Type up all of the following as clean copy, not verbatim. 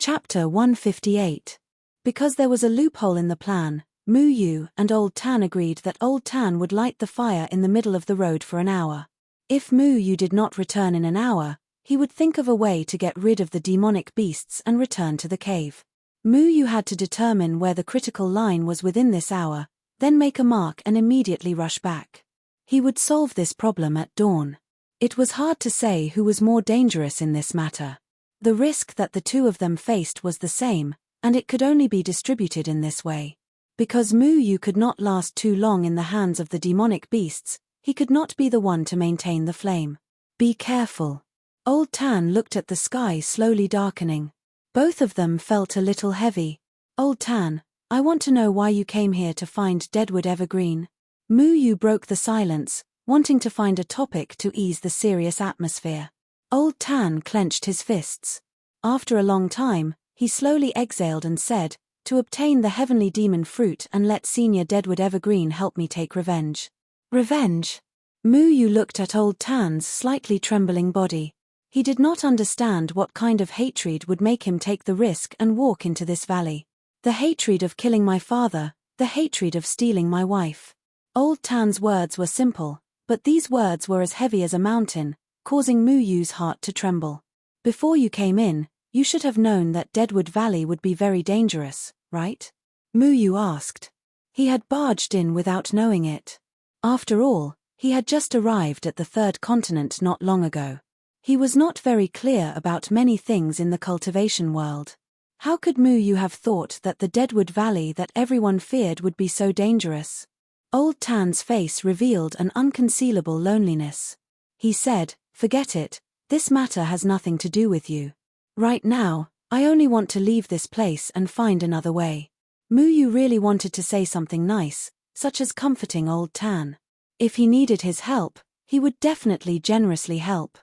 Chapter 158. Because there was a loophole in the plan, Mu Yu and Old Tan agreed that Old Tan would light the fire in the middle of the road for an hour. If Mu Yu did not return in an hour, he would think of a way to get rid of the demonic beasts and return to the cave. Mu Yu had to determine where the critical line was within this hour, then make a mark and immediately rush back. He would solve this problem at dawn. It was hard to say who was more dangerous in this matter. The risk that the two of them faced was the same, and it could only be distributed in this way. Because Mu Yu could not last too long in the hands of the demonic beasts, he could not be the one to maintain the flame. Be careful. Old Tan looked at the sky slowly darkening. Both of them felt a little heavy. Old Tan, I want to know why you came here to find Deadwood Evergreen. Mu Yu broke the silence, wanting to find a topic to ease the serious atmosphere. Old Tan clenched his fists. After a long time, he slowly exhaled and said, to obtain the heavenly demon fruit and let Senior Deadwood Evergreen help me take revenge. Revenge? Mu Yu looked at Old Tan's slightly trembling body. He did not understand what kind of hatred would make him take the risk and walk into this valley. The hatred of killing my father, the hatred of stealing my wife. Old Tan's words were simple, but these words were as heavy as a mountain, causing Mu Yu's heart to tremble. Before you came in, you should have known that Deadwood Valley would be very dangerous, right? Mu Yu asked. He had barged in without knowing it. After all, he had just arrived at the third continent not long ago. He was not very clear about many things in the cultivation world. How could Mu Yu have thought that the Deadwood Valley that everyone feared would be so dangerous? Old Tan's face revealed an unconcealable loneliness. He said, forget it, this matter has nothing to do with you. Right now, I only want to leave this place and find another way. Mu Yu really wanted to say something nice, such as comforting Old Tan. If he needed his help, he would definitely generously help.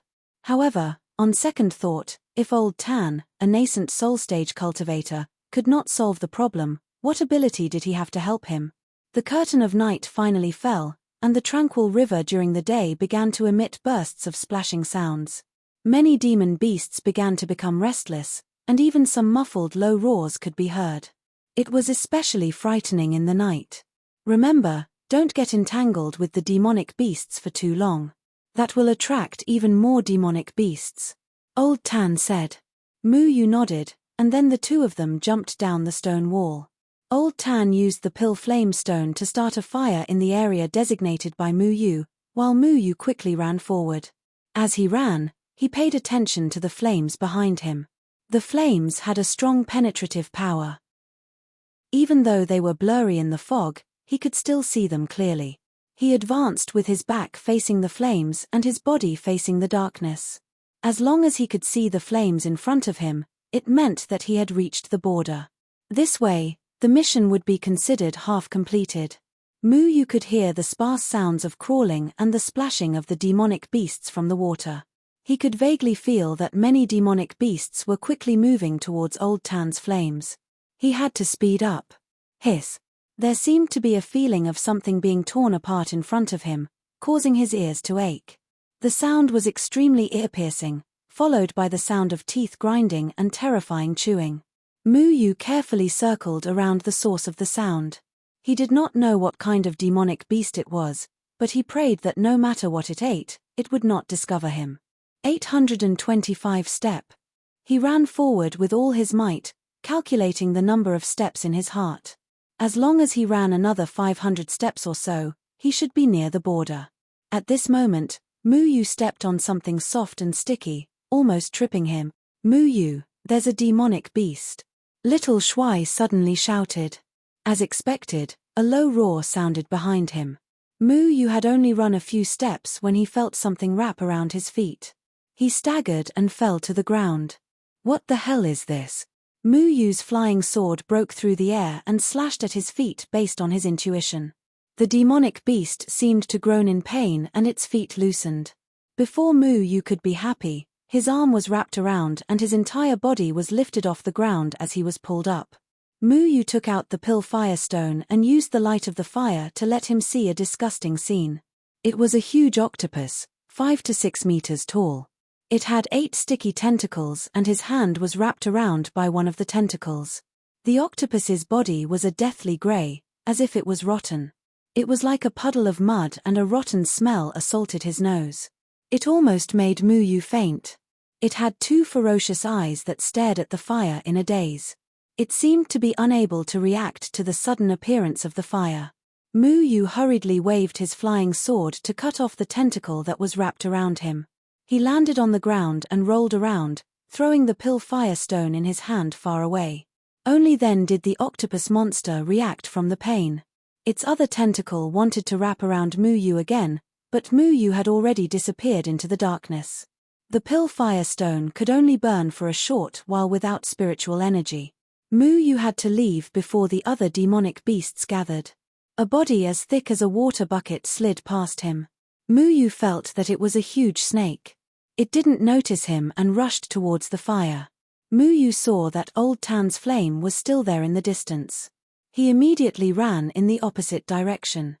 However, on second thought, if Old Tan, a nascent soul stage cultivator, could not solve the problem, what ability did he have to help him? The curtain of night finally fell, and the tranquil river during the day began to emit bursts of splashing sounds. Many demon beasts began to become restless, and even some muffled low roars could be heard. It was especially frightening in the night. Remember, don't get entangled with the demonic beasts for too long. That will attract even more demonic beasts. Old Tan said. Mu Yu nodded, and then the two of them jumped down the stone wall. Old Tan used the pill flame stone to start a fire in the area designated by Mu Yu, while Mu Yu quickly ran forward. As he ran, he paid attention to the flames behind him. The flames had a strong penetrative power. Even though they were blurry in the fog, he could still see them clearly. He advanced with his back facing the flames and his body facing the darkness. As long as he could see the flames in front of him, it meant that he had reached the border. This way, the mission would be considered half completed. Mu Yu could hear the sparse sounds of crawling and the splashing of the demonic beasts from the water. He could vaguely feel that many demonic beasts were quickly moving towards Old Tan's flames. He had to speed up. Hiss. There seemed to be a feeling of something being torn apart in front of him, causing his ears to ache. The sound was extremely ear-piercing, followed by the sound of teeth grinding and terrifying chewing. Mu Yu carefully circled around the source of the sound. He did not know what kind of demonic beast it was, but he prayed that no matter what it ate, it would not discover him. 825 step. He ran forward with all his might, calculating the number of steps in his heart. As long as he ran another 500 steps or so, he should be near the border. At this moment, Mu Yu stepped on something soft and sticky, almost tripping him. Mu Yu, there's a demonic beast. Little Shuai suddenly shouted. As expected, a low roar sounded behind him. Mu Yu had only run a few steps when he felt something wrap around his feet. He staggered and fell to the ground. What the hell is this? Mu Yu's flying sword broke through the air and slashed at his feet based on his intuition. The demonic beast seemed to groan in pain and its feet loosened. Before Mu Yu could be happy, his arm was wrapped around and his entire body was lifted off the ground as he was pulled up. Mu Yu took out the pill firestone and used the light of the fire to let him see a disgusting scene. It was a huge octopus, 5 to 6 meters tall. It had 8 sticky tentacles and his hand was wrapped around by one of the tentacles. The octopus's body was a deathly grey, as if it was rotten. It was like a puddle of mud and a rotten smell assaulted his nose. It almost made Muyu faint. It had 2 ferocious eyes that stared at the fire in a daze. It seemed to be unable to react to the sudden appearance of the fire. Muyu hurriedly waved his flying sword to cut off the tentacle that was wrapped around him. He landed on the ground and rolled around, throwing the pill firestone in his hand far away. Only then did the octopus monster react from the pain. Its other tentacle wanted to wrap around Muyu again, but Muyu had already disappeared into the darkness. The pill firestone could only burn for a short while without spiritual energy. Muyu had to leave before the other demonic beasts gathered. A body as thick as a water bucket slid past him. Muyu felt that it was a huge snake. It didn't notice him and rushed towards the fire. Muyu saw that Old Tan's flame was still there in the distance. He immediately ran in the opposite direction.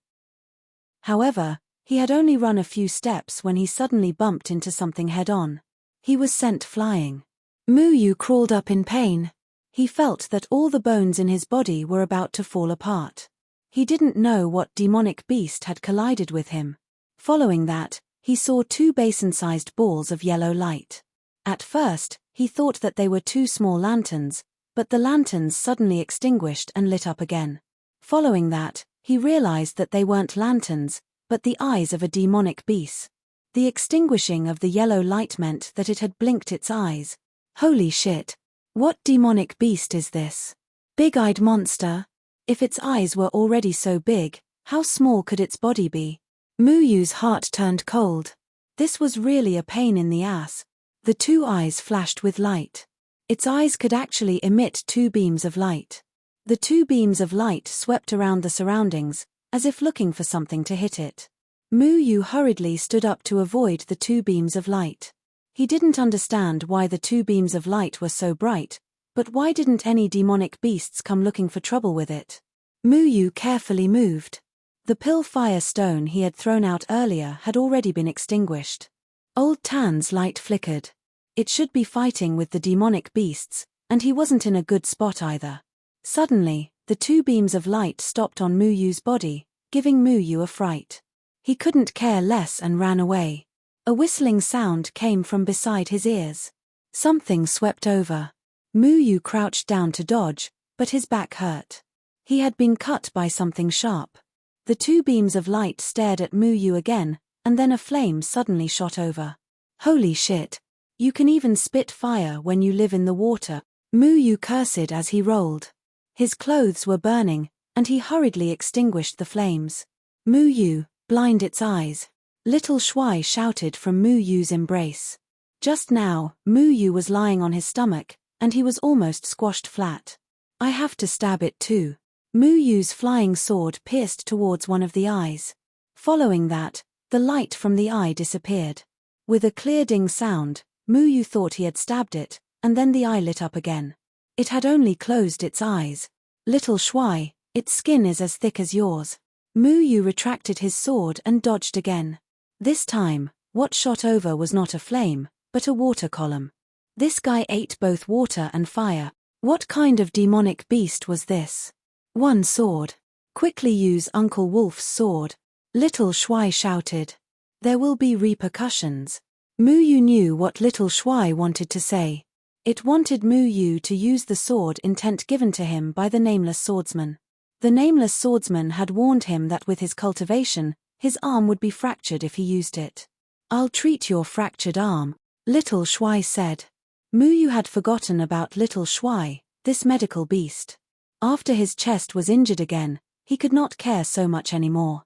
However, he had only run a few steps when he suddenly bumped into something head-on. He was sent flying. Muyu crawled up in pain. He felt that all the bones in his body were about to fall apart. He didn't know what demonic beast had collided with him. Following that, he saw 2 basin-sized balls of yellow light. At first, he thought that they were 2 small lanterns, but the lanterns suddenly extinguished and lit up again. Following that, he realized that they weren't lanterns, but the eyes of a demonic beast. The extinguishing of the yellow light meant that it had blinked its eyes. Holy shit! What demonic beast is this? Big-eyed monster? If its eyes were already so big, how small could its body be? Muyu's heart turned cold. This was really a pain in the ass. The 2 eyes flashed with light. Its eyes could actually emit 2 beams of light. The 2 beams of light swept around the surroundings, as if looking for something to hit it. Muyu hurriedly stood up to avoid the 2 beams of light. He didn't understand why the 2 beams of light were so bright, but why didn't any demonic beasts come looking for trouble with it? Muyu carefully moved. The pill firestone he had thrown out earlier had already been extinguished. Old Tan's light flickered. It should be fighting with the demonic beasts, and he wasn't in a good spot either. Suddenly, the 2 beams of light stopped on Muyu's body, giving Muyu a fright. He couldn't care less and ran away. A whistling sound came from beside his ears. Something swept over. Muyu crouched down to dodge, but his back hurt. He had been cut by something sharp. The 2 beams of light stared at Muyu again, and then a flame suddenly shot over. Holy shit! You can even spit fire when you live in the water, Muyu cursed as he rolled. His clothes were burning, and he hurriedly extinguished the flames. Muyu, blind its eyes. Little Shuai shouted from Muyu's embrace. Just now, Muyu was lying on his stomach, and he was almost squashed flat. I have to stab it too. Muyu's flying sword pierced towards one of the eyes. Following that, the light from the eye disappeared. With a clear ding sound, Muyu thought he had stabbed it, and then the eye lit up again. It had only closed its eyes. Little Shuai, its skin is as thick as yours. Muyu retracted his sword and dodged again. This time, what shot over was not a flame, but a water column. This guy ate both water and fire. What kind of demonic beast was this? One sword. Quickly use Uncle Wolf's sword. Little Shuai shouted. There will be repercussions. Muyu knew what Little Shuai wanted to say. It wanted Muyu to use the sword intent given to him by the Nameless Swordsman. The Nameless Swordsman had warned him that with his cultivation, his arm would be fractured if he used it. I'll treat your fractured arm, Little Shuai said. Muyu had forgotten about Little Shuai, this medical beast. After his chest was injured again, he could not care so much anymore.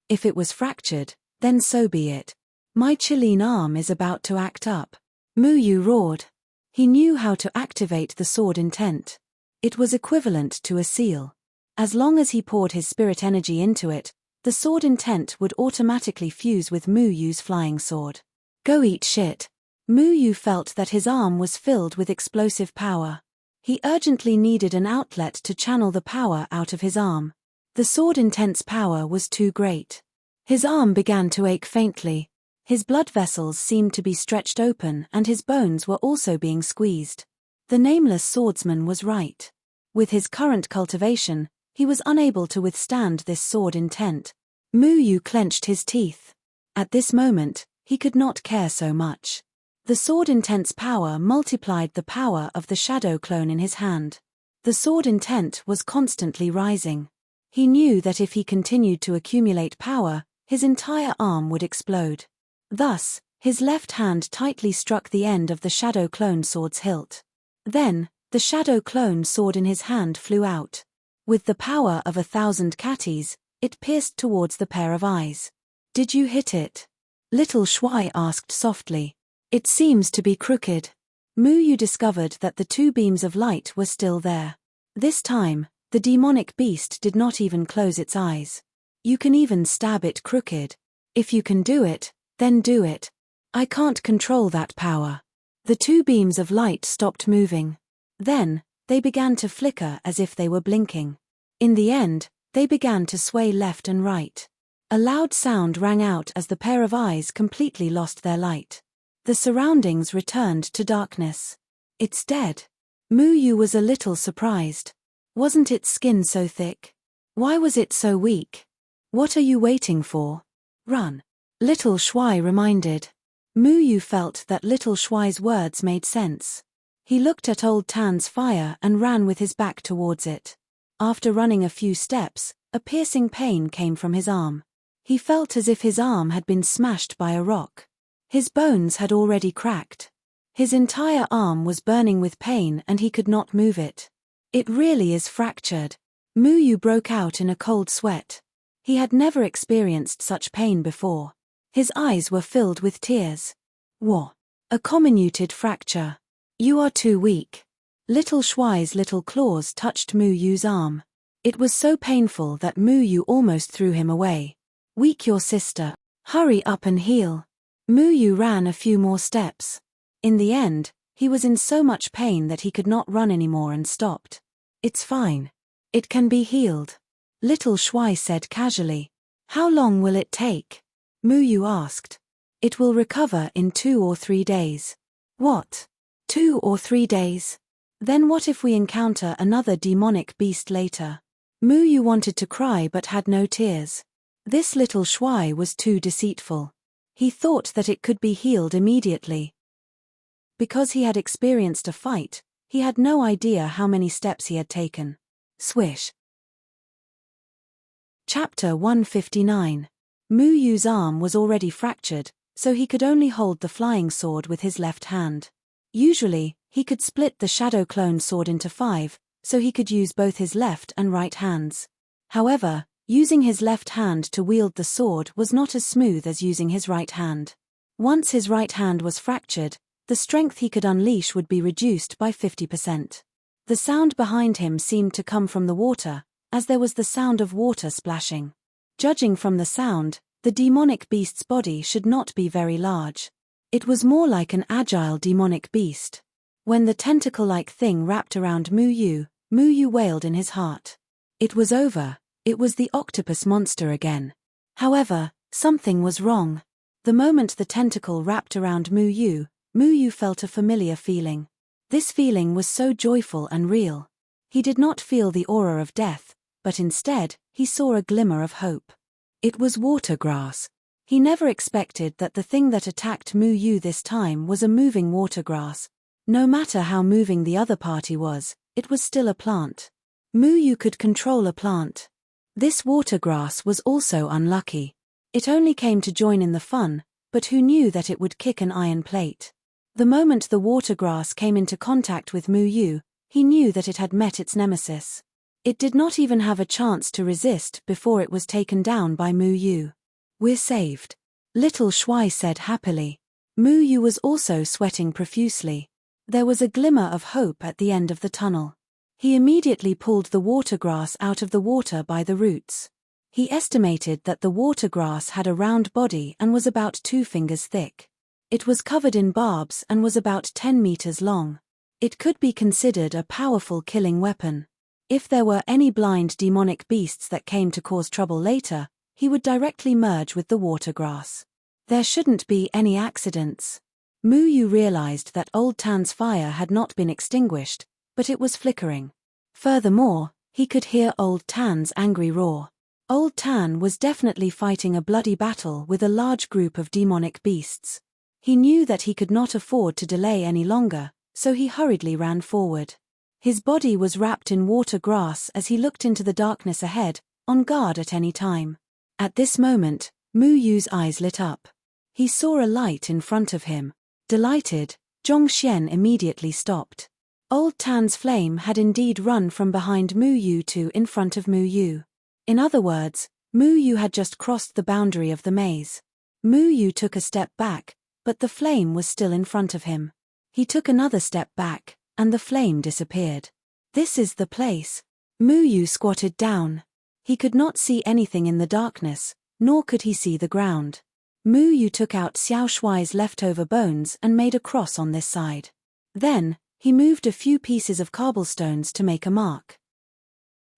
If it was fractured, then so be it. My Chilean arm is about to act up. Muyu roared. He knew how to activate the sword intent. It was equivalent to a seal. As long as he poured his spirit energy into it, the sword intent would automatically fuse with Muyu's flying sword. Go eat shit. Muyu felt that his arm was filled with explosive power. He urgently needed an outlet to channel the power out of his arm. The sword intent's power was too great. His arm began to ache faintly. His blood vessels seemed to be stretched open and his bones were also being squeezed. The nameless swordsman was right. With his current cultivation, he was unable to withstand this sword intent. Mu Yu clenched his teeth. At this moment, he could not care so much. The sword intent's power multiplied the power of the shadow clone in his hand. The sword intent was constantly rising. He knew that if he continued to accumulate power, his entire arm would explode. Thus, his left hand tightly struck the end of the shadow clone sword's hilt. Then, the shadow clone sword in his hand flew out. With the power of 1,000 catties, it pierced towards the pair of eyes. "Did you hit it?" Little Shuai asked softly. "It seems to be crooked." Mu Yu discovered that the two beams of light were still there. This time, the demonic beast did not even close its eyes. "You can even stab it crooked. If you can do it, then do it. I can't control that power." The two beams of light stopped moving. Then, they began to flicker as if they were blinking. In the end, they began to sway left and right. A loud sound rang out as the pair of eyes completely lost their light. The surroundings returned to darkness. "It's dead." Mu Yu was a little surprised. Wasn't its skin so thick? Why was it so weak? "What are you waiting for? Run," Little Shuai reminded. Mu Yu felt that Little Shuai's words made sense. He looked at Old Tan's fire and ran with his back towards it. After running a few steps, a piercing pain came from his arm. He felt as if his arm had been smashed by a rock. His bones had already cracked. His entire arm was burning with pain and he could not move it. "It really is fractured." Mu Yu broke out in a cold sweat. He had never experienced such pain before. His eyes were filled with tears. "What? A comminuted fracture. You are too weak." Little Shuai's little claws touched Mu Yu's arm. It was so painful that Mu Yu almost threw him away. "Weak your sister. Hurry up and heal." Mu Yu ran a few more steps. In the end, he was in so much pain that he could not run anymore and stopped. "It's fine. It can be healed," Little Shuai said casually. "How long will it take?" Mu Yu asked. "It will recover in 2 or 3 days." "What? 2 or 3 days? Then what if we encounter another demonic beast later?" Mu Yu wanted to cry but had no tears. This Little Shuai was too deceitful. He thought that it could be healed immediately. Because he had experienced a fight, he had no idea how many steps he had taken. Swish. Chapter 159. Mu Yu's arm was already fractured, so he could only hold the flying sword with his left hand. Usually, he could split the shadow clone sword into 5, so he could use both his left and right hands. However, using his left hand to wield the sword was not as smooth as using his right hand. Once his right hand was fractured, the strength he could unleash would be reduced by 50%. The sound behind him seemed to come from the water, as there was the sound of water splashing. Judging from the sound, the demonic beast's body should not be very large. It was more like an agile demonic beast. When the tentacle-like thing wrapped around Mu Yu wailed in his heart. It was over. It was the octopus monster again. However, something was wrong. The moment the tentacle wrapped around Mu Yu felt a familiar feeling. This feeling was so joyful and real. He did not feel the aura of death, but instead, he saw a glimmer of hope. It was water grass. He never expected that the thing that attacked Mu Yu this time was a moving water grass. No matter how moving the other party was, it was still a plant. Mu Yu could control a plant. This water grass was also unlucky. It only came to join in the fun, but who knew that it would kick an iron plate? The moment the water grass came into contact with Mu Yu, he knew that it had met its nemesis. It did not even have a chance to resist before it was taken down by Mu Yu. "We're saved," Little Shuai said happily. Mu Yu was also sweating profusely. There was a glimmer of hope at the end of the tunnel. He immediately pulled the water grass out of the water by the roots. He estimated that the water grass had a round body and was about 2 fingers thick. It was covered in barbs and was about 10 meters long. It could be considered a powerful killing weapon. If there were any blind demonic beasts that came to cause trouble later, he would directly merge with the water grass. There shouldn't be any accidents. Mu Yu realized that Old Tan's fire had not been extinguished, but it was flickering. Furthermore, he could hear Old Tan's angry roar. Old Tan was definitely fighting a bloody battle with a large group of demonic beasts. He knew that he could not afford to delay any longer, so he hurriedly ran forward. His body was wrapped in water grass as he looked into the darkness ahead, on guard at any time. At this moment, Mu Yu's eyes lit up. He saw a light in front of him. Delighted, Zhongxian immediately stopped. Old Tan's flame had indeed run from behind Mu Yu to in front of Mu Yu. In other words, Mu Yu had just crossed the boundary of the maze. Mu Yu took a step back, but the flame was still in front of him. He took another step back, and the flame disappeared. This is the place. Mu Yu squatted down. He could not see anything in the darkness, nor could he see the ground. Mu Yu took out Xiao Shuai's leftover bones and made a cross on this side. Then, he moved a few pieces of cobblestones to make a mark.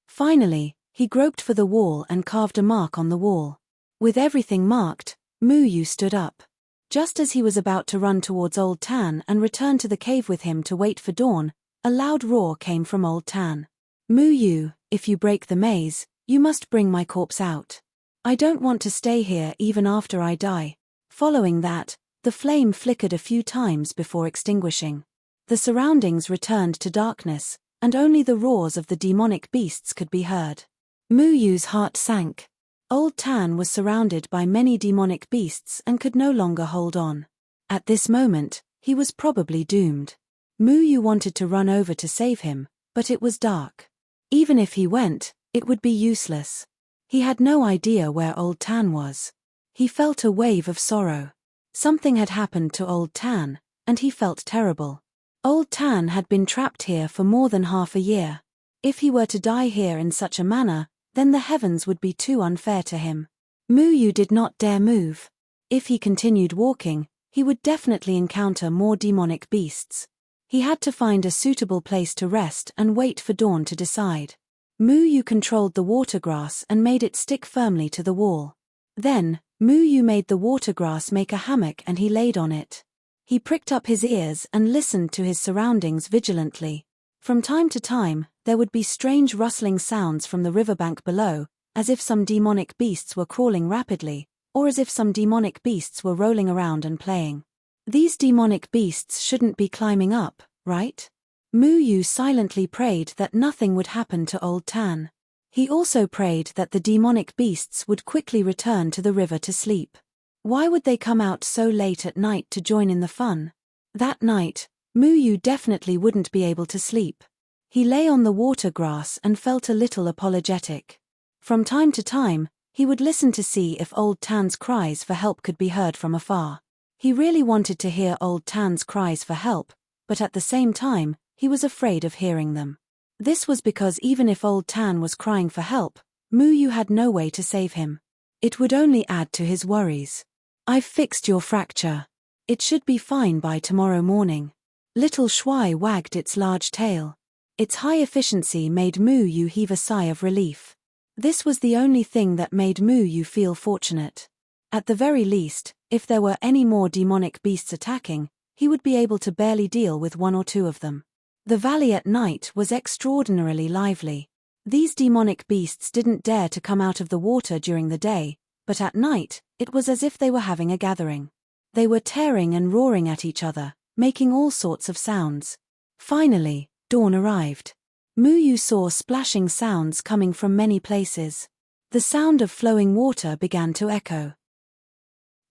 Finally, he groped for the wall and carved a mark on the wall. With everything marked, Mu Yu stood up. Just as he was about to run towards Old Tan and return to the cave with him to wait for dawn, a loud roar came from Old Tan. Mu Yu, if you break the maze, you must bring my corpse out. I don't want to stay here even after I die. Following that, the flame flickered a few times before extinguishing. The surroundings returned to darkness, and only the roars of the demonic beasts could be heard. Mu Yu's heart sank. Old Tan was surrounded by many demonic beasts and could no longer hold on. At this moment, he was probably doomed. Mu Yu wanted to run over to save him, but it was dark. Even if he went, it would be useless. He had no idea where Old Tan was. He felt a wave of sorrow. Something had happened to Old Tan, and he felt terrible. Old Tan had been trapped here for more than half a year. If he were to die here in such a manner, then the heavens would be too unfair to him. Mu Yu did not dare move. If he continued walking, he would definitely encounter more demonic beasts. He had to find a suitable place to rest and wait for dawn to decide. Mu Yu controlled the water grass and made it stick firmly to the wall. Then, Mu Yu made the water grass make a hammock and he laid on it. He pricked up his ears and listened to his surroundings vigilantly. From time to time, there would be strange rustling sounds from the riverbank below, as if some demonic beasts were crawling rapidly, or as if some demonic beasts were rolling around and playing. These demonic beasts shouldn't be climbing up, right? Mu Yu silently prayed that nothing would happen to Old Tan. He also prayed that the demonic beasts would quickly return to the river to sleep. Why would they come out so late at night to join in the fun? That night, Mu Yu definitely wouldn't be able to sleep. He lay on the water grass and felt a little apologetic. From time to time, he would listen to see if Old Tan's cries for help could be heard from afar. He really wanted to hear Old Tan's cries for help, but at the same time, he was afraid of hearing them. This was because even if Old Tan was crying for help, Mu Yu had no way to save him. It would only add to his worries. I've fixed your fracture. It should be fine by tomorrow morning. Little Shuai wagged its large tail. Its high efficiency made Mu Yu heave a sigh of relief. This was the only thing that made Mu Yu feel fortunate. At the very least, if there were any more demonic beasts attacking, he would be able to barely deal with one or two of them. The valley at night was extraordinarily lively. These demonic beasts didn't dare to come out of the water during the day, but at night, it was as if they were having a gathering. They were tearing and roaring at each other, making all sorts of sounds. Finally, dawn arrived. Mu Yu saw splashing sounds coming from many places. The sound of flowing water began to echo.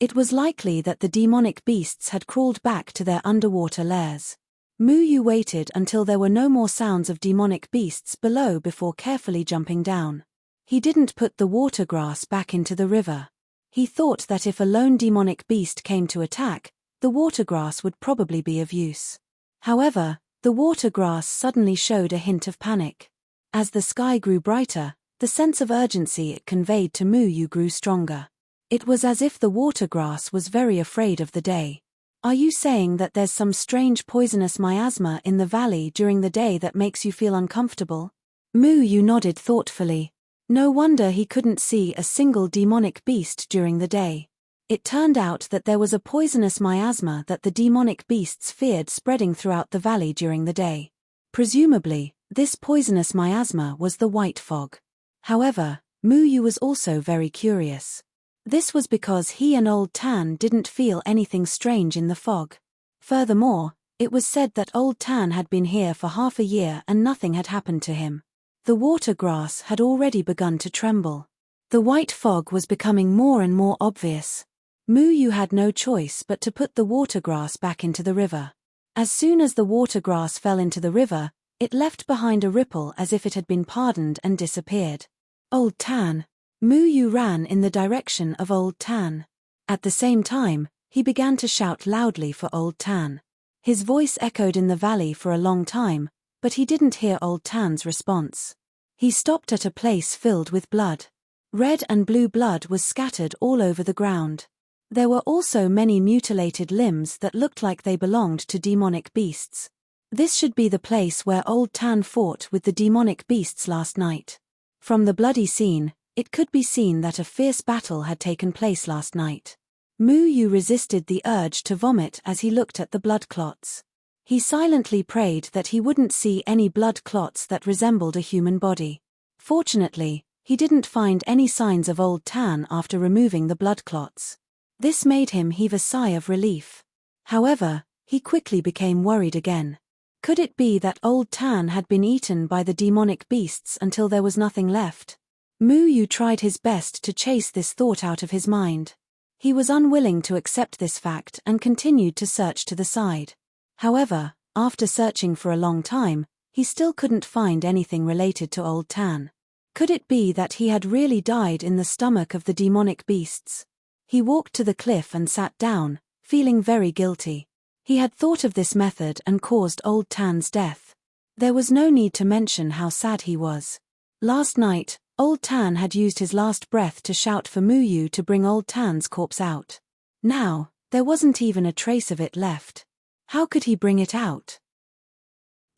It was likely that the demonic beasts had crawled back to their underwater lairs. Mu Yu waited until there were no more sounds of demonic beasts below before carefully jumping down. He didn't put the water grass back into the river. He thought that if a lone demonic beast came to attack, the water grass would probably be of use. However, the water grass suddenly showed a hint of panic. As the sky grew brighter, the sense of urgency it conveyed to Mu Yu grew stronger. It was as if the water grass was very afraid of the day. Are you saying that there's some strange poisonous miasma in the valley during the day that makes you feel uncomfortable? Mu Yu nodded thoughtfully. No wonder he couldn't see a single demonic beast during the day. It turned out that there was a poisonous miasma that the demonic beasts feared spreading throughout the valley during the day. Presumably, this poisonous miasma was the white fog. However, Muyu was also very curious. This was because he and Old Tan didn't feel anything strange in the fog. Furthermore, it was said that Old Tan had been here for half a year and nothing had happened to him. The water grass had already begun to tremble. The white fog was becoming more and more obvious. Muyu had no choice but to put the water grass back into the river. As soon as the water grass fell into the river, it left behind a ripple as if it had been pardoned and disappeared. Old Tan. Muyu ran in the direction of Old Tan. At the same time, he began to shout loudly for Old Tan. His voice echoed in the valley for a long time, but he didn't hear Old Tan's response. He stopped at a place filled with blood. Red and blue blood was scattered all over the ground. There were also many mutilated limbs that looked like they belonged to demonic beasts. This should be the place where Old Tan fought with the demonic beasts last night. From the bloody scene, it could be seen that a fierce battle had taken place last night. Muyu resisted the urge to vomit as he looked at the blood clots. He silently prayed that he wouldn't see any blood clots that resembled a human body. Fortunately, he didn't find any signs of Old Tan after removing the blood clots. This made him heave a sigh of relief. However, he quickly became worried again. Could it be that Old Tan had been eaten by the demonic beasts until there was nothing left? Muyu tried his best to chase this thought out of his mind. He was unwilling to accept this fact and continued to search to the side. However, after searching for a long time, he still couldn't find anything related to Old Tan. Could it be that he had really died in the stomach of the demonic beasts? He walked to the cliff and sat down, feeling very guilty. He had thought of this method and caused Old Tan's death. There was no need to mention how sad he was. Last night, Old Tan had used his last breath to shout for Muyu to bring Old Tan's corpse out. Now, there wasn't even a trace of it left. How could he bring it out?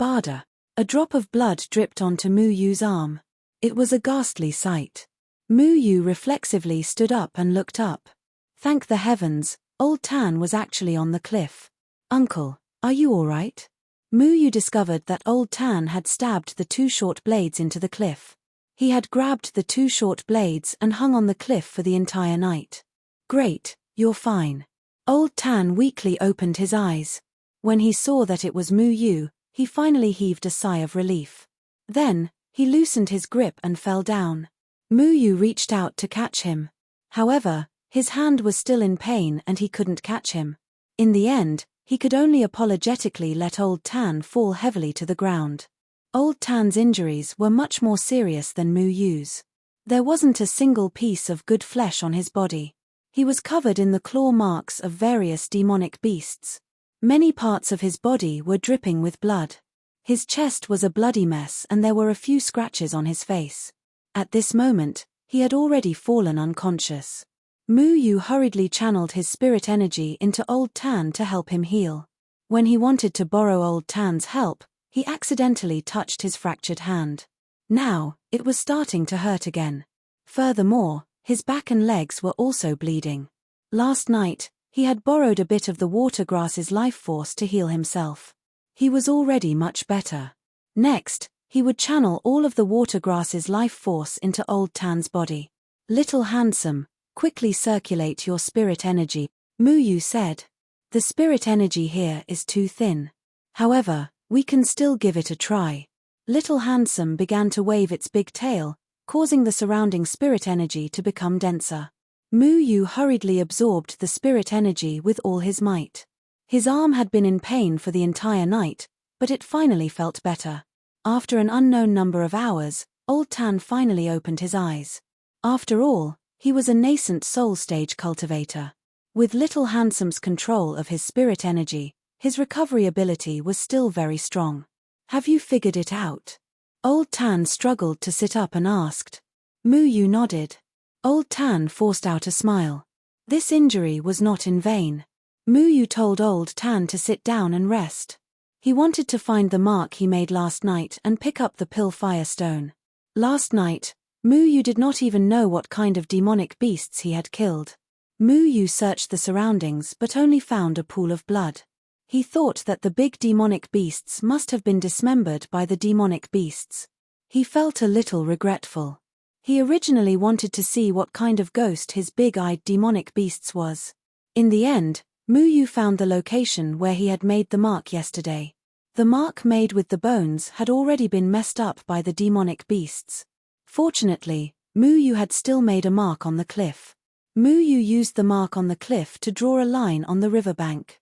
Bada. A drop of blood dripped onto Muyu's arm. It was a ghastly sight. Muyu reflexively stood up and looked up. Thank the heavens, Old Tan was actually on the cliff. Uncle, are you all right? Muyu discovered that Old Tan had stabbed the two short blades into the cliff. He had grabbed the two short blades and hung on the cliff for the entire night. Great, you're fine. Old Tan weakly opened his eyes. When he saw that it was Muyu, he finally heaved a sigh of relief. Then, he loosened his grip and fell down. Muyu reached out to catch him. However, his hand was still in pain and he couldn't catch him. In the end, he could only apologetically let Old Tan fall heavily to the ground. Old Tan's injuries were much more serious than Muyu's. There wasn't a single piece of good flesh on his body. He was covered in the claw marks of various demonic beasts. Many parts of his body were dripping with blood. His chest was a bloody mess and there were a few scratches on his face. At this moment, he had already fallen unconscious. Muyu hurriedly channeled his spirit energy into Old Tan to help him heal. When he wanted to borrow Old Tan's help, he accidentally touched his fractured hand. Now, it was starting to hurt again. Furthermore, his back and legs were also bleeding. Last night, he had borrowed a bit of the water grass's life force to heal himself. He was already much better. Next, he would channel all of the water grass's life force into Old Tan's body. Little handsome, quickly circulate your spirit energy, Muyu said. The spirit energy here is too thin. However, we can still give it a try. Little handsome began to wave its big tail, causing the surrounding spirit energy to become denser. Muyu hurriedly absorbed the spirit energy with all his might. His arm had been in pain for the entire night, but it finally felt better. After an unknown number of hours, Old Tan finally opened his eyes. After all, he was a nascent soul stage cultivator. With Little Handsome's control of his spirit energy, his recovery ability was still very strong. Have you figured it out? Old Tan struggled to sit up and asked. Muyu nodded. Old Tan forced out a smile. This injury was not in vain. Muyu told Old Tan to sit down and rest. He wanted to find the mark he made last night and pick up the pill firestone. Last night, Muyu did not even know what kind of demonic beasts he had killed. Mu Yu searched the surroundings but only found a pool of blood. He thought that the big demonic beasts must have been dismembered by the demonic beasts. He felt a little regretful. He originally wanted to see what kind of ghost his big-eyed demonic beasts was. In the end, Mu Yu found the location where he had made the mark yesterday. The mark made with the bones had already been messed up by the demonic beasts. Fortunately, Mu Yu had still made a mark on the cliff. Mu Yu used the mark on the cliff to draw a line on the riverbank.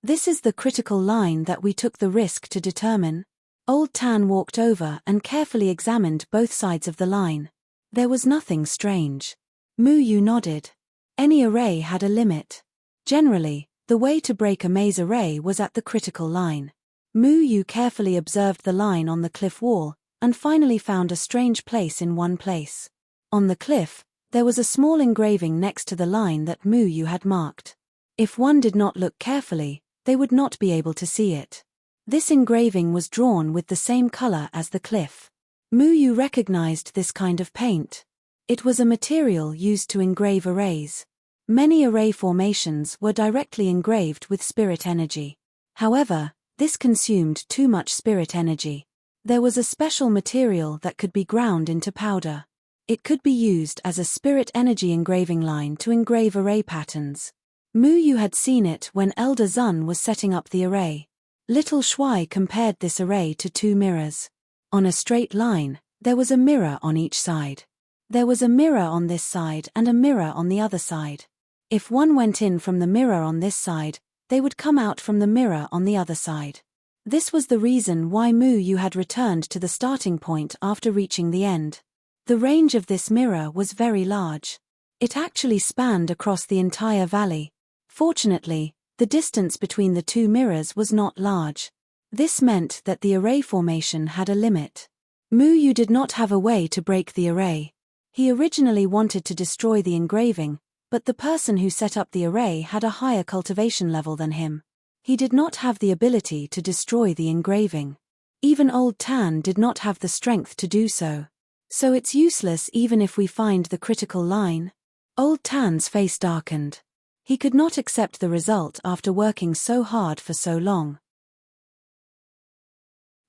This is the critical line that we took the risk to determine. Old Tan walked over and carefully examined both sides of the line. There was nothing strange. Mu Yu nodded. Any array had a limit. Generally, the way to break a maze array was at the critical line. Mu Yu carefully observed the line on the cliff wall, and finally found a strange place in one place. On the cliff, there was a small engraving next to the line that Mu Yu had marked. If one did not look carefully, they would not be able to see it. This engraving was drawn with the same color as the cliff. Mu Yu recognized this kind of paint. It was a material used to engrave arrays. Many array formations were directly engraved with spirit energy. However, this consumed too much spirit energy. There was a special material that could be ground into powder. It could be used as a spirit energy engraving line to engrave array patterns. Mu Yu had seen it when Elder Zun was setting up the array. Little Shuai compared this array to two mirrors. On a straight line, there was a mirror on each side. There was a mirror on this side and a mirror on the other side. If one went in from the mirror on this side, they would come out from the mirror on the other side. This was the reason why Mu Yu had returned to the starting point after reaching the end. The range of this mirror was very large. It actually spanned across the entire valley. Fortunately, the distance between the two mirrors was not large. This meant that the array formation had a limit. Mu Yu did not have a way to break the array. He originally wanted to destroy the engraving, but the person who set up the array had a higher cultivation level than him. He did not have the ability to destroy the engraving. Even Old Tan did not have the strength to do so. So it's useless even if we find the critical line. Old Tan's face darkened. He could not accept the result after working so hard for so long.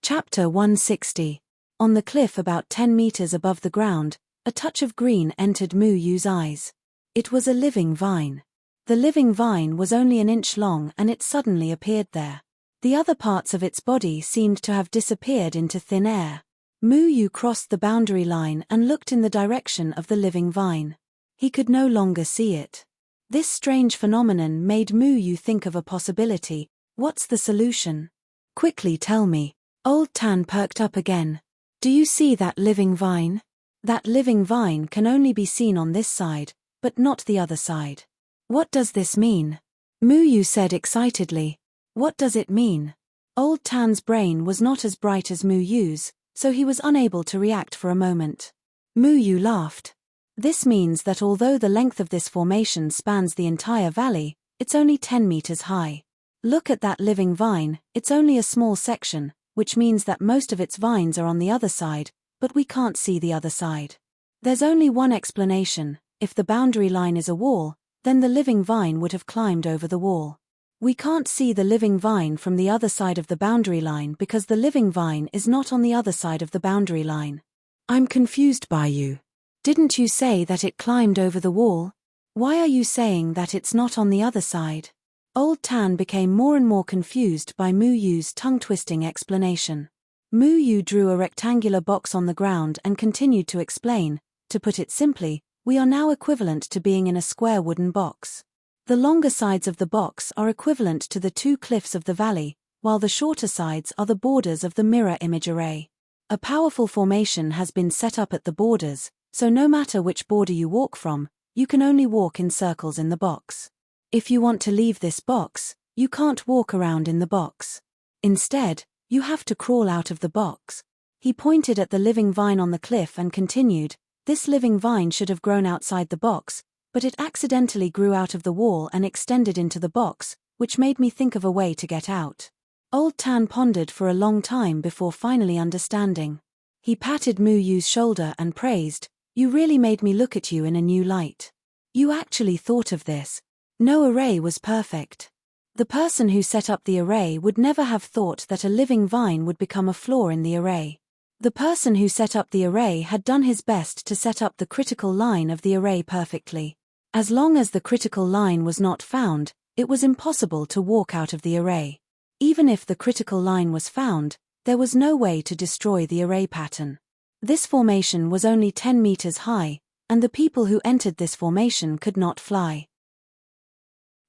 Chapter 160. On the cliff about 10 meters above the ground, a touch of green entered Mu Yu's eyes. It was a living vine. The living vine was only an inch long and it suddenly appeared there. The other parts of its body seemed to have disappeared into thin air. Mu Yu crossed the boundary line and looked in the direction of the living vine. He could no longer see it. This strange phenomenon made Mu Yu think of a possibility. What's the solution? Quickly tell me. Old Tan perked up again. Do you see that living vine? That living vine can only be seen on this side, but not the other side. What does this mean? Mu Yu said excitedly. What does it mean? Old Tan's brain was not as bright as Mu Yu's, so he was unable to react for a moment. Mu Yu laughed. This means that although the length of this formation spans the entire valley, it's only 10 meters high. Look at that living vine, it's only a small section, which means that most of its vines are on the other side, but we can't see the other side. There's only one explanation. If the boundary line is a wall, then the living vine would have climbed over the wall. We can't see the living vine from the other side of the boundary line because the living vine is not on the other side of the boundary line. I'm confused by you. Didn't you say that it climbed over the wall? Why are you saying that it's not on the other side? Old Tan became more and more confused by Mu Yu's tongue-twisting explanation. Mu Yu drew a rectangular box on the ground and continued to explain. To put it simply, we are now equivalent to being in a square wooden box. The longer sides of the box are equivalent to the two cliffs of the valley, while the shorter sides are the borders of the mirror image array. A powerful formation has been set up at the borders, so no matter which border you walk from, you can only walk in circles in the box. If you want to leave this box, you can't walk around in the box. Instead, you have to crawl out of the box. He pointed at the living vine on the cliff and continued, this living vine should have grown outside the box, but it accidentally grew out of the wall and extended into the box, which made me think of a way to get out. Old Tan pondered for a long time before finally understanding. He patted Mu Yu's shoulder and praised, you really made me look at you in a new light. You actually thought of this. No array was perfect. The person who set up the array would never have thought that a living vine would become a flaw in the array. The person who set up the array had done his best to set up the critical line of the array perfectly. As long as the critical line was not found, it was impossible to walk out of the array. Even if the critical line was found, there was no way to destroy the array pattern. This formation was only 10 meters high, and the people who entered this formation could not fly.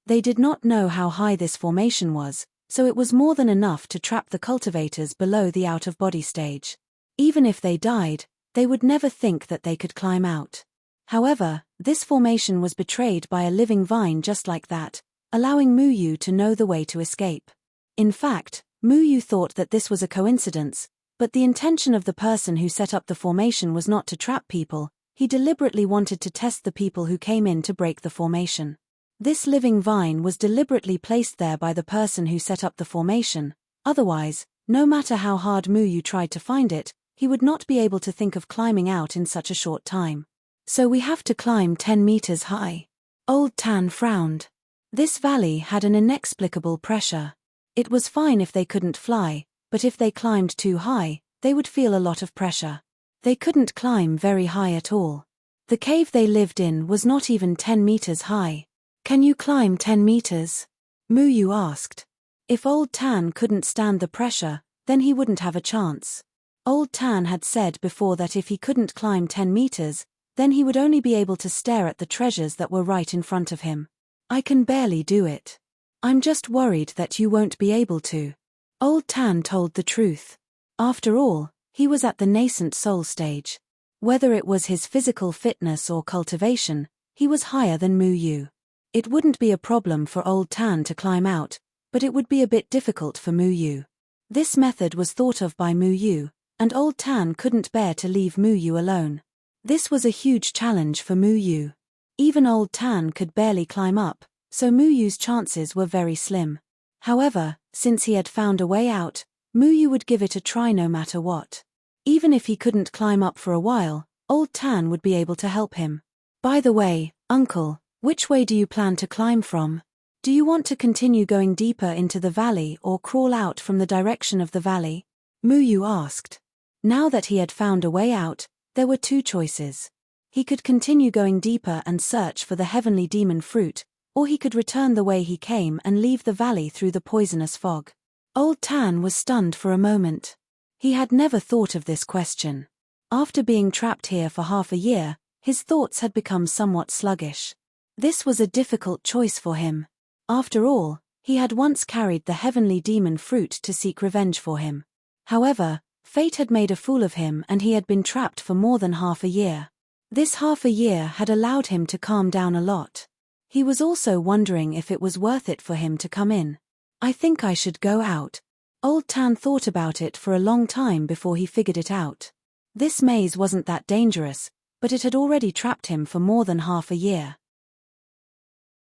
They did not know how high this formation was, so it was more than enough to trap the cultivators below the out-of-body stage. Even if they died, they would never think that they could climb out. However, this formation was betrayed by a living vine just like that, allowing Muyu to know the way to escape. In fact, Muyu thought that this was a coincidence, but the intention of the person who set up the formation was not to trap people. He deliberately wanted to test the people who came in to break the formation. This living vine was deliberately placed there by the person who set up the formation. Otherwise, no matter how hard Muyu tried to find it, he would not be able to think of climbing out in such a short time. So we have to climb 10 meters high. Old Tan frowned. This valley had an inexplicable pressure. It was fine if they couldn't fly, but if they climbed too high, they would feel a lot of pressure. They couldn't climb very high at all. The cave they lived in was not even 10 meters high. Can you climb 10 meters? Muyu asked. If Old Tan couldn't stand the pressure, then he wouldn't have a chance. Old Tan had said before that if he couldn't climb 10 meters, then he would only be able to stare at the treasures that were right in front of him. I can barely do it. I'm just worried that you won't be able to. Old Tan told the truth. After all, he was at the nascent soul stage. Whether it was his physical fitness or cultivation, he was higher than Muyu. It wouldn't be a problem for Old Tan to climb out, but it would be a bit difficult for Muyu. This method was thought of by Muyu, and Old Tan couldn't bear to leave Muyu alone. This was a huge challenge for Muyu. Even Old Tan could barely climb up, so Muyu's chances were very slim. However, since he had found a way out, Muyu would give it a try no matter what. Even if he couldn't climb up for a while, Old Tan would be able to help him. By the way, Uncle, which way do you plan to climb from? Do you want to continue going deeper into the valley or crawl out from the direction of the valley? Muyu asked. Now that he had found a way out, there were two choices. He could continue going deeper and search for the heavenly demon fruit, or he could return the way he came and leave the valley through the poisonous fog. Old Tan was stunned for a moment. He had never thought of this question. After being trapped here for half a year, his thoughts had become somewhat sluggish. This was a difficult choice for him. After all, he had once carried the heavenly demon fruit to seek revenge for him. However, fate had made a fool of him and he had been trapped for more than half a year. This half a year had allowed him to calm down a lot. He was also wondering if it was worth it for him to come in. I think I should go out. Old Tan thought about it for a long time before he figured it out. This maze wasn't that dangerous, but it had already trapped him for more than half a year.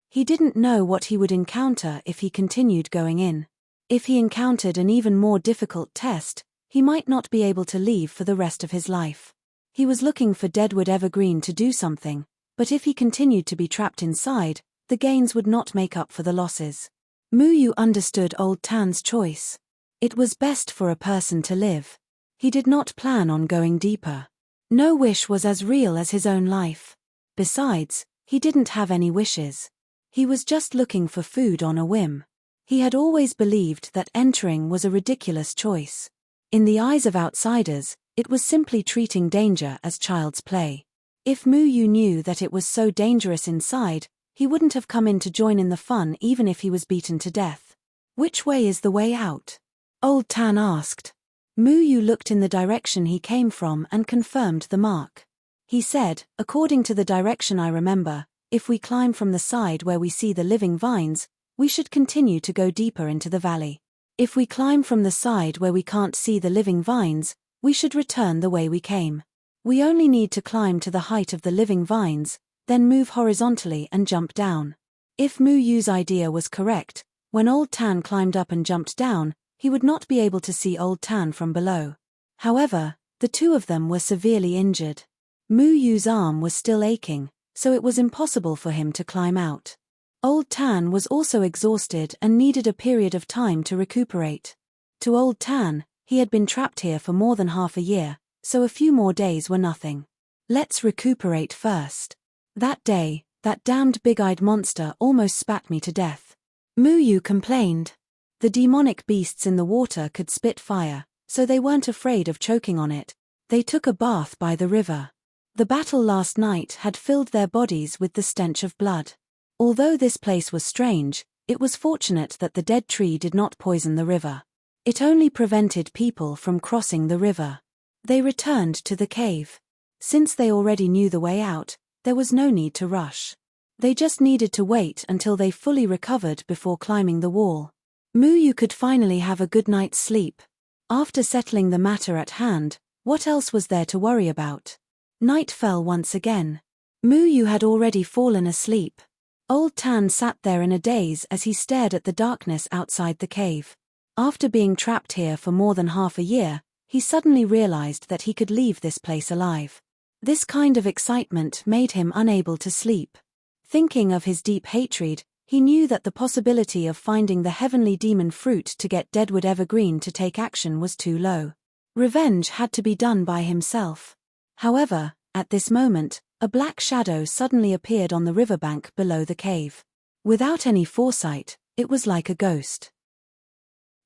He didn't know what he would encounter if he continued going in. If he encountered an even more difficult test, he might not be able to leave for the rest of his life. He was looking for Deadwood Evergreen to do something, but if he continued to be trapped inside, the gains would not make up for the losses. Muyu understood Old Tan's choice. It was best for a person to live. He did not plan on going deeper. No wish was as real as his own life. Besides, he didn't have any wishes. He was just looking for food on a whim. He had always believed that entering was a ridiculous choice. In the eyes of outsiders, it was simply treating danger as child's play. If Muyu knew that it was so dangerous inside, he wouldn't have come in to join in the fun even if he was beaten to death. Which way is the way out? Old Tan asked. Muyu looked in the direction he came from and confirmed the mark. He said, according to the direction I remember, if we climb from the side where we see the living vines, we should continue to go deeper into the valley. If we climb from the side where we can't see the living vines, we should return the way we came. We only need to climb to the height of the living vines, then move horizontally and jump down. If Muyu's idea was correct, when Old Tan climbed up and jumped down, he would not be able to see Old Tan from below. However, the two of them were severely injured. Muyu's arm was still aching, so it was impossible for him to climb out. Old Tan was also exhausted and needed a period of time to recuperate. To Old Tan, he had been trapped here for more than half a year, so a few more days were nothing. Let's recuperate first. That day, that damned big-eyed monster almost spat me to death. Muyu complained. The demonic beasts in the water could spit fire, so they weren't afraid of choking on it. They took a bath by the river. The battle last night had filled their bodies with the stench of blood. Although this place was strange, it was fortunate that the dead tree did not poison the river. It only prevented people from crossing the river. They returned to the cave. Since they already knew the way out, there was no need to rush. They just needed to wait until they fully recovered before climbing the wall. Muyu could finally have a good night's sleep. After settling the matter at hand, what else was there to worry about? Night fell once again. Muyu had already fallen asleep. Old Tan sat there in a daze as he stared at the darkness outside the cave. After being trapped here for more than half a year, he suddenly realized that he could leave this place alive. This kind of excitement made him unable to sleep. Thinking of his deep hatred, he knew that the possibility of finding the heavenly demon fruit to get Deadwood Evergreen to take action was too low. Revenge had to be done by himself. However, at this moment, a black shadow suddenly appeared on the riverbank below the cave. Without any foresight, it was like a ghost.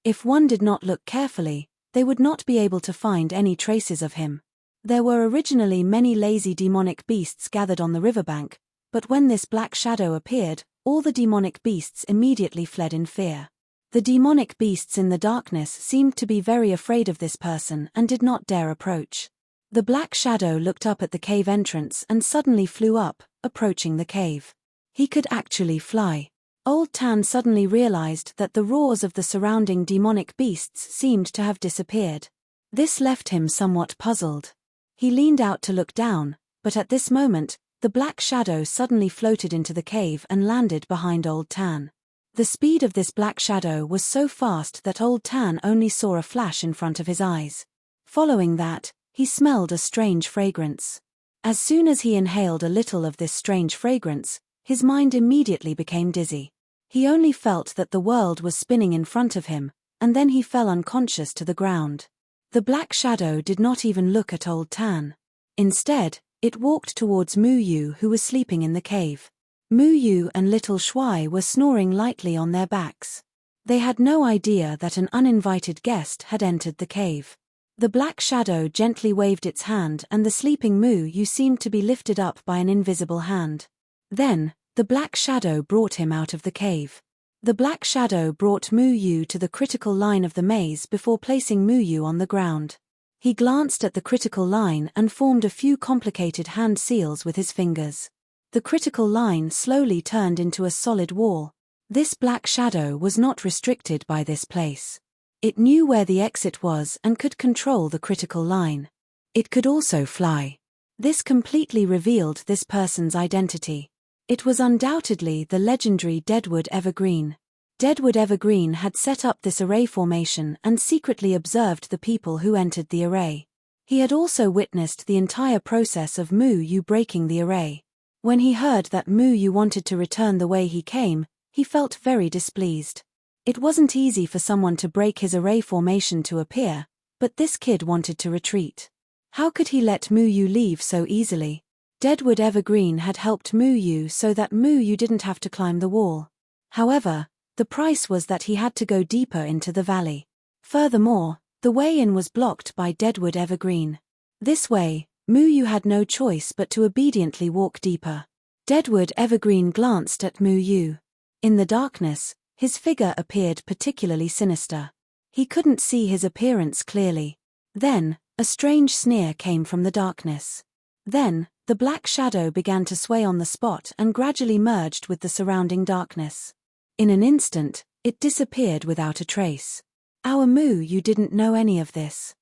If one did not look carefully, they would not be able to find any traces of him. There were originally many lazy demonic beasts gathered on the riverbank, but when this black shadow appeared, all the demonic beasts immediately fled in fear. The demonic beasts in the darkness seemed to be very afraid of this person and did not dare approach. The black shadow looked up at the cave entrance and suddenly flew up, approaching the cave. He could actually fly. Old Tan suddenly realized that the roars of the surrounding demonic beasts seemed to have disappeared. This left him somewhat puzzled. He leaned out to look down, but at this moment, the black shadow suddenly floated into the cave and landed behind Old Tan. The speed of this black shadow was so fast that Old Tan only saw a flash in front of his eyes. Following that, he smelled a strange fragrance. As soon as he inhaled a little of this strange fragrance, his mind immediately became dizzy. He only felt that the world was spinning in front of him, and then he fell unconscious to the ground. The black shadow did not even look at Old Tan. Instead, it walked towards Muyu, who was sleeping in the cave. Muyu and little Shuai were snoring lightly on their backs. They had no idea that an uninvited guest had entered the cave. The black shadow gently waved its hand and the sleeping Muyu seemed to be lifted up by an invisible hand. Then, the black shadow brought him out of the cave. The black shadow brought Muyu to the critical line of the maze before placing Muyu on the ground. He glanced at the critical line and formed a few complicated hand seals with his fingers. The critical line slowly turned into a solid wall. This black shadow was not restricted by this place. It knew where the exit was and could control the critical line. It could also fly. This completely revealed this person's identity. It was undoubtedly the legendary Deadwood Evergreen. Deadwood Evergreen had set up this array formation and secretly observed the people who entered the array. He had also witnessed the entire process of Muyu breaking the array. When he heard that Muyu wanted to return the way he came, he felt very displeased. It wasn't easy for someone to break his array formation to appear, but this kid wanted to retreat. How could he let Muyu leave so easily? Deadwood Evergreen had helped Muyu so that Muyu didn't have to climb the wall. However, the price was that he had to go deeper into the valley. Furthermore, the way in was blocked by Deadwood Evergreen. This way, Muyu had no choice but to obediently walk deeper. Deadwood Evergreen glanced at Muyu. In the darkness, his figure appeared particularly sinister. He couldn't see his appearance clearly. Then, a strange sneer came from the darkness. Then, the black shadow began to sway on the spot and gradually merged with the surrounding darkness. In an instant, it disappeared without a trace. Our Muyu didn't know any of this.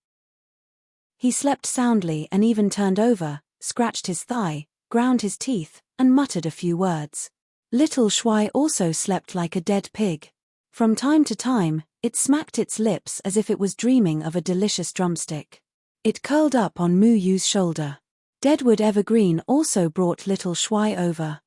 He slept soundly and even turned over, scratched his thigh, ground his teeth, and muttered a few words. Little Shuai also slept like a dead pig. From time to time, it smacked its lips as if it was dreaming of a delicious drumstick. It curled up on Muyu's shoulder. Deadwood evergreen also brought little Shuai over.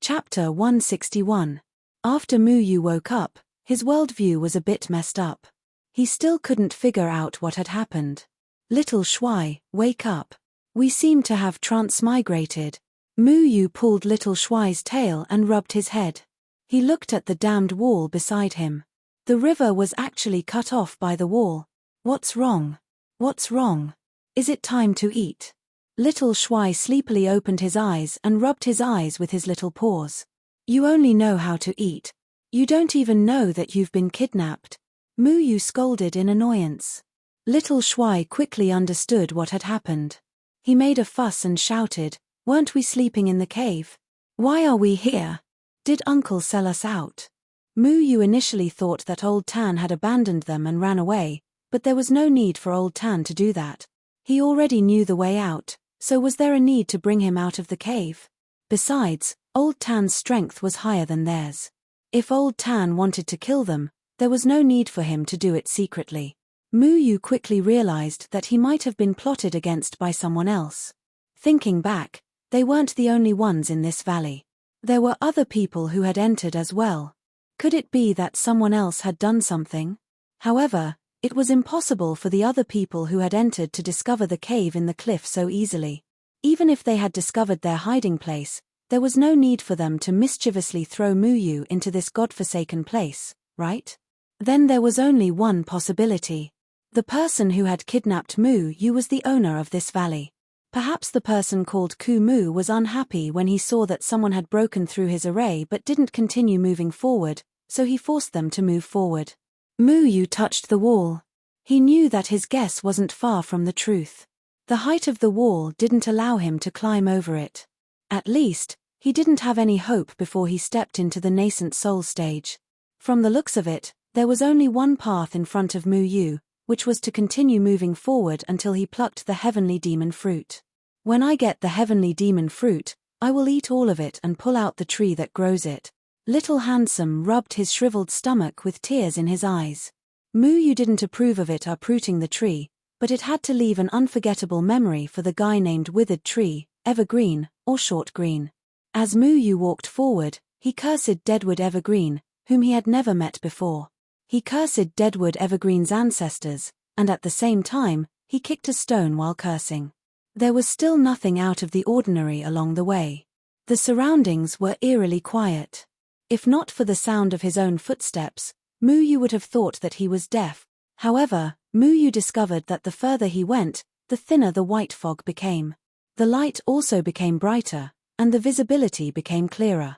Chapter 161. After Muyu woke up, his worldview was a bit messed up. He still couldn't figure out what had happened. Little Shuai, wake up. We seem to have transmigrated. Muyu pulled little Shuai's tail and rubbed his head. He looked at the damned wall beside him. The river was actually cut off by the wall. What's wrong? What's wrong? Is it time to eat? Little Shuai sleepily opened his eyes and rubbed his eyes with his little paws. You only know how to eat. You don't even know that you've been kidnapped. Muyu scolded in annoyance. Little Shuai quickly understood what had happened. He made a fuss and shouted, "Weren't we sleeping in the cave? Why are we here? Did Uncle sell us out?" Muyu initially thought that Old Tan had abandoned them and ran away, but there was no need for Old Tan to do that. He already knew the way out, so was there a need to bring him out of the cave? Besides, Old Tan's strength was higher than theirs. If Old Tan wanted to kill them, there was no need for him to do it secretly. Muyu quickly realized that he might have been plotted against by someone else. Thinking back, they weren't the only ones in this valley. There were other people who had entered as well. Could it be that someone else had done something? However, it was impossible for the other people who had entered to discover the cave in the cliff so easily. Even if they had discovered their hiding place, there was no need for them to mischievously throw Muyu into this godforsaken place, right? Then there was only one possibility. The person who had kidnapped Muyu was the owner of this valley. Perhaps the person called Kumu was unhappy when he saw that someone had broken through his array but didn't continue moving forward, so he forced them to move forward. Muyu touched the wall. He knew that his guess wasn't far from the truth. The height of the wall didn't allow him to climb over it. At least, he didn't have any hope before he stepped into the nascent soul stage. From the looks of it, there was only one path in front of Muyu, which was to continue moving forward until he plucked the heavenly demon fruit. When I get the heavenly demon fruit, I will eat all of it and pull out the tree that grows it. Little Handsome rubbed his shriveled stomach with tears in his eyes. Muyu didn't approve of it uprooting the tree, but it had to leave an unforgettable memory for the guy named Withered Tree, Evergreen, or Short Green. As Muyu walked forward, he cursed Deadwood Evergreen, whom he had never met before. He cursed Deadwood Evergreen's ancestors, and at the same time, he kicked a stone while cursing. There was still nothing out of the ordinary along the way. The surroundings were eerily quiet. If not for the sound of his own footsteps, Muyu would have thought that he was deaf. However, Muyu discovered that the further he went, the thinner the white fog became. The light also became brighter, and the visibility became clearer.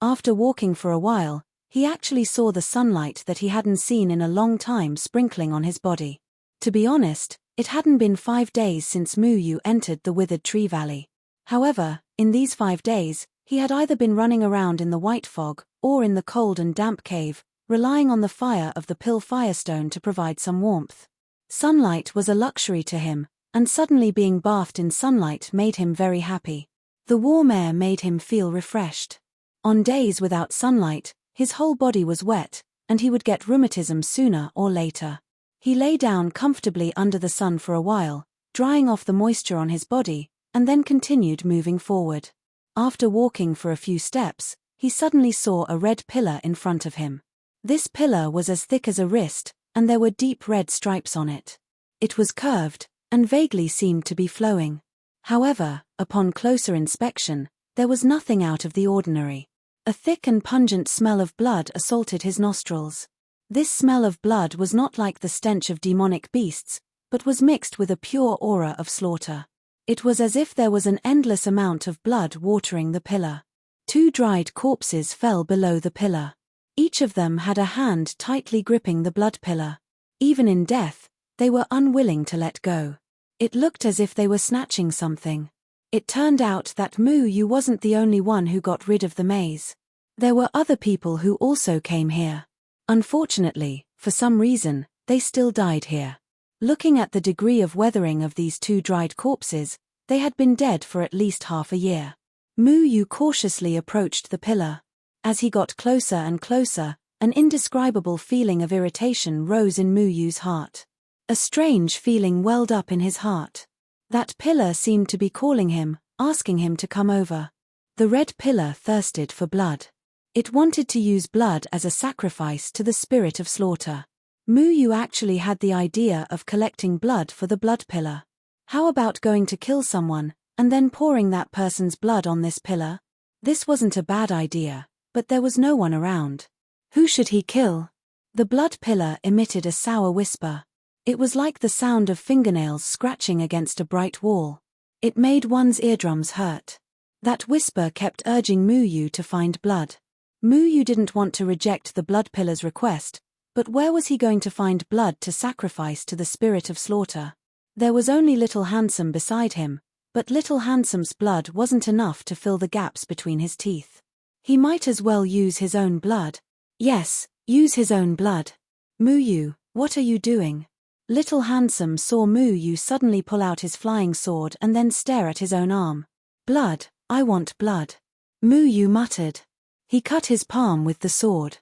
After walking for a while, he actually saw the sunlight that he hadn't seen in a long time sprinkling on his body. To be honest, it hadn't been 5 days since Muyu entered the Withered Tree Valley. However, in these 5 days, he had either been running around in the white fog, or in the cold and damp cave, relying on the fire of the pill firestone to provide some warmth. Sunlight was a luxury to him, and suddenly being bathed in sunlight made him very happy. The warm air made him feel refreshed. On days without sunlight, his whole body was wet, and he would get rheumatism sooner or later. He lay down comfortably under the sun for a while, drying off the moisture on his body, and then continued moving forward. After walking for a few steps, he suddenly saw a red pillar in front of him. This pillar was as thick as a wrist, and there were deep red stripes on it. It was curved, and vaguely seemed to be flowing. However, upon closer inspection, there was nothing out of the ordinary. A thick and pungent smell of blood assaulted his nostrils. This smell of blood was not like the stench of demonic beasts, but was mixed with a pure aura of slaughter. It was as if there was an endless amount of blood watering the pillar. 2 dried corpses fell below the pillar. Each of them had a hand tightly gripping the blood pillar. Even in death, they were unwilling to let go. It looked as if they were snatching something. It turned out that Muyu wasn't the only one who got rid of the maze. There were other people who also came here. Unfortunately, for some reason, they still died here. Looking at the degree of weathering of these 2 dried corpses, they had been dead for at least half a year. Muyu cautiously approached the pillar. As he got closer and closer, an indescribable feeling of irritation rose in Muyu's heart. A strange feeling welled up in his heart. That pillar seemed to be calling him, asking him to come over. The red pillar thirsted for blood. It wanted to use blood as a sacrifice to the spirit of slaughter. Yu actually had the idea of collecting blood for the blood pillar. How about going to kill someone, and then pouring that person's blood on this pillar? This wasn't a bad idea, but there was no one around. Who should he kill? The blood pillar emitted a sour whisper. It was like the sound of fingernails scratching against a bright wall. It made one's eardrums hurt. That whisper kept urging Yu to find blood. Yu didn't want to reject the blood pillar's request, but where was he going to find blood to sacrifice to the spirit of slaughter? There was only Little Handsome beside him, but Little Handsome's blood wasn't enough to fill the gaps between his teeth. He might as well use his own blood. Yes, use his own blood. Yu, what are you doing? Little Handsome saw Yu suddenly pull out his flying sword and then stare at his own arm. Blood, I want blood. Yu muttered. He cut his palm with the sword.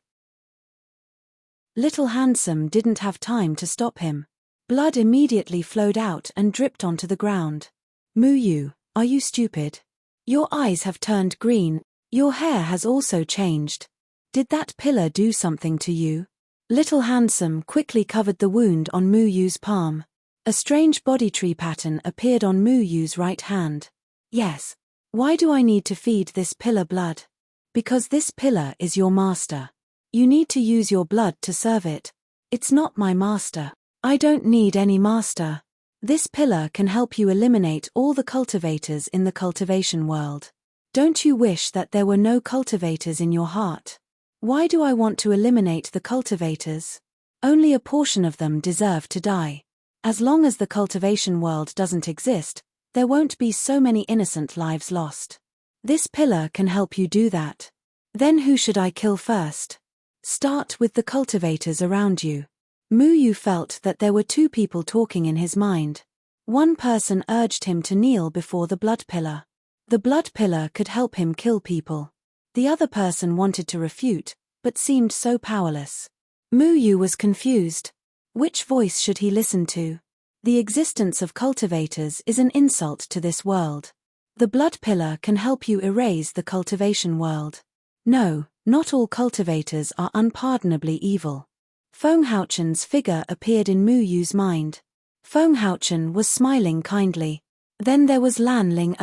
Little Handsome didn't have time to stop him. Blood immediately flowed out and dripped onto the ground. Yu, are you stupid? Your eyes have turned green, your hair has also changed. Did that pillar do something to you? Little Handsome quickly covered the wound on Yu's palm. A strange body tree pattern appeared on Yu's right hand. Yes. Why do I need to feed this pillar blood? Because this pillar is your master. You need to use your blood to serve it. It's not my master. I don't need any master. This pillar can help you eliminate all the cultivators in the cultivation world. Don't you wish that there were no cultivators in your heart? Why do I want to eliminate the cultivators? Only a portion of them deserve to die. As long as the cultivation world doesn't exist, there won't be so many innocent lives lost. This pillar can help you do that. Then who should I kill first? Start with the cultivators around you. Yu felt that there were two people talking in his mind. One person urged him to kneel before the blood pillar. The blood pillar could help him kill people. The other person wanted to refute, but seemed so powerless. Yu was confused. Which voice should he listen to? The existence of cultivators is an insult to this world. The blood pillar can help you erase the cultivation world. No, not all cultivators are unpardonably evil. Fenghouchen's figure appeared in Yu's mind. Fenghouchen was smiling kindly. Then there was Lan Ling.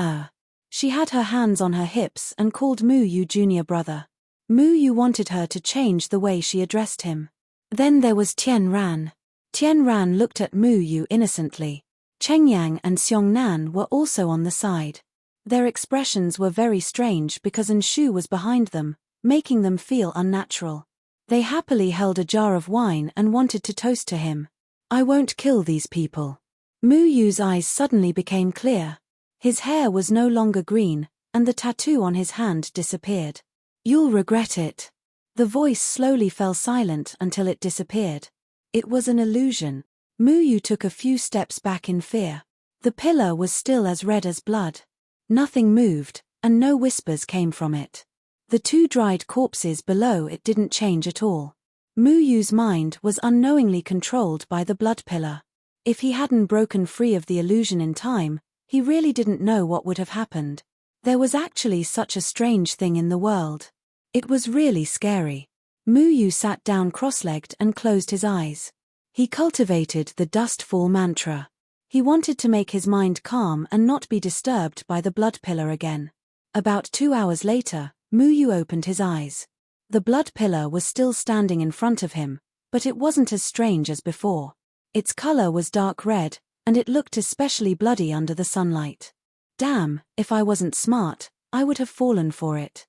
She had her hands on her hips and called Yu junior brother. Yu wanted her to change the way she addressed him. Then there was Tian Ran. Tian Ran looked at Yu innocently. Cheng Yang and Xiong Nan were also on the side. Their expressions were very strange because Nshu was behind them, making them feel unnatural. They happily held a jar of wine and wanted to toast to him. I won't kill these people. Yu's eyes suddenly became clear. His hair was no longer green, and the tattoo on his hand disappeared. You'll regret it. The voice slowly fell silent until it disappeared. It was an illusion. Yu took a few steps back in fear. The pillar was still as red as blood. Nothing moved, and no whispers came from it. The two dried corpses below it didn't change at all. Yu's mind was unknowingly controlled by the blood pillar. If he hadn't broken free of the illusion in time, he really didn't know what would have happened. There was actually such a strange thing in the world. It was really scary. Yu sat down cross-legged and closed his eyes. He cultivated the dustfall mantra. He wanted to make his mind calm and not be disturbed by the blood pillar again. About 2 hours later, Yu opened his eyes. The blood pillar was still standing in front of him, but it wasn't as strange as before. Its color was dark red, and it looked especially bloody under the sunlight. Damn, if I wasn't smart, I would have fallen for it.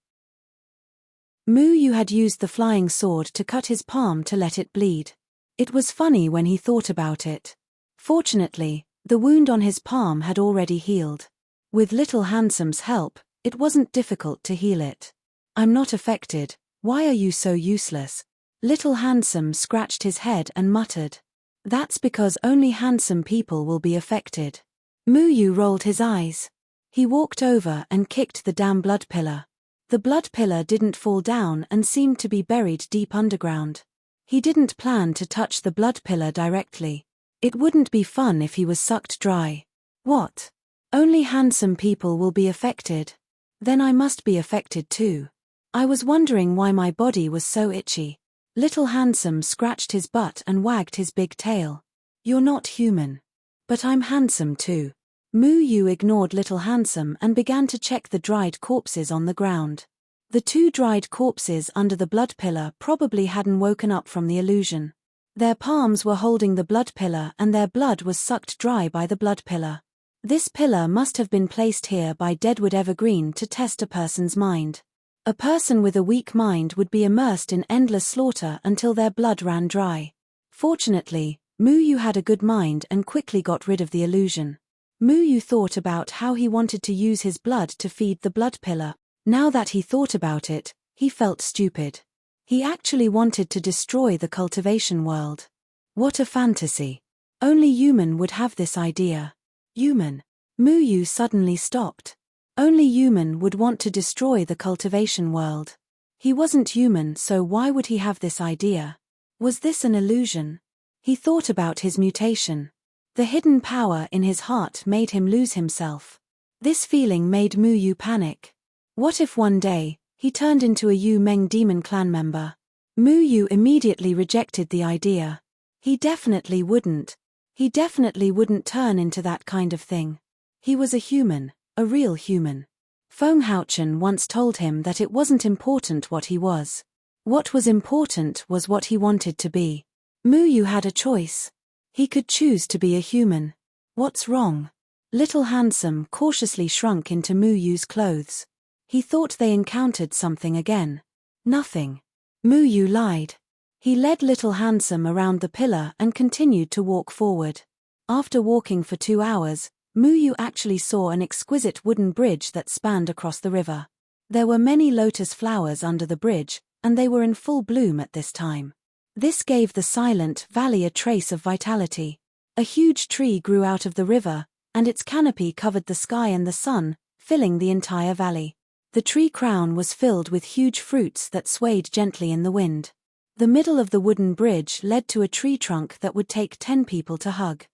Yu had used the flying sword to cut his palm to let it bleed. It was funny when he thought about it. Fortunately, the wound on his palm had already healed. With Little Handsome's help, it wasn't difficult to heal it. I'm not affected, why are you so useless? Little Handsome scratched his head and muttered. That's because only handsome people will be affected. Yu rolled his eyes. He walked over and kicked the damn blood pillar. The blood pillar didn't fall down and seemed to be buried deep underground. He didn't plan to touch the blood pillar directly. It wouldn't be fun if he was sucked dry. What? Only handsome people will be affected. Then I must be affected too. I was wondering why my body was so itchy. Little Handsome scratched his butt and wagged his big tail. You're not human. But I'm handsome too. Moo Yu ignored Little Handsome and began to check the dried corpses on the ground. The 2 dried corpses under the blood pillar probably hadn't woken up from the illusion. Their palms were holding the blood pillar and their blood was sucked dry by the blood pillar. This pillar must have been placed here by Deadwood Evergreen to test a person's mind. A person with a weak mind would be immersed in endless slaughter until their blood ran dry. Fortunately, Moo Yu had a good mind and quickly got rid of the illusion. Moo Yu thought about how he wanted to use his blood to feed the blood pillar. Now that he thought about it, he felt stupid. He actually wanted to destroy the cultivation world. What a fantasy. Only human would have this idea. Human. Moo Yu suddenly stopped. Only human would want to destroy the cultivation world. He wasn't human, so why would he have this idea? Was this an illusion? He thought about his mutation. The hidden power in his heart made him lose himself. This feeling made Moo Yu panic. What if one day, he turned into a Yu Meng demon clan member? Moo Yu immediately rejected the idea. He definitely wouldn't. He definitely wouldn't turn into that kind of thing. He was a human, a real human. Feng Haochen once told him that it wasn't important what he was. What was important was what he wanted to be. Moo Yu had a choice. He could choose to be a human. What's wrong? Little Handsome cautiously shrunk into Moo Yu's clothes. He thought they encountered something again. Nothing. Moo Yu lied. He led Little Handsome around the pillar and continued to walk forward. After walking for 2 hours, Moo Yu actually saw an exquisite wooden bridge that spanned across the river. There were many lotus flowers under the bridge, and they were in full bloom at this time. This gave the silent valley a trace of vitality. A huge tree grew out of the river, and its canopy covered the sky and the sun, filling the entire valley. The tree crown was filled with huge fruits that swayed gently in the wind. The middle of the wooden bridge led to a tree trunk that would take 10 people to hug.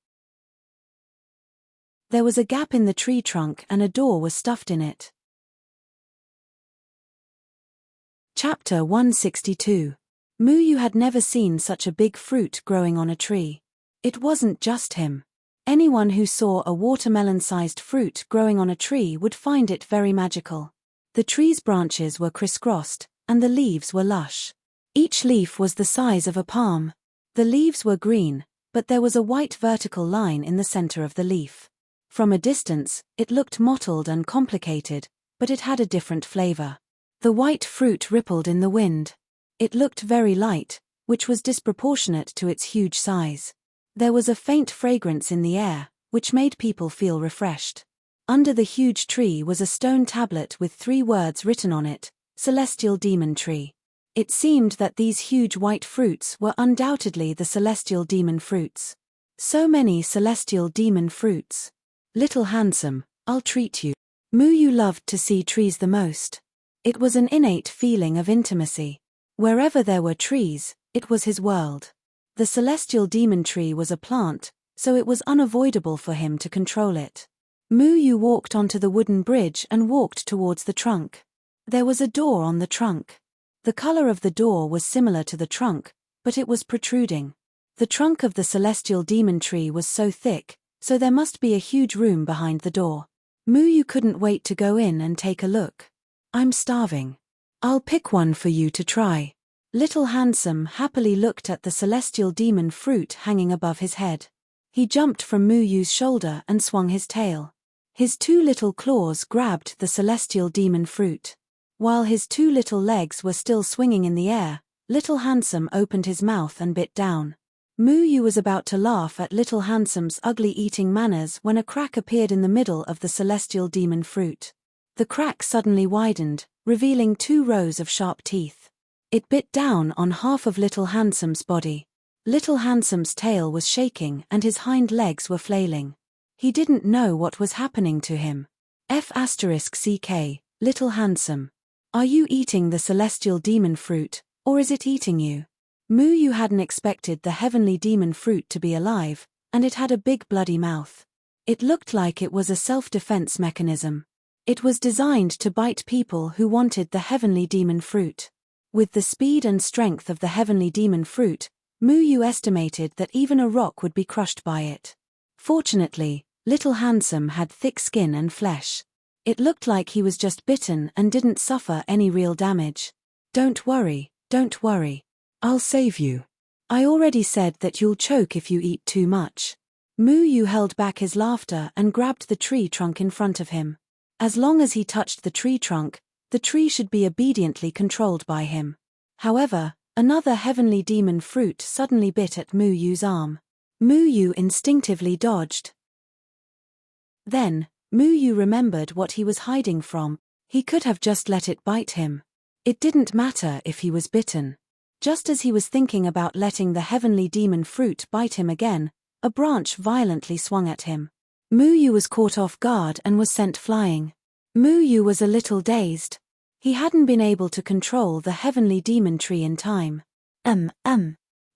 There was a gap in the tree trunk and a door was stuffed in it. Chapter 162. Moo Yu had never seen such a big fruit growing on a tree. It wasn't just him. Anyone who saw a watermelon-sized fruit growing on a tree would find it very magical. The tree's branches were crisscrossed, and the leaves were lush. Each leaf was the size of a palm. The leaves were green, but there was a white vertical line in the center of the leaf. From a distance, it looked mottled and complicated, but it had a different flavor. The white fruit rippled in the wind. It looked very light, which was disproportionate to its huge size. There was a faint fragrance in the air, which made people feel refreshed. Under the huge tree was a stone tablet with 3 words written on it, Celestial Demon Tree. It seemed that these huge white fruits were undoubtedly the celestial demon fruits. So many celestial demon fruits. Little Handsome, I'll treat you. Moo Yu loved to see trees the most. It was an innate feeling of intimacy. Wherever there were trees, it was his world. The celestial demon tree was a plant, so it was unavoidable for him to control it. Moo Yu walked onto the wooden bridge and walked towards the trunk. There was a door on the trunk. The color of the door was similar to the trunk, but it was protruding. The trunk of the celestial demon tree was so thick, so there must be a huge room behind the door. Moo Yu couldn't wait to go in and take a look. I'm starving. I'll pick one for you to try. Little Handsome happily looked at the celestial demon fruit hanging above his head. He jumped from Moo Yu's shoulder and swung his tail. His 2 little claws grabbed the celestial demon fruit. While his 2 little legs were still swinging in the air, Little Handsome opened his mouth and bit down. Moo Yu was about to laugh at Little Handsome's ugly eating manners when a crack appeared in the middle of the celestial demon fruit. The crack suddenly widened, revealing 2 rows of sharp teeth. It bit down on half of Little Handsome's body. Little Handsome's tail was shaking and his hind legs were flailing. He didn't know what was happening to him. F***CK, Little Handsome. Are you eating the celestial demon fruit, or is it eating you? Moo Yu hadn't expected the heavenly demon fruit to be alive, and it had a big bloody mouth. It looked like it was a self-defense mechanism. It was designed to bite people who wanted the heavenly demon fruit. With the speed and strength of the heavenly demon fruit, Muyu estimated that even a rock would be crushed by it. Fortunately, Little Handsome had thick skin and flesh. It looked like he was just bitten and didn't suffer any real damage. Don't worry, don't worry. I'll save you. I already said that you'll choke if you eat too much. Muyu held back his laughter and grabbed the tree trunk in front of him. As long as he touched the tree trunk, the tree should be obediently controlled by him. However, another heavenly demon fruit suddenly bit at Muyu's arm. Muyu instinctively dodged. Then, Muyu remembered what he was hiding from. He could have just let it bite him. It didn't matter if he was bitten. Just as he was thinking about letting the heavenly demon fruit bite him again, a branch violently swung at him. Muyu was caught off guard and was sent flying. Muyu was a little dazed. He hadn't been able to control the heavenly demon tree in time.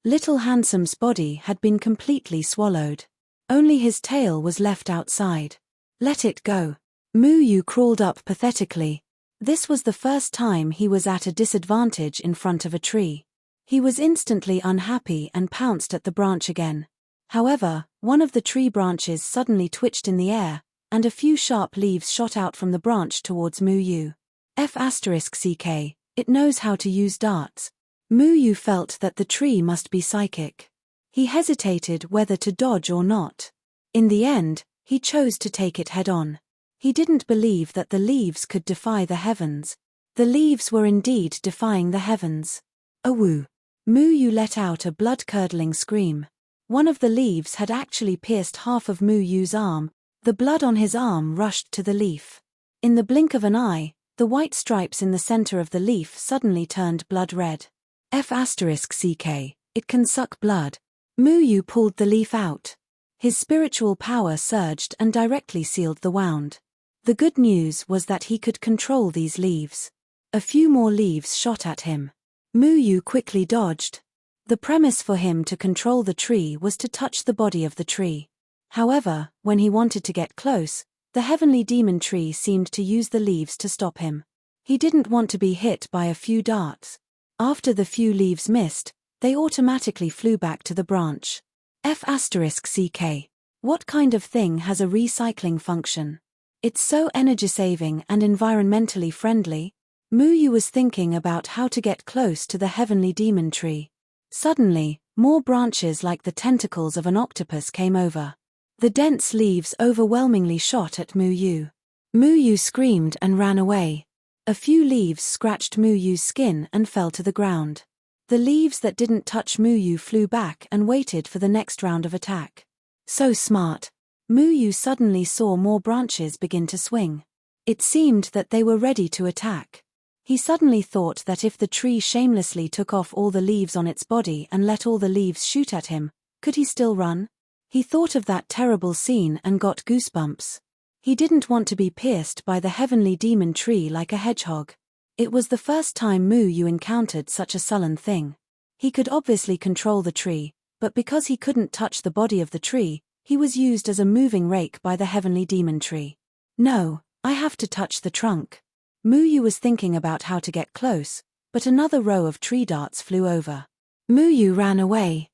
Little Handsome's body had been completely swallowed. Only his tail was left outside. Let it go. Muyu crawled up pathetically. This was the first time he was at a disadvantage in front of a tree. He was instantly unhappy and pounced at the branch again. However, one of the tree branches suddenly twitched in the air, and a few sharp leaves shot out from the branch towards Muyu. F***ck, it knows how to use darts. Muyu felt that the tree must be psychic. He hesitated whether to dodge or not. In the end, he chose to take it head-on. He didn't believe that the leaves could defy the heavens. The leaves were indeed defying the heavens. Awoo! Muyu let out a blood-curdling scream. One of the leaves had actually pierced half of Muyu's arm. The blood on his arm rushed to the leaf. In the blink of an eye, the white stripes in the center of the leaf suddenly turned blood red. F***ck, it can suck blood. Muyu pulled the leaf out. His spiritual power surged and directly sealed the wound. The good news was that he could control these leaves. A few more leaves shot at him. Muyu quickly dodged. The premise for him to control the tree was to touch the body of the tree. However, when he wanted to get close, the heavenly demon tree seemed to use the leaves to stop him. He didn't want to be hit by a few darts. After the few leaves missed, they automatically flew back to the branch. F***ck. What kind of thing has a recycling function? It's so energy-saving and environmentally friendly. Muyu was thinking about how to get close to the heavenly demon tree. Suddenly, more branches like the tentacles of an octopus came over. The dense leaves overwhelmingly shot at Muyu. Muyu screamed and ran away. A few leaves scratched Muyu's skin and fell to the ground. The leaves that didn't touch Muyu flew back and waited for the next round of attack. So smart. Muyu suddenly saw more branches begin to swing. It seemed that they were ready to attack. He suddenly thought that if the tree shamelessly took off all the leaves on its body and let all the leaves shoot at him, could he still run? He thought of that terrible scene and got goosebumps. He didn't want to be pierced by the heavenly demon tree like a hedgehog. It was the first time Muyu encountered such a sullen thing. He could obviously control the tree, but because he couldn't touch the body of the tree, he was used as a moving rake by the heavenly demon tree. No, I have to touch the trunk. Muyu was thinking about how to get close, but another row of tree darts flew over. Muyu ran away.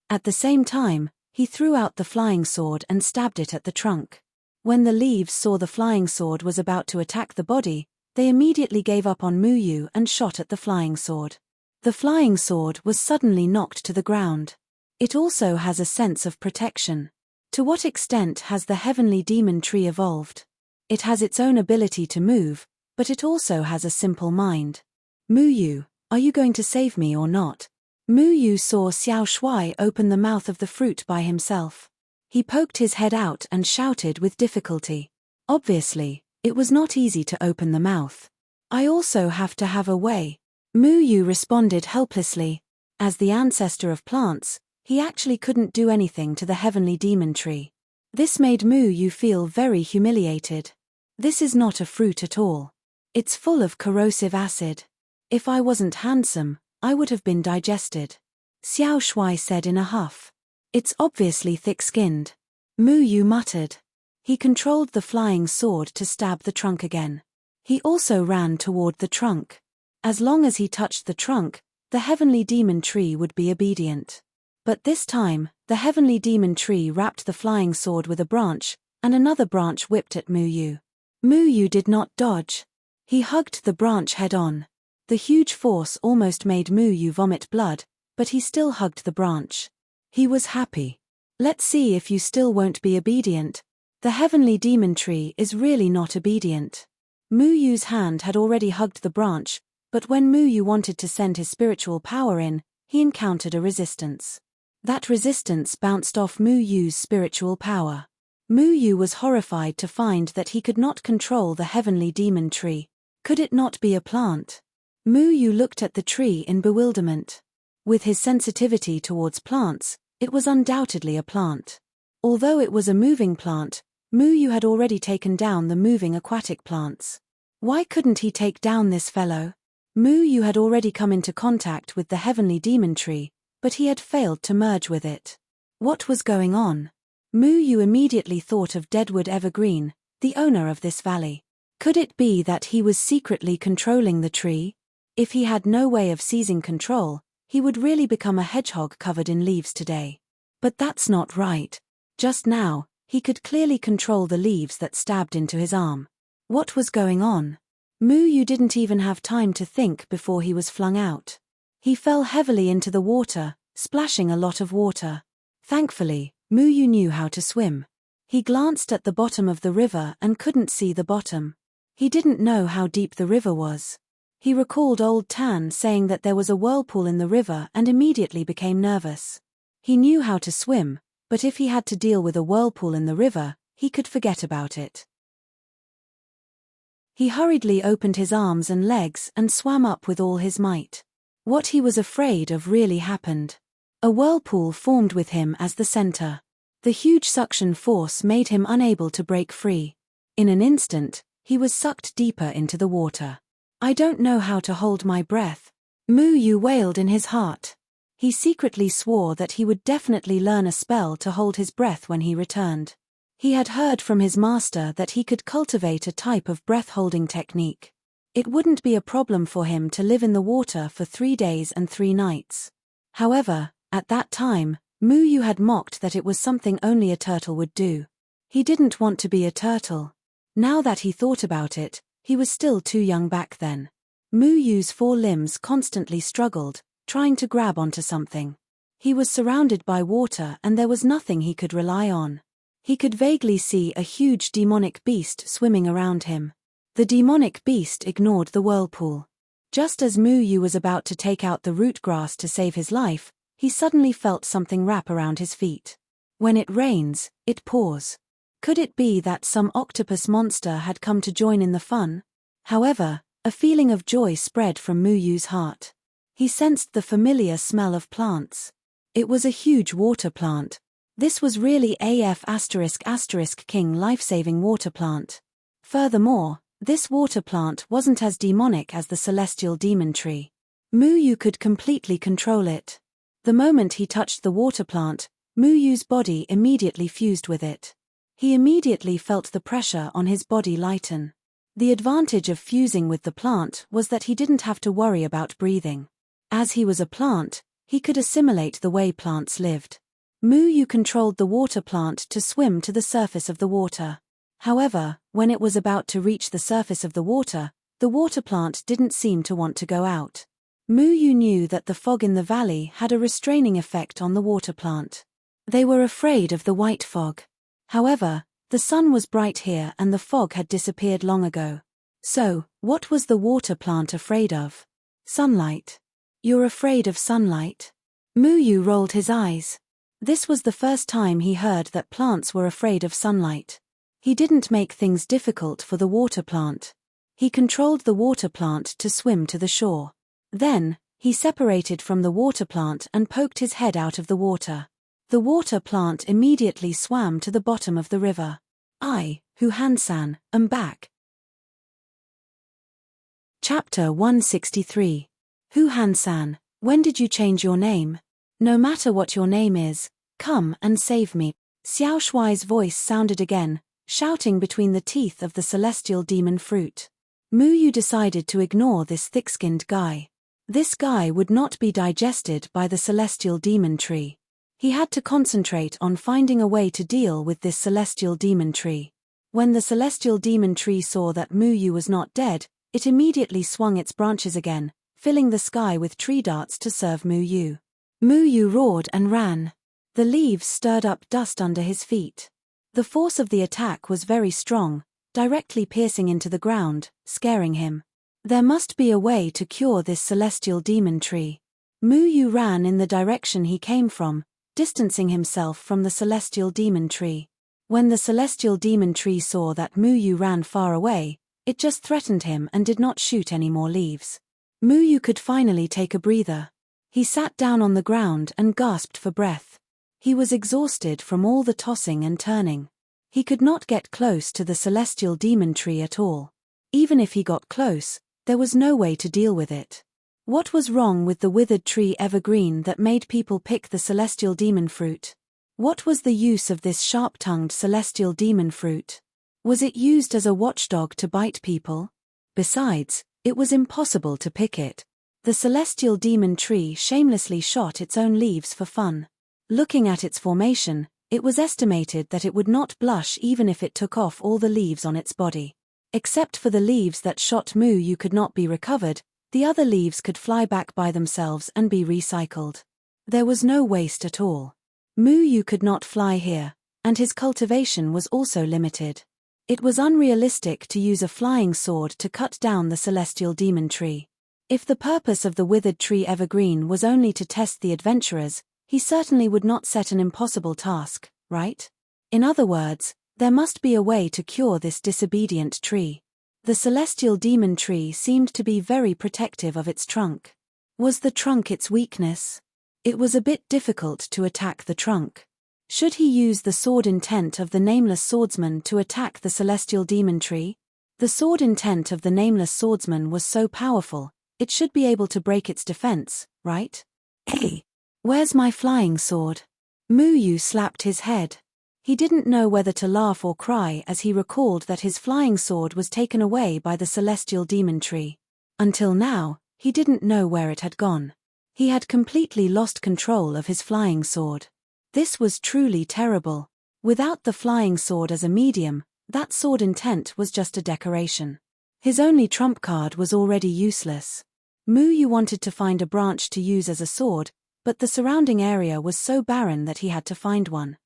At the same time, he threw out the flying sword and stabbed it at the trunk. When the leaves saw the flying sword was about to attack the body, they immediately gave up on Muyu and shot at the flying sword. The flying sword was suddenly knocked to the ground. It also has a sense of protection. To what extent has the heavenly demon tree evolved? It has its own ability to move, but it also has a simple mind. Muyu, are you going to save me or not? Muyu saw Xiao Shuai open the mouth of the fruit by himself. He poked his head out and shouted with difficulty. Obviously, it was not easy to open the mouth. I also have to have a way. Muyu responded helplessly. As the ancestor of plants, he actually couldn't do anything to the heavenly demon tree. This made Muyu feel very humiliated. This is not a fruit at all. It's full of corrosive acid. If I wasn't handsome, I would have been digested. Xiao Shuai said in a huff. It's obviously thick-skinned. Mu Yu muttered. He controlled the flying sword to stab the trunk again. He also ran toward the trunk. As long as he touched the trunk, the heavenly demon tree would be obedient. But this time, the heavenly demon tree wrapped the flying sword with a branch, and another branch whipped at Mu Yu. Mu Yu did not dodge. He hugged the branch head-on. The huge force almost made Mu Yu vomit blood, but he still hugged the branch. He was happy. Let's see if you still won't be obedient. The heavenly demon tree is really not obedient. Mu Yu's hand had already hugged the branch, but when Mu Yu wanted to send his spiritual power in, he encountered a resistance. That resistance bounced off Mu Yu's spiritual power. Mu Yu was horrified to find that he could not control the heavenly demon tree. Could it not be a plant? Mu Yu looked at the tree in bewilderment. With his sensitivity towards plants, it was undoubtedly a plant. Although it was a moving plant, Mu Yu had already taken down the moving aquatic plants. Why couldn't he take down this fellow? Mu Yu had already come into contact with the heavenly demon tree, but he had failed to merge with it. What was going on? Mu Yu immediately thought of Deadwood Evergreen, the owner of this valley. Could it be that he was secretly controlling the tree? If he had no way of seizing control, he would really become a hedgehog covered in leaves today. But that's not right. Just now, he could clearly control the leaves that stabbed into his arm. What was going on? Mu Yu didn't even have time to think before he was flung out. He fell heavily into the water, splashing a lot of water. Thankfully, Mu Yu knew how to swim. He glanced at the bottom of the river and couldn't see the bottom. He didn't know how deep the river was. He recalled Old Tan saying that there was a whirlpool in the river and immediately became nervous. He knew how to swim, but if he had to deal with a whirlpool in the river, he could forget about it. He hurriedly opened his arms and legs and swam up with all his might. What he was afraid of really happened. A whirlpool formed with him as the center. The huge suction force made him unable to break free. In an instant, he was sucked deeper into the water. I don't know how to hold my breath. Mu Yu wailed in his heart. He secretly swore that he would definitely learn a spell to hold his breath when he returned. He had heard from his master that he could cultivate a type of breath-holding technique. It wouldn't be a problem for him to live in the water for 3 days and 3 nights. However, at that time, Mu Yu had mocked that it was something only a turtle would do. He didn't want to be a turtle. Now that he thought about it, he was still too young back then. Mu Yu's 4 limbs constantly struggled, trying to grab onto something. He was surrounded by water and there was nothing he could rely on. He could vaguely see a huge demonic beast swimming around him. The demonic beast ignored the whirlpool. Just as Mu Yu was about to take out the root grass to save his life, he suddenly felt something wrap around his feet. When it rains, it pours. Could it be that some octopus monster had come to join in the fun? However, a feeling of joy spread from Mu Yu's heart. He sensed the familiar smell of plants. It was a huge water plant. This was really AF*** King life-saving water plant. Furthermore, this water plant wasn't as demonic as the celestial demon tree. Mu Yu could completely control it. The moment he touched the water plant, Mu Yu's body immediately fused with it. He immediately felt the pressure on his body lighten. The advantage of fusing with the plant was that he didn't have to worry about breathing. As he was a plant, he could assimilate the way plants lived. Mu Yu controlled the water plant to swim to the surface of the water. However, when it was about to reach the surface of the water plant didn't seem to want to go out. Mu Yu knew that the fog in the valley had a restraining effect on the water plant. They were afraid of the white fog. However, the sun was bright here and the fog had disappeared long ago. So, what was the water plant afraid of? Sunlight. You're afraid of sunlight? Mu Yu rolled his eyes. This was the first time he heard that plants were afraid of sunlight. He didn't make things difficult for the water plant. He controlled the water plant to swim to the shore. Then, he separated from the water plant and poked his head out of the water. The water plant immediately swam to the bottom of the river. Hu Hansan, Embark. Chapter 163. Hu Hansan, when did you change your name? No matter what your name is, Come and save me. Xiao Shuai's voice sounded again, shouting between the teeth of the celestial demon fruit. Mu Yu decided to ignore this thick-skinned guy. This guy would not be digested by the celestial demon tree. He had to concentrate on finding a way to deal with this celestial demon tree. When the celestial demon tree saw that Mu Yu was not dead, it immediately swung its branches again, filling the sky with tree darts to serve Mu Yu. Mu Yu roared and ran. The leaves stirred up dust under his feet. The force of the attack was very strong, directly piercing into the ground, scaring him. There must be a way to cure this celestial demon tree. Mu Yu ran in the direction he came from, distancing himself from the celestial demon tree. When the celestial demon tree saw that Mu Yu ran far away, it just threatened him and did not shoot any more leaves. Mu Yu could finally take a breather. He sat down on the ground and gasped for breath. He was exhausted from all the tossing and turning. He could not get close to the celestial demon tree at all. Even if he got close, there was no way to deal with it. What was wrong with the withered tree evergreen that made people pick the celestial demon fruit? What was the use of this sharp-tongued celestial demon fruit? Was it used as a watchdog to bite people? Besides, it was impossible to pick it. The celestial demon tree shamelessly shot its own leaves for fun. Looking at its formation, it was estimated that it would not blush even if it took off all the leaves on its body. Except for the leaves that shot Mu Yu could not be recovered, the other leaves could fly back by themselves and be recycled. There was no waste at all. Mu Yu could not fly here, and his cultivation was also limited. It was unrealistic to use a flying sword to cut down the celestial demon tree. If the purpose of the withered tree evergreen was only to test the adventurers, he certainly would not set an impossible task, right? In other words, there must be a way to cure this disobedient tree. The celestial demon tree seemed to be very protective of its trunk. Was the trunk its weakness? It was a bit difficult to attack the trunk. Should he use the sword intent of the nameless swordsman to attack the celestial demon tree? The sword intent of the nameless swordsman was so powerful, it should be able to break its defense, right? Hey! Where's my flying sword? Mu Yu slapped his head. He didn't know whether to laugh or cry as he recalled that his flying sword was taken away by the celestial demon tree. Until now, he didn't know where it had gone. He had completely lost control of his flying sword. This was truly terrible. Without the flying sword as a medium, that sword intent was just a decoration. His only trump card was already useless. Mu Yu wanted to find a branch to use as a sword, but the surrounding area was so barren that he had to find one.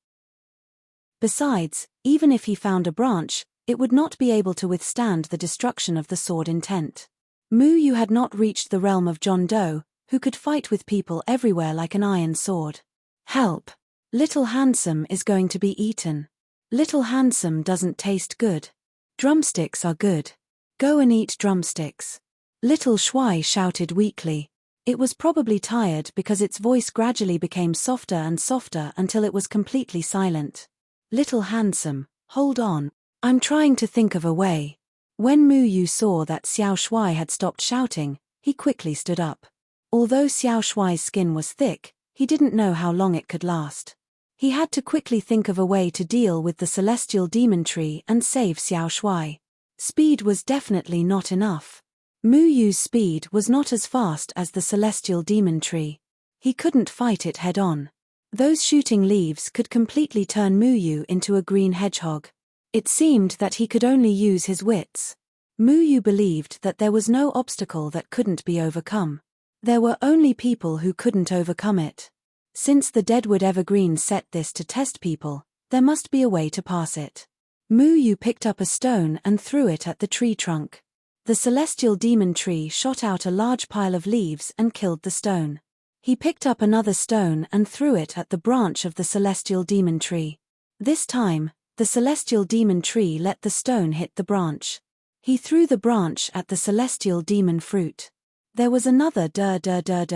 Besides, even if he found a branch, it would not be able to withstand the destruction of the sword intent. Mu Yu had not reached the realm of John Doe, who could fight with people everywhere like an iron sword. Help! Little Handsome is going to be eaten. Little Handsome doesn't taste good. Drumsticks are good. Go and eat drumsticks. Little Shuai shouted weakly. It was probably tired because its voice gradually became softer and softer until it was completely silent. Little Handsome, hold on. I'm trying to think of a way. When Mu Yu saw that Xiao Shuai had stopped shouting, he quickly stood up. Although Xiao Shuai's skin was thick, he didn't know how long it could last. He had to quickly think of a way to deal with the celestial demon tree and save Xiao Shuai. Speed was definitely not enough. Mu Yu's speed was not as fast as the celestial demon tree. He couldn't fight it head-on. Those shooting leaves could completely turn Mu Yu into a green hedgehog. It seemed that he could only use his wits. Mu Yu believed that there was no obstacle that couldn't be overcome. There were only people who couldn't overcome it. Since the Deadwood Evergreen set this to test people, there must be a way to pass it. Mu Yu picked up a stone and threw it at the tree trunk. The celestial demon tree shot out a large pile of leaves and killed the stone. He picked up another stone and threw it at the branch of the celestial demon tree. This time, the celestial demon tree let the stone hit the branch. He threw the branch at the celestial demon fruit. There was another dur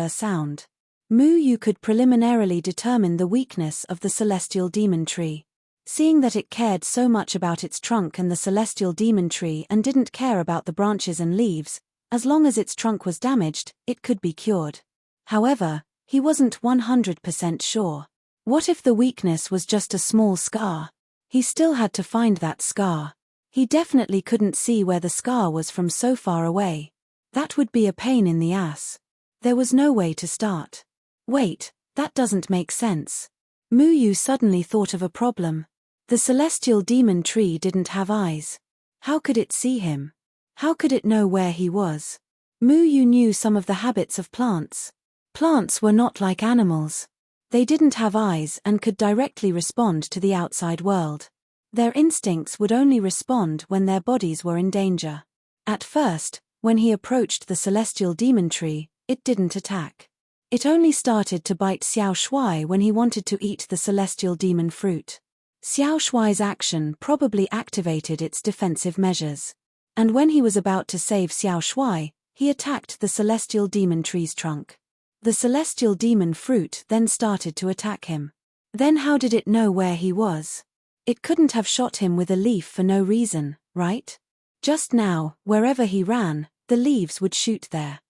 sound. Mu Yu could preliminarily determine the weakness of the celestial demon tree. Seeing that it cared so much about its trunk and the celestial demon tree and didn't care about the branches and leaves, as long as its trunk was damaged, it could be cured. However, he wasn't 100% sure. What if the weakness was just a small scar? He still had to find that scar. He definitely couldn't see where the scar was from so far away. That would be a pain in the ass. There was no way to start. Wait, that doesn't make sense. Muyu suddenly thought of a problem. The celestial demon tree didn't have eyes. How could it see him? How could it know where he was? Muyu knew some of the habits of plants. Plants were not like animals. They didn't have eyes and could directly respond to the outside world. Their instincts would only respond when their bodies were in danger. At first, when he approached the celestial demon tree, it didn't attack. It only started to bite Xiao Shuai when he wanted to eat the celestial demon fruit. Xiao Shuai's action probably activated its defensive measures. And when he was about to save Xiao Shuai, he attacked the celestial demon tree's trunk. The celestial demon fruit then started to attack him. Then how did it know where he was? It couldn't have shot him with a leaf for no reason, right? Just now, wherever he ran, the leaves would shoot there.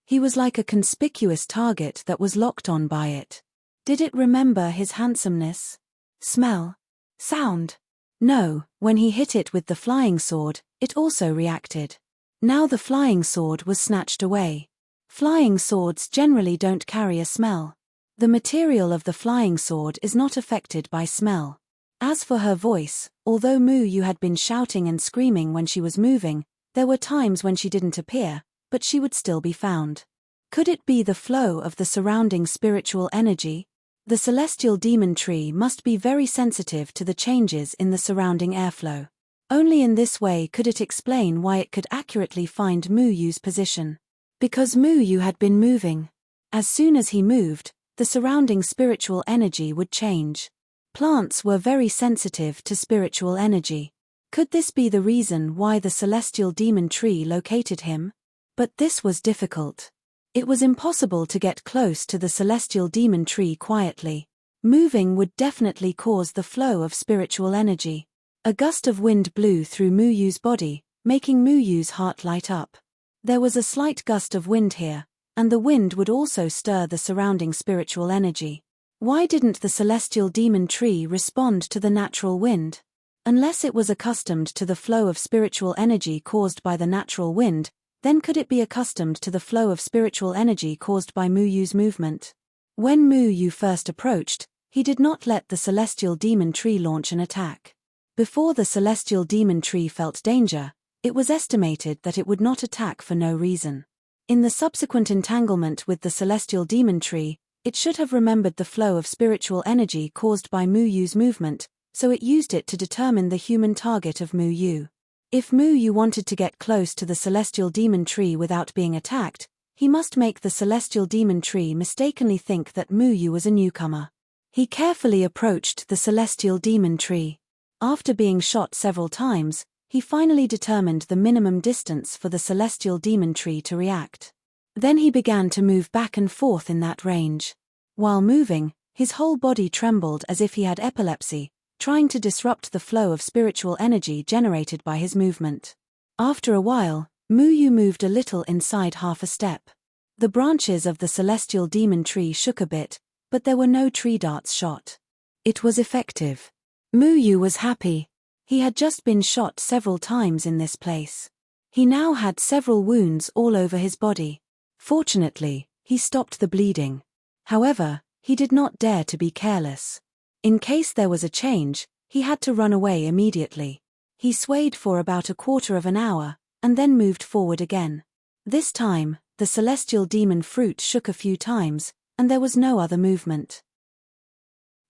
He was like a conspicuous target that was locked on by it. Did it remember his handsomeness? Smell? Sound? No, when he hit it with the flying sword, it also reacted. Now the flying sword was snatched away. Flying swords generally don't carry a smell. The material of the flying sword is not affected by smell. As for her voice, although Muyu had been shouting and screaming when she was moving, there were times when she didn't appear, but she would still be found. Could it be the flow of the surrounding spiritual energy? The celestial demon tree must be very sensitive to the changes in the surrounding airflow. Only in this way could it explain why it could accurately find Muyu's position. Because Muyu had been moving. As soon as he moved, the surrounding spiritual energy would change. Plants were very sensitive to spiritual energy. Could this be the reason why the celestial demon tree located him? But this was difficult. It was impossible to get close to the celestial demon tree quietly. Moving would definitely cause the flow of spiritual energy. A gust of wind blew through Muyu's body, making Muyu's heart light up. There was a slight gust of wind here, and the wind would also stir the surrounding spiritual energy. Why didn't the celestial demon tree respond to the natural wind? Unless it was accustomed to the flow of spiritual energy caused by the natural wind, then could it be accustomed to the flow of spiritual energy caused by Muyu's movement? When Muyu first approached, he did not let the celestial demon tree launch an attack. Before the celestial demon tree felt danger, it was estimated that it would not attack for no reason. In the subsequent entanglement with the celestial demon tree, it should have remembered the flow of spiritual energy caused by Muyu's movement, so it used it to determine the human target of Muyu. If Muyu wanted to get close to the celestial demon tree without being attacked, he must make the celestial demon tree mistakenly think that Muyu was a newcomer. He carefully approached the celestial demon tree. After being shot several times, he finally determined the minimum distance for the celestial demon tree to react. Then he began to move back and forth in that range. While moving, his whole body trembled as if he had epilepsy, trying to disrupt the flow of spiritual energy generated by his movement. After a while, Muyu moved a little inside half a step. The branches of the celestial demon tree shook a bit, but there were no tree darts shot. It was effective. Muyu was happy. He had just been shot several times in this place. He now had several wounds all over his body. Fortunately, he stopped the bleeding. However, he did not dare to be careless. In case there was a change, he had to run away immediately. He swayed for about a quarter of an hour, and then moved forward again. This time, the celestial demon fruit shook a few times, and there was no other movement.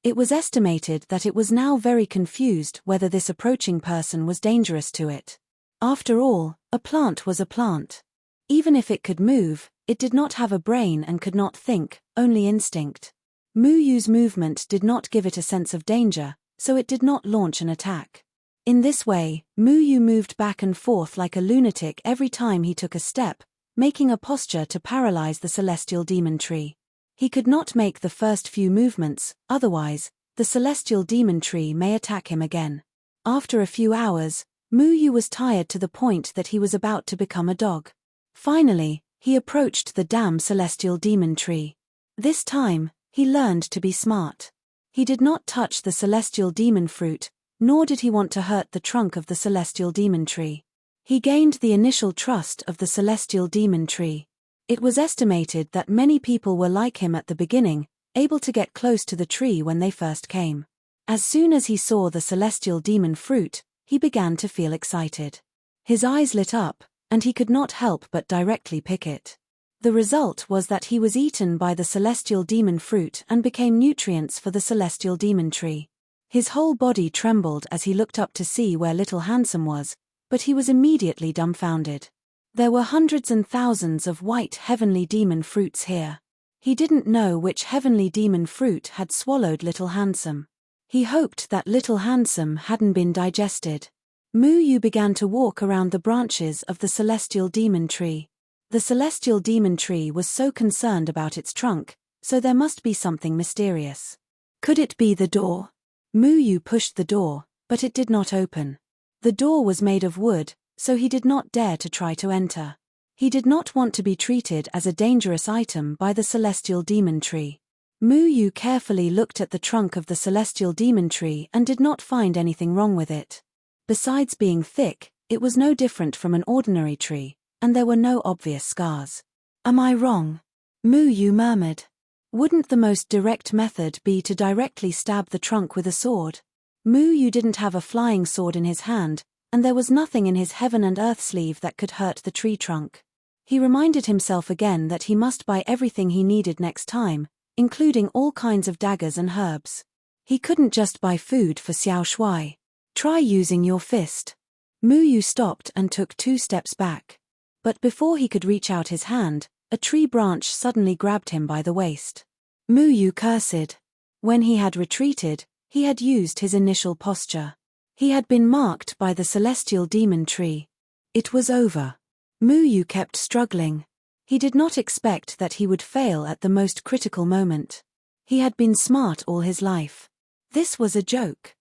It was estimated that it was now very confused whether this approaching person was dangerous to it. After all, a plant was a plant. Even if it could move, it did not have a brain and could not think, only instinct. Muyu's movement did not give it a sense of danger, so it did not launch an attack. In this way, Muyu moved back and forth like a lunatic every time he took a step, making a posture to paralyze the celestial demon tree. He could not make the first few movements, otherwise, the celestial demon tree may attack him again. After a few hours, Muyu was tired to the point that he was about to become a dog. Finally, he approached the damn celestial demon tree. This time, He learned to be smart. He did not touch the celestial demon fruit, nor did he want to hurt the trunk of the celestial demon tree. He gained the initial trust of the celestial demon tree. It was estimated that many people were like him at the beginning, able to get close to the tree when they first came. As soon as he saw the celestial demon fruit, he began to feel excited. His eyes lit up, and he could not help but directly pick it. The result was that he was eaten by the celestial demon fruit and became nutrients for the celestial demon tree. His whole body trembled as he looked up to see where little Handsome was, but he was immediately dumbfounded. There were hundreds and thousands of white heavenly demon fruits here. He didn't know which heavenly demon fruit had swallowed little Handsome. He hoped that little Handsome hadn't been digested. Yu began to walk around the branches of the celestial demon tree. The celestial demon tree was so concerned about its trunk, so there must be something mysterious. Could it be the door? Yu pushed the door, but it did not open. The door was made of wood, so he did not dare to try to enter. He did not want to be treated as a dangerous item by the celestial demon tree. Yu carefully looked at the trunk of the celestial demon tree and did not find anything wrong with it. Besides being thick, it was no different from an ordinary tree, and there were no obvious scars. Am I wrong? Yu murmured. Wouldn't the most direct method be to directly stab the trunk with a sword? Yu didn't have a flying sword in his hand, and there was nothing in his heaven and earth sleeve that could hurt the tree trunk. He reminded himself again that he must buy everything he needed next time, including all kinds of daggers and herbs. He couldn't just buy food for Xiao Shuai. Try using your fist. Yu stopped and took 2 steps back. But before he could reach out his hand, a tree branch suddenly grabbed him by the waist. Yu cursed. When he had retreated, he had used his initial posture. He had been marked by the celestial demon tree. It was over. Yu kept struggling. He did not expect that he would fail at the most critical moment. He had been smart all his life. This was a joke.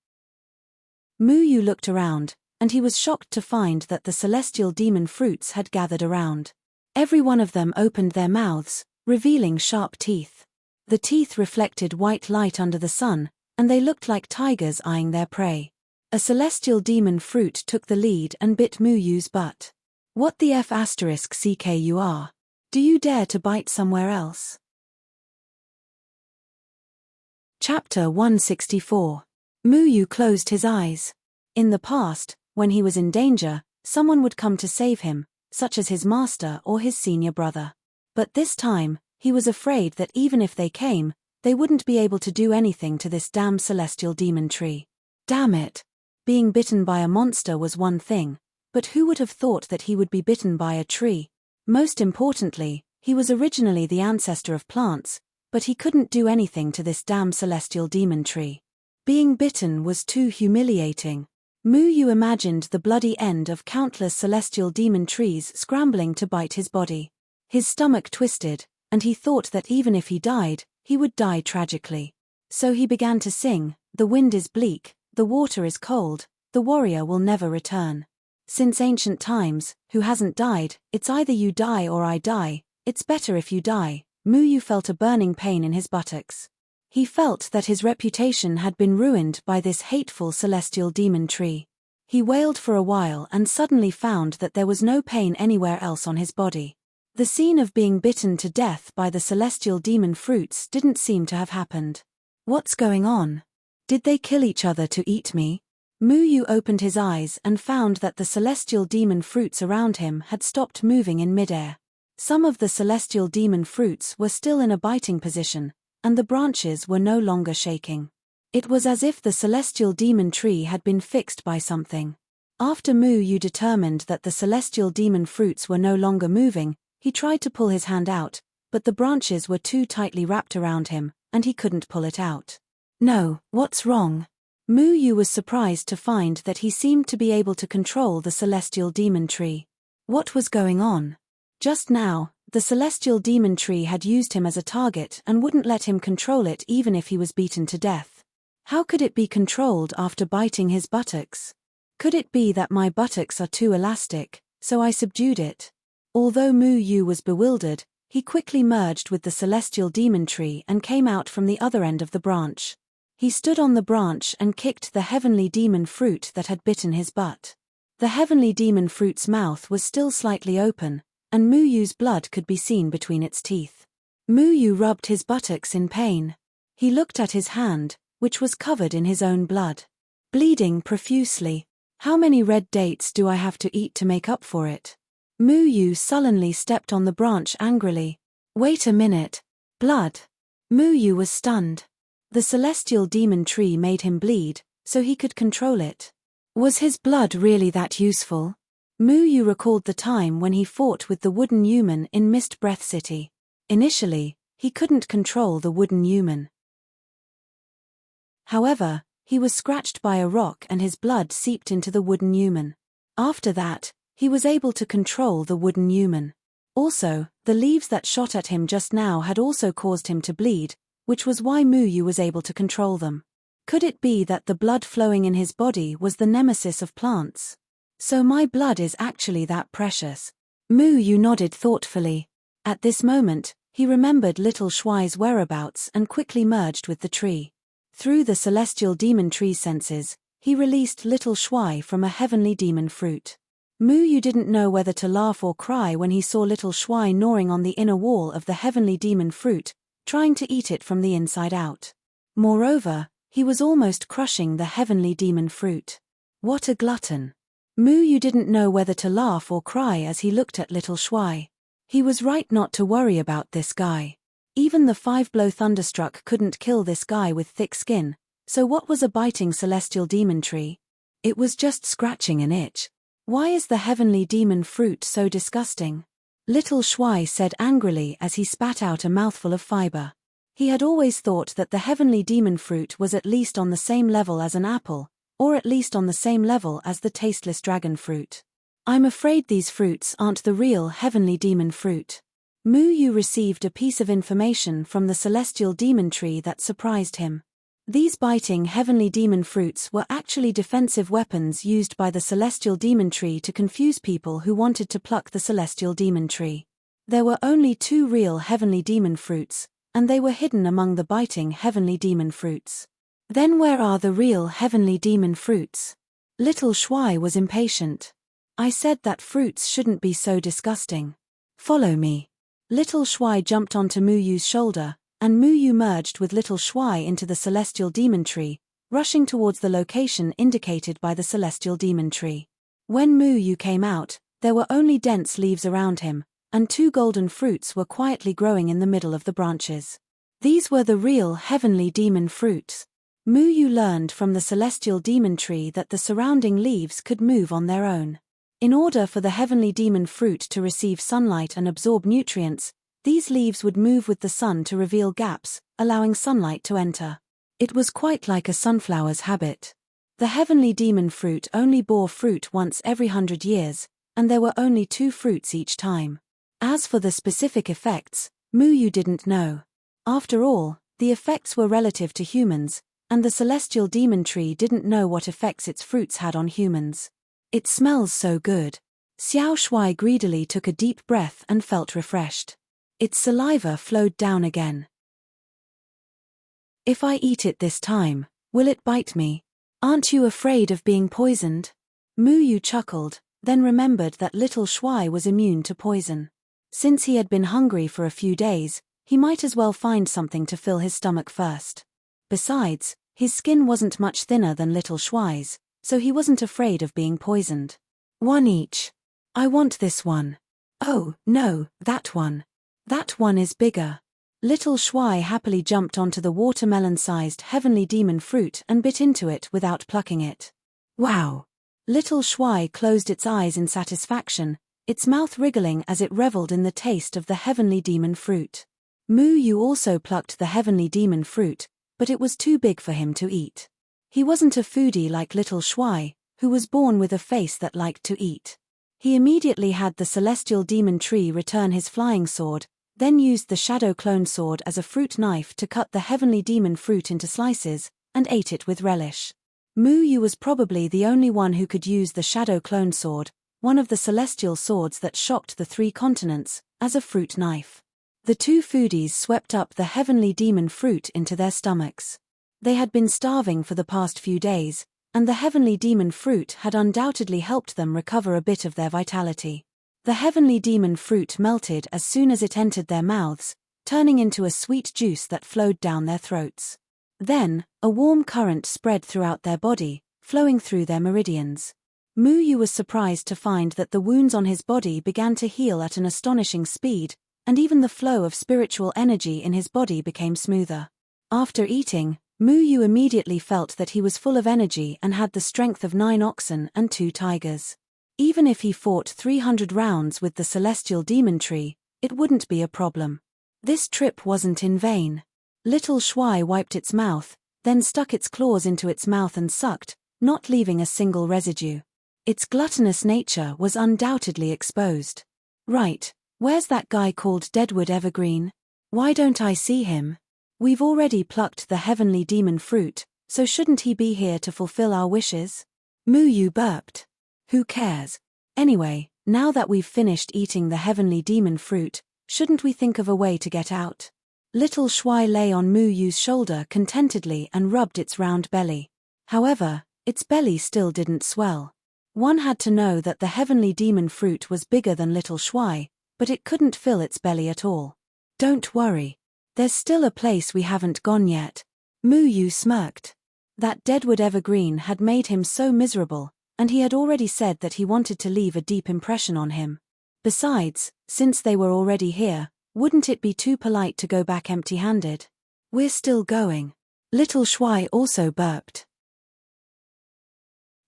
Yu looked around, and he was shocked to find that the celestial demon fruits had gathered around. Every one of them opened their mouths, revealing sharp teeth. The teeth reflected white light under the sun, and they looked like tigers eyeing their prey. A celestial demon fruit took the lead and bit Yu's butt. What the F***CKUR? Do you dare to bite somewhere else? Chapter 164. Yu closed his eyes. In the past, when he was in danger, someone would come to save him, such as his master or his senior brother. But this time, he was afraid that even if they came, they wouldn't be able to do anything to this damn celestial demon tree. Damn it! Being bitten by a monster was one thing, but who would have thought that he would be bitten by a tree? Most importantly, he was originally the ancestor of plants, but he couldn't do anything to this damn celestial demon tree. Being bitten was too humiliating. Yu imagined the bloody end of countless celestial demon trees scrambling to bite his body. His stomach twisted, and he thought that even if he died, he would die tragically. So he began to sing, "The wind is bleak, the water is cold, the warrior will never return. Since ancient times, who hasn't died? It's either you die or I die, it's better if you die." Yu felt a burning pain in his buttocks. He felt that his reputation had been ruined by this hateful celestial demon tree. He wailed for a while and suddenly found that there was no pain anywhere else on his body. The scene of being bitten to death by the celestial demon fruits didn't seem to have happened. What's going on? Did they kill each other to eat me? Yu opened his eyes and found that the celestial demon fruits around him had stopped moving in midair. Some of the celestial demon fruits were still in a biting position, and the branches were no longer shaking. It was as if the celestial demon tree had been fixed by something. After Yu determined that the celestial demon fruits were no longer moving, he tried to pull his hand out, but the branches were too tightly wrapped around him, and he couldn't pull it out. No, what's wrong? Yu was surprised to find that he seemed to be able to control the celestial demon tree. What was going on? Just now, the celestial demon tree had used him as a target and wouldn't let him control it even if he was beaten to death. How could it be controlled after biting his buttocks? Could it be that my buttocks are too elastic, so I subdued it? Although Yu was bewildered, he quickly merged with the celestial demon tree and came out from the other end of the branch. He stood on the branch and kicked the heavenly demon fruit that had bitten his butt. The heavenly demon fruit's mouth was still slightly open, and Muyu's blood could be seen between its teeth. Muyu rubbed his buttocks in pain. He looked at his hand, which was covered in his own blood, bleeding profusely. How many red dates do I have to eat to make up for it? Muyu sullenly stepped on the branch angrily. Wait a minute. Blood. Muyu was stunned. The celestial demon tree made him bleed, so he could control it. Was his blood really that useful? Muyu recalled the time when he fought with the wooden human in Mist Breath City. Initially, he couldn't control the wooden human. However, he was scratched by a rock and his blood seeped into the wooden human. After that, he was able to control the wooden human. Also, the leaves that shot at him just now had also caused him to bleed, which was why Muyu was able to control them. Could it be that the blood flowing in his body was the nemesis of plants? So my blood is actually that precious. Muyu nodded thoughtfully. At this moment, he remembered little Shuai's whereabouts and quickly merged with the tree. Through the celestial demon tree's senses, he released little Shuai from a heavenly demon fruit. Muyu didn't know whether to laugh or cry when he saw little Shuai gnawing on the inner wall of the heavenly demon fruit, trying to eat it from the inside out. Moreover, he was almost crushing the heavenly demon fruit. What a glutton! Muyu didn't know whether to laugh or cry as he looked at little Shuai. He was right not to worry about this guy. Even the 5-blow thunderstruck couldn't kill this guy with thick skin, so what was a biting celestial demon tree? It was just scratching an itch. Why is the heavenly demon fruit so disgusting? Little Shuai said angrily as he spat out a mouthful of fiber. He had always thought that the heavenly demon fruit was at least on the same level as an apple, or at least on the same level as the tasteless dragon fruit. I'm afraid these fruits aren't the real heavenly demon fruit. Muyu received a piece of information from the celestial demon tree that surprised him. These biting heavenly demon fruits were actually defensive weapons used by the celestial demon tree to confuse people who wanted to pluck the celestial demon tree. There were only 2 real heavenly demon fruits, and they were hidden among the biting heavenly demon fruits. Then where are the real heavenly demon fruits? Little Shuai was impatient. I said that fruits shouldn't be so disgusting. Follow me. Little Shuai jumped onto Muyu's shoulder, and Muyu merged with little Shuai into the celestial demon tree, rushing towards the location indicated by the celestial demon tree. When Muyu came out, there were only dense leaves around him, and 2 golden fruits were quietly growing in the middle of the branches. These were the real heavenly demon fruits. Muyu learned from the celestial demon tree that the surrounding leaves could move on their own. In order for the heavenly demon fruit to receive sunlight and absorb nutrients, these leaves would move with the sun to reveal gaps, allowing sunlight to enter. It was quite like a sunflower's habit. The heavenly demon fruit only bore fruit once every 100 years, and there were only 2 fruits each time. As for the specific effects, Muyu didn't know. After all, the effects were relative to humans, and the celestial demon tree didn't know what effects its fruits had on humans. It smells so good. Xiao Shuai greedily took a deep breath and felt refreshed. Its saliva flowed down again. If I eat it this time, will it bite me? Aren't you afraid of being poisoned? Muyu chuckled, then remembered that little Shuai was immune to poison. Since he had been hungry for a few days, he might as well find something to fill his stomach first. Besides, his skin wasn't much thinner than little Shuai's, so he wasn't afraid of being poisoned. 1 each. I want this one. Oh, no, that one. That one is bigger. Little Shuai happily jumped onto the watermelon-sized heavenly demon fruit and bit into it without plucking it. Wow! Little Shuai closed its eyes in satisfaction, its mouth wriggling as it reveled in the taste of the heavenly demon fruit. Muyu also plucked the heavenly demon fruit, but it was too big for him to eat. He wasn't a foodie like little Shuai, who was born with a face that liked to eat. He immediately had the celestial demon tree return his flying sword, then used the shadow clone sword as a fruit knife to cut the heavenly demon fruit into slices, and ate it with relish. Muyu was probably the only one who could use the shadow clone sword, one of the celestial swords that shocked the 3 continents, as a fruit knife. The two foodies swept up the heavenly demon fruit into their stomachs. They had been starving for the past few days, and the heavenly demon fruit had undoubtedly helped them recover a bit of their vitality. The heavenly demon fruit melted as soon as it entered their mouths, turning into a sweet juice that flowed down their throats. Then, a warm current spread throughout their body, flowing through their meridians. Muyu was surprised to find that the wounds on his body began to heal at an astonishing speed, and even the flow of spiritual energy in his body became smoother. After eating, Muyu immediately felt that he was full of energy and had the strength of 9 oxen and 2 tigers. Even if he fought 300 rounds with the celestial demon tree, it wouldn't be a problem. This trip wasn't in vain. Little Shuai wiped its mouth, then stuck its claws into its mouth and sucked, not leaving a single residue. Its gluttonous nature was undoubtedly exposed. Right, where's that guy called Deadwood Evergreen? Why don't I see him? We've already plucked the heavenly demon fruit, so shouldn't he be here to fulfill our wishes? Muyu burped. Who cares? Anyway, now that we've finished eating the heavenly demon fruit, shouldn't we think of a way to get out? Little Shuai lay on Muyu's shoulder contentedly and rubbed its round belly. However, its belly still didn't swell. One had to know that the heavenly demon fruit was bigger than Little Shuai, but it couldn't fill its belly at all. Don't worry. There's still a place we haven't gone yet. Muyu smirked. That Deadwood Evergreen had made him so miserable, and he had already said that he wanted to leave a deep impression on him. Besides, since they were already here, wouldn't it be too polite to go back empty-handed? We're still going. Little Shuai also burped.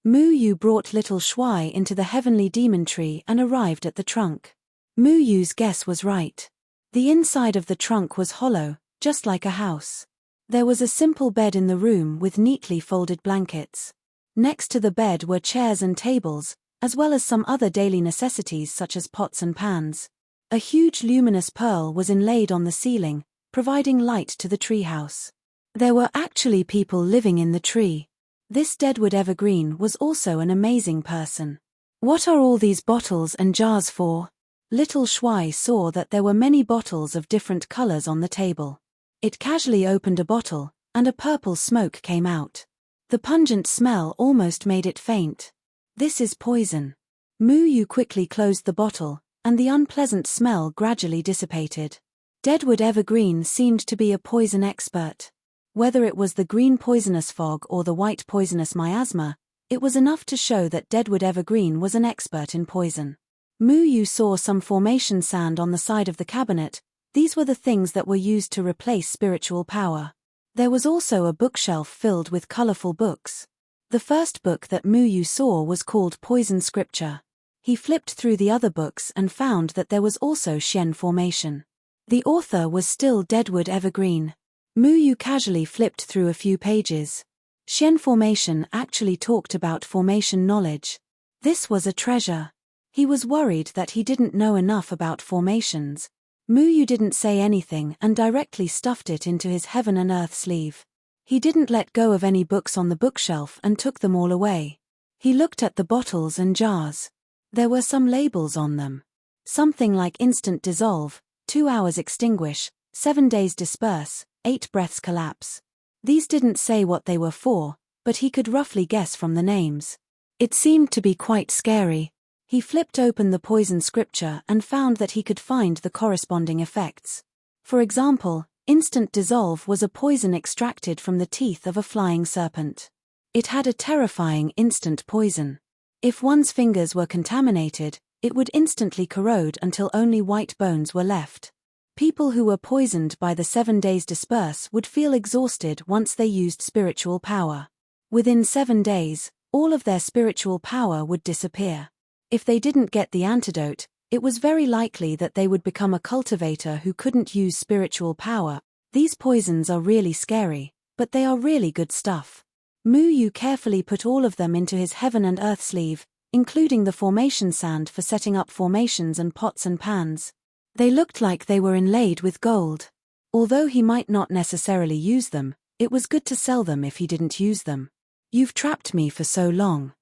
Muyu brought Little Shuai into the heavenly demon tree and arrived at the trunk. Muyu's guess was right. The inside of the trunk was hollow, just like a house. There was a simple bed in the room with neatly folded blankets. Next to the bed were chairs and tables, as well as some other daily necessities such as pots and pans. A huge luminous pearl was inlaid on the ceiling, providing light to the treehouse. There were actually people living in the tree. This Deadwood Evergreen was also an amazing person. What are all these bottles and jars for? Little Shuai saw that there were many bottles of different colors on the table. It casually opened a bottle, and a purple smoke came out. The pungent smell almost made it faint. This is poison. Muyu quickly closed the bottle, and the unpleasant smell gradually dissipated. Deadwood Evergreen seemed to be a poison expert. Whether it was the green poisonous fog or the white poisonous miasma, it was enough to show that Deadwood Evergreen was an expert in poison. Muyu saw some formation sand on the side of the cabinet. These were the things that were used to replace spiritual power. There was also a bookshelf filled with colorful books. The first book that Muyu saw was called Poison Scripture. He flipped through the other books and found that there was also Shen Formation. The author was still Deadwood Evergreen. Muyu casually flipped through a few pages. Shen Formation actually talked about formation knowledge. This was a treasure. He was worried that he didn't know enough about formations. Muyu didn't say anything and directly stuffed it into his heaven and earth sleeve. He didn't let go of any books on the bookshelf and took them all away. He looked at the bottles and jars. There were some labels on them. Something like instant dissolve, 2 hours extinguish, 7 days disperse, 8 breaths collapse. These didn't say what they were for, but he could roughly guess from the names. It seemed to be quite scary. He flipped open the poison scripture and found that he could find the corresponding effects. For example, instant dissolve was a poison extracted from the teeth of a flying serpent. It had a terrifying instant poison. If one's fingers were contaminated, it would instantly corrode until only white bones were left. People who were poisoned by the 7 days disperse would feel exhausted once they used spiritual power. Within 7 days, all of their spiritual power would disappear. If they didn't get the antidote, it was very likely that they would become a cultivator who couldn't use spiritual power. These poisons are really scary, but they are really good stuff. Muyu carefully put all of them into his heaven and earth sleeve, including the formation sand for setting up formations and pots and pans. They looked like they were inlaid with gold. Although he might not necessarily use them, it was good to sell them if he didn't use them. You've trapped me for so long.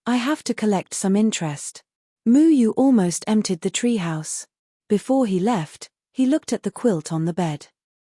I have to collect some interest. Muyu almost emptied the treehouse. Before he left, he looked at the quilt on the bed.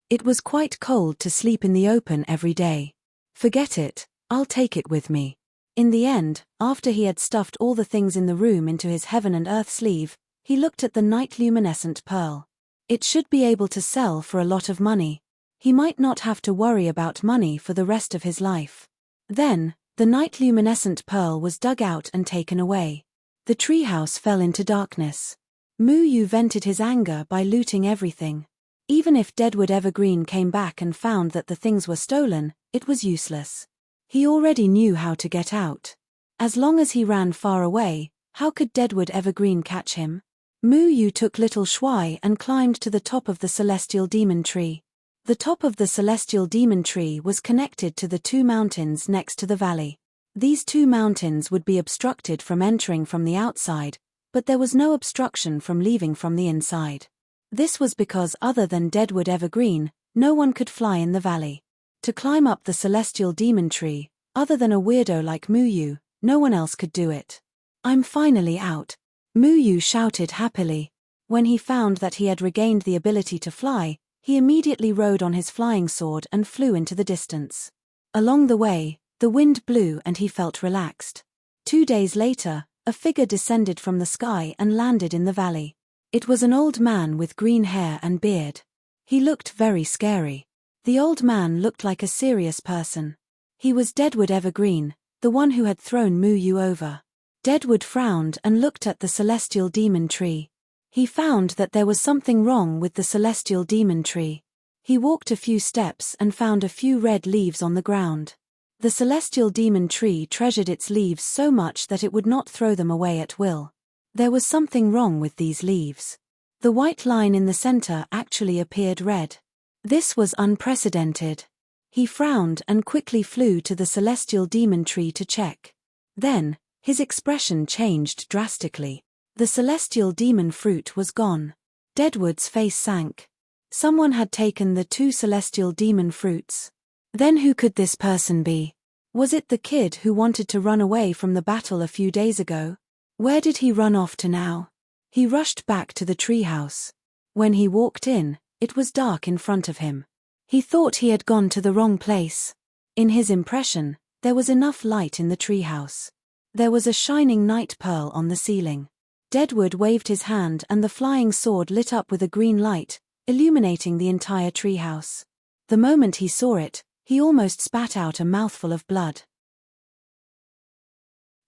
It was quite cold to sleep in the open every day. Forget it, I'll take it with me. In the end, after he had stuffed all the things in the room into his heaven and earth sleeve, he looked at the night luminescent pearl. It should be able to sell for a lot of money. He might not have to worry about money for the rest of his life. Then, the night luminescent pearl was dug out and taken away. The treehouse fell into darkness. Moo vented his anger by looting everything. Even if Deadwood Evergreen came back and found that the things were stolen, it was useless. He already knew how to get out. As long as he ran far away, how could Deadwood Evergreen catch him? Moo took Little Shuai and climbed to the top of the celestial demon tree. The top of the celestial demon tree was connected to the two mountains next to the valley. These two mountains would be obstructed from entering from the outside, but there was no obstruction from leaving from the inside. This was because other than Deadwood Evergreen, no one could fly in the valley. To climb up the celestial demon tree, other than a weirdo like Moo, no one else could do it. I'm finally out, Moo shouted happily. When he found that he had regained the ability to fly, he immediately rode on his flying sword and flew into the distance. Along the way, the wind blew and he felt relaxed. 2 days later, a figure descended from the sky and landed in the valley. It was an old man with green hair and beard. He looked very scary. The old man looked like a serious person. He was Deadwood Evergreen, the one who had thrown Moo over. Deadwood frowned and looked at the celestial demon tree. He found that there was something wrong with the celestial demon tree. He walked a few steps and found a few red leaves on the ground. The celestial demon tree treasured its leaves so much that it would not throw them away at will. There was something wrong with these leaves. The white line in the center actually appeared red. This was unprecedented. He frowned and quickly flew to the celestial demon tree to check. Then, his expression changed drastically. The celestial demon fruit was gone. Deadwood's face sank. Someone had taken the 2 celestial demon fruits. Then who could this person be? Was it the kid who wanted to run away from the battle a few days ago? Where did he run off to now? He rushed back to the treehouse. When he walked in, it was dark in front of him. He thought he had gone to the wrong place. In his impression, there was enough light in the treehouse. There was a shining night pearl on the ceiling. Deadwood waved his hand and the flying sword lit up with a green light, illuminating the entire treehouse. The moment he saw it, he almost spat out a mouthful of blood.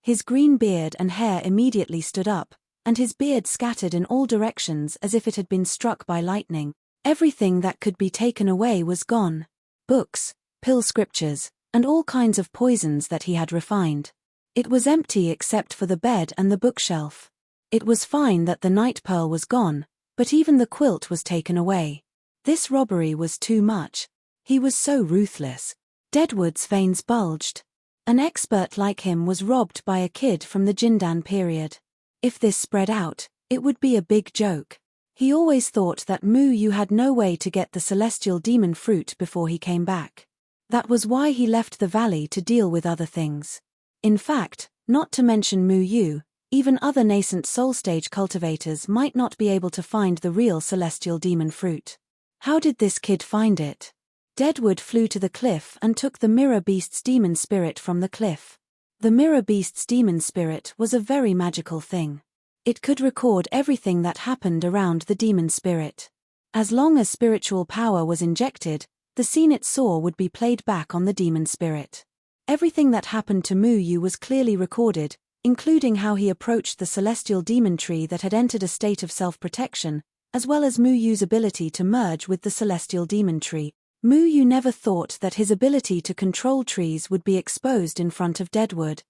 His green beard and hair immediately stood up, and his beard scattered in all directions as if it had been struck by lightning. Everything that could be taken away was gone. Books, pill scriptures, and all kinds of poisons that he had refined. It was empty except for the bed and the bookshelf. It was fine that the night pearl was gone, but even the quilt was taken away. This robbery was too much. He was so ruthless. Deadwood's veins bulged. An expert like him was robbed by a kid from the Jindan period. If this spread out, it would be a big joke. He always thought that Moo had no way to get the celestial demon fruit before he came back. That was why he left the valley to deal with other things. In fact, not to mention Moo, even other nascent soul stage cultivators might not be able to find the real celestial demon fruit. How did this kid find it? Deadwood flew to the cliff and took the Mirror Beast's demon spirit from the cliff. The Mirror Beast's demon spirit was a very magical thing. It could record everything that happened around the demon spirit. As long as spiritual power was injected, the scene it saw would be played back on the demon spirit. Everything that happened to Moo was clearly recorded, including how he approached the celestial demon tree that had entered a state of self-protection, as well as Moo's ability to merge with the celestial demon tree. Moo never thought that his ability to control trees would be exposed in front of Deadwood.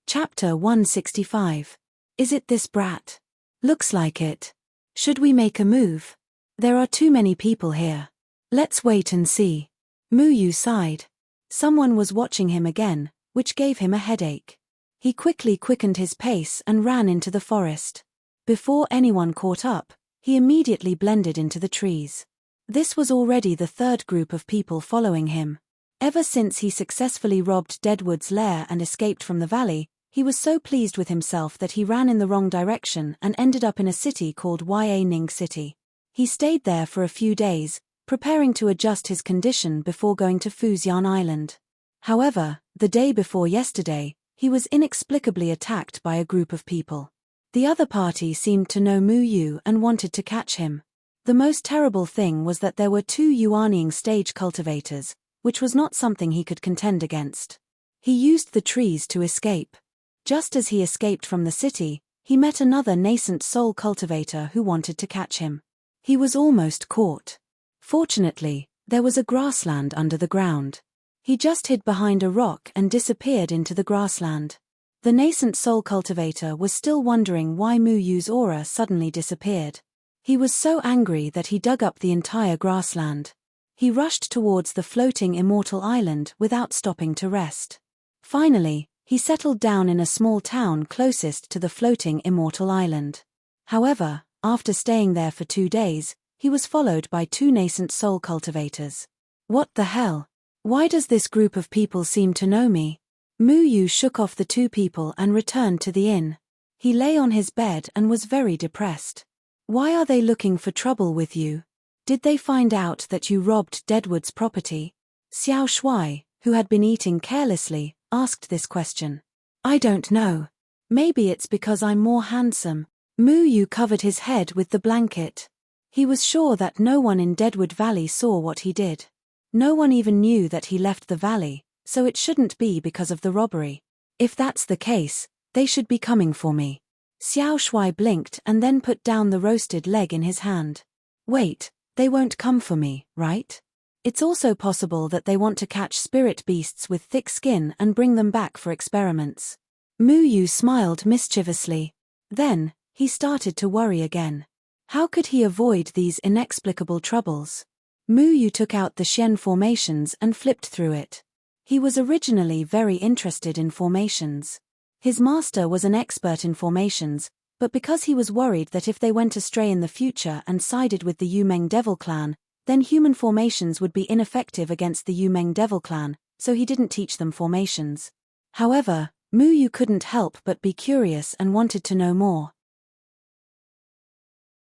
Chapter 165. Is it this brat? Looks like it. Should we make a move? There are too many people here. Let's wait and see. Moo sighed. Someone was watching him again, which gave him a headache. He quickly quickened his pace and ran into the forest. Before anyone caught up, he immediately blended into the trees. This was already the 3rd group of people following him. Ever since he successfully robbed Deadwood's lair and escaped from the valley, He was so pleased with himself that he ran in the wrong direction and ended up in a city called Ning City. He stayed there for a few days, preparing to adjust his condition before going to Fujian Island. However, the day before yesterday, he was inexplicably attacked by a group of people. The other party seemed to know Mu Yu and wanted to catch him. The most terrible thing was that there were 2 Yuanying stage cultivators, which was not something he could contend against. He used the trees to escape. Just as he escaped from the city, he met another nascent soul cultivator who wanted to catch him. He was almost caught. Fortunately, there was a grassland under the ground. He just hid behind a rock and disappeared into the grassland. The nascent soul cultivator was still wondering why Mu Yu's aura suddenly disappeared. He was so angry that he dug up the entire grassland. He rushed towards the floating immortal island without stopping to rest. Finally, he settled down in a small town closest to the floating immortal island. However, after staying there for 2 days, he was followed by 2 nascent soul cultivators. What the hell? Why does this group of people seem to know me? Mu Yu shook off the 2 people and returned to the inn. He lay on his bed and was very depressed. Why are they looking for trouble with you? Did they find out that you robbed Deadwood's property? Xiao Shuai, who had been eating carelessly, asked this question. I don't know. Maybe it's because I'm more handsome. Mu Yu covered his head with the blanket. He was sure that no one in Deadwood Valley saw what he did. No one even knew that he left the valley, so it shouldn't be because of the robbery. If that's the case, they should be coming for me. Xiao Shuai blinked and then put down the roasted leg in his hand. Wait, they won't come for me, right? It's also possible that they want to catch spirit beasts with thick skin and bring them back for experiments. Mu Yu smiled mischievously. Then, he started to worry again. How could he avoid these inexplicable troubles? Mu Yu took out the Xian formations and flipped through it. He was originally very interested in formations. His master was an expert in formations, but because he was worried that if they went astray in the future and sided with the Yumeng Devil Clan, then human formations would be ineffective against the Yumeng Devil Clan, so he didn't teach them formations. However, Mu Yu couldn't help but be curious and wanted to know more.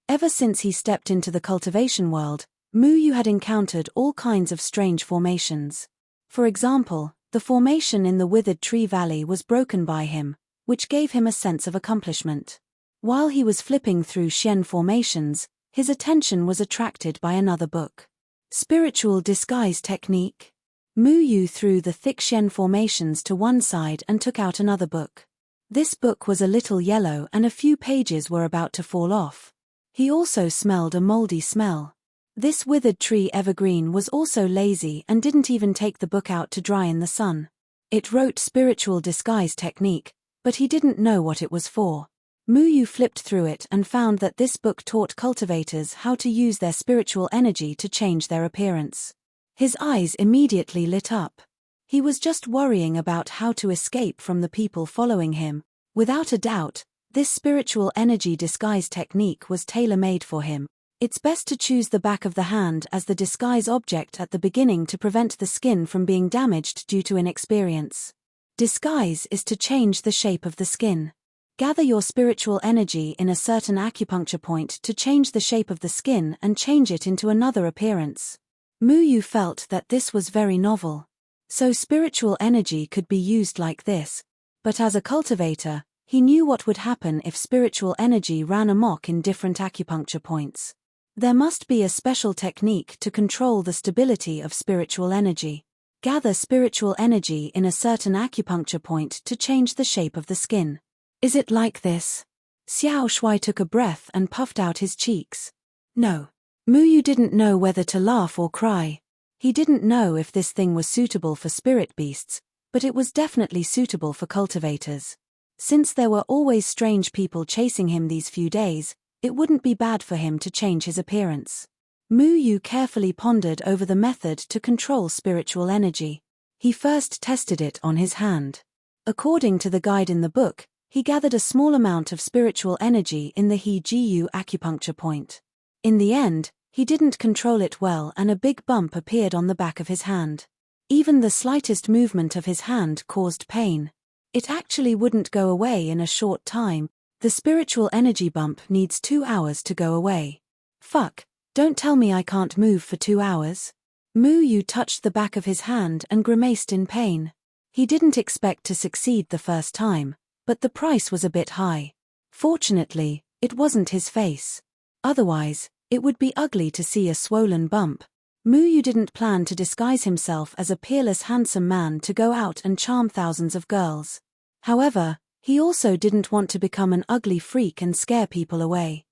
Ever since he stepped into the cultivation world, Mu Yu had encountered all kinds of strange formations. For example, the formation in the Withered Tree Valley was broken by him, which gave him a sense of accomplishment. While he was flipping through Xian formations, his attention was attracted by another book. Spiritual Disguise Technique. Mu Yu threw the thick Xian formations to one side and took out another book. This book was a little yellow and a few pages were about to fall off. He also smelled a moldy smell. This withered tree evergreen was also lazy and didn't even take the book out to dry in the sun. It wrote Spiritual Disguise Technique, but he didn't know what it was for. Mu Yu flipped through it and found that this book taught cultivators how to use their spiritual energy to change their appearance. His eyes immediately lit up. He was just worrying about how to escape from the people following him. Without a doubt, this spiritual energy disguise technique was tailor-made for him. It's best to choose the back of the hand as the disguise object at the beginning to prevent the skin from being damaged due to inexperience. Disguise is to change the shape of the skin. Gather your spiritual energy in a certain acupuncture point to change the shape of the skin and change it into another appearance. Mu Yu felt that this was very novel. So spiritual energy could be used like this. But as a cultivator, he knew what would happen if spiritual energy ran amok in different acupuncture points. There must be a special technique to control the stability of spiritual energy. Gather spiritual energy in a certain acupuncture point to change the shape of the skin. Is it like this? Xiao Shuai took a breath and puffed out his cheeks. No. Mu Yu didn't know whether to laugh or cry. He didn't know if this thing was suitable for spirit beasts, but it was definitely suitable for cultivators. Since there were always strange people chasing him these few days, it wouldn't be bad for him to change his appearance. Mu Yu carefully pondered over the method to control spiritual energy. He first tested it on his hand. According to the guide in the book, he gathered a small amount of spiritual energy in the He-Ji-Yu acupuncture point. In the end, he didn't control it well and a big bump appeared on the back of his hand. Even the slightest movement of his hand caused pain. It actually wouldn't go away in a short time. The spiritual energy bump needs 2 hours to go away. Fuck, don't tell me I can't move for 2 hours. Mu Yu touched the back of his hand and grimaced in pain. He didn't expect to succeed the first time, but the price was a bit high. Fortunately, it wasn't his face. Otherwise, it would be ugly to see a swollen bump. Mu Yu didn't plan to disguise himself as a peerless handsome man to go out and charm thousands of girls. However, he also didn't want to become an ugly freak and scare people away.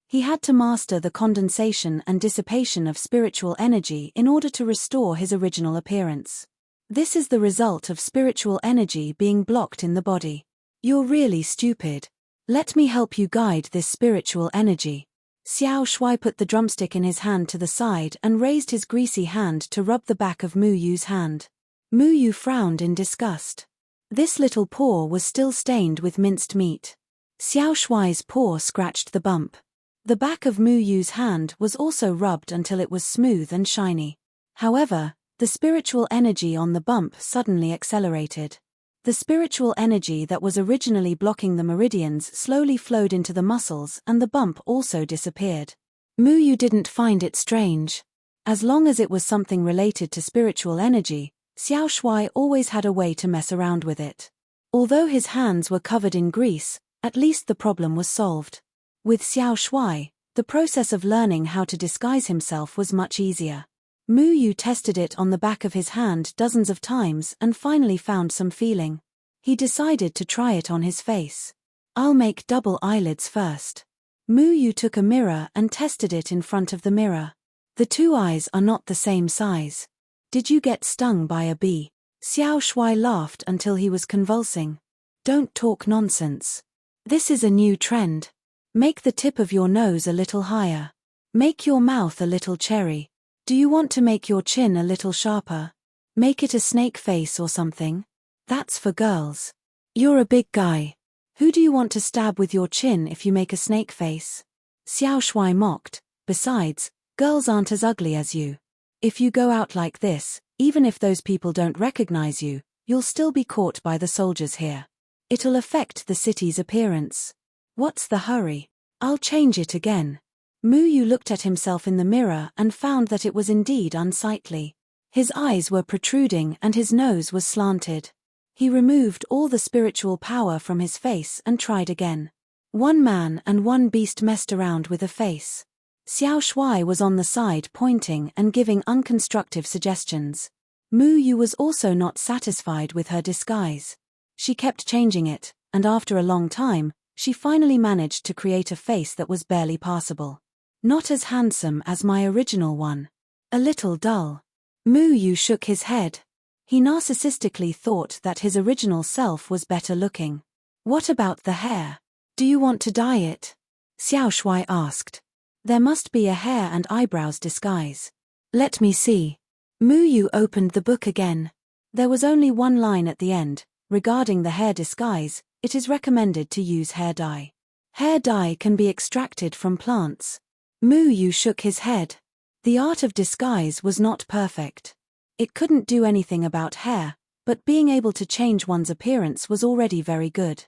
He had to master the condensation and dissipation of spiritual energy in order to restore his original appearance. This is the result of spiritual energy being blocked in the body. You're really stupid. Let me help you guide this spiritual energy. Xiao Shui put the drumstick in his hand to the side and raised his greasy hand to rub the back of Mu Yu's hand. Mu Yu frowned in disgust. This little paw was still stained with minced meat. Xiao Shui's paw scratched the bump. The back of Mu Yu's hand was also rubbed until it was smooth and shiny. However, the spiritual energy on the bump suddenly accelerated. The spiritual energy that was originally blocking the meridians slowly flowed into the muscles and the bump also disappeared. Mu Yu didn't find it strange. As long as it was something related to spiritual energy, Xiao Shui always had a way to mess around with it. Although his hands were covered in grease, at least the problem was solved. With Xiao Shui, the process of learning how to disguise himself was much easier. Mu Yu tested it on the back of his hand dozens of times and finally found some feeling. He decided to try it on his face. I'll make double eyelids first. Mu Yu took a mirror and tested it in front of the mirror. The two eyes are not the same size. Did you get stung by a bee? Xiao Shui laughed until he was convulsing. Don't talk nonsense. This is a new trend. Make the tip of your nose a little higher. Make your mouth a little cherry. Do you want to make your chin a little sharper? Make it a snake face or something? That's for girls. You're a big guy. Who do you want to stab with your chin if you make a snake face? Xiao Shui mocked. Besides, girls aren't as ugly as you. If you go out like this, even if those people don't recognize you, you'll still be caught by the soldiers here. It'll affect the city's appearance. What's the hurry? I'll change it again. Mu Yu looked at himself in the mirror and found that it was indeed unsightly. His eyes were protruding and his nose was slanted. He removed all the spiritual power from his face and tried again. One man and one beast messed around with a face. Xiao Shui was on the side pointing and giving unconstructive suggestions. Mu Yu was also not satisfied with her disguise. She kept changing it, and after a long time, she finally managed to create a face that was barely passable. Not as handsome as my original one. A little dull. Mu Yu shook his head. He narcissistically thought that his original self was better looking. What about the hair? Do you want to dye it? Xiao Shui asked. There must be a hair and eyebrows disguise. Let me see. Mu Yu opened the book again. There was only one line at the end. Regarding the hair disguise, it is recommended to use hair dye. Hair dye can be extracted from plants. Mu Yu shook his head. The art of disguise was not perfect. It couldn't do anything about hair, but being able to change one's appearance was already very good.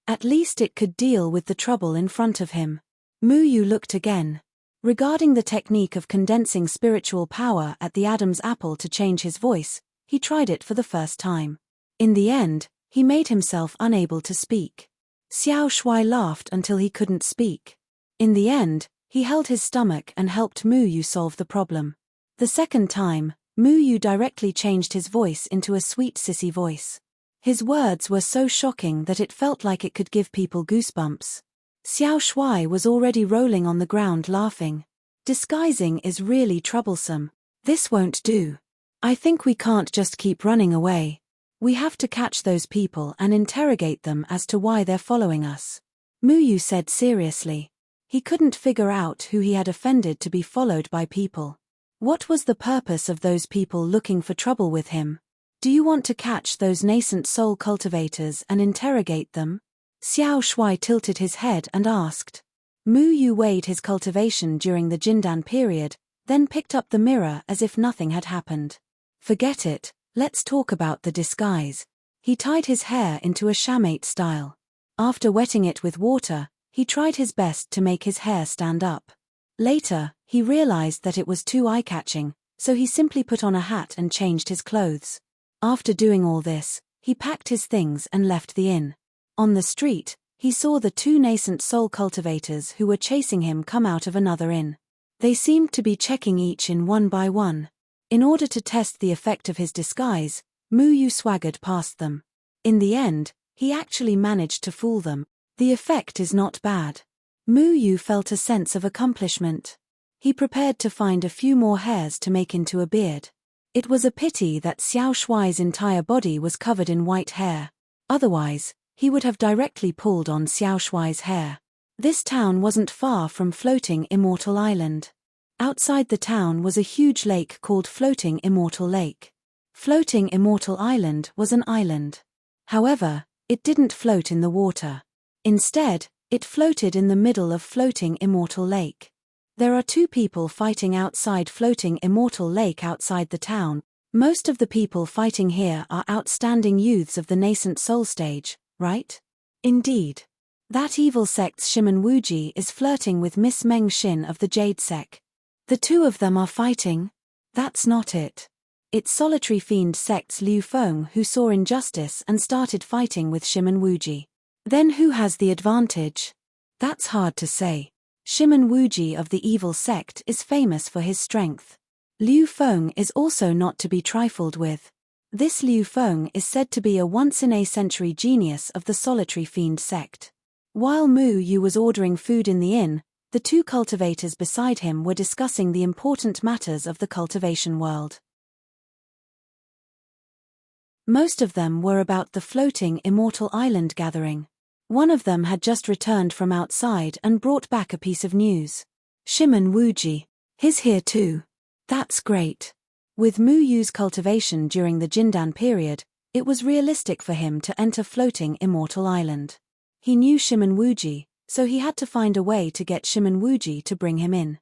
At least it could deal with the trouble in front of him. Mu Yu looked again. Regarding the technique of condensing spiritual power at the Adam's apple to change his voice, he tried it for the first time. In the end, he made himself unable to speak. Xiao Shui laughed until he couldn't speak. In the end, he held his stomach and helped Mu Yu solve the problem. The second time, Mu Yu directly changed his voice into a sweet sissy voice. His words were so shocking that it felt like it could give people goosebumps. Xiao Shui was already rolling on the ground laughing. Disguising is really troublesome. This won't do. I think we can't just keep running away. We have to catch those people and interrogate them as to why they're following us. Mu Yu said seriously. He couldn't figure out who he had offended to be followed by people. What was the purpose of those people looking for trouble with him? Do you want to catch those nascent soul cultivators and interrogate them? Xiao Shui tilted his head and asked. Mu Yu weighed his cultivation during the Jindan period, then picked up the mirror as if nothing had happened. Forget it, Let's talk about the disguise. He tied his hair into a chamate style. After wetting it with water, he tried his best to make his hair stand up. Later, he realized that it was too eye-catching, so he simply put on a hat and changed his clothes. After doing all this, he packed his things and left the inn. On the street, he saw the two nascent soul cultivators who were chasing him come out of another inn. They seemed to be checking each in one by one. In order to test the effect of his disguise, Mu Yu swaggered past them. In the end, he actually managed to fool them. The effect is not bad. Mu Yu felt a sense of accomplishment. He prepared to find a few more hairs to make into a beard. It was a pity that Xiao Shuai's entire body was covered in white hair. Otherwise, he would have directly pulled on Xiao Shuai's hair. This town wasn't far from Floating Immortal Island. Outside the town was a huge lake called Floating Immortal Lake. Floating Immortal Island was an island. However, it didn't float in the water. Instead, it floated in the middle of Floating Immortal Lake. There are two people fighting outside Floating Immortal Lake outside the town. Most of the people fighting here are outstanding youths of the nascent soul stage, right? Indeed. That evil sect's Shimen Wuji is flirting with Miss Meng Xin of the Jade Sect. The two of them are fighting? That's not it. It's Solitary Fiend sect's Liu Feng who saw injustice and started fighting with Shimen Wuji. Then who has the advantage? That's hard to say. Shimen Wuji of the evil sect is famous for his strength. Liu Feng is also not to be trifled with. This Liu Feng is said to be a once-in-a-century genius of the Solitary Fiend sect. While Mu Yu was ordering food in the inn, the two cultivators beside him were discussing the important matters of the cultivation world. Most of them were about the Floating Immortal Island gathering. One of them had just returned from outside and brought back a piece of news. Shimen Wuji. He's here too. That's great. With Mu Yu's cultivation during the Jindan period, it was realistic for him to enter Floating Immortal Island. He knew Shimen Wuji, so he had to find a way to get Shimen Wuji to bring him in.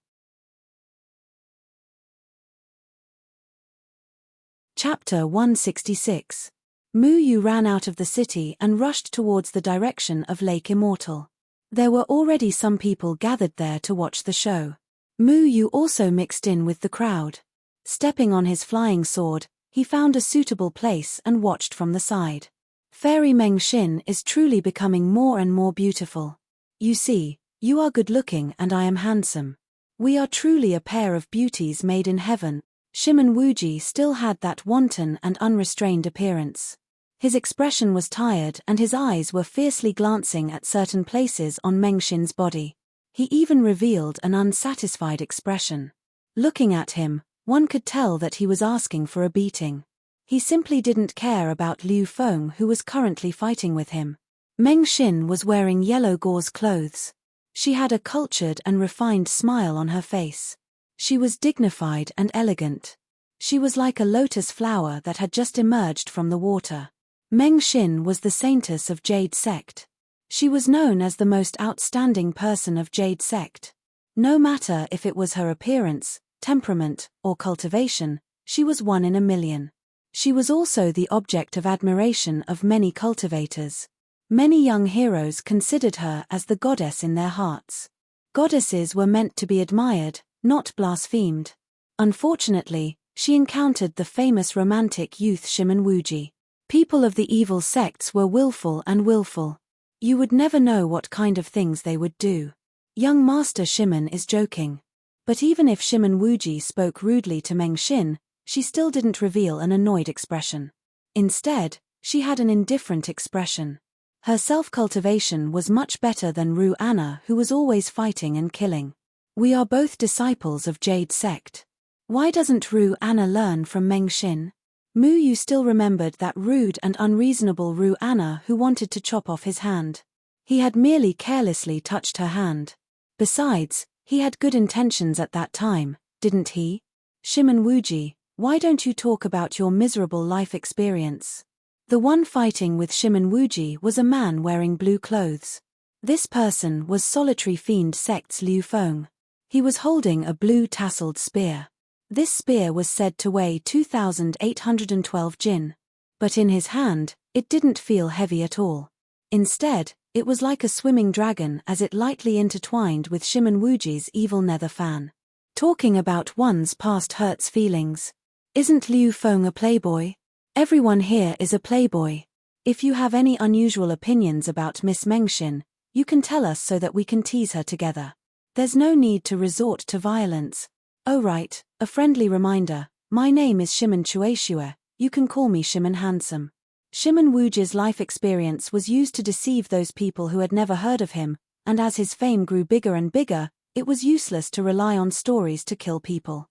Chapter 166. Mu Yu ran out of the city and rushed towards the direction of Lake Immortal. There were already some people gathered there to watch the show. Mu Yu also mixed in with the crowd. Stepping on his flying sword, he found a suitable place and watched from the side. Fairy Meng Xin is truly becoming more and more beautiful. You see, you are good-looking and I am handsome. We are truly a pair of beauties made in heaven. Shimen Wuji still had that wanton and unrestrained appearance. His expression was tired and his eyes were fiercely glancing at certain places on Meng Xin's body. He even revealed an unsatisfied expression. Looking at him, one could tell that he was asking for a beating. He simply didn't care about Liu Feng who was currently fighting with him. Meng Xin was wearing yellow gauze clothes. She had a cultured and refined smile on her face. She was dignified and elegant. She was like a lotus flower that had just emerged from the water. Meng Xin was the saintess of Jade Sect. She was known as the most outstanding person of Jade Sect. No matter if it was her appearance, temperament, or cultivation, she was one in a million. She was also the object of admiration of many cultivators. Many young heroes considered her as the goddess in their hearts. Goddesses were meant to be admired, not blasphemed. Unfortunately, she encountered the famous romantic youth Shimen Wuji. People of the evil sects were willful and willful. You would never know what kind of things they would do. Young Master Shimen is joking. But even if Shimen Wuji spoke rudely to Meng Xin, she still didn't reveal an annoyed expression. Instead, she had an indifferent expression. Her self-cultivation was much better than Ru Anna, who was always fighting and killing. We are both disciples of Jade Sect. Why doesn't Ru Anna learn from Meng Xin? Mu Yu still remembered that rude and unreasonable Ru Anna who wanted to chop off his hand. He had merely carelessly touched her hand. Besides, he had good intentions at that time, didn't he? Shimen Wuji, why don't you talk about your miserable life experience? The one fighting with Shimen Wuji was a man wearing blue clothes. This person was Solitary Fiend sect's Liu Feng. He was holding a blue tasseled spear. This spear was said to weigh 2,812 jin. But in his hand, it didn't feel heavy at all. Instead, it was like a swimming dragon as it lightly intertwined with Shimon Wuji's evil nether fan. Talking about one's past hurts feelings. Isn't Liu Feng a playboy? Everyone here is a playboy. If you have any unusual opinions about Miss Mengxin, you can tell us so that we can tease her together. There's no need to resort to violence. Oh right, a friendly reminder, my name is Shimon Chueshue, you can call me Shimon Handsome. Shimon Wuji's life experience was used to deceive those people who had never heard of him, and as his fame grew bigger and bigger, it was useless to rely on stories to kill people.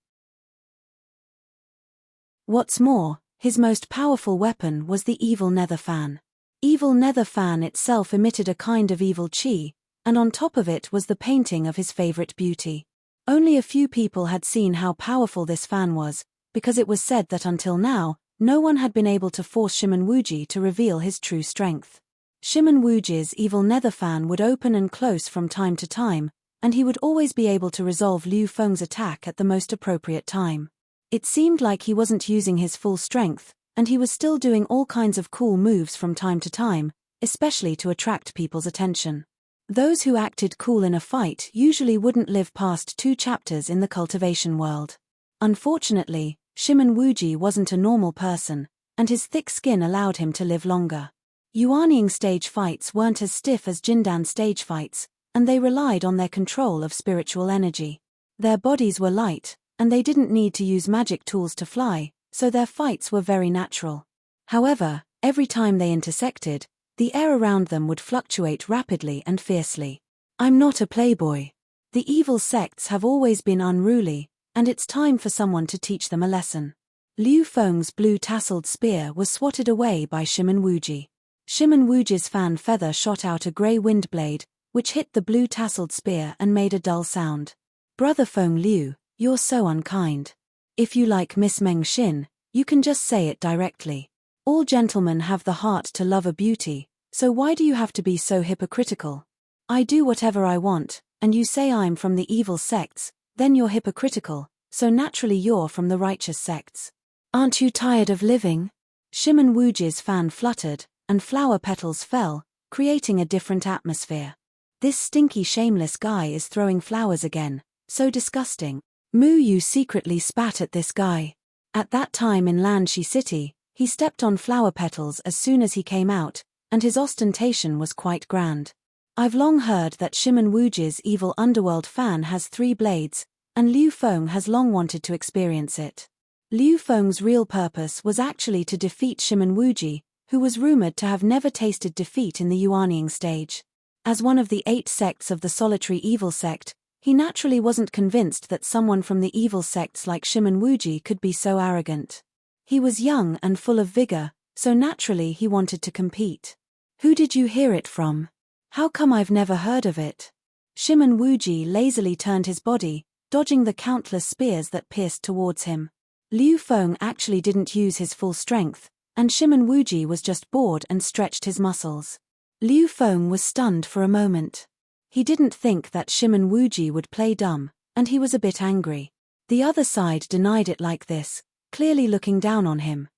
What's more, his most powerful weapon was the evil nether fan. Evil nether fan itself emitted a kind of evil chi, and on top of it was the painting of his favorite beauty. Only a few people had seen how powerful this fan was, because it was said that until now, no one had been able to force Shimon Wuji to reveal his true strength. Shimon Wuji's evil nether fan would open and close from time to time, and he would always be able to resolve Liu Feng's attack at the most appropriate time. It seemed like he wasn't using his full strength, and he was still doing all kinds of cool moves from time to time, especially to attract people's attention. Those who acted cool in a fight usually wouldn't live past 2 chapters in the cultivation world. Unfortunately, Shimon Wuji wasn't a normal person, and his thick skin allowed him to live longer. Yuanying stage fights weren't as stiff as Jindan stage fights, and they relied on their control of spiritual energy. Their bodies were light, and they didn't need to use magic tools to fly, so their fights were very natural. However, every time they intersected, the air around them would fluctuate rapidly and fiercely. I'm not a playboy. The evil sects have always been unruly, and it's time for someone to teach them a lesson. Liu Feng's blue tasseled spear was swatted away by Shimon Wuji. Shimon Wuji's fan feather shot out a grey wind blade, which hit the blue tasseled spear and made a dull sound. Brother Feng Liu, you're so unkind. If you like Miss Mengxin, you can just say it directly. All gentlemen have the heart to love a beauty, so why do you have to be so hypocritical? I do whatever I want, and you say I'm from the evil sects, then you're hypocritical, so naturally you're from the righteous sects. Aren't you tired of living? Shimon Wuji's fan fluttered, and flower petals fell, creating a different atmosphere. This stinky shameless guy is throwing flowers again, so disgusting. Mu Yu secretly spat at this guy. At that time in Lanshi City, he stepped on flower petals as soon as he came out, and his ostentation was quite grand. I've long heard that Shimon Wuji's evil underworld fan has 3 blades, and Liu Feng has long wanted to experience it. Liu Feng's real purpose was actually to defeat Shimon Wuji, who was rumored to have never tasted defeat in the Yuanying stage. As one of the 8 sects of the solitary evil sect, he naturally wasn't convinced that someone from the evil sects like Shimon Wuji could be so arrogant. He was young and full of vigor, so naturally he wanted to compete. Who did you hear it from? How come I've never heard of it? Shimon Wuji lazily turned his body, dodging the countless spears that pierced towards him. Liu Feng actually didn't use his full strength, and Shimon Wuji was just bored and stretched his muscles. Liu Feng was stunned for a moment. He didn't think that Shimon Wuji would play dumb, and he was a bit angry. The other side denied it like this, clearly looking down on him.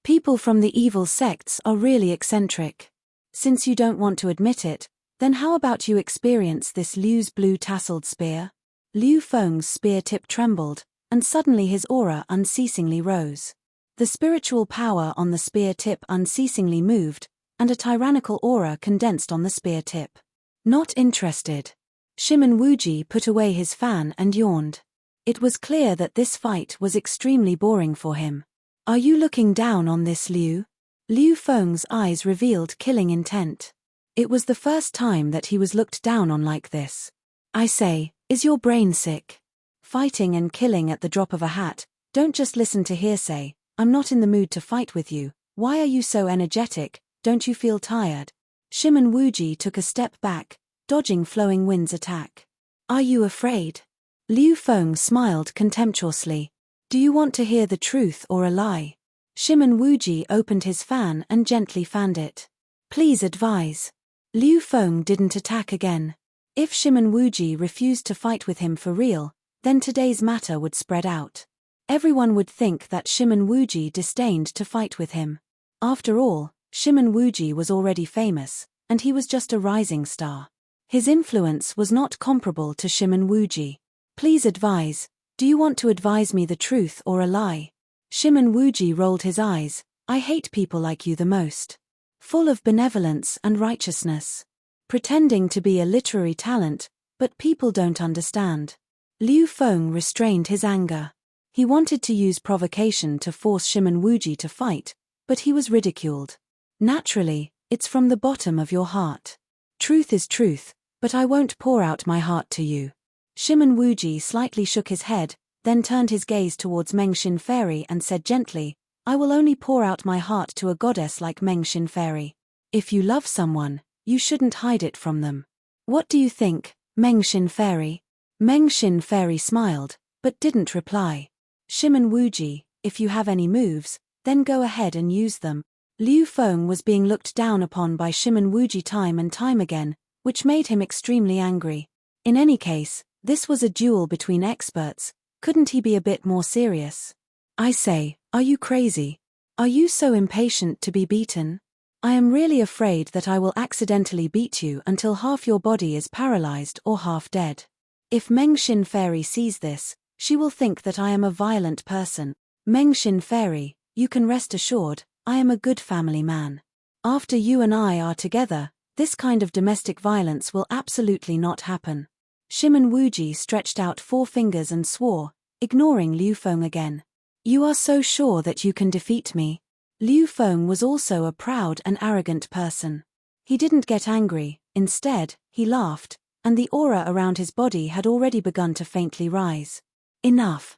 People from the evil sects are really eccentric. Since you don't want to admit it, then how about you experience this Liu's blue tasseled spear? Liu Feng's spear tip trembled, and suddenly his aura unceasingly rose. The spiritual power on the spear tip unceasingly moved, and a tyrannical aura condensed on the spear tip. Not interested. Shimon Wuji put away his fan and yawned. It was clear that this fight was extremely boring for him. Are you looking down on this, Liu? Liu Feng's eyes revealed killing intent. It was the first time that he was looked down on like this. I say, is your brain sick? Fighting and killing at the drop of a hat, don't just listen to hearsay. I'm not in the mood to fight with you. Why are you so energetic? Don't you feel tired? Shimon Wuji took a step back, dodging Flowing Wind's attack. Are you afraid? Liu Feng smiled contemptuously. Do you want to hear the truth or a lie? Shimon Wuji opened his fan and gently fanned it. Please advise. Liu Feng didn't attack again. If Shimon Wuji refused to fight with him for real, then today's matter would spread out. Everyone would think that Shimon Wuji disdained to fight with him. After all, Shimon Wuji was already famous, and he was just a rising star. His influence was not comparable to Shimon Wuji. Please advise, do you want to advise me the truth or a lie? Shimon Wuji rolled his eyes. I hate people like you the most. Full of benevolence and righteousness. Pretending to be a literary talent, but people don't understand. Liu Feng restrained his anger. He wanted to use provocation to force Shimon Wuji to fight, but he was ridiculed. Naturally, it's from the bottom of your heart. Truth is truth, but I won't pour out my heart to you. Shimon Wuji slightly shook his head, then turned his gaze towards Meng Xin Fairy and said gently, I will only pour out my heart to a goddess like Meng Xin Fairy. If you love someone, you shouldn't hide it from them. What do you think, Meng Xin Fairy? Meng Xin Fairy smiled, but didn't reply. Shimon Wuji, if you have any moves, then go ahead and use them. Liu Feng was being looked down upon by Shimon Wuji time and time again, which made him extremely angry. In any case, this was a duel between experts. Couldn't he be a bit more serious? I say, are you crazy? Are you so impatient to be beaten? I am really afraid that I will accidentally beat you until half your body is paralyzed or half dead. If Meng Xin Fairy sees this, she will think that I am a violent person. Meng Xin Fairy, you can rest assured, I am a good family man. After you and I are together, this kind of domestic violence will absolutely not happen. Shimon Wuji stretched out 4 fingers and swore, ignoring Liu Feng again. You are so sure that you can defeat me? Liu Feng was also a proud and arrogant person. He didn't get angry, instead, he laughed, and the aura around his body had already begun to faintly rise. Enough.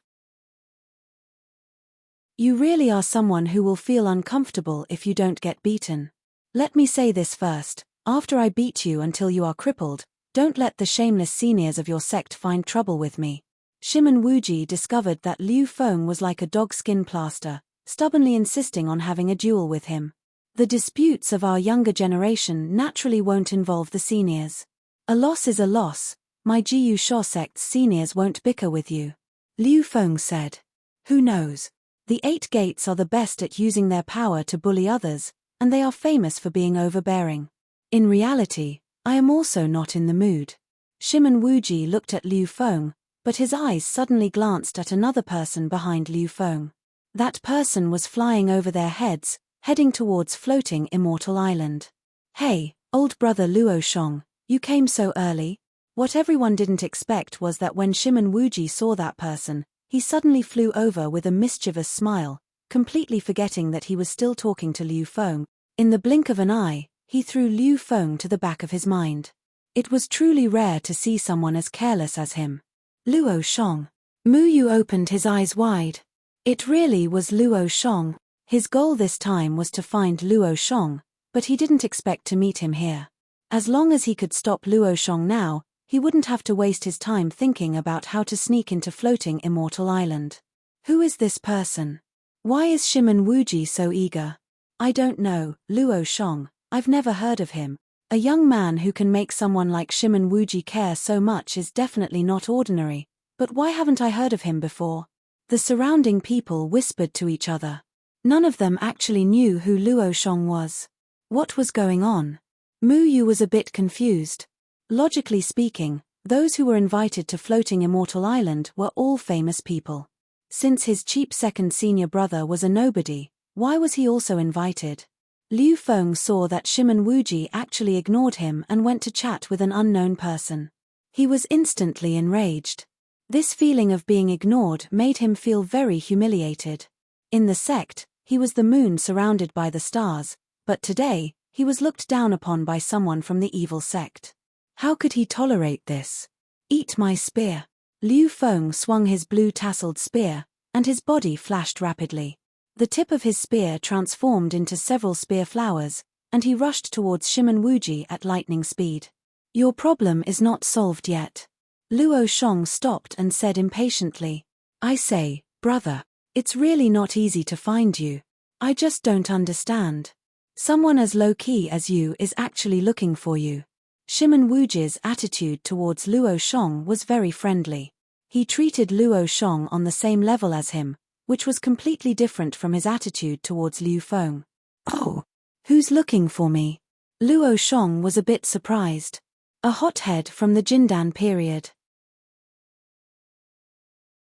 You really are someone who will feel uncomfortable if you don't get beaten. Let me say this first, after I beat you until you are crippled, don't let the shameless seniors of your sect find trouble with me. Shimon Wuji discovered that Liu Feng was like a dog-skin plaster, stubbornly insisting on having a duel with him. The disputes of our younger generation naturally won't involve the seniors. A loss is a loss, my Jiu Sha sect's seniors won't bicker with you. Liu Feng said. Who knows? The 8 gates are the best at using their power to bully others, and they are famous for being overbearing. In reality, I am also not in the mood. Shimon Wuji looked at Liu Feng, but his eyes suddenly glanced at another person behind Liu Feng. That person was flying over their heads, heading towards floating Immortal Island. Hey, old brother Luo Shong, you came so early? What everyone didn't expect was that when Shimon Wuji saw that person, he suddenly flew over with a mischievous smile, completely forgetting that he was still talking to Liu Feng. In the blink of an eye, he threw Liu Feng to the back of his mind. It was truly rare to see someone as careless as him. Luo Shong. Mu Yu opened his eyes wide. It really was Luo Shong. His goal this time was to find Luo Shong, but he didn't expect to meet him here. As long as he could stop Luo Shong now, he wouldn't have to waste his time thinking about how to sneak into floating Immortal Island. Who is this person? Why is Shimon Wuji so eager? I don't know, Luo Shong, I've never heard of him. A young man who can make someone like Shimon Wuji care so much is definitely not ordinary, but why haven't I heard of him before? The surrounding people whispered to each other. None of them actually knew who Luo Shong was. What was going on? Mu Yu was a bit confused. Logically speaking, those who were invited to floating Immortal Island were all famous people. Since his cheap second senior brother was a nobody, why was he also invited? Liu Feng saw that Shimon Wuji actually ignored him and went to chat with an unknown person. He was instantly enraged. This feeling of being ignored made him feel very humiliated. In the sect, he was the moon surrounded by the stars, but today, he was looked down upon by someone from the evil sect. How could he tolerate this? Eat my spear. Liu Feng swung his blue tasseled spear, and his body flashed rapidly. The tip of his spear transformed into several spear flowers, and he rushed towards Shimon Wuji at lightning speed. Your problem is not solved yet. Luo Shong stopped and said impatiently. I say, brother, it's really not easy to find you. I just don't understand. Someone as low-key as you is actually looking for you. Shimon Wuji's attitude towards Luo Shong was very friendly. He treated Luo Shong on the same level as him, which was completely different from his attitude towards Liu Feng. "Oh, who's looking for me?" Luo Shong was a bit surprised. A hothead from the Jindan period.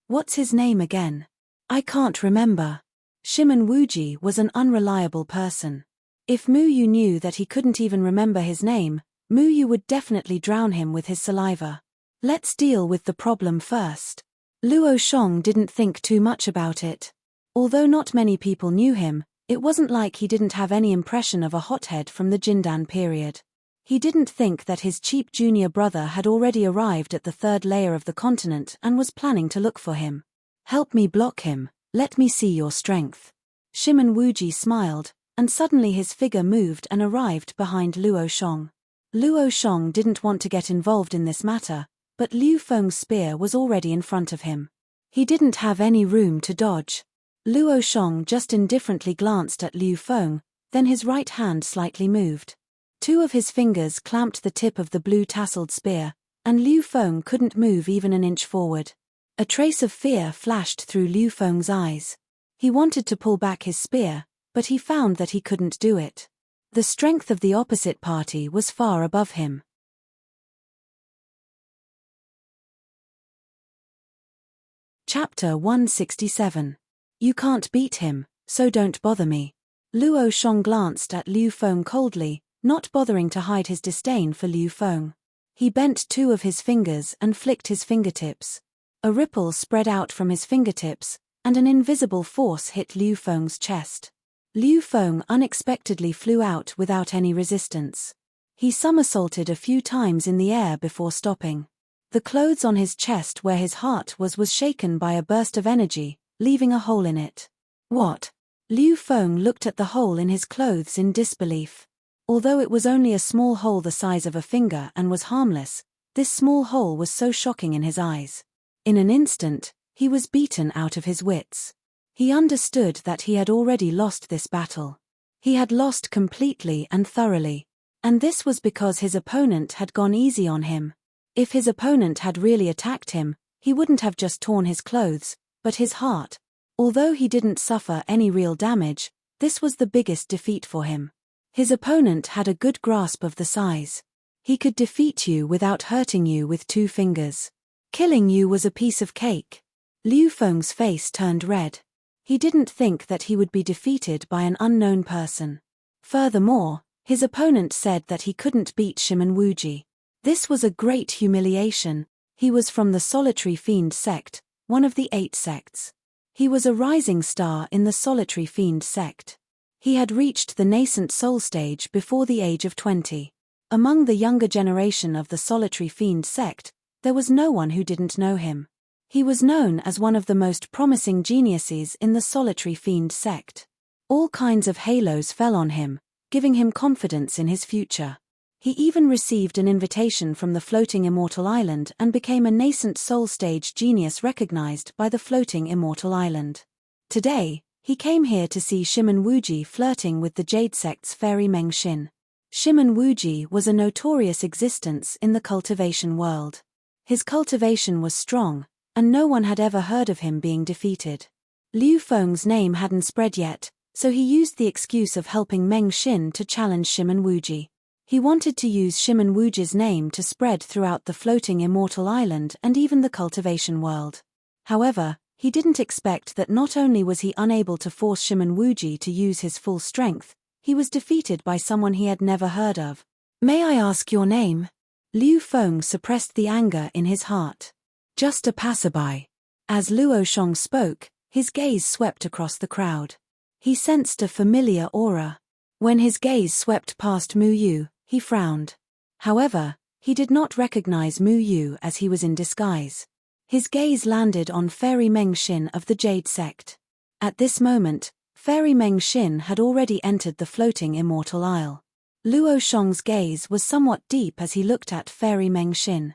"What's his name again? I can't remember." Shimen Wuji was an unreliable person. If Mu Yu knew that he couldn't even remember his name, Mu Yu would definitely drown him with his saliva. Let's deal with the problem first. Luo Shong didn't think too much about it. Although not many people knew him, it wasn't like he didn't have any impression of a hothead from the Jindan period. He didn't think that his cheap junior brother had already arrived at the third layer of the continent and was planning to look for him. "Help me block him, let me see your strength." Shimen Wuji smiled, and suddenly his figure moved and arrived behind Luo Shong. Luo Shong didn't want to get involved in this matter, but Liu Feng's spear was already in front of him. He didn't have any room to dodge. Luo Shong just indifferently glanced at Liu Feng, then his right hand slightly moved. Two of his fingers clamped the tip of the blue-tasseled spear, and Liu Feng couldn't move even an inch forward. A trace of fear flashed through Liu Feng's eyes. He wanted to pull back his spear, but he found that he couldn't do it. The strength of the opposite party was far above him. Chapter 167. You can't beat him, so don't bother me. Luo Shong glanced at Liu Feng coldly, not bothering to hide his disdain for Liu Feng. He bent two of his fingers and flicked his fingertips. A ripple spread out from his fingertips, and an invisible force hit Liu Feng's chest. Liu Feng unexpectedly flew out without any resistance. He somersaulted a few times in the air before stopping. The clothes on his chest where his heart was shaken by a burst of energy, leaving a hole in it. "What?" Liu Feng looked at the hole in his clothes in disbelief. Although it was only a small hole the size of a finger and was harmless, this small hole was so shocking in his eyes. In an instant, he was beaten out of his wits. He understood that he had already lost this battle. He had lost completely and thoroughly. And this was because his opponent had gone easy on him. If his opponent had really attacked him, he wouldn't have just torn his clothes, but his heart. Although he didn't suffer any real damage, this was the biggest defeat for him. His opponent had a good grasp of the size. He could defeat you without hurting you with two fingers. Killing you was a piece of cake. Liu Feng's face turned red. He didn't think that he would be defeated by an unknown person. Furthermore, his opponent said that he couldn't beat Shimen Wuji. This was a great humiliation. He was from the Solitary Fiend sect, one of the 8 sects. He was a rising star in the Solitary Fiend sect. He had reached the nascent soul stage before the age of 20. Among the younger generation of the Solitary Fiend sect, there was no one who didn't know him. He was known as one of the most promising geniuses in the Solitary Fiend sect. All kinds of halos fell on him, giving him confidence in his future. He even received an invitation from the Floating Immortal Island and became a nascent soul stage genius recognized by the Floating Immortal Island. Today, he came here to see Shimen Wuji flirting with the Jade sect's fairy Meng Xin. Shimen Wuji was a notorious existence in the cultivation world. His cultivation was strong, and no one had ever heard of him being defeated. Liu Feng's name hadn't spread yet, so he used the excuse of helping Meng Xin to challenge Shimen Wuji. He wanted to use Shimen Wuji's name to spread throughout the Floating Immortal Island and even the cultivation world. However, he didn't expect that not only was he unable to force Shimen Wuji to use his full strength, he was defeated by someone he had never heard of. "May I ask your name?" Liu Feng suppressed the anger in his heart. "Just a passerby." As Luo Shong spoke, his gaze swept across the crowd. He sensed a familiar aura. When his gaze swept past Mu Yu, he frowned. However, he did not recognize Mu Yu as he was in disguise. His gaze landed on Fairy Meng Xin of the Jade sect. At this moment, Fairy Meng Xin had already entered the Floating Immortal Isle. Luo Shong's gaze was somewhat deep as he looked at Fairy Meng Xin.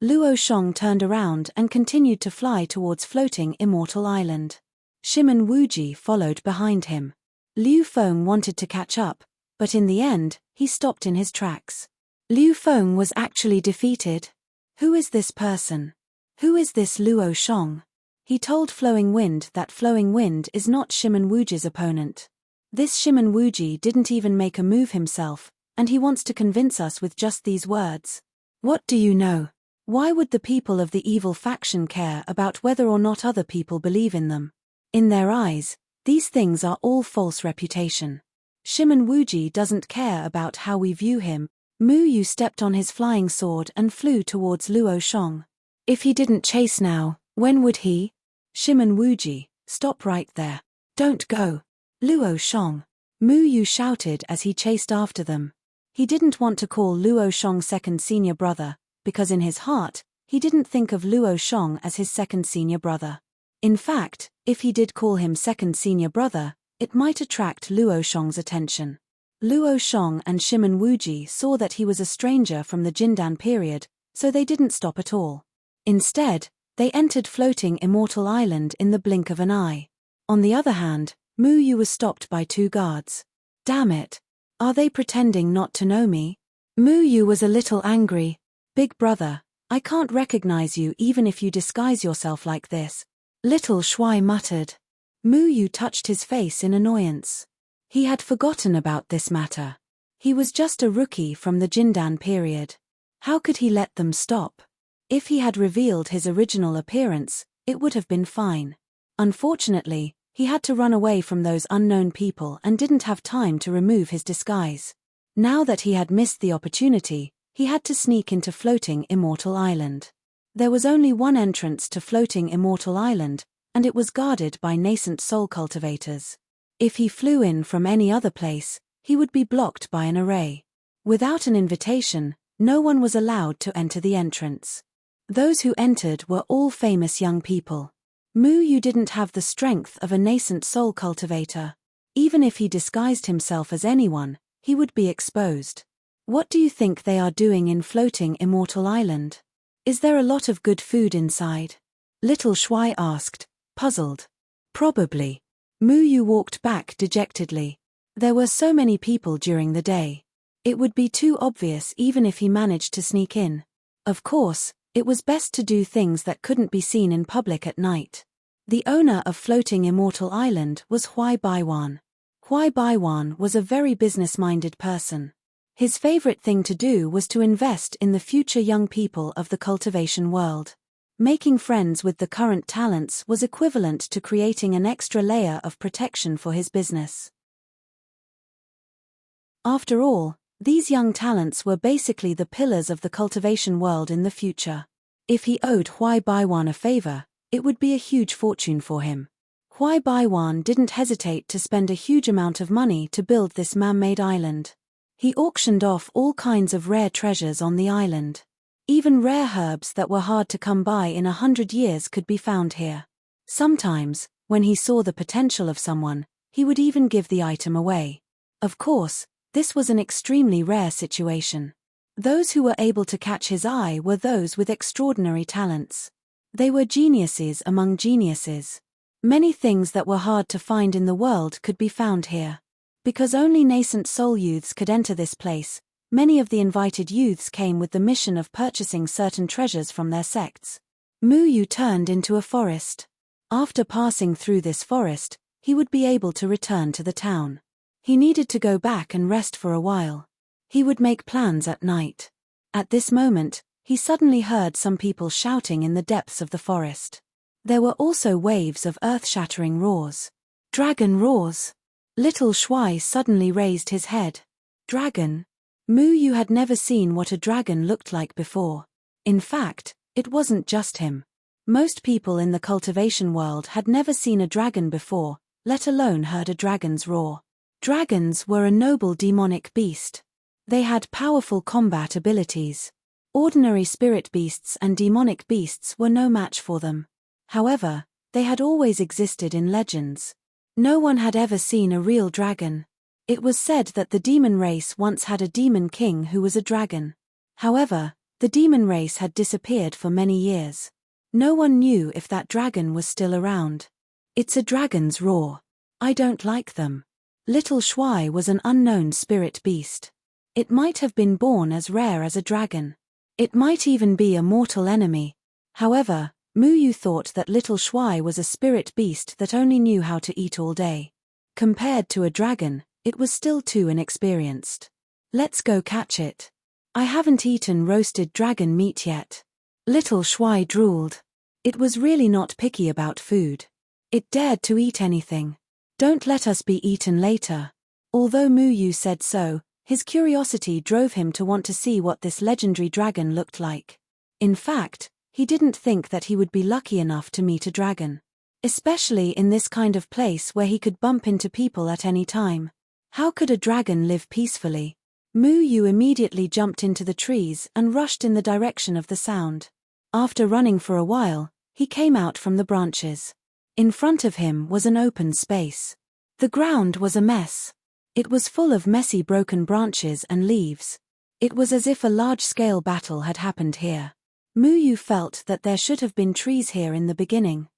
Luo Shong turned around and continued to fly towards Floating Immortal Island. Shimen Wuji followed behind him. Liu Feng wanted to catch up, but in the end, he stopped in his tracks. Liu Feng was actually defeated. Who is this person? Who is this Luo Shong? He told Flowing Wind that Flowing Wind is not Shimon Wuji's opponent. This Shimon Wuji didn't even make a move himself, and he wants to convince us with just these words. What do you know? Why would the people of the evil faction care about whether or not other people believe in them? In their eyes, these things are all false reputation. Shimon Wuji doesn't care about how we view him. Mu Yu stepped on his flying sword and flew towards Luo Shong. If he didn't chase now, when would he? Shimon Wuji, stop right there. Don't go. Luo Shong. Mu Yu shouted as he chased after them. He didn't want to call Luo Shong second senior brother, because in his heart, he didn't think of Luo Shong as his second senior brother. In fact, if he did call him second senior brother, it might attract Luo Shong's attention. Luo Shong and Shimon Wuji saw that he was a stranger from the Jindan period, so they didn't stop at all. Instead, they entered floating Immortal Island in the blink of an eye. On the other hand, Mu Yu was stopped by 2 guards. Damn it. Are they pretending not to know me? Mu Yu was a little angry. Big brother, I can't recognize you even if you disguise yourself like this. Little Shuai muttered. Mu Yu touched his face in annoyance. He had forgotten about this matter. He was just a rookie from the Jindan period. How could he let them stop? If he had revealed his original appearance, it would have been fine. Unfortunately, he had to run away from those unknown people and didn't have time to remove his disguise. Now that he had missed the opportunity, he had to sneak into floating Immortal Island. There was only one entrance to floating Immortal Island, and it was guarded by nascent soul cultivators. If he flew in from any other place, he would be blocked by an array. Without an invitation, no one was allowed to enter the entrance. Those who entered were all famous young people. Mu Yu didn't have the strength of a nascent soul cultivator. Even if he disguised himself as anyone, he would be exposed. What do you think they are doing in floating Immortal Island? Is there a lot of good food inside? Little Shuai asked, puzzled. Probably. Mu Yu walked back dejectedly. There were so many people during the day. It would be too obvious even if he managed to sneak in. Of course, it was best to do things that couldn't be seen in public at night. The owner of floating Immortal Island was Huai Baiwan. Huai Baiwan was a very business-minded person. His favorite thing to do was to invest in the future young people of the cultivation world. Making friends with the current talents was equivalent to creating an extra layer of protection for his business. After all, these young talents were basically the pillars of the cultivation world in the future. If he owed Huai Baiwan a favor, it would be a huge fortune for him. Huai Baiwan didn't hesitate to spend a huge amount of money to build this man-made island. He auctioned off all kinds of rare treasures on the island. Even rare herbs that were hard to come by in 100 years could be found here. Sometimes, when he saw the potential of someone, he would even give the item away. Of course, this was an extremely rare situation. Those who were able to catch his eye were those with extraordinary talents. They were geniuses among geniuses. Many things that were hard to find in the world could be found here. Because only nascent soul youths could enter this place, many of the invited youths came with the mission of purchasing certain treasures from their sects. Mu Yu turned into a forest. After passing through this forest, he would be able to return to the town. He needed to go back and rest for a while. He would make plans at night. At this moment, he suddenly heard some people shouting in the depths of the forest. There were also waves of earth-shattering roars. Dragon roars! Little Shuai suddenly raised his head. Dragon? Mu Yu had never seen what a dragon looked like before. In fact, it wasn't just him. Most people in the cultivation world had never seen a dragon before, let alone heard a dragon's roar. Dragons were a noble demonic beast. They had powerful combat abilities. Ordinary spirit beasts and demonic beasts were no match for them. However, they had always existed in legends. No one had ever seen a real dragon. It was said that the demon race once had a demon king who was a dragon. However, the demon race had disappeared for many years. No one knew if that dragon was still around. It's a dragon's roar. I don't like them. Little Shuai was an unknown spirit beast. It might have been born as rare as a dragon. It might even be a mortal enemy. However, Muyu thought that little Shuai was a spirit beast that only knew how to eat all day. Compared to a dragon, it was still too inexperienced. Let's go catch it. I haven't eaten roasted dragon meat yet. Little Shuai drooled. It was really not picky about food. It dared to eat anything. Don't let us be eaten later. Although Muyu said so, his curiosity drove him to want to see what this legendary dragon looked like. In fact, he didn't think that he would be lucky enough to meet a dragon. Especially in this kind of place where he could bump into people at any time. How could a dragon live peacefully? Muyu immediately jumped into the trees and rushed in the direction of the sound. After running for a while, he came out from the branches. In front of him was an open space. The ground was a mess. It was full of messy broken branches and leaves. It was as if a large-scale battle had happened here. Muyu felt that there should have been trees here in the beginning.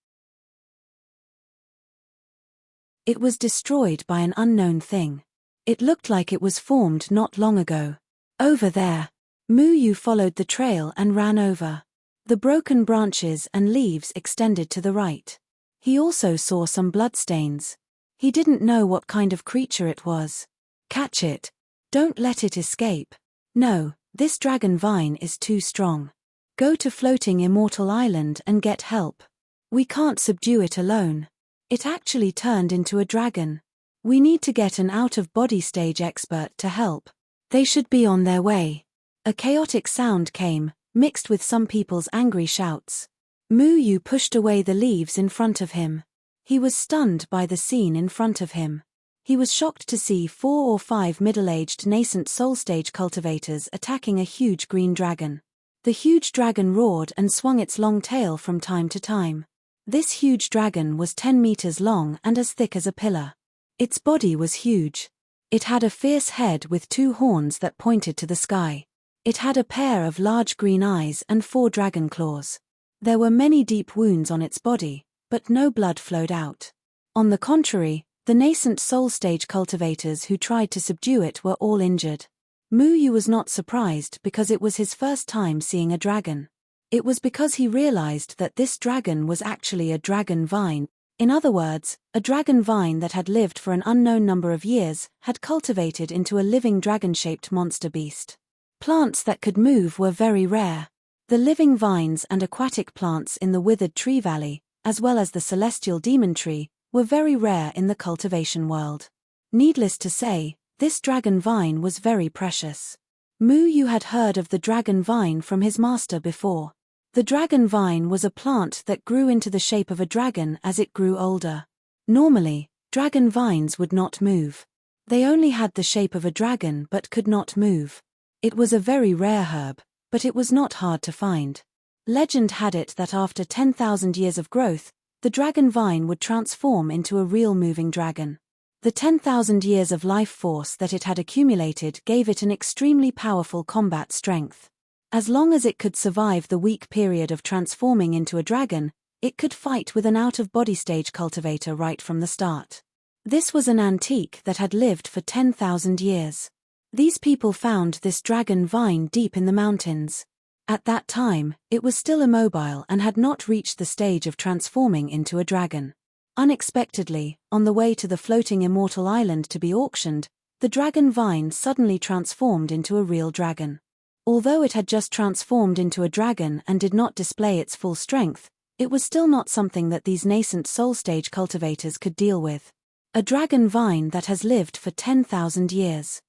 It was destroyed by an unknown thing. It looked like it was formed not long ago. Over there. Muyu followed the trail and ran over. The broken branches and leaves extended to the right. He also saw some bloodstains. He didn't know what kind of creature it was. Catch it. Don't let it escape. No, this dragon vine is too strong. Go to Floating Immortal Island and get help. We can't subdue it alone. It actually turned into a dragon. We need to get an out-of-body stage expert to help. They should be on their way. A chaotic sound came, mixed with some people's angry shouts. Muyu pushed away the leaves in front of him. He was stunned by the scene in front of him. He was shocked to see 4 or 5 middle-aged nascent soul stage cultivators attacking a huge green dragon. The huge dragon roared and swung its long tail from time to time. This huge dragon was 10 meters long and as thick as a pillar. Its body was huge. It had a fierce head with 2 horns that pointed to the sky. It had a pair of large green eyes and 4 dragon claws. There were many deep wounds on its body, but no blood flowed out. On the contrary, the nascent soul stage cultivators who tried to subdue it were all injured. Muyu was not surprised because it was his first time seeing a dragon. It was because he realized that this dragon was actually a dragon vine. In other words, a dragon vine that had lived for an unknown number of years had cultivated into a living dragon-shaped monster beast. Plants that could move were very rare. The living vines and aquatic plants in the withered tree valley, as well as the celestial demon tree, were very rare in the cultivation world. Needless to say, this dragon vine was very precious. Muyu had heard of the dragon vine from his master before. The dragon vine was a plant that grew into the shape of a dragon as it grew older. Normally, dragon vines would not move. They only had the shape of a dragon but could not move. It was a very rare herb, but it was not hard to find. Legend had it that after 10,000 years of growth, the dragon vine would transform into a real moving dragon. The 10,000 years of life force that it had accumulated gave it an extremely powerful combat strength. As long as it could survive the weak period of transforming into a dragon, it could fight with an out-of-body stage cultivator right from the start. This was an antique that had lived for 10,000 years. These people found this dragon vine deep in the mountains. At that time, it was still immobile and had not reached the stage of transforming into a dragon. Unexpectedly, on the way to the Floating Immortal Island to be auctioned, the dragon vine suddenly transformed into a real dragon. Although it had just transformed into a dragon and did not display its full strength, it was still not something that these nascent soul stage cultivators could deal with. A dragon vine that has lived for 10,000 years.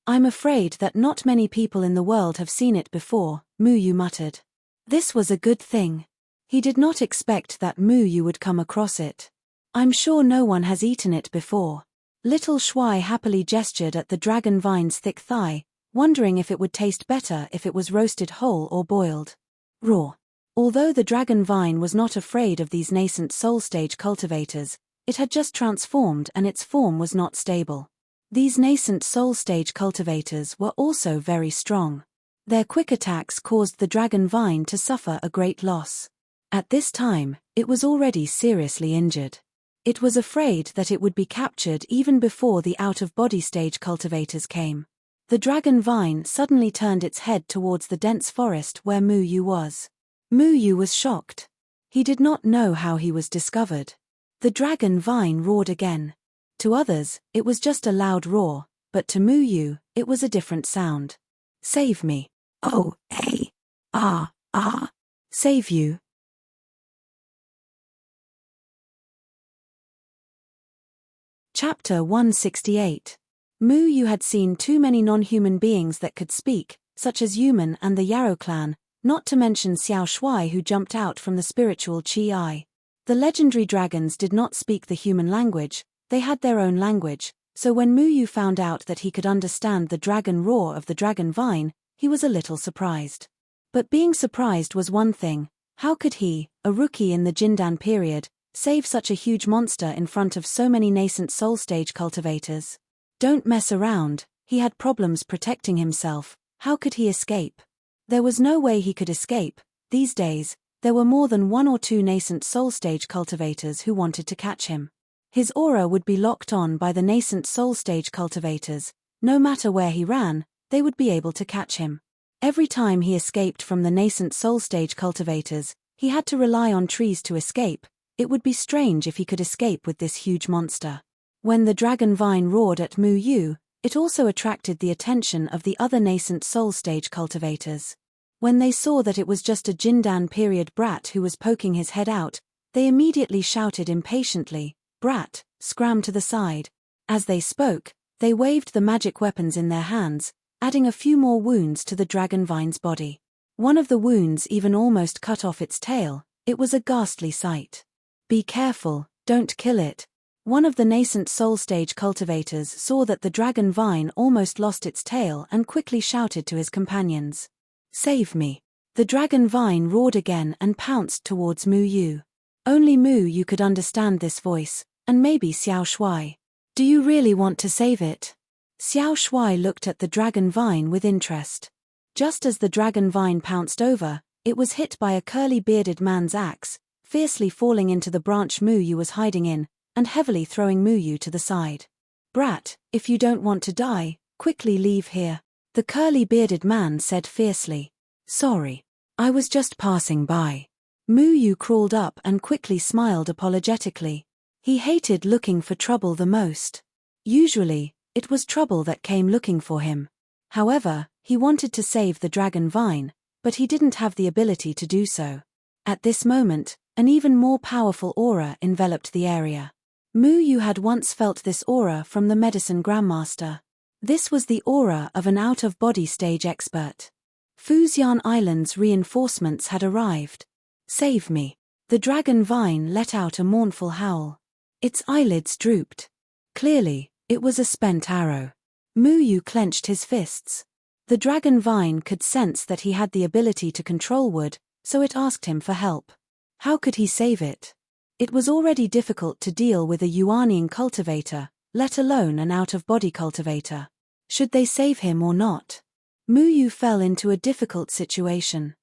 I'm afraid that not many people in the world have seen it before, Muyu muttered. This was a good thing. He did not expect that Muyu would come across it. I'm sure no one has eaten it before. Little Shuai happily gestured at the dragon vine's thick thigh, wondering if it would taste better if it was roasted whole or boiled. Raw. Although the dragon vine was not afraid of these nascent soul stage cultivators, it had just transformed and its form was not stable. These nascent soul stage cultivators were also very strong. Their quick attacks caused the dragon vine to suffer a great loss. At this time, it was already seriously injured. It was afraid that it would be captured even before the out-of-body stage cultivators came. The dragon vine suddenly turned its head towards the dense forest where Mu Yu was. Mu Yu was shocked. He did not know how he was discovered. The dragon vine roared again. To others, it was just a loud roar, but to Mu Yu, it was a different sound. Save me. Oh, hey. Save you. Chapter 168. Mu Yu had seen too many non-human beings that could speak, such as Human and the Yarrow clan, not to mention Xiao Shuai who jumped out from the spiritual Qi. The legendary dragons did not speak the human language, they had their own language, so when Mu Yu found out that he could understand the dragon roar of the dragon vine, he was a little surprised. But being surprised was one thing. How could he, a rookie in the Jindan period, save such a huge monster in front of so many nascent soul stage cultivators? Don't mess around, he had problems protecting himself. How could he escape? There was no way he could escape. These days, there were more than 1 or 2 nascent soul stage cultivators who wanted to catch him. His aura would be locked on by the nascent soul stage cultivators. No matter where he ran, they would be able to catch him. Every time he escaped from the nascent soul stage cultivators, he had to rely on trees to escape. It would be strange if he could escape with this huge monster. When the dragon vine roared at Mu Yu, it also attracted the attention of the other nascent soul stage cultivators. When they saw that it was just a Jindan period brat who was poking his head out, they immediately shouted impatiently, "Brat, scram to the side." As they spoke, they waved the magic weapons in their hands, adding a few more wounds to the dragon vine's body. One of the wounds even almost cut off its tail. It was a ghastly sight. "Be careful, don't kill it." One of the nascent soul stage cultivators saw that the dragon vine almost lost its tail and quickly shouted to his companions. "Save me." The dragon vine roared again and pounced towards Mu Yu. Only Mu Yu could understand this voice, and maybe Xiao Shuai. "Do you really want to save it?" Xiao Shuai looked at the dragon vine with interest. Just as the dragon vine pounced over, it was hit by a curly-bearded man's axe, fiercely falling into the branch Mu Yu was hiding in, and heavily throwing Mu Yu to the side. "Brat, if you don't want to die, quickly leave here," the curly-bearded man said fiercely. "Sorry. I was just passing by." Mu Yu crawled up and quickly smiled apologetically. He hated looking for trouble the most. Usually, it was trouble that came looking for him. However, he wanted to save the dragon vine, but he didn't have the ability to do so. At this moment, an even more powerful aura enveloped the area. Mu Yu had once felt this aura from the medicine grandmaster. This was the aura of an out-of-body stage expert. Fujian Island's reinforcements had arrived. "Save me." The dragon vine let out a mournful howl. Its eyelids drooped. Clearly, it was a spent arrow. Mu Yu clenched his fists. The dragon vine could sense that he had the ability to control wood, so it asked him for help. How could he save it? It was already difficult to deal with a Yuanian cultivator, let alone an out-of-body cultivator. Should they save him or not? Mu Yu fell into a difficult situation.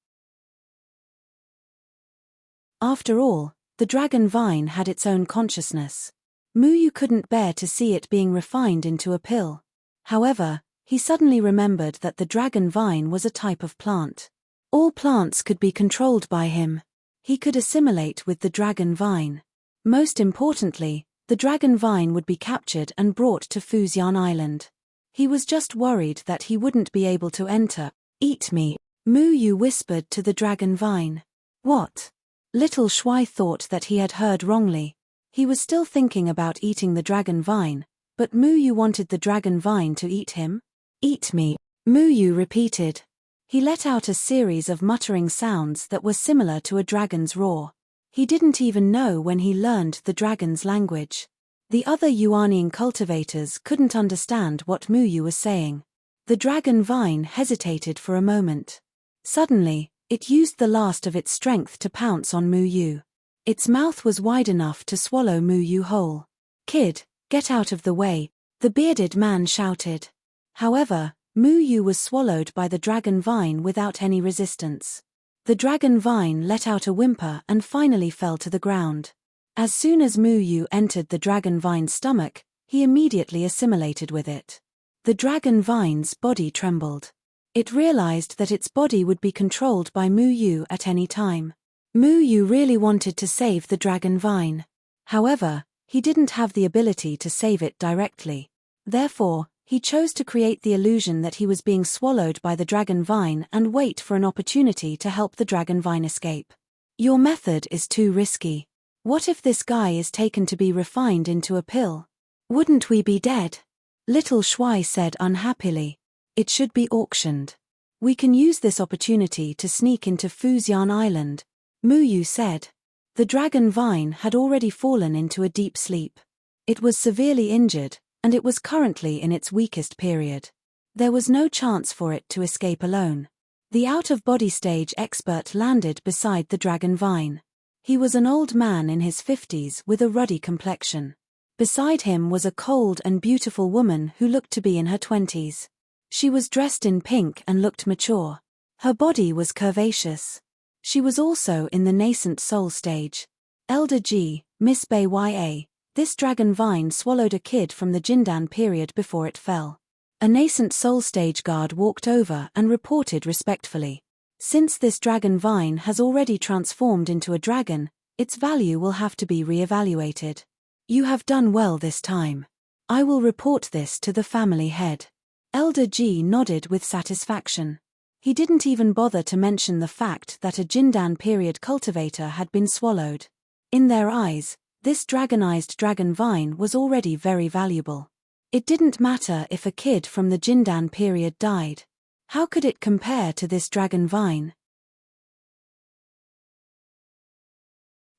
After all, the dragon vine had its own consciousness. Mu Yu couldn't bear to see it being refined into a pill. However, he suddenly remembered that the dragon vine was a type of plant. All plants could be controlled by him. He could assimilate with the dragon vine. Most importantly, the dragon vine would be captured and brought to Fujian Island. He was just worried that he wouldn't be able to enter. "Eat me," Mu Yu whispered to the dragon vine. "What?" Little Shuai thought that he had heard wrongly. He was still thinking about eating the dragon vine, but Mu Yu wanted the dragon vine to eat him. "Eat me," Mu Yu repeated. He let out a series of muttering sounds that were similar to a dragon's roar. He didn't even know when he learned the dragon's language. The other Yuanian cultivators couldn't understand what Mu Yu was saying. The dragon vine hesitated for a moment. Suddenly, it used the last of its strength to pounce on Mu Yu. Its mouth was wide enough to swallow Mu Yu whole. "Kid, get out of the way," the bearded man shouted. However, Mu Yu was swallowed by the dragon vine without any resistance. The dragon vine let out a whimper and finally fell to the ground. As soon as Mu Yu entered the dragon vine's stomach, he immediately assimilated with it. The dragon vine's body trembled. It realized that its body would be controlled by Mu Yu at any time. Mu Yu really wanted to save the dragon vine. However, he didn't have the ability to save it directly. Therefore, he chose to create the illusion that he was being swallowed by the dragon vine and wait for an opportunity to help the dragon vine escape. Your method is too risky. What if this guy is taken to be refined into a pill? Wouldn't we be dead? Little Shuai said unhappily. It should be auctioned. We can use this opportunity to sneak into Fujian Island, Mu Yu said. The dragon vine had already fallen into a deep sleep. It was severely injured, and it was currently in its weakest period. There was no chance for it to escape alone. The out-of-body stage expert landed beside the dragon vine. He was an old man in his 50s with a ruddy complexion. Beside him was a cold and beautiful woman who looked to be in her 20s. She was dressed in pink and looked mature. Her body was curvaceous. She was also in the nascent soul stage. Elder G, Miss Bei Ya, this dragon vine swallowed a kid from the Jindan period before it fell. A nascent soul stage guard walked over and reported respectfully. Since this dragon vine has already transformed into a dragon, its value will have to be re-evaluated. You have done well this time. I will report this to the family head. Elder G nodded with satisfaction. He didn't even bother to mention the fact that a Jindan period cultivator had been swallowed. In their eyes, this dragonized dragon vine was already very valuable. It didn't matter if a kid from the Jindan period died. How could it compare to this dragon vine?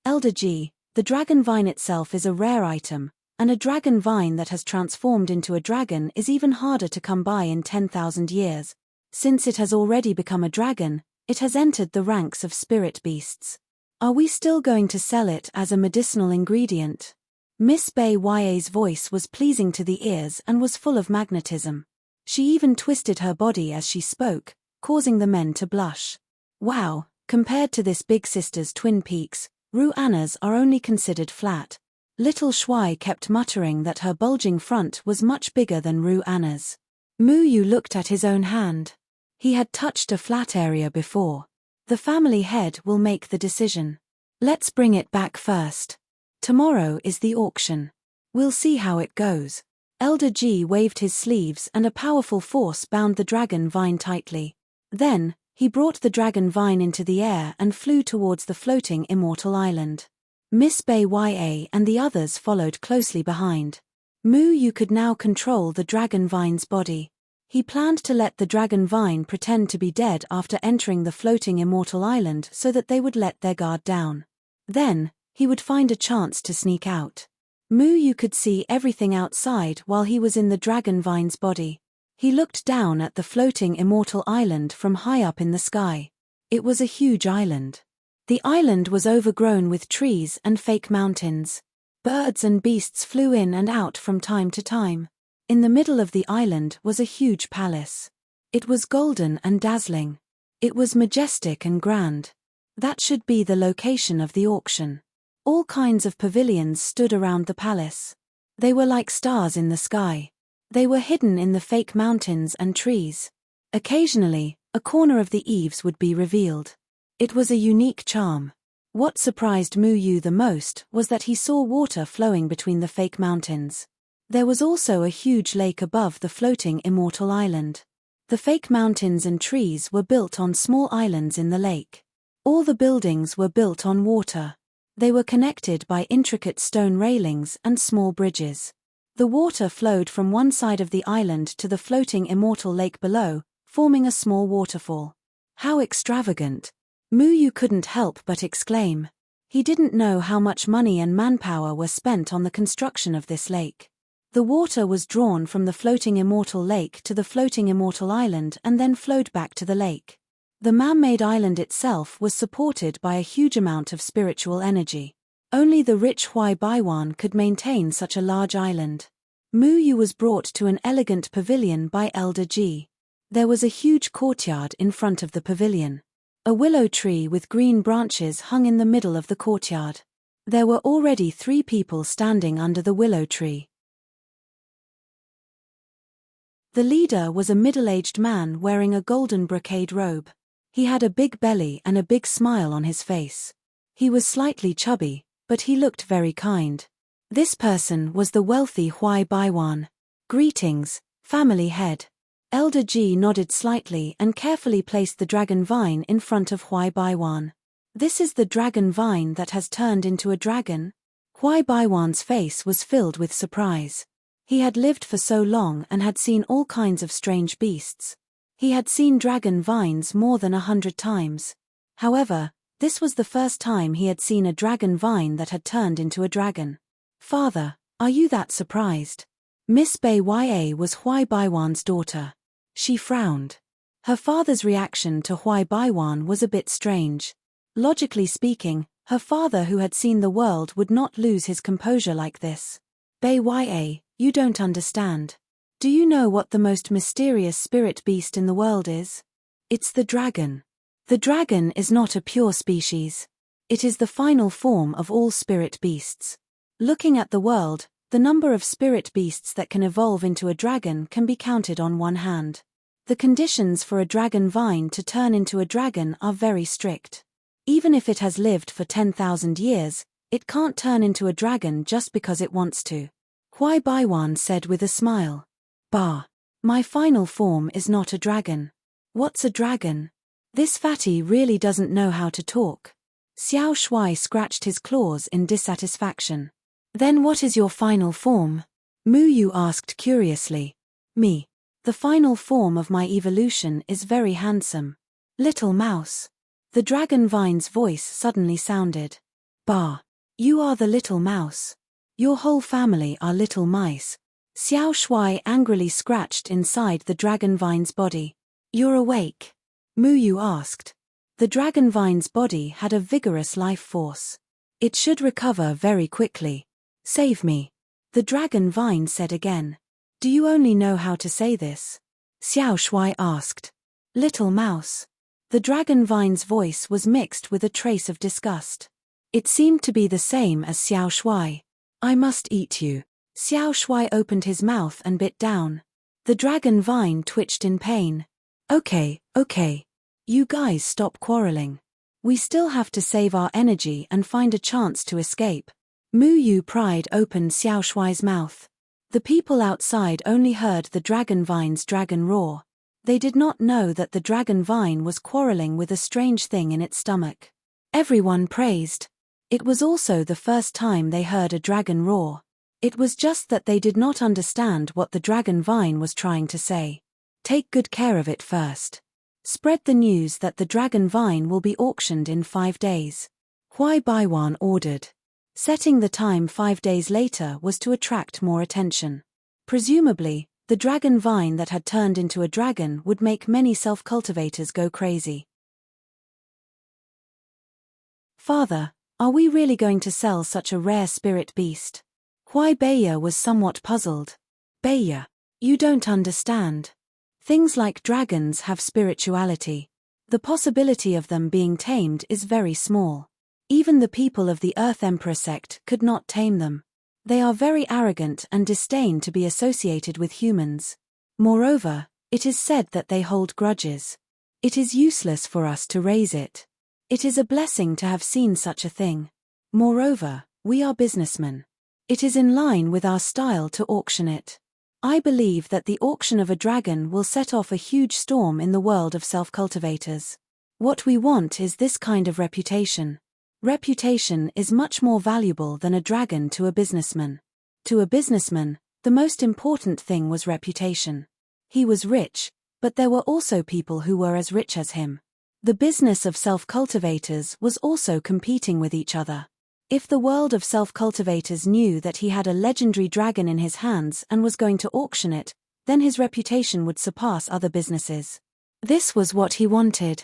Elder G, the dragon vine itself is a rare item, and a dragon vine that has transformed into a dragon is even harder to come by in 10,000 years. Since it has already become a dragon, it has entered the ranks of spirit beasts. Are we still going to sell it as a medicinal ingredient? Miss Bei Ya's voice was pleasing to the ears and was full of magnetism. She even twisted her body as she spoke, causing the men to blush. Wow, compared to this big sister's twin peaks, Ru Anna's are only considered flat. Little Shuai kept muttering that her bulging front was much bigger than Ru Anna's. Mu Yu looked at his own hand. He had touched a flat area before. The family head will make the decision. Let's bring it back first. Tomorrow is the auction. We'll see how it goes. Elder G waved his sleeves and a powerful force bound the dragon vine tightly. Then, he brought the dragon vine into the air and flew towards the floating immortal island. Miss Bei Ya and the others followed closely behind. Mu Yu could now control the dragon vine's body. He planned to let the dragon vine pretend to be dead after entering the floating immortal island so that they would let their guard down. Then, he would find a chance to sneak out. Mu Yu could see everything outside while he was in the dragon vine's body. He looked down at the floating immortal island from high up in the sky. It was a huge island. The island was overgrown with trees and fake mountains. Birds and beasts flew in and out from time to time. In the middle of the island was a huge palace. It was golden and dazzling. It was majestic and grand. That should be the location of the auction. All kinds of pavilions stood around the palace. They were like stars in the sky. They were hidden in the fake mountains and trees. Occasionally, a corner of the eaves would be revealed. It was a unique charm. What surprised Mu Yu the most was that he saw water flowing between the fake mountains. There was also a huge lake above the floating immortal island. The fake mountains and trees were built on small islands in the lake. All the buildings were built on water. They were connected by intricate stone railings and small bridges. The water flowed from one side of the island to the floating immortal lake below, forming a small waterfall. How extravagant! Mu Yu couldn't help but exclaim. He didn't know how much money and manpower were spent on the construction of this lake. The water was drawn from the floating immortal lake to the floating immortal island and then flowed back to the lake. The man-made island itself was supported by a huge amount of spiritual energy. Only the rich Huai Baiwan could maintain such a large island. Mu Yu was brought to an elegant pavilion by Elder G. There was a huge courtyard in front of the pavilion. A willow tree with green branches hung in the middle of the courtyard. There were already 3 people standing under the willow tree. The leader was a middle-aged man wearing a golden brocade robe. He had a big belly and a big smile on his face. He was slightly chubby, but he looked very kind. This person was the wealthy Huai Baiwan. Greetings, family head. Elder Ji nodded slightly and carefully placed the dragon vine in front of Huai Baiwan. This is the dragon vine that has turned into a dragon? Huai Baiwan's face was filled with surprise. He had lived for so long and had seen all kinds of strange beasts. He had seen dragon vines more than 100 times. However, this was the first time he had seen a dragon vine that had turned into a dragon. Father, are you that surprised? Miss Bai Ya was Huai Baiwan's daughter. She frowned. Her father's reaction to Huai Baiwan was a bit strange. Logically speaking, her father who had seen the world would not lose his composure like this. Bai Ya, you don't understand. Do you know what the most mysterious spirit beast in the world is? It's the dragon. The dragon is not a pure species. It is the final form of all spirit beasts. Looking at the world, the number of spirit beasts that can evolve into a dragon can be counted on one hand. The conditions for a dragon vine to turn into a dragon are very strict. Even if it has lived for 10,000 years, it can't turn into a dragon just because it wants to. Huai Baiwan said with a smile. Bah. My final form is not a dragon. What's a dragon? This fatty really doesn't know how to talk. Xiao Shuai scratched his claws in dissatisfaction. Then what is your final form? Mu Yu asked curiously. Me. The final form of my evolution is very handsome. Little mouse. The dragon vine's voice suddenly sounded. Bah. You are the little mouse. Your whole family are little mice. Xiao Shuai angrily scratched inside the dragon vine's body. You're awake? Mu Yu asked. The dragon vine's body had a vigorous life force. It should recover very quickly. Save me. The dragon vine said again. Do you only know how to say this? Xiao Shuai asked. Little mouse. The dragon vine's voice was mixed with a trace of disgust. It seemed to be the same as Xiao Shuai. I must eat you. Xiao Shuai opened his mouth and bit down. The dragon vine twitched in pain. Okay. You guys stop quarreling. We still have to save our energy and find a chance to escape. Mu Yu pried open Xiao Shuai's mouth. The people outside only heard the dragon vine's dragon roar. They did not know that the dragon vine was quarreling with a strange thing in its stomach. Everyone praised. It was also the first time they heard a dragon roar. It was just that they did not understand what the dragon vine was trying to say. Take good care of it first. Spread the news that the dragon vine will be auctioned in 5 days. Huai Baiwan ordered. Setting the time 5 days later was to attract more attention. Presumably, the dragon vine that had turned into a dragon would make many self-cultivators go crazy. Father, are we really going to sell such a rare spirit beast? Huai Baiya was somewhat puzzled. Baiya, you don't understand. Things like dragons have spirituality. The possibility of them being tamed is very small. Even the people of the Earth Emperor sect could not tame them. They are very arrogant and disdain to be associated with humans. Moreover, it is said that they hold grudges. It is useless for us to raise it. It is a blessing to have seen such a thing. Moreover, we are businessmen. It is in line with our style to auction it. I believe that the auction of a dragon will set off a huge storm in the world of self-cultivators. What we want is this kind of reputation. Reputation is much more valuable than a dragon to a businessman. To a businessman, the most important thing was reputation. He was rich, but there were also people who were as rich as him. The business of self-cultivators was also competing with each other. If the world of self-cultivators knew that he had a legendary dragon in his hands and was going to auction it, then his reputation would surpass other businesses. This was what he wanted.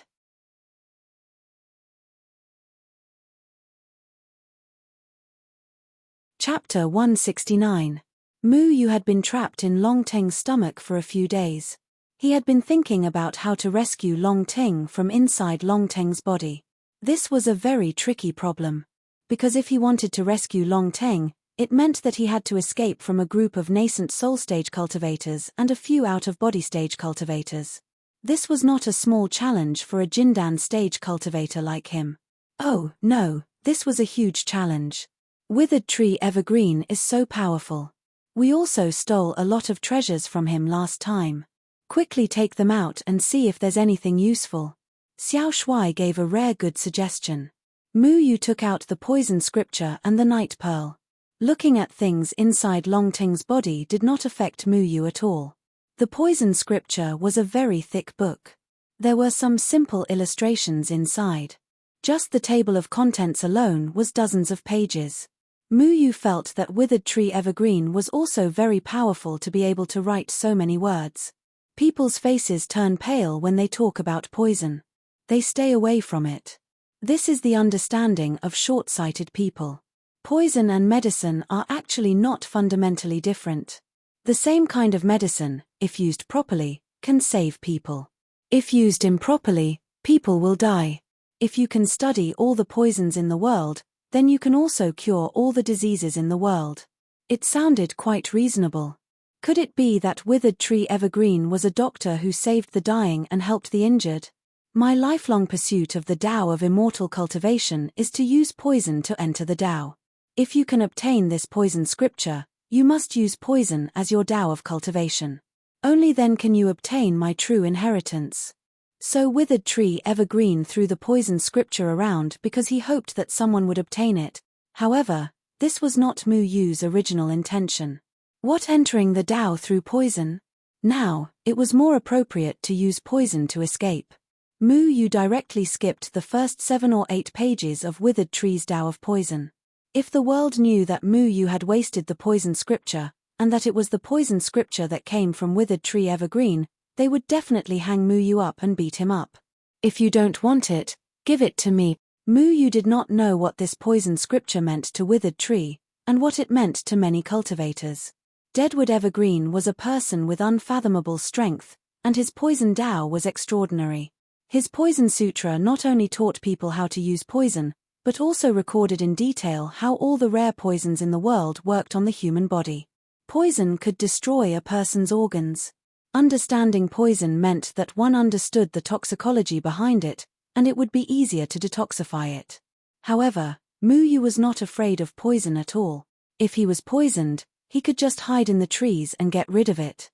Chapter 169. Mu Yu had been trapped in Long Teng's stomach for a few days. He had been thinking about how to rescue Long Teng from inside Long Teng's body. This was a very tricky problem. Because if he wanted to rescue Long Teng, It meant that he had to escape from a group of nascent soul stage cultivators and a few out-of-body stage cultivators. This was not a small challenge for a Jindan stage cultivator like him. Oh, no, this was a huge challenge. Withered Tree Evergreen is so powerful. We also stole a lot of treasures from him last time. Quickly take them out and see if there's anything useful. Xiao Shuai gave a rare good suggestion. Mu Yu took out the poison scripture and the night pearl. Looking at things inside Long Ting's body did not affect Mu Yu at all. The poison scripture was a very thick book. There were some simple illustrations inside. Just the table of contents alone was dozens of pages. Mu Yu felt that Withered Tree Evergreen was also very powerful to be able to write so many words. People's faces turn pale when they talk about poison. They stay away from it. This is the understanding of short-sighted people. Poison and medicine are actually not fundamentally different. The same kind of medicine, if used properly, can save people. If used improperly, people will die. If you can study all the poisons in the world, then you can also cure all the diseases in the world. It sounded quite reasonable. Could it be that Withered Tree Evergreen was a doctor who saved the dying and helped the injured? My lifelong pursuit of the Tao of immortal cultivation is to use poison to enter the Tao. If you can obtain this poison scripture, you must use poison as your Tao of cultivation. Only then can you obtain my true inheritance. So Withered Tree Evergreen threw the poison scripture around because he hoped that someone would obtain it. However, this was not Mu Yu's original intention. What, entering the Tao through poison? Now, it was more appropriate to use poison to escape. Mu Yu directly skipped the first 7 or 8 pages of Withered Tree's Tao of Poison. If the world knew that Mu Yu had wasted the poison scripture, and that it was the poison scripture that came from Withered Tree Evergreen, they would definitely hang Mu Yu up and beat him up. If you don't want it, give it to me. Mu Yu did not know what this poison scripture meant to Withered Tree, and what it meant to many cultivators. Deadwood Evergreen was a person with unfathomable strength, and his poison Tao was extraordinary. His poison sutra not only taught people how to use poison, but also recorded in detail how all the rare poisons in the world worked on the human body. Poison could destroy a person's organs. Understanding poison meant that one understood the toxicology behind it, and it would be easier to detoxify it. However, Mu Yu was not afraid of poison at all. If he was poisoned, he could just hide in the trees and get rid of it.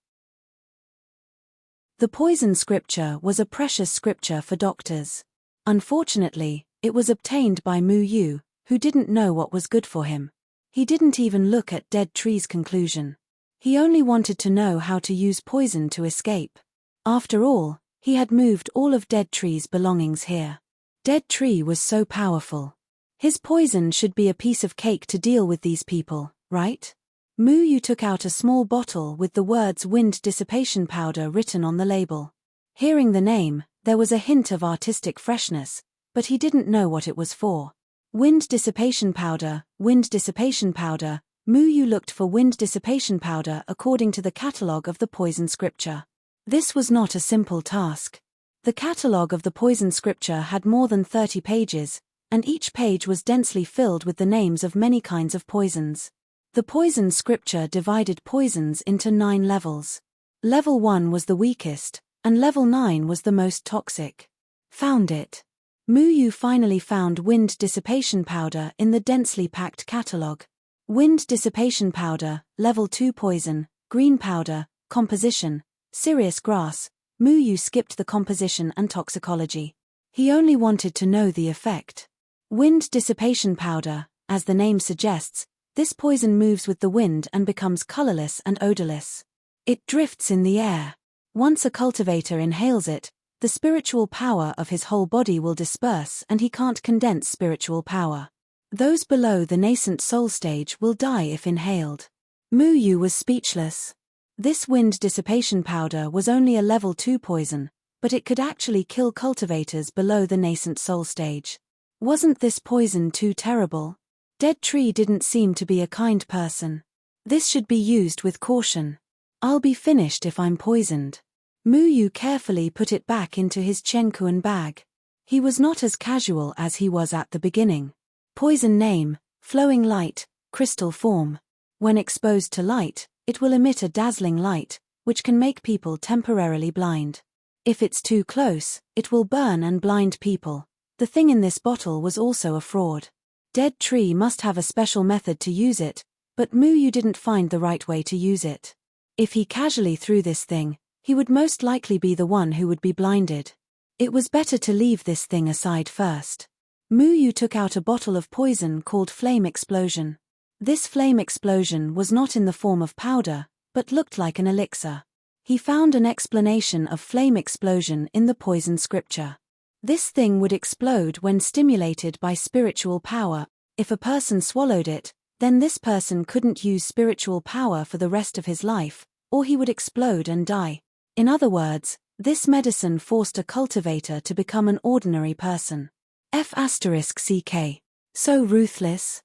The poison scripture was a precious scripture for doctors. Unfortunately, it was obtained by Mu Yu, who didn't know what was good for him. He didn't even look at Dead Tree's conclusion. He only wanted to know how to use poison to escape. After all, he had moved all of Dead Tree's belongings here. Dead Tree was so powerful. His poison should be a piece of cake to deal with these people, right? Mu Yu took out a small bottle with the words Wind Dissipation Powder written on the label. Hearing the name, there was a hint of artistic freshness, but he didn't know what it was for. Wind Dissipation Powder, Wind Dissipation Powder. Mu Yu looked for Wind Dissipation Powder according to the catalogue of the poison scripture. This was not a simple task. The catalogue of the poison scripture had more than 30 pages, and each page was densely filled with the names of many kinds of poisons. The poison scripture divided poisons into 9 levels. Level 1 was the weakest, and level 9 was the most toxic. Found it. Mu Yu finally found Wind Dissipation Powder in the densely packed catalogue. Wind Dissipation Powder, Level 2 Poison, Green Powder, Composition, Sirius Grass. Mu Yu skipped the composition and toxicology. He only wanted to know the effect. Wind Dissipation Powder, as the name suggests, this poison moves with the wind and becomes colorless and odorless. It drifts in the air. Once a cultivator inhales it, the spiritual power of his whole body will disperse and he can't condense spiritual power. Those below the nascent soul stage will die if inhaled. Mu Yu was speechless. This Wind Dissipation Powder was only a level 2 poison, but it could actually kill cultivators below the nascent soul stage. Wasn't this poison too terrible? Dead Tree didn't seem to be a kind person. This should be used with caution. I'll be finished if I'm poisoned. Mu Yu carefully put it back into his Chenkuan bag. He was not as casual as he was at the beginning. Poison name, Flowing Light. crystal form. When exposed to light, it will emit a dazzling light, which can make people temporarily blind. If it's too close, it will burn and blind people. The thing in this bottle was also a fraud. Dead Tree must have a special method to use it, but Muyu didn't find the right way to use it. If he casually threw this thing, he would most likely be the one who would be blinded. It was better to leave this thing aside first. Muyu took out a bottle of poison called Flame Explosion. This flame explosion was not in the form of powder, but looked like an elixir. He found an explanation of flame explosion in the poison scripture. This thing would explode when stimulated by spiritual power. If a person swallowed it, then this person couldn't use spiritual power for the rest of his life, or he would explode and die. In other words, this medicine forced a cultivator to become an ordinary person. F***ck. So ruthless.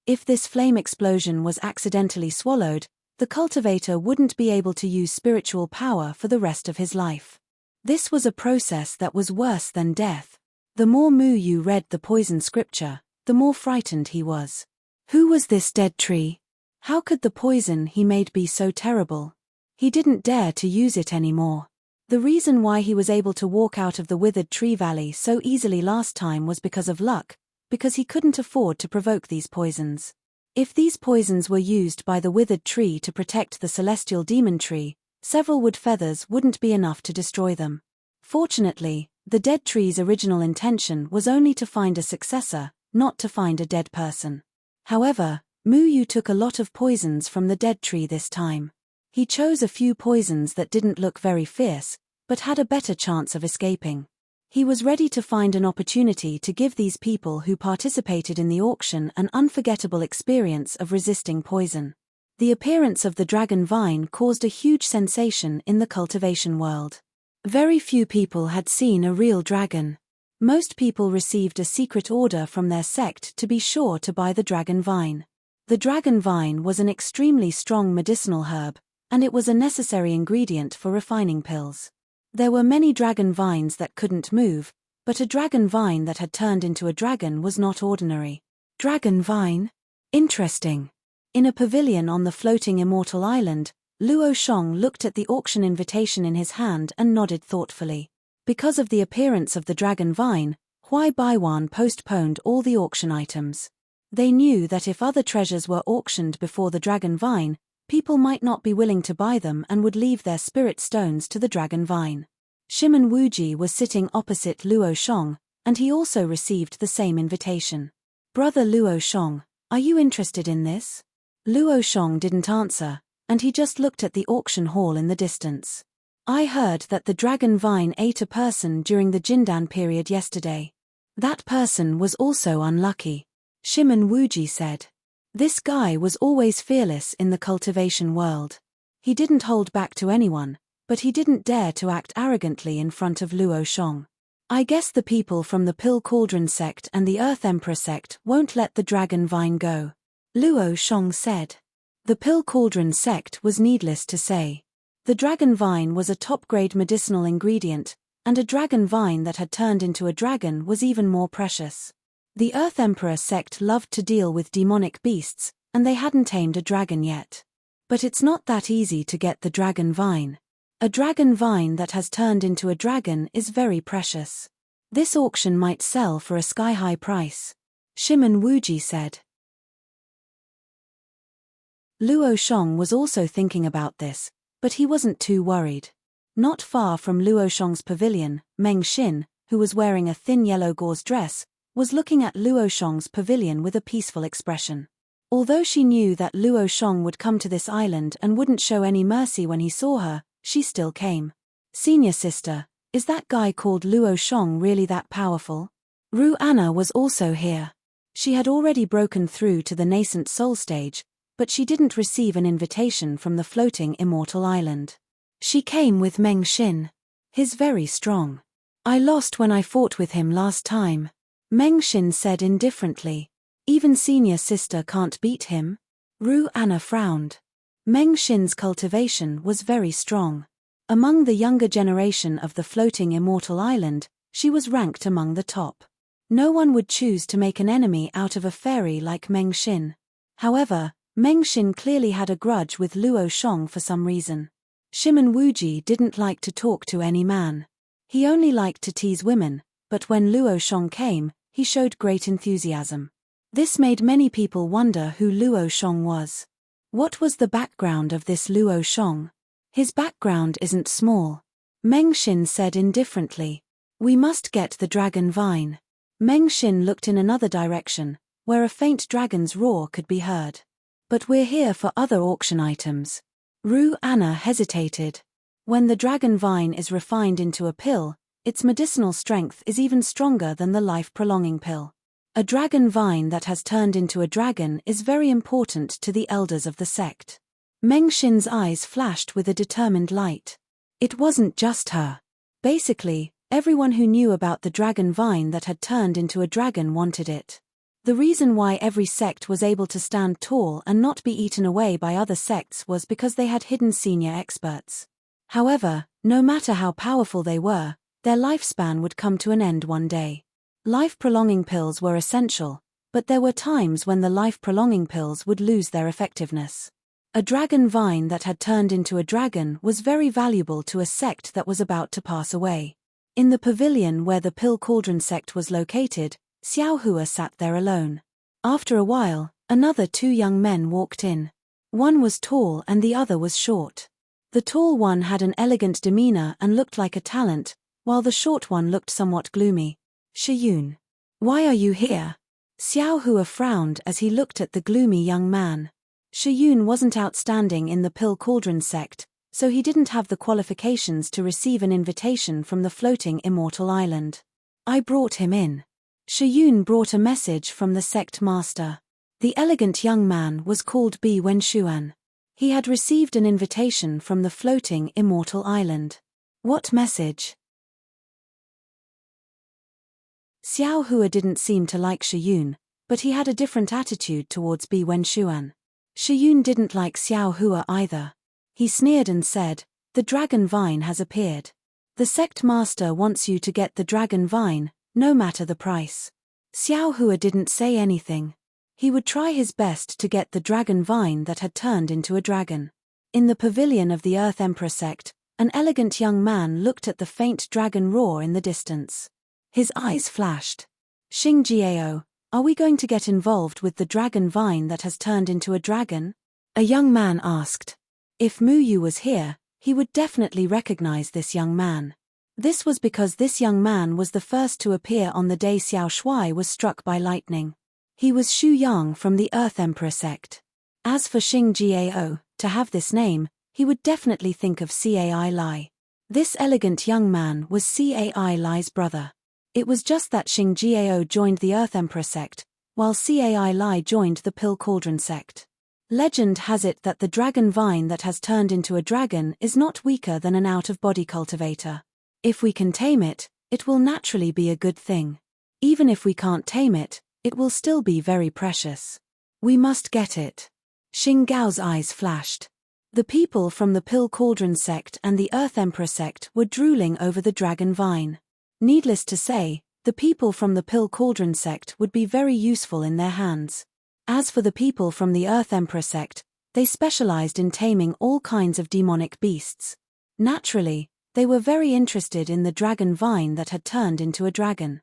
If this flame explosion was accidentally swallowed, the cultivator wouldn't be able to use spiritual power for the rest of his life. This was a process that was worse than death. The more Muyu read the poison scripture, the more frightened he was. Who was this Dead Tree? How could the poison he made be so terrible? He didn't dare to use it anymore. The reason why he was able to walk out of the Withered Tree Valley so easily last time was because of luck, because he couldn't afford to provoke these poisons. If these poisons were used by the Withered Tree to protect the Celestial Demon Tree, several wood feathers wouldn't be enough to destroy them. Fortunately, the Dead Tree's original intention was only to find a successor, not to find a dead person. However, Muyu took a lot of poisons from the Dead Tree this time. He chose a few poisons that didn't look very fierce, but had a better chance of escaping. He was ready to find an opportunity to give these people who participated in the auction an unforgettable experience of resisting poison. The appearance of the dragon vine caused a huge sensation in the cultivation world. Very few people had seen a real dragon. Most people received a secret order from their sect to be sure to buy the dragon vine. The dragon vine was an extremely strong medicinal herb, and it was a necessary ingredient for refining pills. There were many dragon vines that couldn't move, but a dragon vine that had turned into a dragon was not ordinary. Dragon vine? Interesting. In a pavilion on the floating immortal island, Luo Shong looked at the auction invitation in his hand and nodded thoughtfully. Because of the appearance of the dragon vine, Huai Baiwan postponed all the auction items. They knew that if other treasures were auctioned before the dragon vine, people might not be willing to buy them and would leave their spirit stones to the dragon vine. Shimon Wuji was sitting opposite Luo Shong, and he also received the same invitation. Brother Luo Shong, are you interested in this? Luo Shong didn't answer, and he just looked at the auction hall in the distance. I heard that the dragon vine ate a person during the Jindan period yesterday. That person was also unlucky. Shimon Wuji said. This guy was always fearless in the cultivation world. He didn't hold back to anyone, but he didn't dare to act arrogantly in front of Luo Shong. I guess the people from the Pill Cauldron sect and the Earth Emperor sect won't let the dragon vine go, Luo Shong said. The Pill Cauldron sect was needless to say. The dragon vine was a top-grade medicinal ingredient, and a dragon vine that had turned into a dragon was even more precious. The Earth Emperor sect loved to deal with demonic beasts, and they hadn't tamed a dragon yet. But it's not that easy to get the dragon vine. A dragon vine that has turned into a dragon is very precious. This auction might sell for a sky-high price, Shimon Wuji said. Luo Shong was also thinking about this, but he wasn't too worried. Not far from Luo Shong's pavilion, Meng Xin, who was wearing a thin yellow gauze dress, was looking at Luo Shong's pavilion with a peaceful expression. Although she knew that Luo Shong would come to this island and wouldn't show any mercy when he saw her, she still came. Senior sister, is that guy called Luo Shong really that powerful? Ru Anna was also here. She had already broken through to the nascent soul stage, but she didn't receive an invitation from the floating immortal island. She came with Meng Xin. He's very strong. I lost when I fought with him last time, Meng Xin said indifferently. Even senior sister can't beat him? Ru Anna frowned. Meng Xin's cultivation was very strong. Among the younger generation of the floating immortal island, she was ranked among the top. No one would choose to make an enemy out of a fairy like Meng Xin. However, Meng Xin clearly had a grudge with Luo Shong for some reason. Shimen Wuji didn't like to talk to any man. He only liked to tease women, but when Luo Shong came, he showed great enthusiasm. This made many people wonder who Luo Shong was. What was the background of this Luo Shong? His background isn't small. Meng Xin said indifferently. We must get the dragon vine. Meng Xin looked in another direction, where a faint dragon's roar could be heard. But we're here for other auction items. Ru Anna hesitated. When the dragon vine is refined into a pill, its medicinal strength is even stronger than the life-prolonging pill. A dragon vine that has turned into a dragon is very important to the elders of the sect. Meng Xin's eyes flashed with a determined light. It wasn't just her. Basically, everyone who knew about the dragon vine that had turned into a dragon wanted it. The reason why every sect was able to stand tall and not be eaten away by other sects was because they had hidden senior experts. However, no matter how powerful they were, their lifespan would come to an end one day. Life-prolonging pills were essential, but there were times when the life-prolonging pills would lose their effectiveness. A dragon vine that had turned into a dragon was very valuable to a sect that was about to pass away. In the pavilion where the Pill Cauldron sect was located, Xiao Hua sat there alone. After a while, another two young men walked in. One was tall and the other was short. The tall one had an elegant demeanor and looked like a talent, while the short one looked somewhat gloomy. Shiyun. Why are you here? Xiao Hua frowned as he looked at the gloomy young man. Shiyun wasn't outstanding in the Pill Cauldron sect, so he didn't have the qualifications to receive an invitation from the floating immortal island. I brought him in. Shiyun brought a message from the sect master. The elegant young man was called Bi Wenshuan. He had received an invitation from the floating immortal island. What message? Xiao Hua didn't seem to like Shiyun, but he had a different attitude towards Bi Wenshuan. Shiyun didn't like Xiao Hua either. He sneered and said, "The dragon vine has appeared. The sect master wants you to get the dragon vine, no matter the price." Xiao Hua didn't say anything. He would try his best to get the dragon vine that had turned into a dragon. In the pavilion of the Earth Emperor sect, an elegant young man looked at the faint dragon roar in the distance. His eyes flashed. Xing Jiao, are we going to get involved with the dragon vine that has turned into a dragon? A young man asked. If Mu Yu was here, he would definitely recognize this young man. This was because this young man was the first to appear on the day Xiao Shuai was struck by lightning. He was Xu Yang from the Earth Emperor sect. As for Xing Jiao, to have this name, he would definitely think of Cai Lai. This elegant young man was Cai Lai's brother. It was just that Xing Jiao joined the Earth Emperor sect, while Cai Lai joined the Pill Cauldron sect. Legend has it that the dragon vine that has turned into a dragon is not weaker than an out-of-body cultivator. If we can tame it, it will naturally be a good thing. Even if we can't tame it, it will still be very precious. We must get it. Xing Gao's eyes flashed. The people from the Pill Cauldron sect and the Earth Emperor sect were drooling over the dragon vine. Needless to say, the people from the Pill Cauldron sect would be very useful in their hands. As for the people from the Earth Emperor sect, they specialized in taming all kinds of demonic beasts. Naturally, they were very interested in the dragon vine that had turned into a dragon.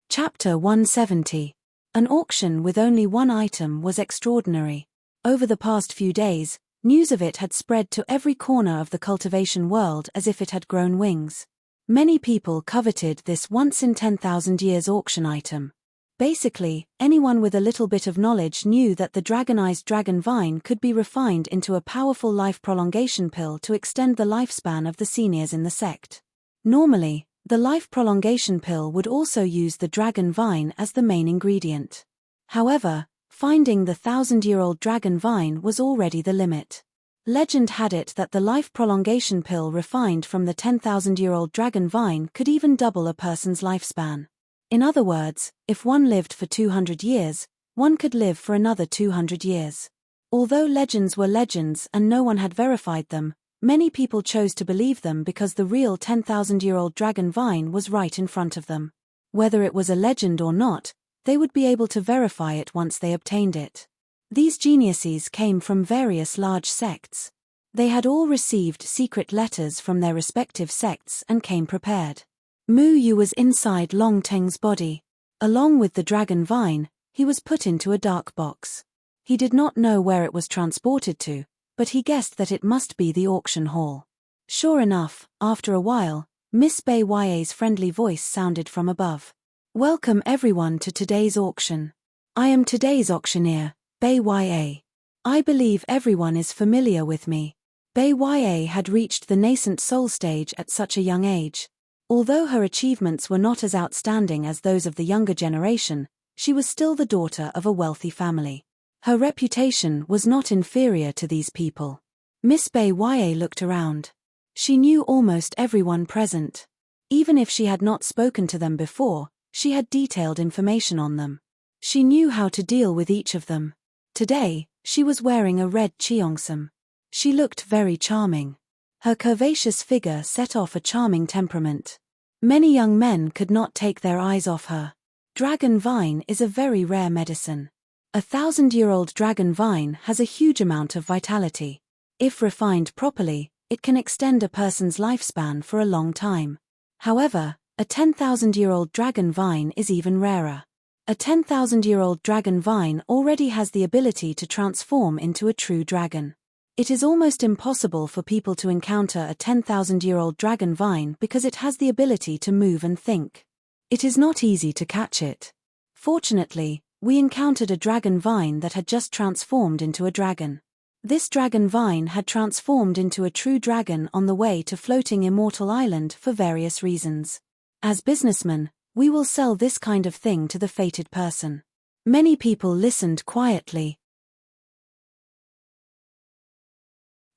Chapter 170. An auction with only one item was extraordinary. Over the past few days, news of it had spread to every corner of the cultivation world as if it had grown wings. Many people coveted this once-in-10,000 years auction item. Basically, anyone with a little bit of knowledge knew that the dragonized dragon vine could be refined into a powerful life prolongation pill to extend the lifespan of the seniors in the sect. Normally, the life prolongation pill would also use the dragon vine as the main ingredient. However, finding the 1,000-year-old dragon vine was already the limit. Legend had it that the life prolongation pill refined from the 10,000-year-old dragon vine could even double a person's lifespan. In other words, if one lived for 200 years, one could live for another 200 years. Although legends were legends and no one had verified them, Many people chose to believe them because the real 10,000-year-old dragon vine was right in front of them. Whether it was a legend or not, they would be able to verify it once they obtained it. These geniuses came from various large sects. They had all received secret letters from their respective sects and came prepared. Mu Yu was inside Long Teng's body. Along with the dragon vine, he was put into a dark box. He did not know where it was transported to, but he guessed that it must be the auction hall. Sure enough, after a while, Miss Bai Ya's friendly voice sounded from above. Welcome everyone to today's auction. I am today's auctioneer, Bai Ya. I believe everyone is familiar with me. Bai Ya had reached the nascent soul stage at such a young age. Although her achievements were not as outstanding as those of the younger generation, she was still the daughter of a wealthy family. Her reputation was not inferior to these people. Miss Bai Ya looked around. She knew almost everyone present. Even if she had not spoken to them before, she had detailed information on them. She knew how to deal with each of them. Today, she was wearing a red cheongsam. She looked very charming. Her curvaceous figure set off a charming temperament. Many young men could not take their eyes off her. Dragon vine is a very rare medicine. 1,000-year-old dragon vine has a huge amount of vitality. If refined properly, it can extend a person's lifespan for a long time. However, a 10,000-year-old dragon vine is even rarer. A 10,000-year-old dragon vine already has the ability to transform into a true dragon. It is almost impossible for people to encounter a 10,000-year-old dragon vine because it has the ability to move and think. It is not easy to catch it. Fortunately, we encountered a dragon vine that had just transformed into a dragon. This dragon vine had transformed into a true dragon on the way to floating Immortal Island for various reasons. As businessmen, we will sell this kind of thing to the fated person. Many people listened quietly.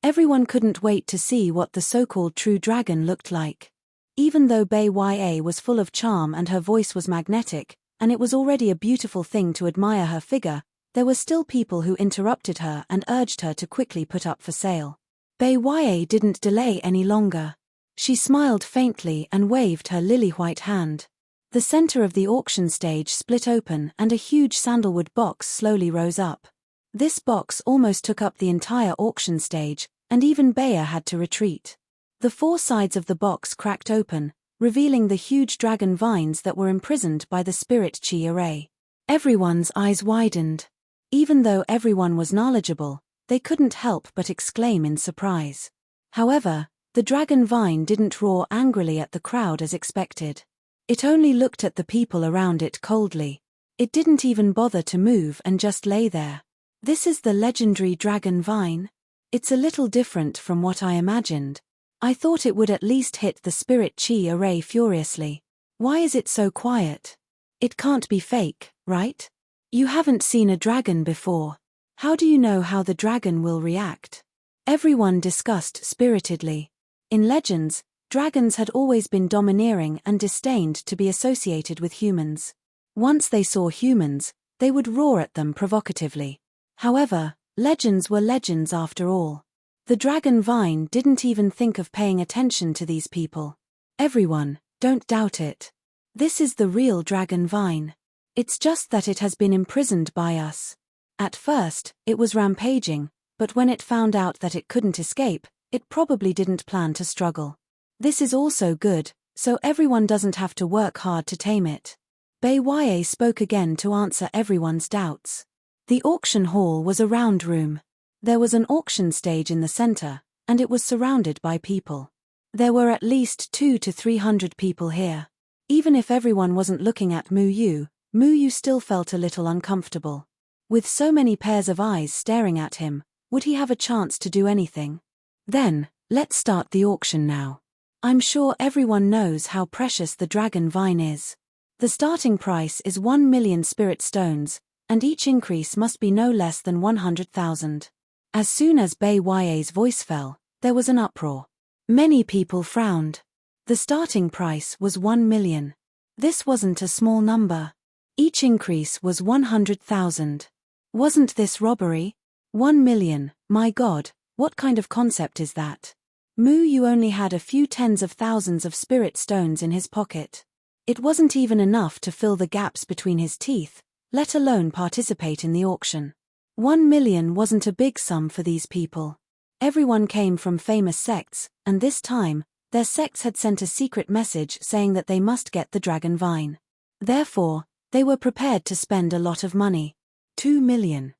Everyone couldn't wait to see what the so-called true dragon looked like. Even though Bai Ya was full of charm and her voice was magnetic, and it was already a beautiful thing to admire her figure, there were still people who interrupted her and urged her to quickly put up for sale. Bai Ya didn't delay any longer. She smiled faintly and waved her lily-white hand. The center of the auction stage split open and a huge sandalwood box slowly rose up. This box almost took up the entire auction stage, and even Baya had to retreat. The four sides of the box cracked open, revealing the huge dragon vines that were imprisoned by the spirit chi array. Everyone's eyes widened. Even though everyone was knowledgeable, they couldn't help but exclaim in surprise. However, the dragon vine didn't roar angrily at the crowd as expected. It only looked at the people around it coldly. It didn't even bother to move and just lay there. This is the legendary dragon vine? It's a little different from what I imagined. I thought it would at least hit the spirit chi array furiously. Why is it so quiet? It can't be fake, right? You haven't seen a dragon before. How do you know how the dragon will react? Everyone discussed spiritedly. In legends, dragons had always been domineering and disdained to be associated with humans. Once they saw humans, they would roar at them provocatively. However, legends were legends after all. The dragon vine didn't even think of paying attention to these people. Everyone, don't doubt it. This is the real dragon vine. It's just that it has been imprisoned by us. At first, it was rampaging, but when it found out that it couldn't escape, it probably didn't plan to struggle. This is also good, so everyone doesn't have to work hard to tame it. Bai Ya spoke again to answer everyone's doubts. The auction hall was a round room. There was an auction stage in the center, and it was surrounded by people. There were at least 200 to 300 people here. Even if everyone wasn't looking at Mu Yu still felt a little uncomfortable. With so many pairs of eyes staring at him, would he have a chance to do anything? Then, let's start the auction now. I'm sure everyone knows how precious the dragon vine is. The starting price is 1 million spirit stones, and each increase must be no less than 100,000. As soon as Bai Ya's voice fell, there was an uproar. Many people frowned. The starting price was 1 million. This wasn't a small number. Each increase was 100,000. Wasn't this robbery? 1 million, my God, what kind of concept is that? Mu Yu only had a few tens of thousands of spirit stones in his pocket. It wasn't even enough to fill the gaps between his teeth, let alone participate in the auction. 1 million wasn't a big sum for these people. Everyone came from famous sects, and this time, their sects had sent a secret message saying that they must get the dragon vine. Therefore, they were prepared to spend a lot of money. 2 million.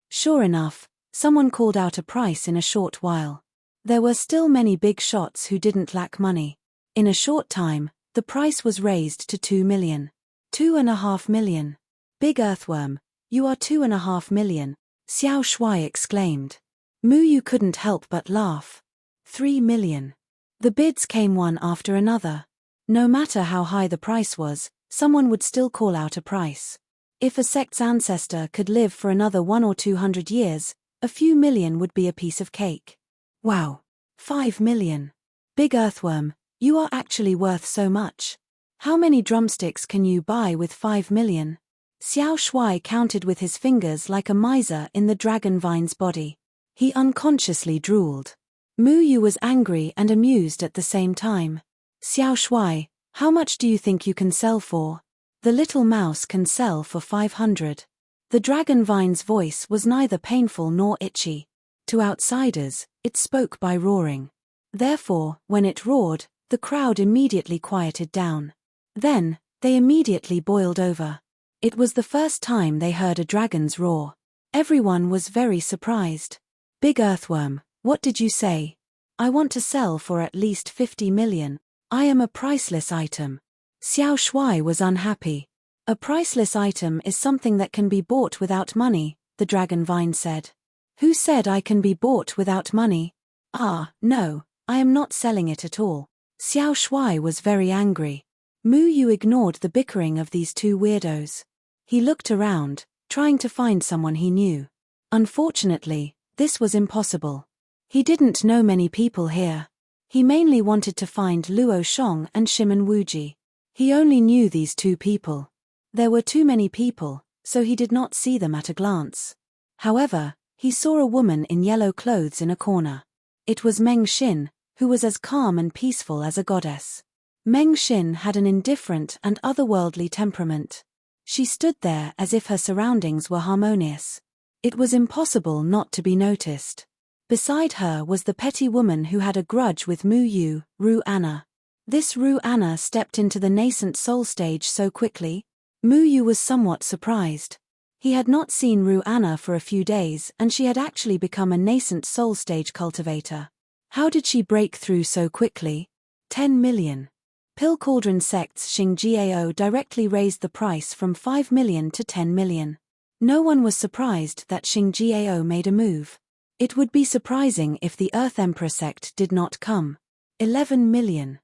Sure enough, someone called out a price in a short while. There were still many big shots who didn't lack money. In a short time, the price was raised to 2 million. 2.5 million. Big earthworm, you are 2.5 million, Xiao Shuai exclaimed. Mu Yu couldn't help but laugh. 3 million. The bids came one after another. No matter how high the price was, someone would still call out a price. If a sect's ancestor could live for another 100 or 200 years, a few million would be a piece of cake. Wow. 5 million. Big earthworm, you are actually worth so much. How many drumsticks can you buy with 5 million? Xiao Shuai counted with his fingers like a miser in the dragon vine's body. He unconsciously drooled. Mu Yu was angry and amused at the same time. Xiao Shuai, how much do you think you can sell for? The little mouse can sell for 500. The dragon vine's voice was neither painful nor itchy. To outsiders, it spoke by roaring. Therefore, when it roared, the crowd immediately quieted down. Then, they immediately boiled over. It was the first time they heard a dragon's roar. Everyone was very surprised. Big earthworm, what did you say? I want to sell for at least 50 million. I am a priceless item. Xiao Shuai was unhappy. A priceless item is something that can be bought without money, the dragon vine said. Who said I can be bought without money? Ah, no, I am not selling it at all. Xiao Shuai was very angry. Mu Yu ignored the bickering of these two weirdos. He looked around, trying to find someone he knew. Unfortunately, this was impossible. He didn't know many people here. He mainly wanted to find Luo Shong and Shimen Wuji. He only knew these two people. There were too many people, so he did not see them at a glance. However, he saw a woman in yellow clothes in a corner. It was Meng Xin, who was as calm and peaceful as a goddess. Meng Xin had an indifferent and otherworldly temperament. She stood there as if her surroundings were harmonious. It was impossible not to be noticed. Beside her was the petty woman who had a grudge with Mu Yu, Ru Anna. This Ru Anna stepped into the nascent soul stage so quickly. Mu Yu was somewhat surprised. He had not seen Ru Anna for a few days and she had actually become a nascent soul stage cultivator. How did she break through so quickly? 10 million. Pill Cauldron Sect's Xingjiao directly raised the price from 5 million to 10 million. No one was surprised that Xingjiao made a move. It would be surprising if the Earth Emperor sect did not come. 11 million.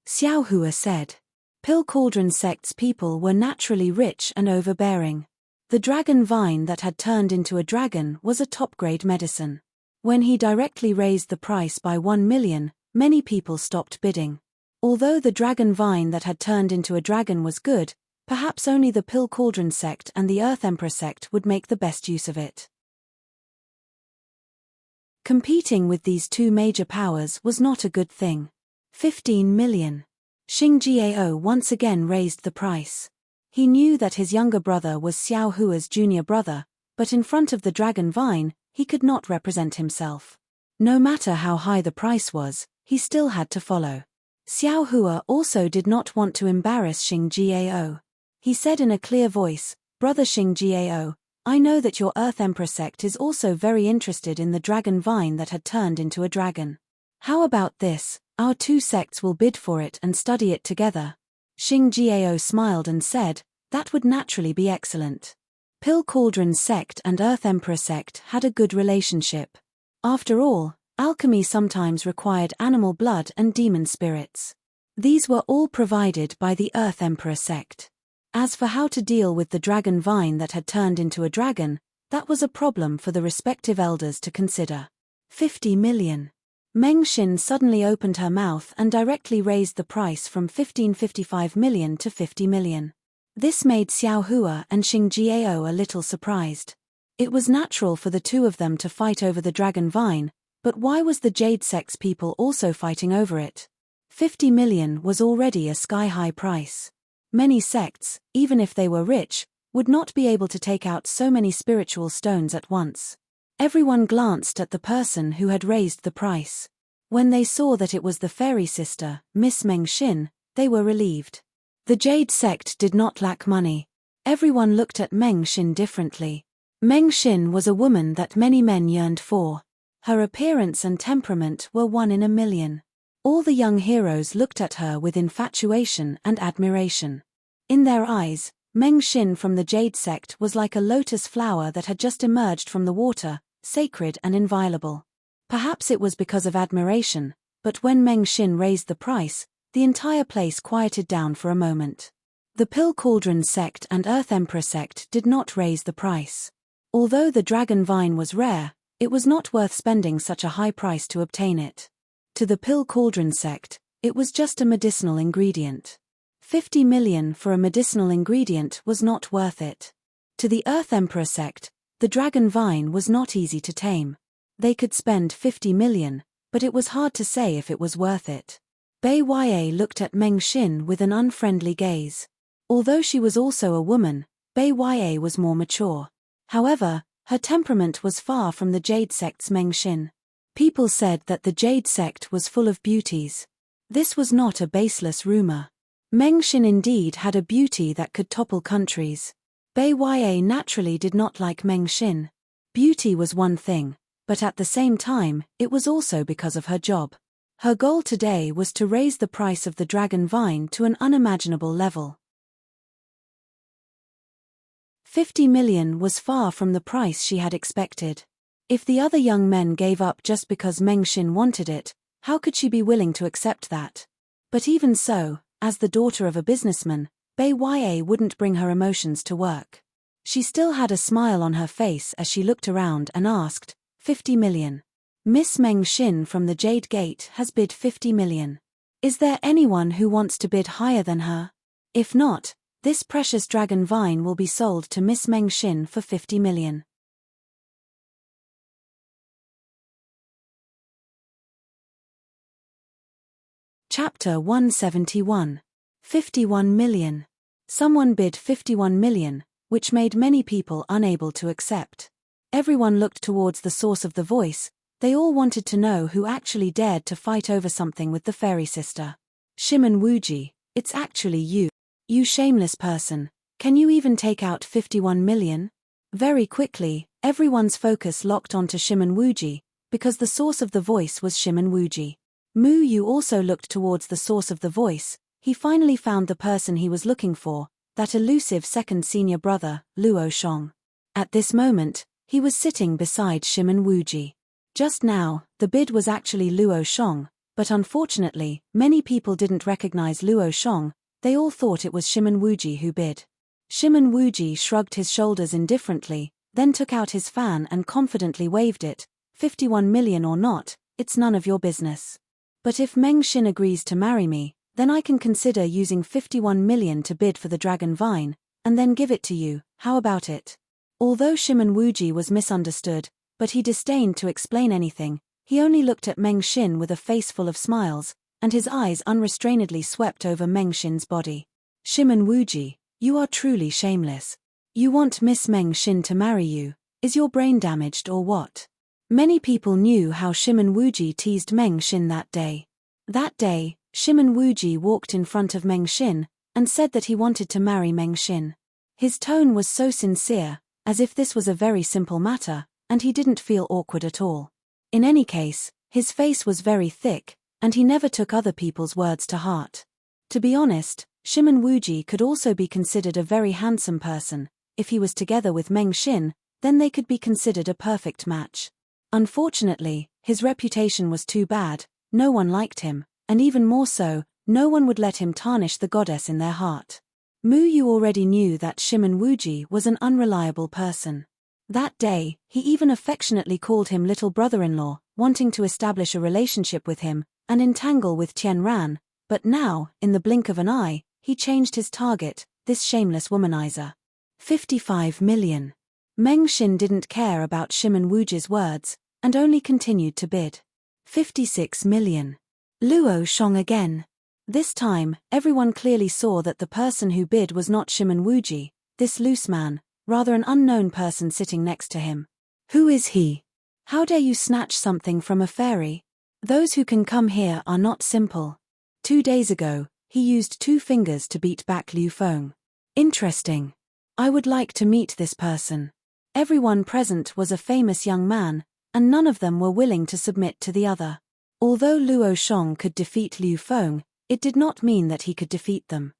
Xiao Hua said. Pill Cauldron Sect's people were naturally rich and overbearing. The dragon vine that had turned into a dragon was a top-grade medicine. When he directly raised the price by 1 million, many people stopped bidding. Although the dragon vine that had turned into a dragon was good, perhaps only the Pill Cauldron sect and the Earth Emperor sect would make the best use of it. Competing with these two major powers was not a good thing. 15 million. Xingjiao once again raised the price. He knew that his younger brother was Xiao Hua's junior brother, but in front of the dragon vine, he could not represent himself. No matter how high the price was, he still had to follow. Xiao Hua also did not want to embarrass Xingjiao. He said in a clear voice, Brother Xingjiao, I know that your Earth Emperor sect is also very interested in the dragon vine that had turned into a dragon. How about this, our two sects will bid for it and study it together. Xingjiao smiled and said, that would naturally be excellent. Pill Cauldron sect and Earth Emperor sect had a good relationship. After all, alchemy sometimes required animal blood and demon spirits. These were all provided by the Earth Emperor sect. As for how to deal with the dragon vine that had turned into a dragon, that was a problem for the respective elders to consider. 50 million. Meng Xin suddenly opened her mouth and directly raised the price from 15.55 million to 50 million. This made Xiao Hua and Xingjiao a little surprised. It was natural for the two of them to fight over the dragon vine, but why was the Jade Sect's people also fighting over it? 50 million was already a sky-high price. Many sects, even if they were rich, would not be able to take out so many spiritual stones at once. Everyone glanced at the person who had raised the price. When they saw that it was the fairy sister, Miss Meng Xin, they were relieved. The Jade Sect did not lack money. Everyone looked at Meng Xin differently. Meng Xin was a woman that many men yearned for. Her appearance and temperament were 1 in a million. All the young heroes looked at her with infatuation and admiration. In their eyes, Meng Xin from the Jade Sect was like a lotus flower that had just emerged from the water, sacred and inviolable. Perhaps it was because of admiration, but when Meng Xin raised the price, the entire place quieted down for a moment. The Pill Cauldron Sect and Earth Emperor Sect did not raise the price. Although the dragon vine was rare, it was not worth spending such a high price to obtain it. To the Pill Cauldron Sect, it was just a medicinal ingredient. 50 million for a medicinal ingredient was not worth it. To the Earth Emperor Sect, the dragon vine was not easy to tame. They could spend 50 million, but it was hard to say if it was worth it. Bai Ya looked at Meng Xin with an unfriendly gaze. Although she was also a woman, Bai Ya was more mature. However, her temperament was far from the Jade Sect's Meng Xin. People said that the Jade Sect was full of beauties. This was not a baseless rumor. Meng Xin indeed had a beauty that could topple countries. Bai Ya naturally did not like Meng Xin. Beauty was one thing, but at the same time, it was also because of her job. Her goal today was to raise the price of the dragon vine to an unimaginable level. 50 million was far from the price she had expected. If the other young men gave up just because Meng Xin wanted it, how could she be willing to accept that? But even so, as the daughter of a businessman, Bai Ya wouldn't bring her emotions to work. She still had a smile on her face as she looked around and asked, 50 million. Miss Meng Xin from the Jade Gate has bid 50 million. Is there anyone who wants to bid higher than her? If not, this precious dragon vine will be sold to Miss Meng Xin for 50 million. Chapter 171. 51 million. Someone bid 51 million, which made many people unable to accept. Everyone looked towards the source of the voice. They all wanted to know who actually dared to fight over something with the fairy sister. Shimen Wuji, it's actually you. You shameless person, can you even take out 51 million? Very quickly, everyone's focus locked onto Shimen Wuji, because the source of the voice was Shimen Wuji. Mu Yu also looked towards the source of the voice. He finally found the person he was looking for, that elusive second senior brother, Luo Shong. At this moment, he was sitting beside Shimen Wuji. Just now, the bid was actually Luo Shong, but unfortunately, many people didn't recognize Luo Shong. They all thought it was Shimen Wuji who bid. Shimen Wuji shrugged his shoulders indifferently, then took out his fan and confidently waved it. 51 million or not, it's none of your business. But if Meng Xin agrees to marry me, then I can consider using 51 million to bid for the dragon vine, and then give it to you. How about it? Although Shimen Wuji was misunderstood, but he disdained to explain anything. He only looked at Meng Xin with a face full of smiles, and his eyes unrestrainedly swept over Meng Xin's body. Shimen Wuji, you are truly shameless. You want Miss Meng Xin to marry you. Is your brain damaged or what? Many people knew how Shimen Wuji teased Meng Xin that day. That day, Shimen Wuji walked in front of Meng Xin, and said that he wanted to marry Meng Xin. His tone was so sincere, as if this was a very simple matter, and he didn't feel awkward at all. In any case, his face was very thick, and he never took other people's words to heart. To be honest, Shimen Wuji could also be considered a very handsome person. If he was together with Meng Xin, then they could be considered a perfect match. Unfortunately, his reputation was too bad, no one liked him, and even more so, no one would let him tarnish the goddess in their heart. Mu Yu already knew that Shimen Wuji was an unreliable person. That day, he even affectionately called him little brother-in-law, wanting to establish a relationship with him, and entangle with Tian Ran, but now, in the blink of an eye, he changed his target, this shameless womanizer. 55 million. Meng Xin didn't care about Shimen Wuji's words, and only continued to bid. 56 million. Luo Shong again. This time, everyone clearly saw that the person who bid was not Shimen Wuji, this loose man, rather an unknown person sitting next to him. Who is he? How dare you snatch something from a fairy? Those who can come here are not simple. 2 days ago, he used 2 fingers to beat back Liu Feng. Interesting. I would like to meet this person. Everyone present was a famous young man, and none of them were willing to submit to the other. Although Luo Shong could defeat Liu Feng, it did not mean that he could defeat them.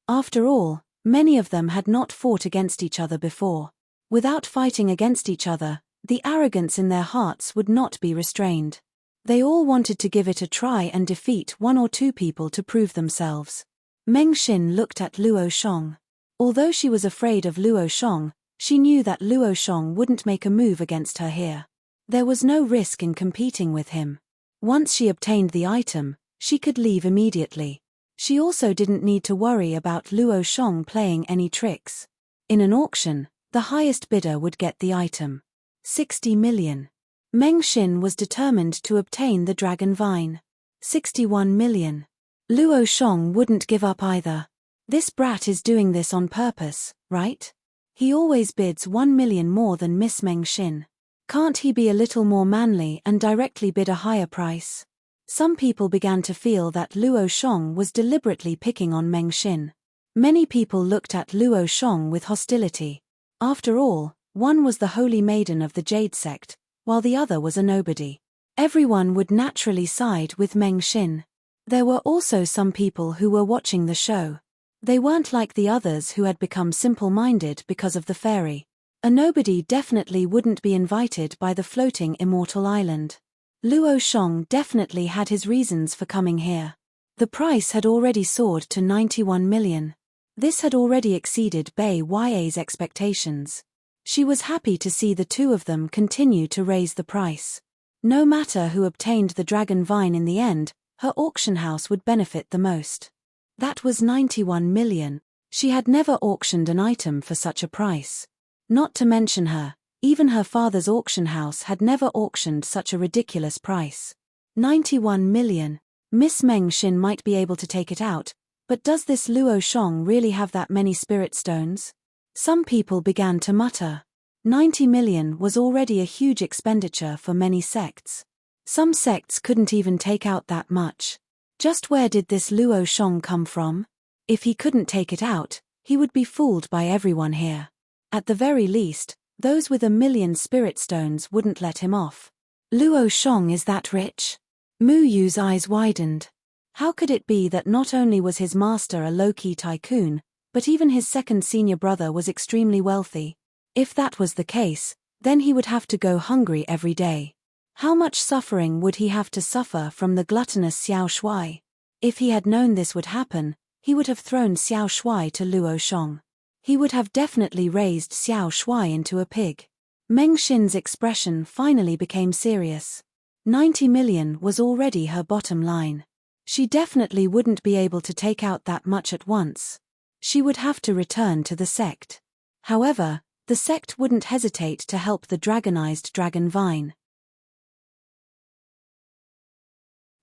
After all, many of them had not fought against each other before. Without fighting against each other, the arrogance in their hearts would not be restrained. They all wanted to give it a try and defeat 1 or 2 people to prove themselves. Meng Xin looked at Luo Shong. Although she was afraid of Luo Shong, she knew that Luo Shong wouldn't make a move against her here. There was no risk in competing with him. Once she obtained the item, she could leave immediately. She also didn't need to worry about Luo Shong playing any tricks. In an auction, the highest bidder would get the item. 60 million. Meng Xin was determined to obtain the dragon vine. 61 million. Luo Shong wouldn't give up either. This brat is doing this on purpose, right? He always bids 1 million more than Miss Meng Xin. Can't he be a little more manly and directly bid a higher price? Some people began to feel that Luo Shong was deliberately picking on Meng Xin. Many people looked at Luo Shong with hostility. After all, one was the holy maiden of the Jade sect, while the other was a nobody. Everyone would naturally side with Meng Xin. There were also some people who were watching the show. They weren't like the others who had become simple-minded because of the fairy. A nobody definitely wouldn't be invited by the floating immortal island. Luo Shong definitely had his reasons for coming here. The price had already soared to 91 million. This had already exceeded Bai Ya's expectations. She was happy to see the 2 of them continue to raise the price. No matter who obtained the dragon vine in the end, her auction house would benefit the most. That was 91 million. She had never auctioned an item for such a price. Not to mention her, even her father's auction house had never auctioned such a ridiculous price. 91 million. Miss Meng Xin might be able to take it out, but does this Luo Shong really have that many spirit stones? Some people began to mutter. 90 million was already a huge expenditure for many sects. Some sects couldn't even take out that much. Just where did this Luo Shong come from? If he couldn't take it out, he would be fooled by everyone here. At the very least, those with 1 million spirit stones wouldn't let him off. Luo Shong is that rich? Mu Yu's eyes widened. How could it be that not only was his master a low-key tycoon, but even his second senior brother was extremely wealthy? If that was the case, then he would have to go hungry every day. How much suffering would he have to suffer from the gluttonous Xiao Shuai? If he had known this would happen, he would have thrown Xiao Shuai to Luo Shong. He would have definitely raised Xiao Shuai into a pig. Meng Xin's expression finally became serious. 90 million was already her bottom line. She definitely wouldn't be able to take out that much at once. She would have to return to the sect. However, the sect wouldn't hesitate to help the dragonized dragon vine.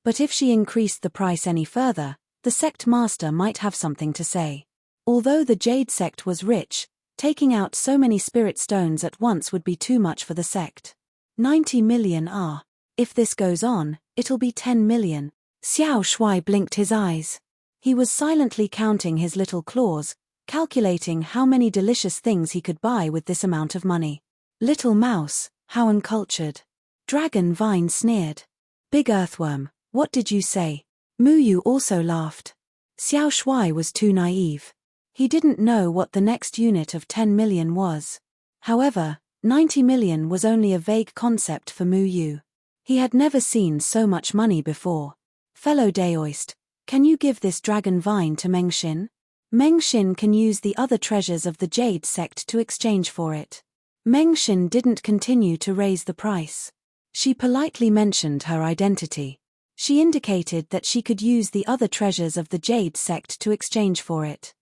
But if she increased the price any further, the sect master might have something to say. Although the Jade sect was rich, taking out so many spirit stones at once would be too much for the sect. 90 million ah. If this goes on, it'll be 10 million. Xiao Shuai blinked his eyes. He was silently counting his little claws, calculating how many delicious things he could buy with this amount of money. Little mouse, how uncultured. Dragon vine sneered. Big earthworm, what did you say? Mu Yu also laughed. Xiao Shuai was too naive. He didn't know what the next unit of 10 million was. However, 90 million was only a vague concept for Mu Yu. He had never seen so much money before. Fellow Daoist, can you give this dragon vine to Meng Xin? Meng Xin can use the other treasures of the Jade sect to exchange for it. Meng Xin didn't continue to raise the price. She politely mentioned her identity. She indicated that she could use the other treasures of the Jade sect to exchange for it.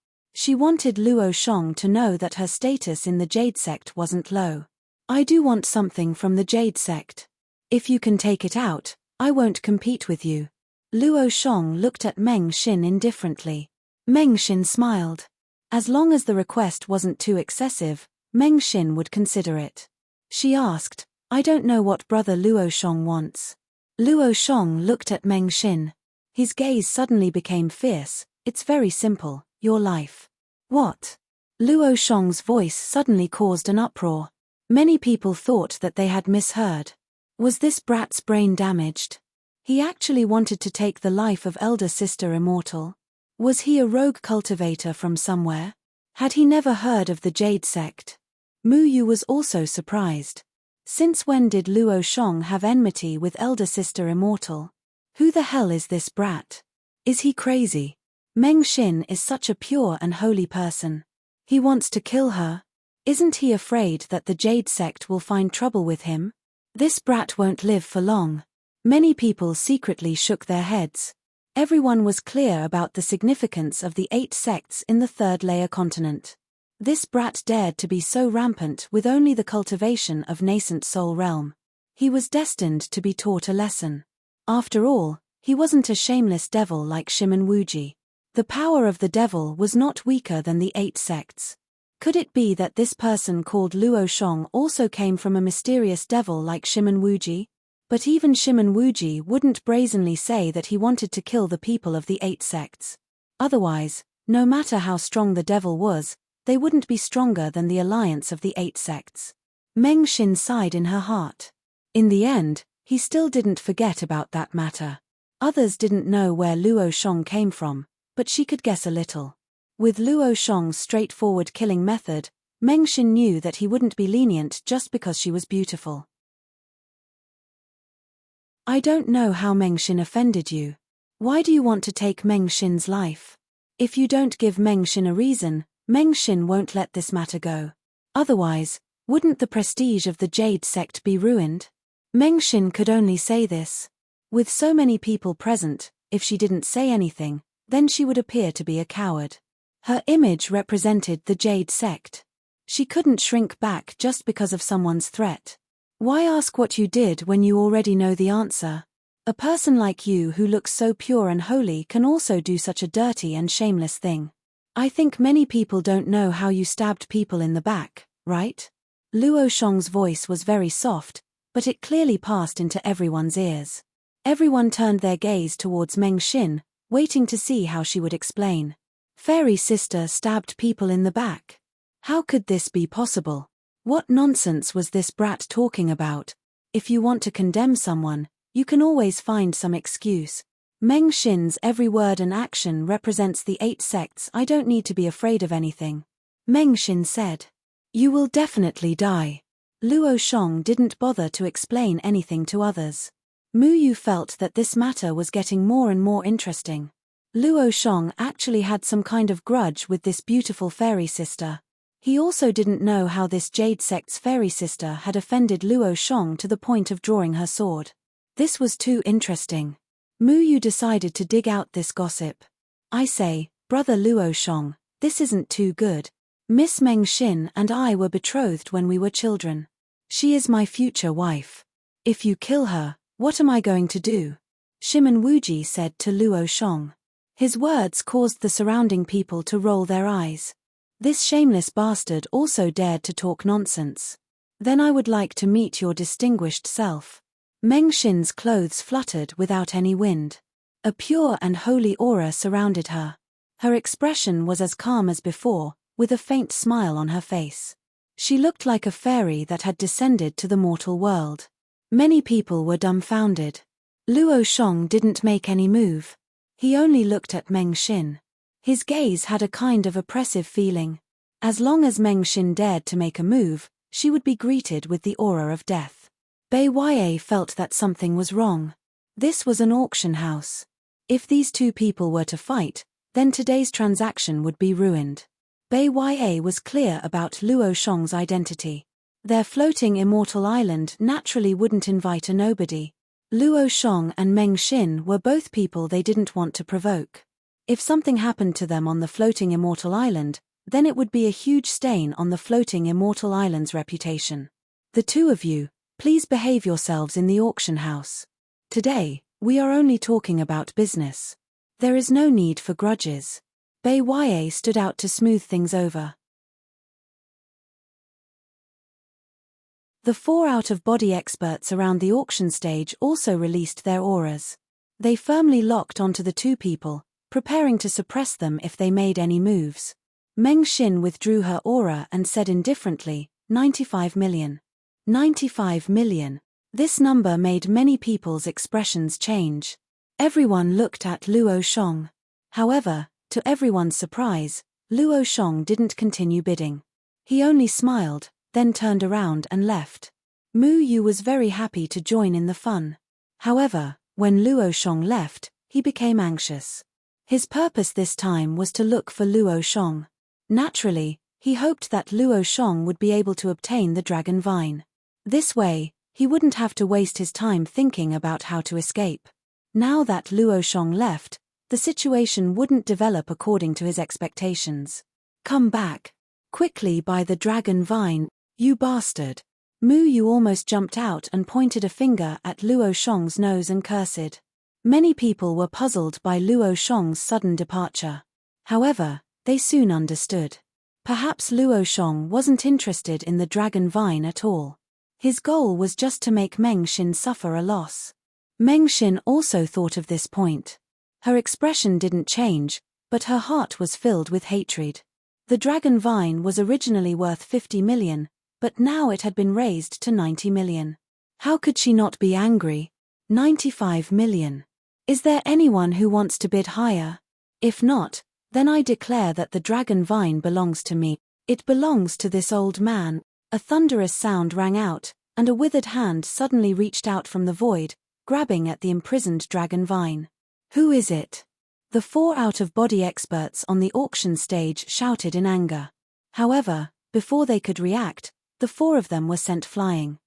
She wanted Luo Shong to know that her status in the Jade Sect wasn't low. I do want something from the Jade Sect. If you can take it out, I won't compete with you. Luo Shong looked at Meng Xin indifferently. Meng Xin smiled. As long as the request wasn't too excessive, Meng Xin would consider it. She asked, I don't know what brother Luo Shong wants. Luo Shong looked at Meng Xin. His gaze suddenly became fierce. It's very simple, your life. What? Luo Shong's voice suddenly caused an uproar. Many people thought that they had misheard. Was this brat's brain damaged? He actually wanted to take the life of elder sister Immortal. Was he a rogue cultivator from somewhere? Had he never heard of the Jade Sect? Mu Yu was also surprised. Since when did Luo Shong have enmity with elder sister Immortal? Who the hell is this brat? Is he crazy? Meng Xin is such a pure and holy person. He wants to kill her. Isn't he afraid that the Jade Sect will find trouble with him? This brat won't live for long. Many people secretly shook their heads. Everyone was clear about the significance of the 8 sects in the third layer continent. This brat dared to be so rampant with only the cultivation of nascent soul realm. He was destined to be taught a lesson. After all, he wasn't a shameless devil like Shimen Wuji. The power of the devil was not weaker than the 8 sects. Could it be that this person called Luo Shong also came from a mysterious devil like Shimen Wuji? But even Shimen Wuji wouldn't brazenly say that he wanted to kill the people of the 8 sects. Otherwise, no matter how strong the devil was, they wouldn't be stronger than the alliance of the 8 sects. Meng Xin sighed in her heart. In the end, he still didn't forget about that matter. Others didn't know where Luo Shong came from, but she could guess a little. With Luo Shong's straightforward killing method, Meng Xin knew that he wouldn't be lenient just because she was beautiful. I don't know how Meng Xin offended you. Why do you want to take Meng Xin's life? If you don't give Meng Xin a reason, Meng Xin won't let this matter go. Otherwise, wouldn't the prestige of the Jade Sect be ruined? Meng Xin could only say this. With so many people present, if she didn't say anything, then she would appear to be a coward. Her image represented the Jade Sect. She couldn't shrink back just because of someone's threat. Why ask what you did when you already know the answer? A person like you who looks so pure and holy can also do such a dirty and shameless thing. I think many people don't know how you stabbed people in the back, right? Luo Shong's voice was very soft, but it clearly passed into everyone's ears. Everyone turned their gaze towards Meng Xin, waiting to see how she would explain. Fairy sister stabbed people in the back. How could this be possible? What nonsense was this brat talking about? If you want to condemn someone, you can always find some excuse. Meng Xin's every word and action represents the 8 sects. I don't need to be afraid of anything. Meng Xin said. You will definitely die. Luo Shong didn't bother to explain anything to others. Mu Yu felt that this matter was getting more and more interesting. Luo Shong actually had some kind of grudge with this beautiful fairy sister. He also didn't know how this Jade Sect's fairy sister had offended Luo Shong to the point of drawing her sword. This was too interesting. Mu Yu decided to dig out this gossip. I say, brother Luo Shong, this isn't too good. Miss Meng Xin and I were betrothed when we were children. She is my future wife. If you kill her, what am I going to do? Shimen Wuji said to Luo Shong. His words caused the surrounding people to roll their eyes. This shameless bastard also dared to talk nonsense. Then I would like to meet your distinguished self. Meng Xin's clothes fluttered without any wind. A pure and holy aura surrounded her. Her expression was as calm as before, with a faint smile on her face. She looked like a fairy that had descended to the mortal world. Many people were dumbfounded. Luo Shong didn't make any move. He only looked at Meng Xin. His gaze had a kind of oppressive feeling. As long as Meng Xin dared to make a move, she would be greeted with the aura of death. Bai Yue felt that something was wrong. This was an auction house. If these two people were to fight, then today's transaction would be ruined. Bai Yue was clear about Luo Shong's identity. Their floating immortal island naturally wouldn't invite a nobody. Luo Shong and Meng Xin were both people they didn't want to provoke. If something happened to them on the floating immortal island, then it would be a huge stain on the floating immortal island's reputation. The two of you, please behave yourselves in the auction house. Today, we are only talking about business. There is no need for grudges. Baya stood out to smooth things over. The 4 out-of-body experts around the auction stage also released their auras. They firmly locked onto the two people, preparing to suppress them if they made any moves. Meng Xin withdrew her aura and said indifferently, 95 million. 95 million. This number made many people's expressions change. Everyone looked at Luo Shong. However, to everyone's surprise, Luo Shong didn't continue bidding. He only smiled, then turned around and left. Mu Yu was very happy to join in the fun. However, when Luo Shong left, he became anxious. His purpose this time was to look for Luo Shong. Naturally, he hoped that Luo Shong would be able to obtain the dragon vine. This way, he wouldn't have to waste his time thinking about how to escape. Now that Luo Shong left, the situation wouldn't develop according to his expectations. Come back. Quickly by the dragon vine, you bastard. Mu Yu almost jumped out and pointed a finger at Luo Shong's nose and cursed. Many people were puzzled by Luo Shong's sudden departure. However, they soon understood. Perhaps Luo Shong wasn't interested in the dragon vine at all. His goal was just to make Meng Xin suffer a loss. Meng Xin also thought of this point. Her expression didn't change, but her heart was filled with hatred. The dragon vine was originally worth 50 million, but now it had been raised to 90 million. How could she not be angry? 95 million. Is there anyone who wants to bid higher? If not, then I declare that the dragon vine belongs to me. It belongs to this old man. A thunderous sound rang out, and a withered hand suddenly reached out from the void, grabbing at the imprisoned dragon vine. Who is it? The 4 out-of-body experts on the auction stage shouted in anger. However, before they could react, the 4 of them were sent flying.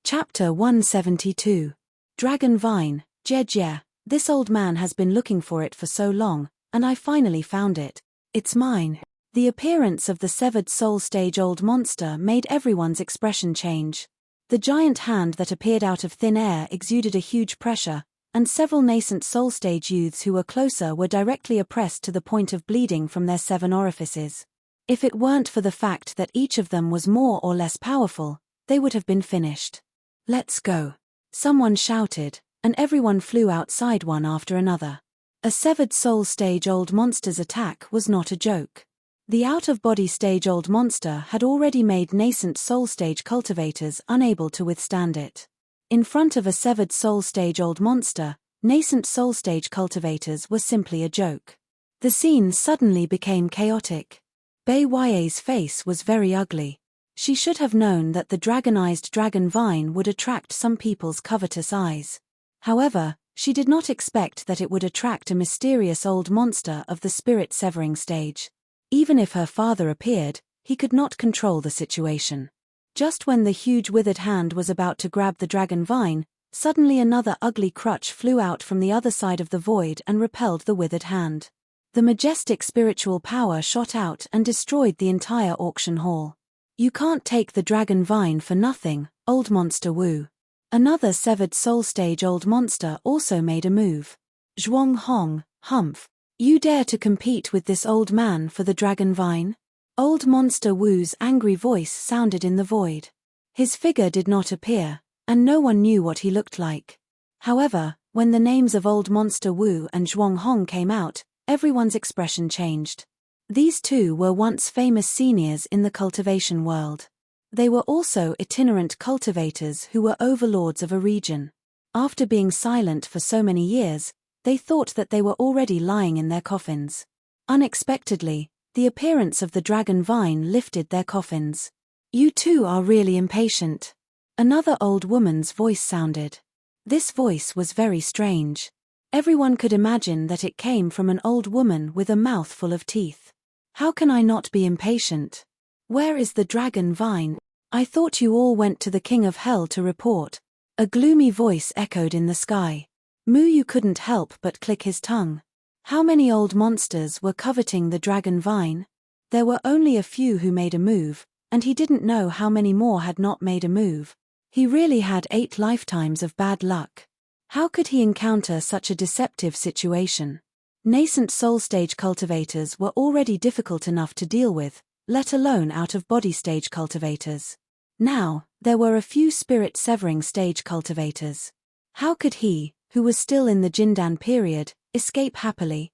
Chapter 172. Dragon Vine, Jie. This old man has been looking for it for so long, and I finally found it. It's mine. The appearance of the severed soul stage old monster made everyone's expression change. The giant hand that appeared out of thin air exuded a huge pressure, and several nascent soul stage youths who were closer were directly oppressed to the point of bleeding from their 7 orifices. If it weren't for the fact that each of them was more or less powerful, they would have been finished. Let's go. Someone shouted, and everyone flew outside one after another. A severed soul stage old monster's attack was not a joke. The out-of-body stage old monster had already made nascent soul stage cultivators unable to withstand it. In front of a severed soul stage old monster, nascent soul stage cultivators were simply a joke. The scene suddenly became chaotic. Bei's face was very ugly. She should have known that the dragonized dragon vine would attract some people's covetous eyes. However, she did not expect that it would attract a mysterious old monster of the spirit-severing stage. Even if her father appeared, he could not control the situation. Just when the huge withered hand was about to grab the dragon vine, suddenly another ugly crutch flew out from the other side of the void and repelled the withered hand. The majestic spiritual power shot out and destroyed the entire auction hall. You can't take the dragon vine for nothing, old monster Wu. Another severed soul stage old monster also made a move. Zhuang Hong, Humph. You dare to compete with this old man for the dragon vine? Old monster Wu's angry voice sounded in the void. His figure did not appear, and no one knew what he looked like. However, when the names of old monster Wu and Zhuang Hong came out, everyone's expression changed. These two were once famous seniors in the cultivation world. They were also itinerant cultivators who were overlords of a region. After being silent for so many years, they thought that they were already lying in their coffins. Unexpectedly, the appearance of the dragon vine lifted their coffins. You two are really impatient. Another old woman's voice sounded. This voice was very strange. Everyone could imagine that it came from an old woman with a mouth full of teeth. How can I not be impatient? Where is the dragon vine? I thought you all went to the King of Hell to report. A gloomy voice echoed in the sky. Muyu couldn't help but click his tongue. How many old monsters were coveting the dragon vine? There were only a few who made a move, and he didn't know how many more had not made a move. He really had 8 lifetimes of bad luck. How could he encounter such a deceptive situation? Nascent soul stage cultivators were already difficult enough to deal with, let alone out-of-body stage cultivators. Now, there were a few spirit-severing stage cultivators. How could he, who was still in the Jindan period, escape happily?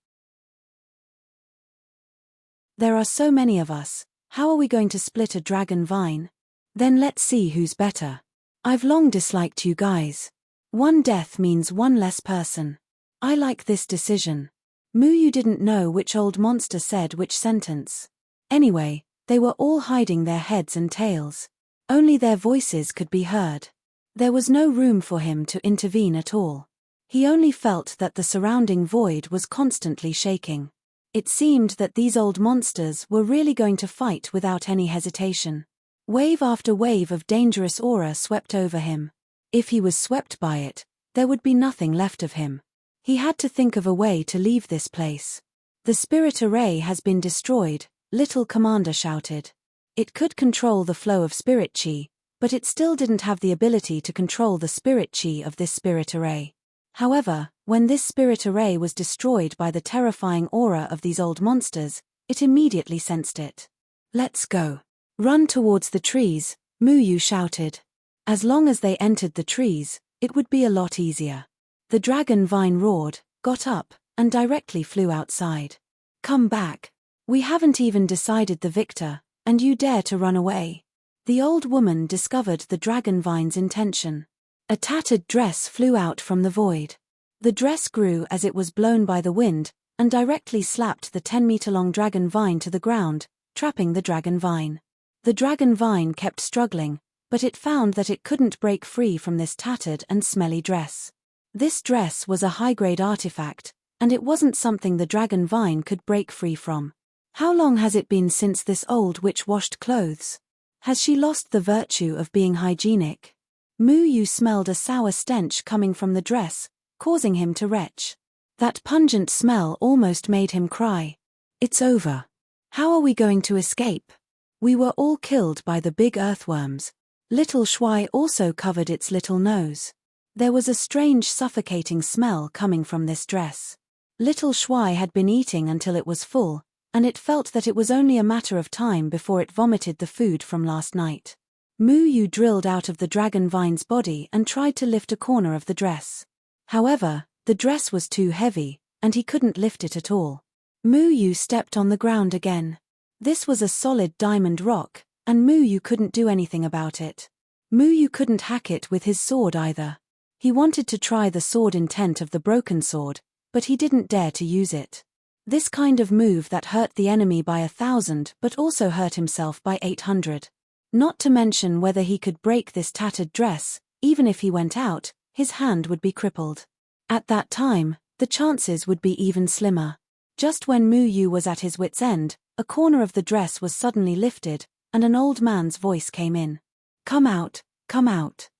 There are so many of us, how are we going to split a dragon vine? Then let's see who's better. I've long disliked you guys. One death means one less person. I like this decision. Muyu didn't know which old monster said which sentence. Anyway, they were all hiding their heads and tails. Only their voices could be heard. There was no room for him to intervene at all. He only felt that the surrounding void was constantly shaking. It seemed that these old monsters were really going to fight without any hesitation. Wave after wave of dangerous aura swept over him. If he was swept by it, there would be nothing left of him. He had to think of a way to leave this place. The spirit array has been destroyed, Little Commander shouted. It could control the flow of spirit chi, but it still didn't have the ability to control the spirit chi of this spirit array. However, when this spirit array was destroyed by the terrifying aura of these old monsters, it immediately sensed it. Let's go. Run towards the trees, Muyu shouted. As long as they entered the trees, it would be a lot easier. The dragon vine roared, got up, and directly flew outside. Come back. We haven't even decided the victor, and you dare to run away. The old woman discovered the dragon vine's intention. A tattered dress flew out from the void. The dress grew as it was blown by the wind, and directly slapped the 10-meter-long dragon vine to the ground, trapping the dragon vine. The dragon vine kept struggling, but it found that it couldn't break free from this tattered and smelly dress. This dress was a high-grade artifact, and it wasn't something the dragon vine could break free from. How long has it been since this old witch washed clothes? Has she lost the virtue of being hygienic? Muyu smelled a sour stench coming from the dress, causing him to retch. That pungent smell almost made him cry. It's over. How are we going to escape? We were all killed by the big earthworms. Little Shuai also covered its little nose. There was a strange suffocating smell coming from this dress. Little Shuai had been eating until it was full, and it felt that it was only a matter of time before it vomited the food from last night. Muyu drilled out of the dragon vine's body and tried to lift a corner of the dress. However, the dress was too heavy, and he couldn't lift it at all. Muyu stepped on the ground again. This was a solid diamond rock, and Muyu couldn't do anything about it. Muyu couldn't hack it with his sword either. He wanted to try the sword intent of the broken sword, but he didn't dare to use it. This kind of move that hurt the enemy by 1,000 but also hurt himself by 800. Not to mention whether he could break this tattered dress, even if he went out, his hand would be crippled. At that time, the chances would be even slimmer. Just when Muyu was at his wit's end, a corner of the dress was suddenly lifted, and an old man's voice came in. Come out, come out.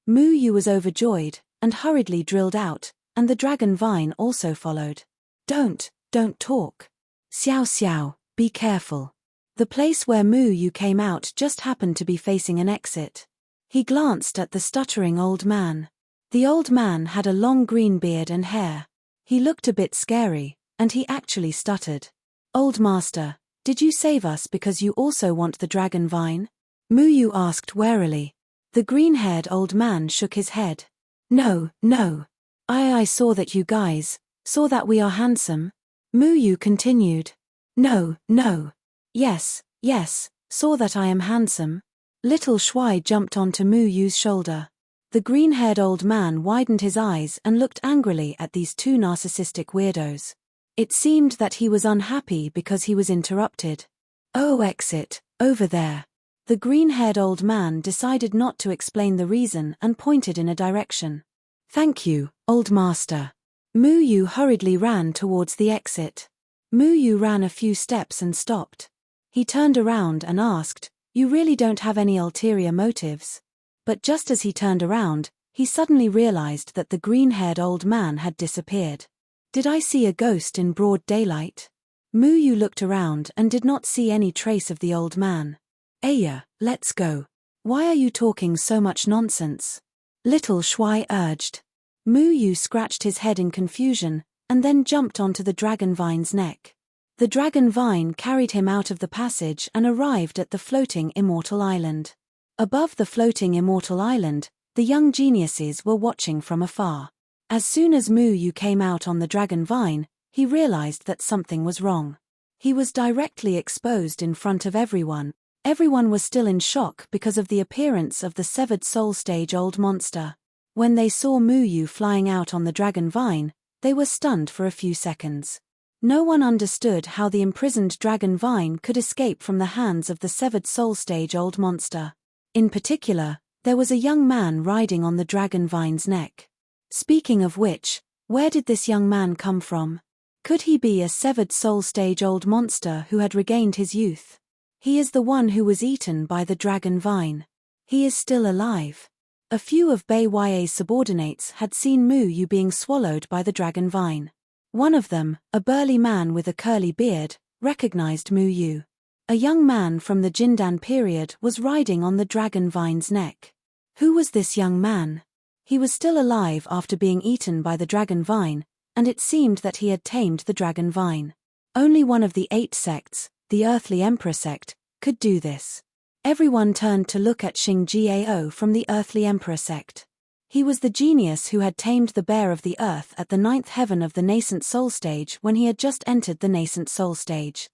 Muyu was overjoyed, and hurriedly drilled out, and the dragon vine also followed. Don't talk. Xiao Xiao, be careful. The place where Muyu came out just happened to be facing an exit. He glanced at the stuttering old man. The old man had a long green beard and hair. He looked a bit scary, and he actually stuttered. Old master, did you save us because you also want the dragon vine? Muyu asked warily. The green-haired old man shook his head. No. I saw that you guys, saw that we are handsome. Muyu continued. No. Yes, saw that I am handsome. Little Shuai jumped onto Muyu's shoulder. The green-haired old man widened his eyes and looked angrily at these two narcissistic weirdos. It seemed that he was unhappy because he was interrupted. Oh, exit, over there. The green-haired old man decided not to explain the reason and pointed in a direction. Thank you, old master. Muyu hurriedly ran towards the exit. Muyu ran a few steps and stopped. He turned around and asked, You really don't have any ulterior motives. But just as he turned around, he suddenly realized that the green-haired old man had disappeared. Did I see a ghost in broad daylight? Mu Yu looked around and did not see any trace of the old man. Aya, let's go. Why are you talking so much nonsense? Little Shuai urged. Mu Yu scratched his head in confusion, and then jumped onto the dragon vine's neck. The dragon vine carried him out of the passage and arrived at the floating immortal island. Above the floating immortal island, the young geniuses were watching from afar. As soon as Mu Yu came out on the dragon vine, he realized that something was wrong. He was directly exposed in front of everyone. Everyone was still in shock because of the appearance of the severed soul stage old monster. When they saw Mu Yu flying out on the dragon vine, they were stunned for a few seconds. No one understood how the imprisoned dragon vine could escape from the hands of the severed soul stage old monster. In particular, there was a young man riding on the dragon vine's neck. Speaking of which, where did this young man come from? Could he be a severed soul stage old monster who had regained his youth? He is the one who was eaten by the dragon vine. He is still alive. A few of Bai Ya's subordinates had seen Mu Yu being swallowed by the dragon vine. One of them, a burly man with a curly beard, recognized Mu Yu. A young man from the Jindan period was riding on the dragon vine's neck. Who was this young man? He was still alive after being eaten by the dragon vine, and it seemed that he had tamed the dragon vine. Only one of the 8 sects, the Earthly Emperor sect, could do this. Everyone turned to look at Xing Jiao from the Earthly Emperor sect. He was the genius who had tamed the bear of the earth at the 9th heaven of the nascent soul stage when he had just entered the nascent soul stage.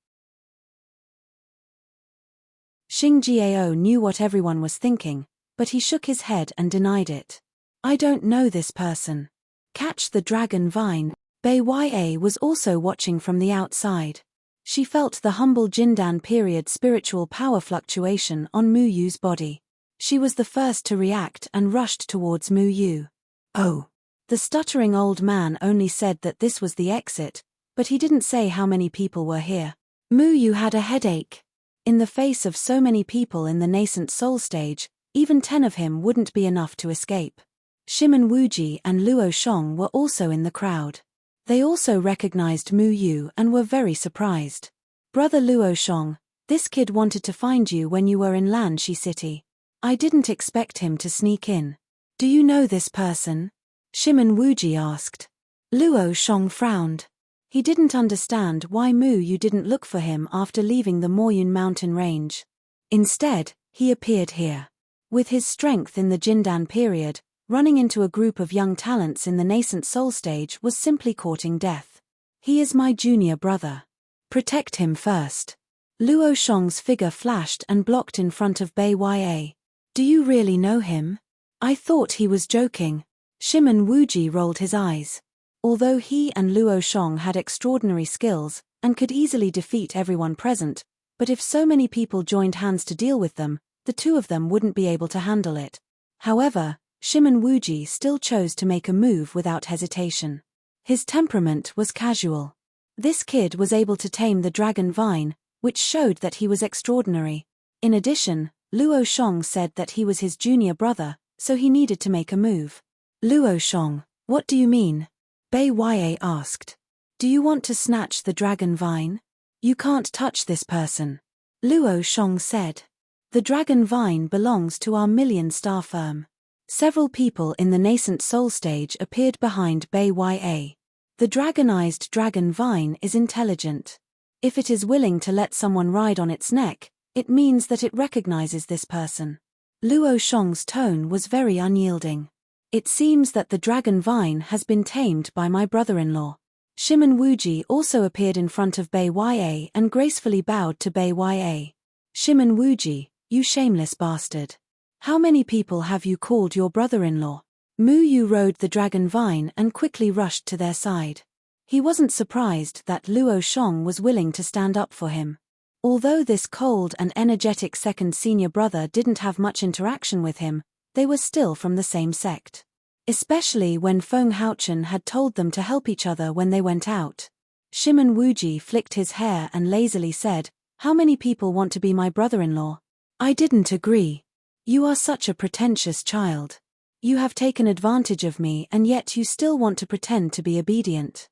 Xing Jiao knew what everyone was thinking, but he shook his head and denied it. I don't know this person. Catch the dragon vine. Bai Ya was also watching from the outside. She felt the humble Jindan period spiritual power fluctuation on Mu Yu's body. She was the first to react and rushed towards Mu Yu. Oh. The stuttering old man only said that this was the exit, but he didn't say how many people were here. Mu Yu had a headache. In the face of so many people in the nascent soul stage, even 10 of him wouldn't be enough to escape. Shimen Wuji and Luo Shong were also in the crowd. They also recognized Mu Yu and were very surprised. Brother Luo Shong, this kid wanted to find you when you were in Lanshi City. I didn't expect him to sneak in. Do you know this person? Shimen Wuji asked. Luo Shong frowned. He didn't understand why Mu Yu didn't look for him after leaving the Moyun mountain range. Instead, he appeared here. With his strength in the Jindan period, running into a group of young talents in the nascent soul stage was simply courting death. He is my junior brother. Protect him first. Luo Shong's figure flashed and blocked in front of Bai Ya. Do you really know him? I thought he was joking. Shimen Wuji rolled his eyes. Although he and Luo Shong had extraordinary skills, and could easily defeat everyone present, but if so many people joined hands to deal with them, the two of them wouldn't be able to handle it. However, Shimen Wuji still chose to make a move without hesitation. His temperament was casual. This kid was able to tame the dragon vine, which showed that he was extraordinary. In addition, Luo Shong said that he was his junior brother, so he needed to make a move. Luo Shong, what do you mean? Bai Ya asked. Do you want to snatch the dragon vine? You can't touch this person. Luo Shong said. The dragon vine belongs to our million-star firm. Several people in the nascent soul stage appeared behind Bai Ya. The dragonized dragon vine is intelligent. If it is willing to let someone ride on its neck, it means that it recognizes this person. Luo Shong's tone was very unyielding. It seems that the dragon vine has been tamed by my brother-in-law. Shimen Wuji also appeared in front of Bai Ya and gracefully bowed to Bai Ya. Shimen Wuji, you shameless bastard. How many people have you called your brother-in-law? Mu Yu rode the dragon vine and quickly rushed to their side. He wasn't surprised that Luo Shong was willing to stand up for him. Although this cold and energetic second senior brother didn't have much interaction with him, they were still from the same sect. Especially when Feng Haochen had told them to help each other when they went out. Shimen Wuji flicked his hair and lazily said, how many people want to be my brother-in-law? I didn't agree. You are such a pretentious child. You have taken advantage of me and yet you still want to pretend to be obedient.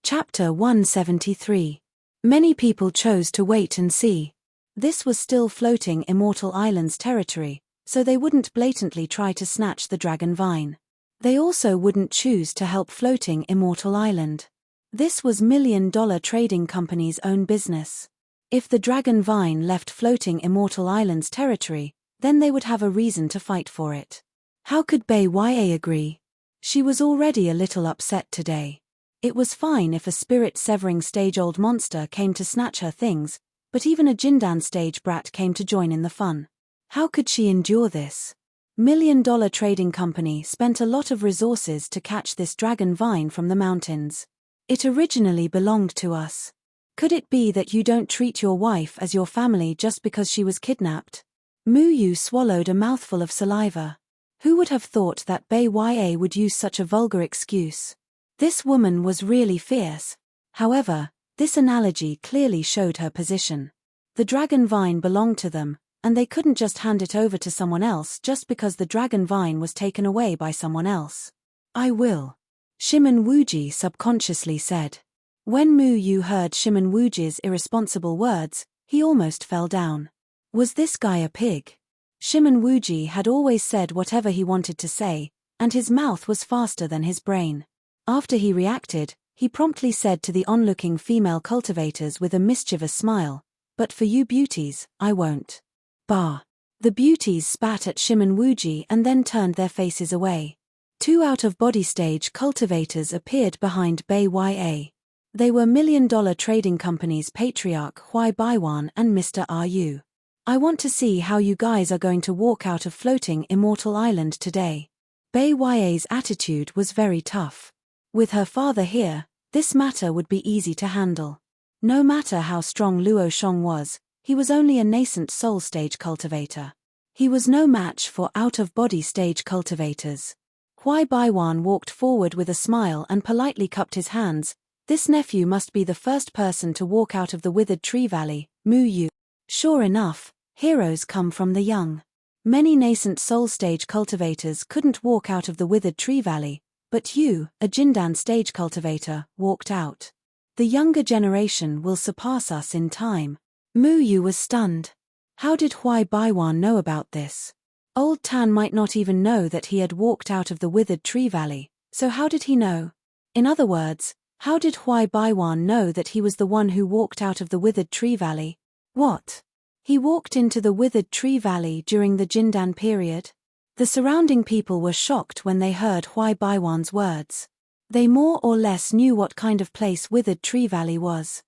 Chapter 173. Many people chose to wait and see. This was still floating Immortal Islands territory, so they wouldn't blatantly try to snatch the dragon vine. They also wouldn't choose to help floating Immortal Island. This was $1 million trading company's own business. If the dragon vine left floating Immortal Islands territory, then they would have a reason to fight for it. How could Bai agree? She was already a little upset today. It was fine if a spirit-severing stage-old monster came to snatch her things, but even a Jindan stage brat came to join in the fun. How could she endure this? $1 million trading company spent a lot of resources to catch this dragon vine from the mountains. It originally belonged to us. Could it be that you don't treat your wife as your family just because she was kidnapped? Muyu swallowed a mouthful of saliva. Who would have thought that Bai would use such a vulgar excuse? This woman was really fierce. However, this analogy clearly showed her position. The dragon vine belonged to them, and they couldn't just hand it over to someone else just because the dragon vine was taken away by someone else. I will. Shimon Wuji subconsciously said. When Muyu heard Shimon Wuji's irresponsible words, he almost fell down. Was this guy a pig? Shimon Wuji had always said whatever he wanted to say, and his mouth was faster than his brain. After he reacted, he promptly said to the onlooking female cultivators with a mischievous smile, "But for you beauties, I won't." Bah. The beauties spat at Shimon Wuji and then turned their faces away. Two out-of-body stage cultivators appeared behind Bai. They were $1 million trading company's patriarch Huai Baiwan and Mr. Ru. I want to see how you guys are going to walk out of floating Immortal Island today. Bai's attitude was very tough. With her father here, this matter would be easy to handle. No matter how strong Luo Shong was, he was only a nascent soul stage cultivator. He was no match for out-of-body stage cultivators. Huai Baiwan walked forward with a smile and politely cupped his hands. This nephew must be the first person to walk out of the withered tree valley, Muyu. Sure enough, heroes come from the young. Many nascent soul stage cultivators couldn't walk out of the withered tree valley, but you, a Jindan stage cultivator, walked out. The younger generation will surpass us in time. Muyu was stunned. How did Huai Baiwan know about this? Old Tan might not even know that he had walked out of the withered tree valley, so how did he know? In other words, how did Huai Baiwan know that he was the one who walked out of the withered tree valley? What? He walked into the withered tree valley during the Jindan period? The surrounding people were shocked when they heard Huai Baiwan's words. They more or less knew what kind of place withered tree valley was.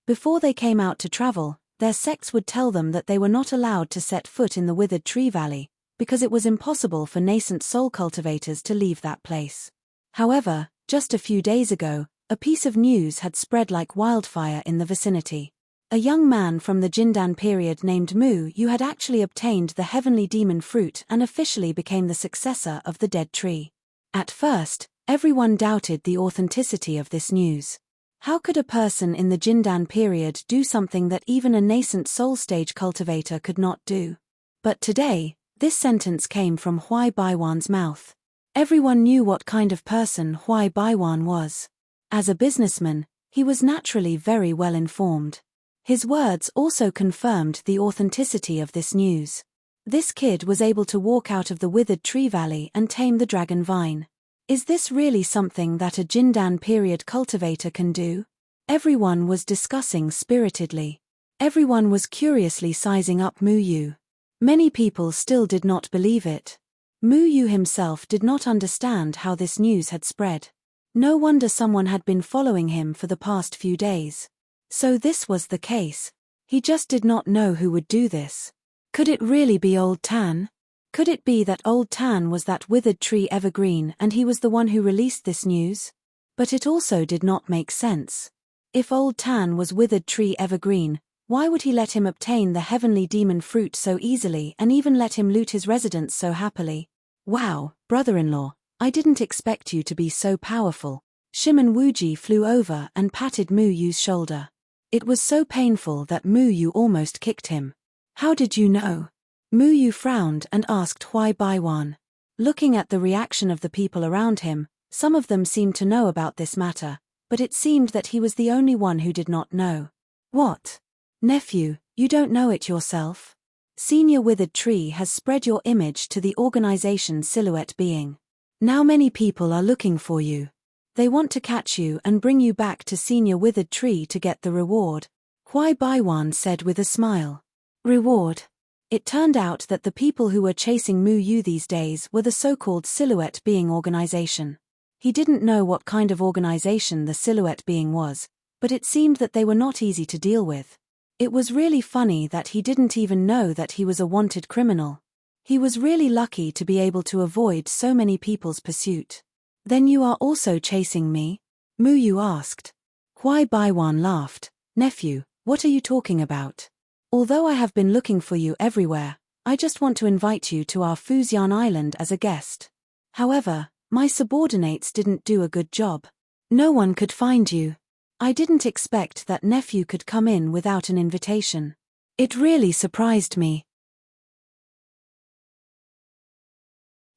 Before they came out to travel, their sects would tell them that they were not allowed to set foot in the withered tree valley, because it was impossible for nascent soul cultivators to leave that place. However, just a few days ago, a piece of news had spread like wildfire in the vicinity. A young man from the Jindan period named Mu had actually obtained the heavenly demon fruit and officially became the successor of the dead tree. At first, everyone doubted the authenticity of this news. How could a person in the Jindan period do something that even a nascent soul stage cultivator could not do? But today, this sentence came from Huai Baiwan's mouth. Everyone knew what kind of person Huai Baiwan was. As a businessman, he was naturally very well informed. His words also confirmed the authenticity of this news. This kid was able to walk out of the withered tree valley and tame the dragon vine. Is this really something that a Jindan period cultivator can do? Everyone was discussing spiritedly. Everyone was curiously sizing up Muyu. Many people still did not believe it. Muyu himself did not understand how this news had spread. No wonder someone had been following him for the past few days. So this was the case. He just did not know who would do this. Could it really be Old Tan? Could it be that Old Tan was that withered tree evergreen and he was the one who released this news? But it also did not make sense. If Old Tan was withered tree evergreen, why would he let him obtain the heavenly demon fruit so easily and even let him loot his residence so happily? Wow, brother-in-law, I didn't expect you to be so powerful. Shim and Wuji flew over and patted Mu Yu's shoulder. It was so painful that Mu Yu almost kicked him. How did you know? Mu Yu frowned and asked Huai Baiwan. Looking at the reaction of the people around him, some of them seemed to know about this matter, but it seemed that he was the only one who did not know. What? Nephew, you don't know it yourself? Senior Withered Tree has spread your image to the organization Silhouette Being. Now many people are looking for you. They want to catch you and bring you back to Senior Withered Tree to get the reward, Huai Baiwan said with a smile. Reward? It turned out that the people who were chasing Mu Yu these days were the so-called Silhouette Being organization. He didn't know what kind of organization the Silhouette Being was, but it seemed that they were not easy to deal with. It was really funny that he didn't even know that he was a wanted criminal. He was really lucky to be able to avoid so many people's pursuit. Then you are also chasing me? Mu Yu asked. Huai Baiwan laughed. Nephew, what are you talking about? Although I have been looking for you everywhere, I just want to invite you to our Fujian Island as a guest. However, my subordinates didn't do a good job. No one could find you. I didn't expect that nephew could come in without an invitation. It really surprised me.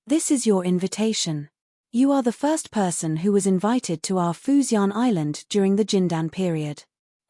This is your invitation. You are the first person who was invited to our Fujian Island during the Jindan period.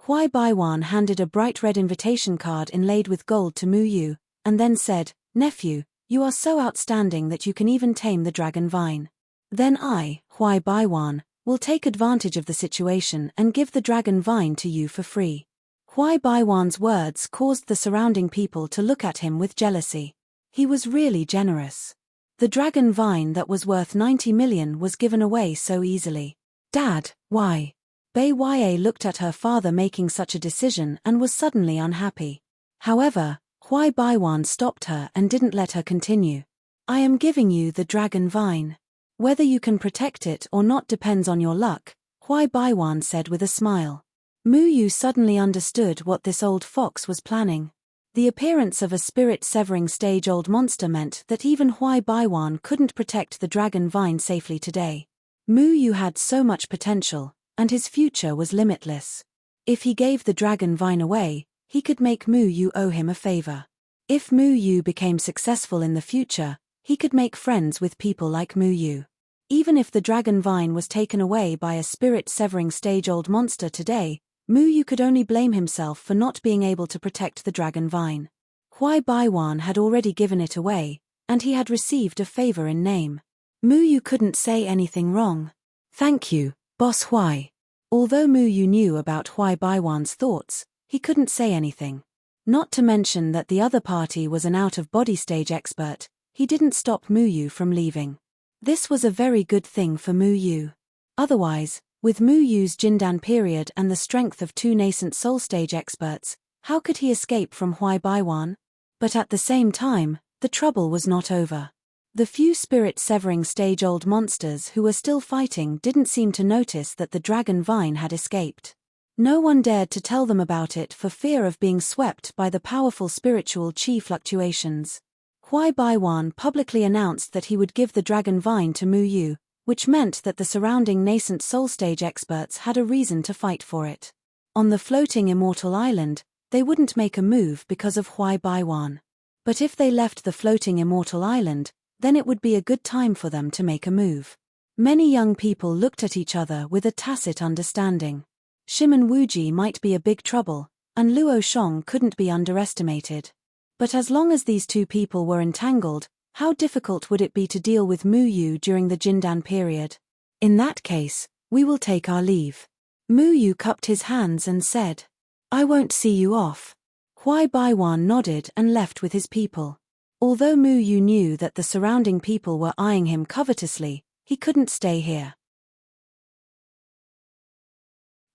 Huai Baiwan handed a bright red invitation card inlaid with gold to Mu Yu, and then said, Nephew, you are so outstanding that you can even tame the dragon vine. Then I, Huai Baiwan, will take advantage of the situation and give the dragon vine to you for free. Huai Baiwan's words caused the surrounding people to look at him with jealousy. He was really generous. The dragon vine that was worth 90 million was given away so easily. Dad, why? Bai Ya looked at her father making such a decision and was suddenly unhappy. However, Huai Baiwan stopped her and didn't let her continue. I am giving you the dragon vine. Whether you can protect it or not depends on your luck, Huai Baiwan said with a smile. Mu Yu suddenly understood what this old fox was planning. The appearance of a spirit-severing stage-old monster meant that even Huai Baiwan couldn't protect the dragon vine safely today. Mu Yu had so much potential, and his future was limitless. If he gave the dragon vine away, he could make Mu Yu owe him a favor. If Mu Yu became successful in the future, he could make friends with people like Mu Yu. Even if the dragon vine was taken away by a spirit-severing stage-old monster today, Mu Yu could only blame himself for not being able to protect the dragon vine. Huai Baiwan had already given it away, and he had received a favor in name. Mu Yu couldn't say anything wrong. Thank you, Boss Huai. Although Mu Yu knew about Huai Baiwan's thoughts, he couldn't say anything. Not to mention that the other party was an out-of-body stage expert, he didn't stop Mu Yu from leaving. This was a very good thing for Mu Yu. Otherwise, with Mu Yu's Jindan period and the strength of 2 nascent soul stage experts, how could he escape from Huai Baiwan? But at the same time, the trouble was not over. The few spirit-severing stage-old monsters who were still fighting didn't seem to notice that the dragon vine had escaped. No one dared to tell them about it for fear of being swept by the powerful spiritual chi fluctuations. Huai Baiwan publicly announced that he would give the dragon vine to Mu Yu, which meant that the surrounding nascent soul stage experts had a reason to fight for it. On the floating immortal island, they wouldn't make a move because of Huai Baiwan. But if they left the floating immortal island, then it would be a good time for them to make a move. Many young people looked at each other with a tacit understanding. Shim and Wuji might be a big trouble, and Luo Shong couldn't be underestimated. But as long as these two people were entangled, how difficult would it be to deal with Mu Yu during the Jindan period? In that case, we will take our leave. Mu Yu cupped his hands and said, I won't see you off. Huai Baiwan nodded and left with his people. Although Mu Yu knew that the surrounding people were eyeing him covetously, he couldn't stay here.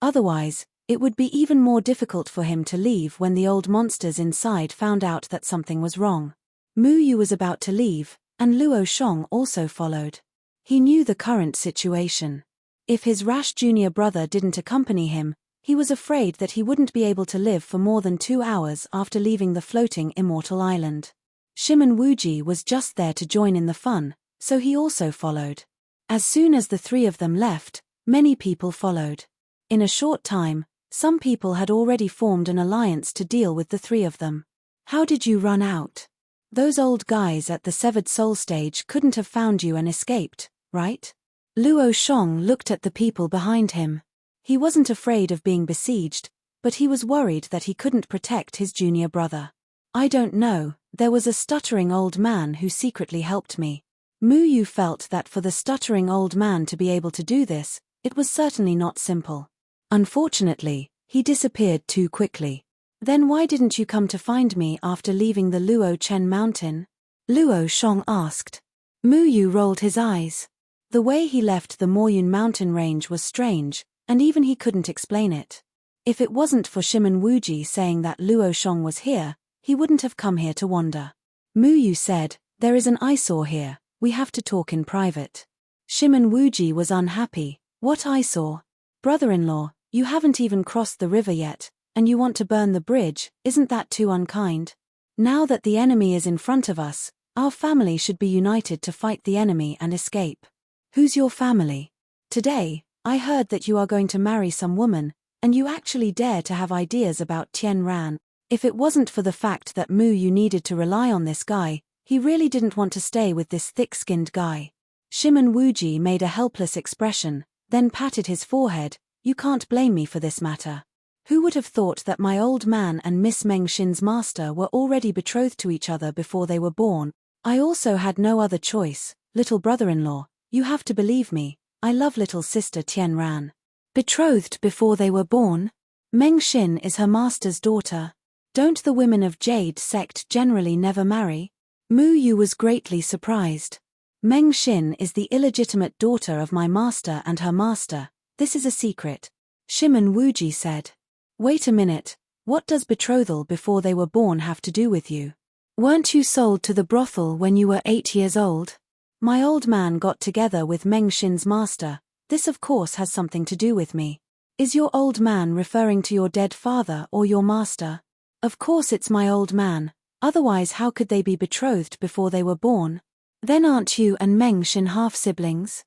Otherwise, it would be even more difficult for him to leave when the old monsters inside found out that something was wrong. Mu Yu was about to leave, and Luo Shong also followed. He knew the current situation. If his rash junior brother didn't accompany him, he was afraid that he wouldn't be able to live for more than 2 hours after leaving the floating immortal island. Shim and Wuji was just there to join in the fun, so he also followed. As soon as the three of them left, many people followed. In a short time, some people had already formed an alliance to deal with the three of them. How did you run out? Those old guys at the Severed Soul stage couldn't have found you and escaped, right? Luo Shong looked at the people behind him. He wasn't afraid of being besieged, but he was worried that he couldn't protect his junior brother. I don't know, there was a stuttering old man who secretly helped me. Mu Yu felt that for the stuttering old man to be able to do this, it was certainly not simple. Unfortunately, he disappeared too quickly. Then why didn't you come to find me after leaving the Luo Chen mountain? Luo Shong asked. Mu Yu rolled his eyes. The way he left the Moyun mountain range was strange, and even he couldn't explain it. If it wasn't for Shimen Wuji saying that Luo Shong was here, he wouldn't have come here to wander. Mu Yu said, "There is an eyesore here, we have to talk in private." Shimen Wuji was unhappy. What eyesore? Brother-in-law, you haven't even crossed the river yet, and you want to burn the bridge, isn't that too unkind? Now that the enemy is in front of us, our family should be united to fight the enemy and escape. Who's your family? Today, I heard that you are going to marry some woman, and you actually dare to have ideas about Tian Ran. If it wasn't for the fact that Mu Yu needed to rely on this guy, he really didn't want to stay with this thick-skinned guy. Shimen Wuji made a helpless expression, then patted his forehead. You can't blame me for this matter. Who would have thought that my old man and Miss Meng Xin's master were already betrothed to each other before they were born? I also had no other choice, little brother-in-law, you have to believe me, I love little sister Tian Ran. Betrothed before they were born? Meng Xin is her master's daughter. Don't the women of Jade sect generally never marry? Mu Yu was greatly surprised. Meng Xin is the illegitimate daughter of my master and her master, this is a secret. Shimen Wuji said. Wait a minute, what does betrothal before they were born have to do with you? Weren't you sold to the brothel when you were 8 years old? My old man got together with Meng Xin's master, this of course has something to do with me. Is your old man referring to your dead father or your master? Of course it's my old man, otherwise how could they be betrothed before they were born? Then aren't you and Meng Xin half-siblings?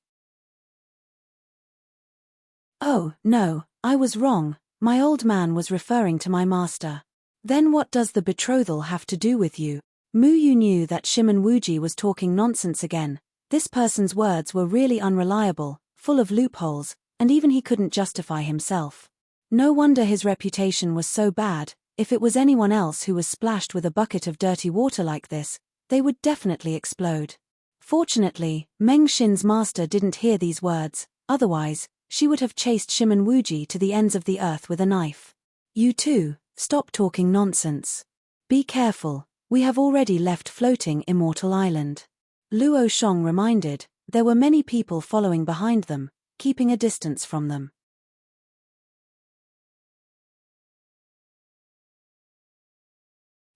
Oh, no, I was wrong, my old man was referring to my master. Then what does the betrothal have to do with you? Mu Yu knew that Shimen Wuji was talking nonsense again. This person's words were really unreliable, full of loopholes, and even he couldn't justify himself. No wonder his reputation was so bad. If it was anyone else who was splashed with a bucket of dirty water like this, they would definitely explode. Fortunately, Meng Xin's master didn't hear these words, otherwise, she would have chased Shimen Wuji to the ends of the earth with a knife. You too, stop talking nonsense. Be careful, we have already left floating Immortal Island. Luo Shong reminded, there were many people following behind them, keeping a distance from them.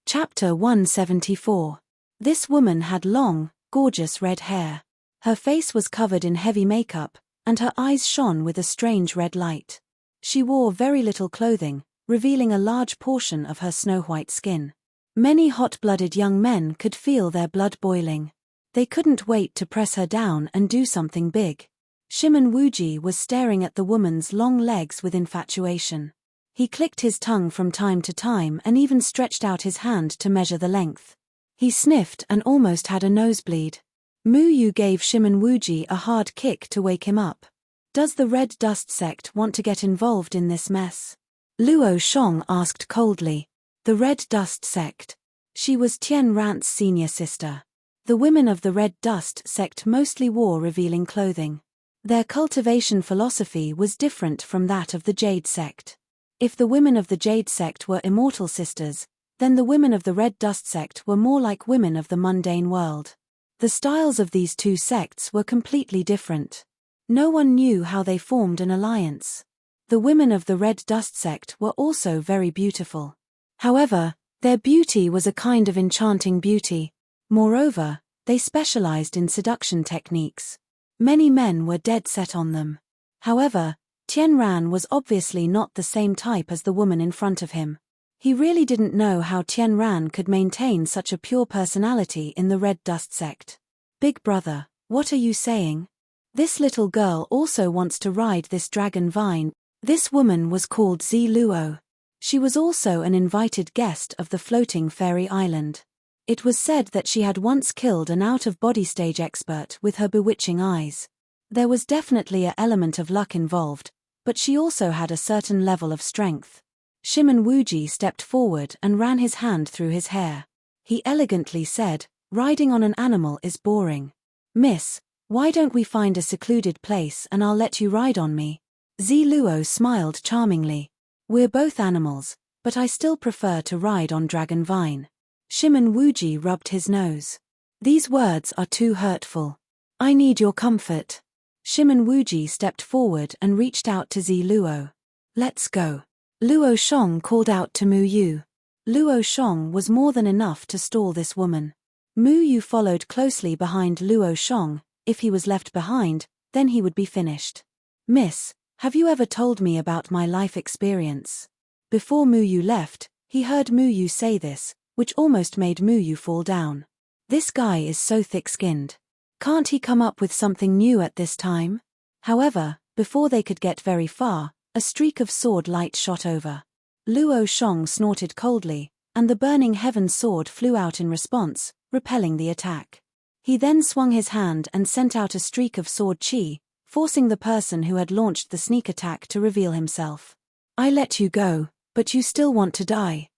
Chapter 174. This woman had long, gorgeous red hair. Her face was covered in heavy makeup, and her eyes shone with a strange red light. She wore very little clothing, revealing a large portion of her snow-white skin. Many hot-blooded young men could feel their blood boiling. They couldn't wait to press her down and do something big. Shimen Wuji was staring at the woman's long legs with infatuation. He clicked his tongue from time to time and even stretched out his hand to measure the length. He sniffed and almost had a nosebleed. Mu Yu gave Shimen Wuji a hard kick to wake him up. Does the Red Dust sect want to get involved in this mess? Luo Shong asked coldly. The Red Dust sect. She was Tian Ran's senior sister. The women of the Red Dust sect mostly wore revealing clothing. Their cultivation philosophy was different from that of the Jade sect. If the women of the Jade sect were immortal sisters, then the women of the Red Dust sect were more like women of the mundane world. The styles of these two sects were completely different. No one knew how they formed an alliance. The women of the Red Dust sect were also very beautiful. However, their beauty was a kind of enchanting beauty. Moreover, they specialized in seduction techniques. Many men were dead set on them. However, Tian Ran was obviously not the same type as the woman in front of him. He really didn't know how Tian Ran could maintain such a pure personality in the Red Dust sect. Big brother, what are you saying? This little girl also wants to ride this dragon vine. This woman was called Luo. She was also an invited guest of the floating fairy island. It was said that she had once killed an out-of-body stage expert with her bewitching eyes. There was definitely an element of luck involved, but she also had a certain level of strength. Shimon Wuji stepped forward and ran his hand through his hair. He elegantly said, "Riding on an animal is boring. Miss, why don't we find a secluded place and I'll let you ride on me?" Luo smiled charmingly. "We're both animals, but I still prefer to ride on Dragon Vine." Shimon Wuji rubbed his nose. "These words are too hurtful. I need your comfort." Shimon Wuji stepped forward and reached out to Luo. "Let's go." Luo Shong called out to Mu Yu. Luo Shong was more than enough to stall this woman. Mu Yu followed closely behind Luo Shong. If he was left behind, then he would be finished. "Miss, have you ever told me about my life experience?" Before Mu Yu left, he heard Mu Yu say this, which almost made Mu Yu fall down. This guy is so thick-skinned. Can't he come up with something new at this time? However, before they could get very far, a streak of sword light shot over. Luo Shong snorted coldly, and the burning heaven sword flew out in response, repelling the attack. He then swung his hand and sent out a streak of sword chi, forcing the person who had launched the sneak attack to reveal himself. "I let you go, but you still want to die."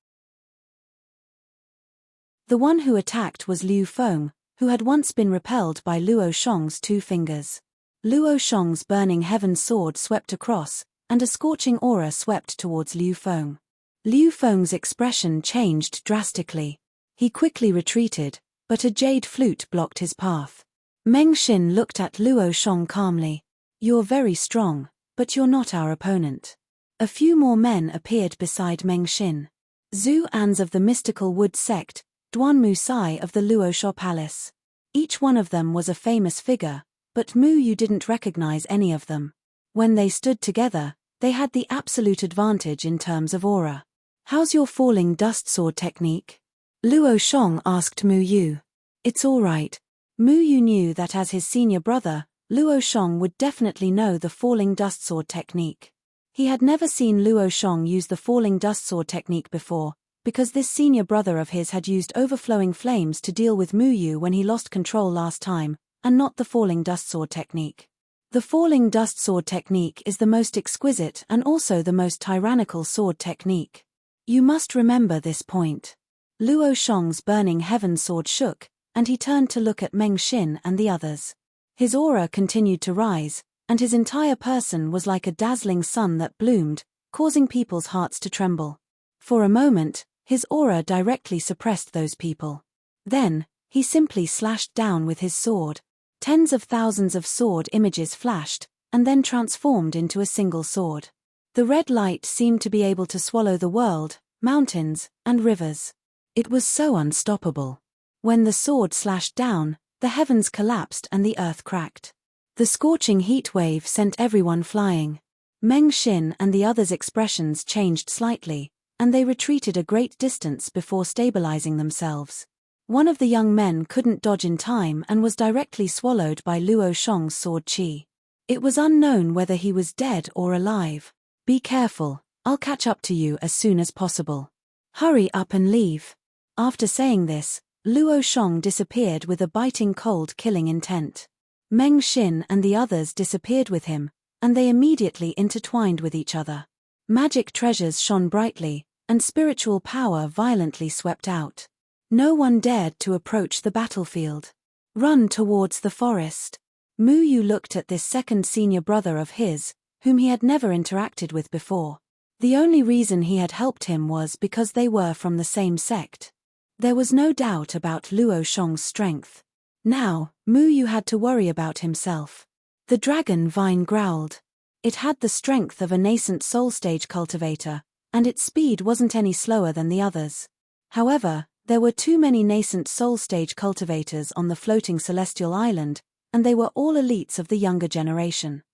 The one who attacked was Liu Feng, who had once been repelled by Luo Shong's 2 fingers. Luo Shong's burning heaven sword swept across, and a scorching aura swept towards Liu Feng. Liu Feng's expression changed drastically. He quickly retreated, but a jade flute blocked his path. Meng Xin looked at Luo Shong calmly. "You're very strong, but you're not our opponent." A few more men appeared beside Meng Xin. Zhu Ans of the mystical wood sect, Duan Mu Sai of the Luosha Palace. Each one of them was a famous figure, but Mu Yu didn't recognize any of them. When they stood together, they had the absolute advantage in terms of aura. "How's your falling dust sword technique?" Luo Shong asked Mu Yu. "It's all right." Mu Yu knew that as his senior brother, Luo Shong would definitely know the falling dust sword technique. He had never seen Luo Shong use the falling dust sword technique before, because this senior brother of his had used overflowing flames to deal with Mu Yu when he lost control last time, and not the falling dust sword technique. The falling dust sword technique is the most exquisite and also the most tyrannical sword technique. You must remember this point. Luo Shong's burning heaven sword shook, and he turned to look at Meng Xin and the others. His aura continued to rise, and his entire person was like a dazzling sun that bloomed, causing people's hearts to tremble. For a moment, his aura directly suppressed those people. Then, he simply slashed down with his sword. Tens of thousands of sword images flashed, and then transformed into a single sword. The red light seemed to be able to swallow the world, mountains, and rivers. It was so unstoppable. When the sword slashed down, the heavens collapsed and the earth cracked. The scorching heat wave sent everyone flying. Meng Xin and the others' expressions changed slightly, and they retreated a great distance before stabilizing themselves. One of the young men couldn't dodge in time and was directly swallowed by Luo Shong's sword chi. It was unknown whether he was dead or alive. "Be careful, I'll catch up to you as soon as possible. Hurry up and leave." After saying this, Luo Shong disappeared with a biting cold killing intent. Meng Xin and the others disappeared with him, and they immediately intertwined with each other. Magic treasures shone brightly, and spiritual power violently swept out. No one dared to approach the battlefield. "Run towards the forest." Mu Yu looked at this second senior brother of his, whom he had never interacted with before. The only reason he had helped him was because they were from the same sect. There was no doubt about Luo Shong's strength. Now, Mu Yu had to worry about himself. The dragon vine growled. It had the strength of a nascent soul stage cultivator, and its speed wasn't any slower than the others. However, there were too many nascent soul stage cultivators on the floating celestial island, and they were all elites of the younger generation.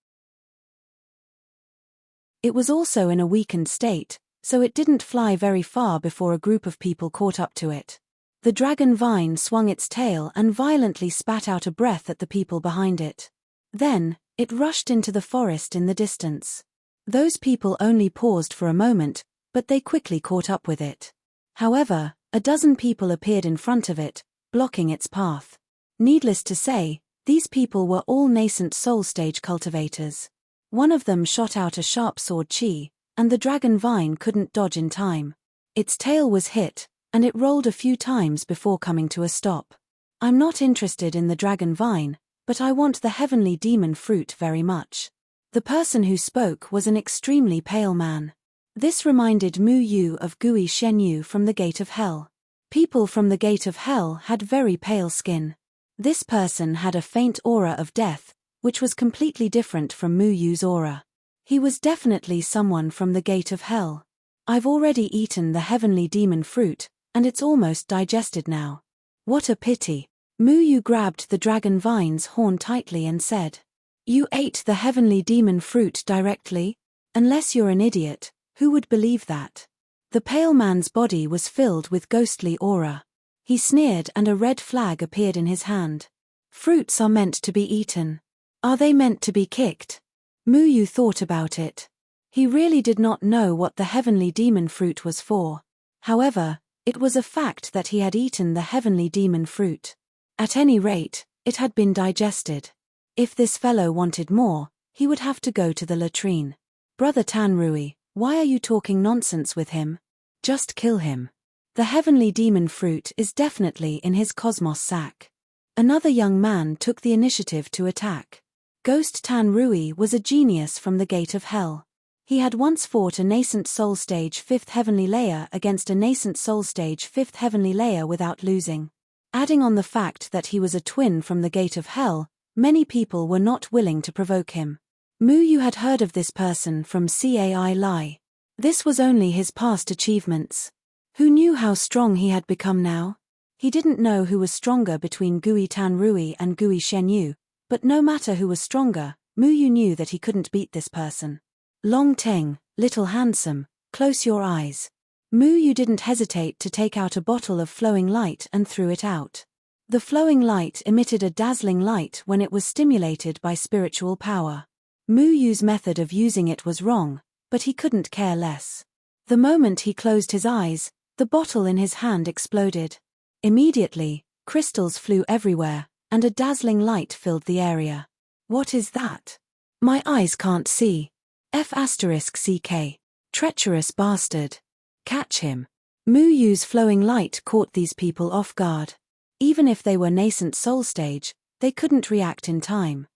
It was also in a weakened state, so it didn't fly very far before a group of people caught up to it. The dragon vine swung its tail and violently spat out a breath at the people behind it. Then, it rushed into the forest in the distance. Those people only paused for a moment, but they quickly caught up with it. However, a dozen people appeared in front of it, blocking its path. Needless to say, these people were all nascent soul stage cultivators. One of them shot out a sharp sword chi, and the dragon vine couldn't dodge in time. Its tail was hit, and it rolled a few times before coming to a stop. I'm not interested in the dragon vine, but I want the heavenly demon fruit very much. The person who spoke was an extremely pale man. This reminded Mu Yu of Gui Shenyu from the Gate of Hell. People from the Gate of Hell had very pale skin. This person had a faint aura of death, which was completely different from Mu Yu's aura. He was definitely someone from the Gate of Hell. I've already eaten the heavenly demon fruit, and it's almost digested now. What a pity. Mu Yu grabbed the dragon vine's horn tightly and said, "You ate the heavenly demon fruit directly? Unless you're an idiot, who would believe that?" The pale man's body was filled with ghostly aura. He sneered and a red flag appeared in his hand. Fruits are meant to be eaten. Are they meant to be kicked? Mu Yu thought about it. He really did not know what the heavenly demon fruit was for. However, it was a fact that he had eaten the heavenly demon fruit. At any rate, it had been digested. If this fellow wanted more, he would have to go to the latrine. Brother Tanrui, why are you talking nonsense with him? Just kill him. The heavenly demon fruit is definitely in his cosmos sack. Another young man took the initiative to attack. Ghost Tanrui was a genius from the Gate of Hell. He had once fought a nascent soul stage 5th heavenly layer against a nascent soul stage 5th heavenly layer without losing. Adding on the fact that he was a twin from the Gate of Hell, many people were not willing to provoke him. Mu Yu had heard of this person from Cai Lai. This was only his past achievements. Who knew how strong he had become now? He didn't know who was stronger between Gui Tanrui and Gui Shenyu, but no matter who was stronger, Mu Yu knew that he couldn't beat this person. Long Teng, little handsome, close your eyes. Mu Yu didn't hesitate to take out a bottle of flowing light and threw it out. The flowing light emitted a dazzling light when it was stimulated by spiritual power. Mu Yu's method of using it was wrong, but he couldn't care less. The moment he closed his eyes, the bottle in his hand exploded. Immediately, crystals flew everywhere, and a dazzling light filled the area. What is that? My eyes can't see. F***CK. Treacherous bastard. Catch him. Mu Yu's flowing light caught these people off guard. Even if they were nascent soul stage, they couldn't react in time.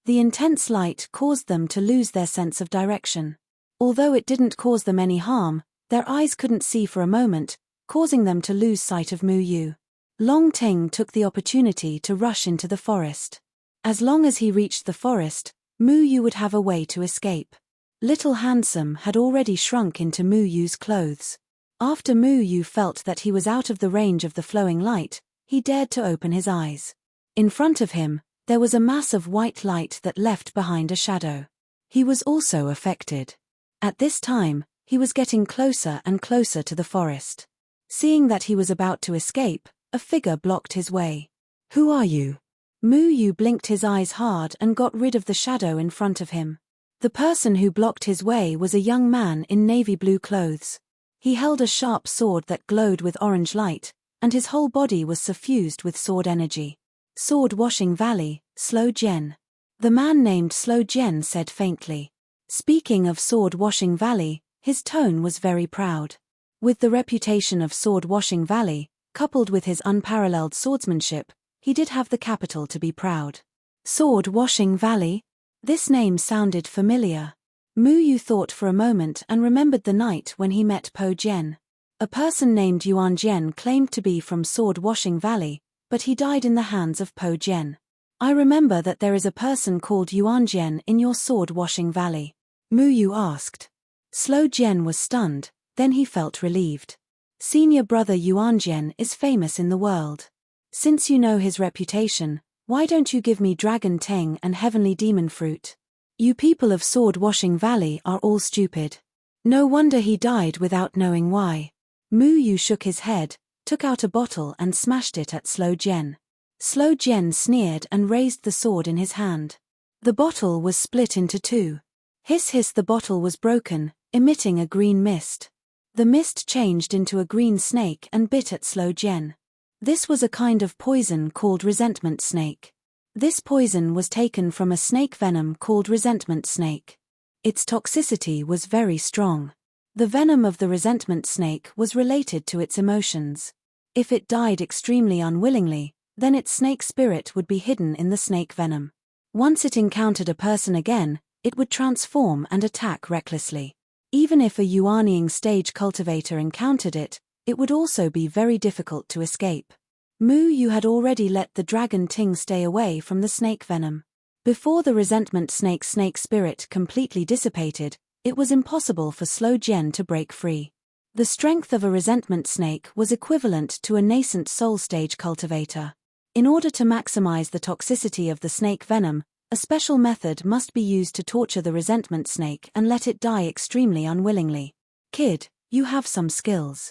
The intense light caused them to lose their sense of direction. Although it didn't cause them any harm, their eyes couldn't see for a moment, causing them to lose sight of Mu Yu. Long Teng took the opportunity to rush into the forest. As long as he reached the forest, Mu Yu would have a way to escape. Little Handsome had already shrunk into Mu Yu's clothes. After Mu Yu felt that he was out of the range of the flowing light, he dared to open his eyes. In front of him, there was a mass of white light that left behind a shadow. He was also affected. At this time, he was getting closer and closer to the forest. Seeing that he was about to escape, a figure blocked his way. Who are you? Mu Yu blinked his eyes hard and got rid of the shadow in front of him. The person who blocked his way was a young man in navy blue clothes. He held a sharp sword that glowed with orange light, and his whole body was suffused with sword energy. Sword Washing Valley, Slow Jen. The man named Slow Jen said faintly. Speaking of Sword Washing Valley, his tone was very proud. With the reputation of Sword Washing Valley, coupled with his unparalleled swordsmanship, he did have the capital to be proud. Sword Washing Valley? This name sounded familiar. Mu Yu thought for a moment and remembered the night when he met Po Jian. A person named Yuan Jian claimed to be from Sword Washing Valley, but he died in the hands of Po Jian. I remember that there is a person called Yuan Jian in your Sword Washing Valley. Mu Yu asked. Slow Jian was stunned, then he felt relieved. Senior brother Yuan Jian is famous in the world. Since you know his reputation, why don't you give me Dragon Teng and Heavenly Demon Fruit? You people of Sword Washing Valley are all stupid. No wonder he died without knowing why. Mu Yu shook his head, took out a bottle and smashed it at Slow Jian. Slow Jen sneered and raised the sword in his hand. The bottle was split into two. Hiss hiss, the bottle was broken, emitting a green mist. The mist changed into a green snake and bit at Slow Jen. This was a kind of poison called resentment snake. This poison was taken from a snake venom called resentment snake. Its toxicity was very strong. The venom of the resentment snake was related to its emotions. If it died extremely unwillingly, then its snake spirit would be hidden in the snake venom. Once it encountered a person again, it would transform and attack recklessly. Even if a Yuaniing stage cultivator encountered it, it would also be very difficult to escape. Mu Yu had already let the dragon Ting stay away from the snake venom. Before the resentment snake spirit completely dissipated, it was impossible for Slow Jen to break free. The strength of a resentment snake was equivalent to a nascent soul stage cultivator. In order to maximize the toxicity of the snake venom, a special method must be used to torture the resentment snake and let it die extremely unwillingly. Kid, you have some skills.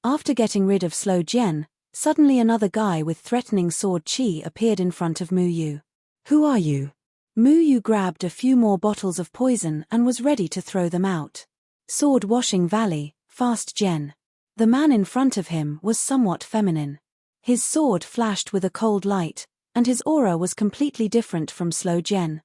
After getting rid of Slow Jen, suddenly another guy with threatening sword chi appeared in front of Mu Yu. Who are you? Mu Yu grabbed a few more bottles of poison and was ready to throw them out. Sword Washing Valley, Fast Jen. The man in front of him was somewhat feminine. His sword flashed with a cold light, and his aura was completely different from Slow Jen.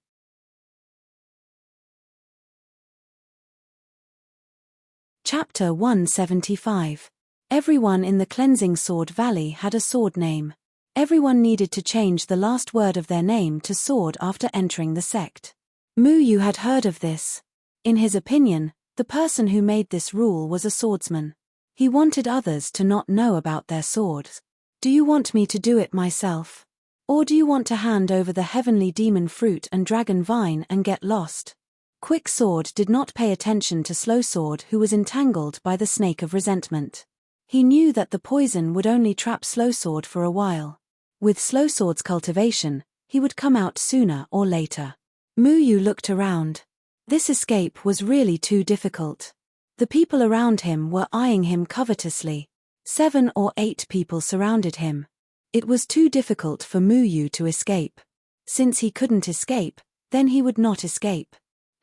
Chapter 175. Everyone in the Cleansing Sword Valley had a sword name. Everyone needed to change the last word of their name to sword after entering the sect. Mu Yu had heard of this. In his opinion, the person who made this rule was a swordsman. He wanted others to not know about their swords. Do you want me to do it myself? Or do you want to hand over the heavenly demon fruit and dragon vine and get lost? Quick Sword did not pay attention to Slow Sword, who was entangled by the snake of resentment. He knew that the poison would only trap Slow Sword for a while. With Slow Sword's cultivation, he would come out sooner or later. Mu Yu looked around. This escape was really too difficult. The people around him were eyeing him covetously. 7 or 8 people surrounded him. It was too difficult for Mu Yu to escape. Since he couldn't escape, then he would not escape.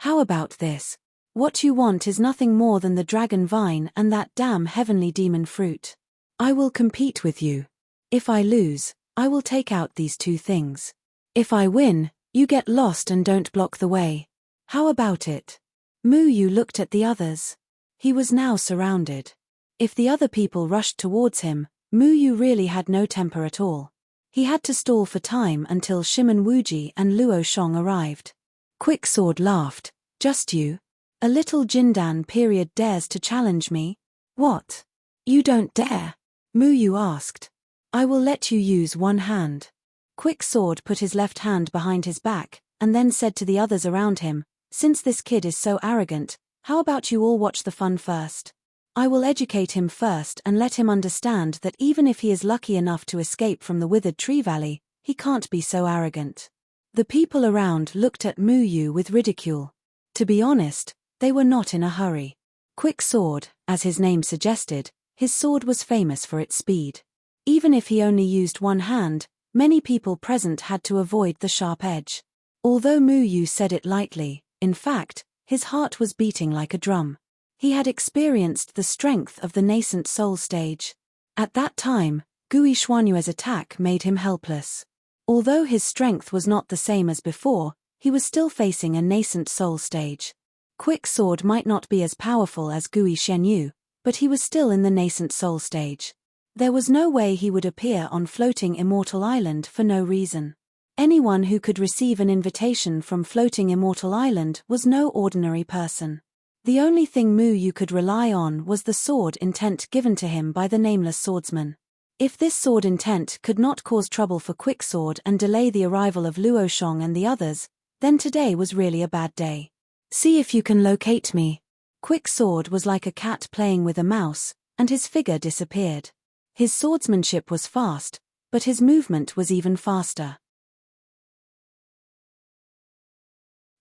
How about this? What you want is nothing more than the dragon vine and that damn heavenly demon fruit. I will compete with you. If I lose, I will take out these 2 things. If I win, you get lost and don't block the way. How about it? Mu Yu looked at the others. He was now surrounded. If the other people rushed towards him, Mu Yu really had no temper at all. He had to stall for time until Shimon Wuji and Luo Shong arrived. Quick Sword laughed. Just you? A little Jindan period dares to challenge me? What? You don't dare? Mu Yu asked. I will let you use one hand. Quick Sword put his left hand behind his back, and then said to the others around him, since this kid is so arrogant, how about you all watch the fun first? I will educate him first and let him understand that even if he is lucky enough to escape from the Withered Tree Valley, he can't be so arrogant. The people around looked at Mu Yu with ridicule. To be honest, they were not in a hurry. Quick Sword, as his name suggested, his sword was famous for its speed. Even if he only used one hand, many people present had to avoid the sharp edge. Although Mu Yu said it lightly, in fact, his heart was beating like a drum. He had experienced the strength of the nascent soul stage. At that time, Gui Xuanyue's attack made him helpless. Although his strength was not the same as before, he was still facing a nascent soul stage. Quick Sword might not be as powerful as Gui Shenyu, but he was still in the nascent soul stage. There was no way he would appear on Floating Immortal Island for no reason. Anyone who could receive an invitation from Floating Immortal Island was no ordinary person. The only thing Mu Yu could rely on was the sword intent given to him by the nameless swordsman. If this sword intent could not cause trouble for Quick Sword and delay the arrival of Luo Shong and the others, then today was really a bad day. See if you can locate me. Quick Sword was like a cat playing with a mouse, and his figure disappeared. His swordsmanship was fast, but his movement was even faster.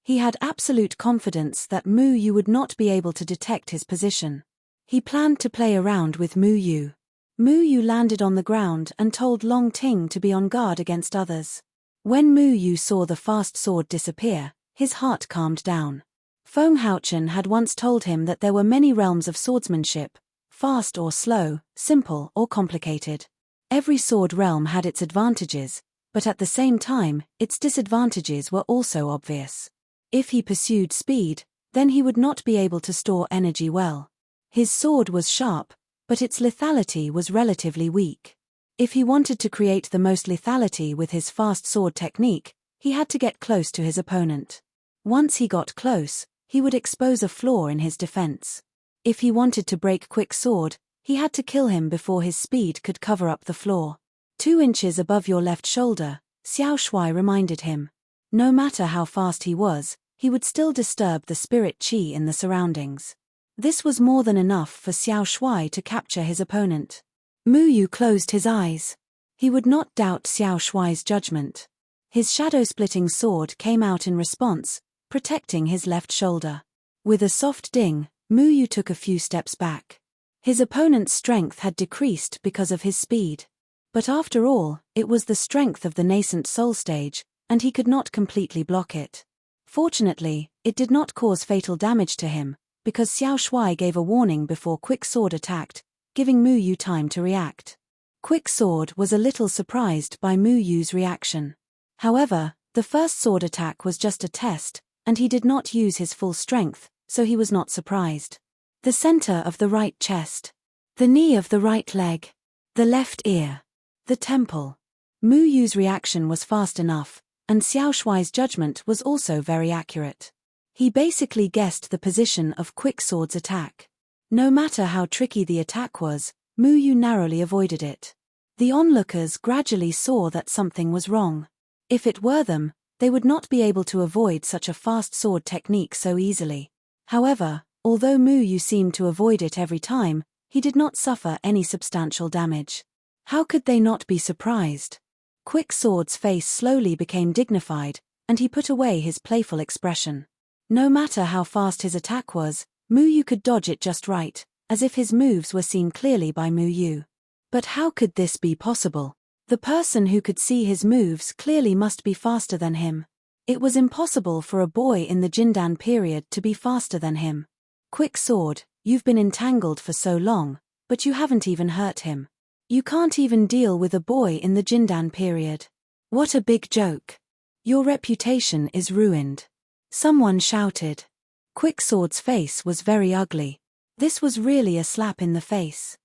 He had absolute confidence that Mu Yu would not be able to detect his position. He planned to play around with Mu Yu. Mu Yu landed on the ground and told Long Ting to be on guard against others. When Mu Yu saw the fast sword disappear, his heart calmed down. Feng Haochen had once told him that there were many realms of swordsmanship, fast or slow, simple or complicated. Every sword realm had its advantages, but at the same time, its disadvantages were also obvious. If he pursued speed, then he would not be able to store energy well. His sword was sharp, but its lethality was relatively weak. If he wanted to create the most lethality with his fast sword technique, he had to get close to his opponent. Once he got close, he would expose a flaw in his defense. If he wanted to break quick sword, he had to kill him before his speed could cover up the flaw. 2 inches above your left shoulder, Xiao Shuai reminded him. No matter how fast he was, he would still disturb the spirit qi in the surroundings. This was more than enough for Xiao Shuai to capture his opponent. Mu Yu closed his eyes. He would not doubt Xiao Shuai's judgment. His shadow-splitting sword came out in response, protecting his left shoulder. With a soft ding, Mu Yu took a few steps back. His opponent's strength had decreased because of his speed. But after all, it was the strength of the nascent soul stage, and he could not completely block it. Fortunately, it did not cause fatal damage to him, because Xiao Shuai gave a warning before Quick Sword attacked, giving Mu Yu time to react. Quick Sword was a little surprised by Mu Yu's reaction. However, the first sword attack was just a test, and he did not use his full strength, so he was not surprised. The center of the right chest. The knee of the right leg. The left ear. The temple. Mu Yu's reaction was fast enough, and Xiao Shuai's judgment was also very accurate. He basically guessed the position of Quick Sword's attack. No matter how tricky the attack was, Mu Yu narrowly avoided it. The onlookers gradually saw that something was wrong. If it were them, they would not be able to avoid such a fast sword technique so easily. However, although Mu Yu seemed to avoid it every time, he did not suffer any substantial damage. How could they not be surprised? Quick Sword's face slowly became dignified, and he put away his playful expression. No matter how fast his attack was, Mu Yu could dodge it just right, as if his moves were seen clearly by Mu Yu. But how could this be possible? The person who could see his moves clearly must be faster than him. It was impossible for a boy in the Jindan period to be faster than him. Quick Sword, you've been entangled for so long, but you haven't even hurt him. You can't even deal with a boy in the Jindan period. What a big joke. Your reputation is ruined. Someone shouted. Quick Sword's face was very ugly. This was really a slap in the face.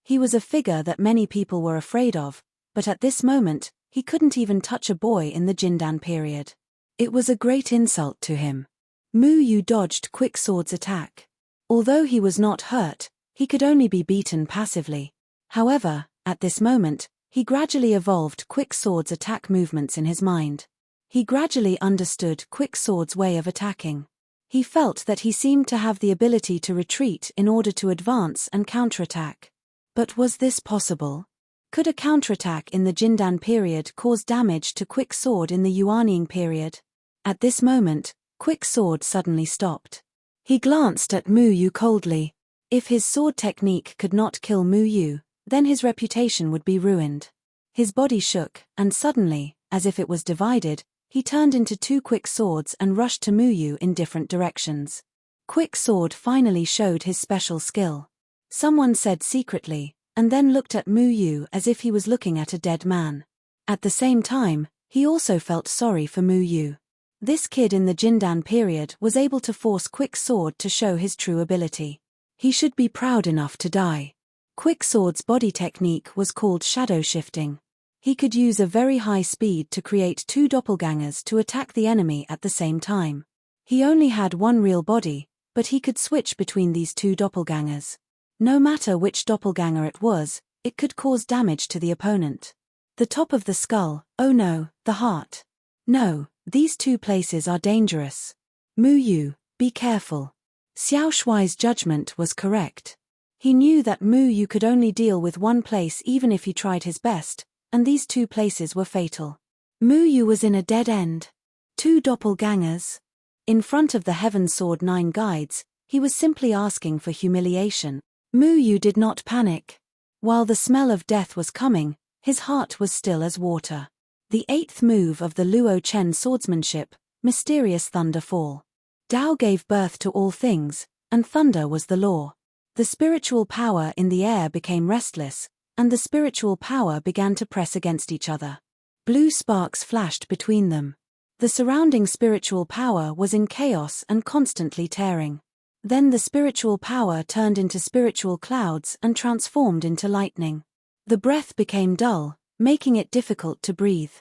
He was a figure that many people were afraid of, but at this moment, he couldn't even touch a boy in the Jindan period. It was a great insult to him. Mu Yu dodged Quick Sword's attack. Although he was not hurt, he could only be beaten passively. However, at this moment, he gradually evolved Quick Sword's attack movements in his mind. He gradually understood Quick Sword's way of attacking. He felt that he seemed to have the ability to retreat in order to advance and counterattack. But was this possible? Could a counterattack in the Jindan period cause damage to Quick Sword in the Yuanying period? At this moment, Quick Sword suddenly stopped. He glanced at Mu Yu coldly. If his sword technique could not kill Mu Yu, then his reputation would be ruined. His body shook, and suddenly, as if it was divided, he turned into 2 quick swords and rushed to Mu Yu in different directions. Quick Sword finally showed his special skill. Someone said secretly, and then looked at Mu Yu as if he was looking at a dead man. At the same time, he also felt sorry for Mu Yu. This kid in the Jindan period was able to force Quick Sword to show his true ability. He should be proud enough to die. Quick Sword's body technique was called shadow shifting. He could use a very high speed to create 2 doppelgangers to attack the enemy at the same time. He only had one real body, but he could switch between these 2 doppelgangers. No matter which doppelganger it was, it could cause damage to the opponent. The top of the skull, oh no, the heart. No, these 2 places are dangerous. Mu Yu, be careful. Xiao Shuai's judgment was correct. He knew that Mu Yu could only deal with one place even if he tried his best, and these 2 places were fatal. Mu Yu was in a dead end. 2 doppelgangers. In front of the Heaven Sword 9 guides, he was simply asking for humiliation. Mu Yu did not panic. While the smell of death was coming, his heart was still as water. The eighth move of the Luo Chen swordsmanship, mysterious thunder fall. Tao gave birth to all things, and thunder was the law. The spiritual power in the air became restless, and the spiritual power began to press against each other. Blue sparks flashed between them. The surrounding spiritual power was in chaos and constantly tearing. Then the spiritual power turned into spiritual clouds and transformed into lightning. The breath became dull, making it difficult to breathe.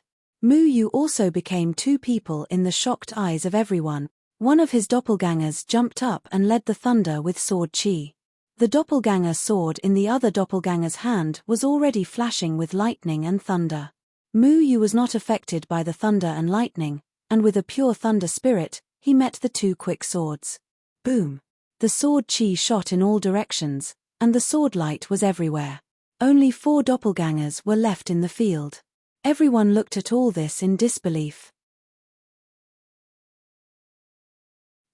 Mu Yu also became two people in the shocked eyes of everyone. One of his doppelgangers jumped up and led the thunder with sword chi. The doppelganger sword in the other doppelganger's hand was already flashing with lightning and thunder. Mu Yu was not affected by the thunder and lightning, and with a pure thunder spirit, he met the two quick swords. Boom! The sword chi shot in all directions, and the sword light was everywhere. Only 4 doppelgangers were left in the field. Everyone looked at all this in disbelief.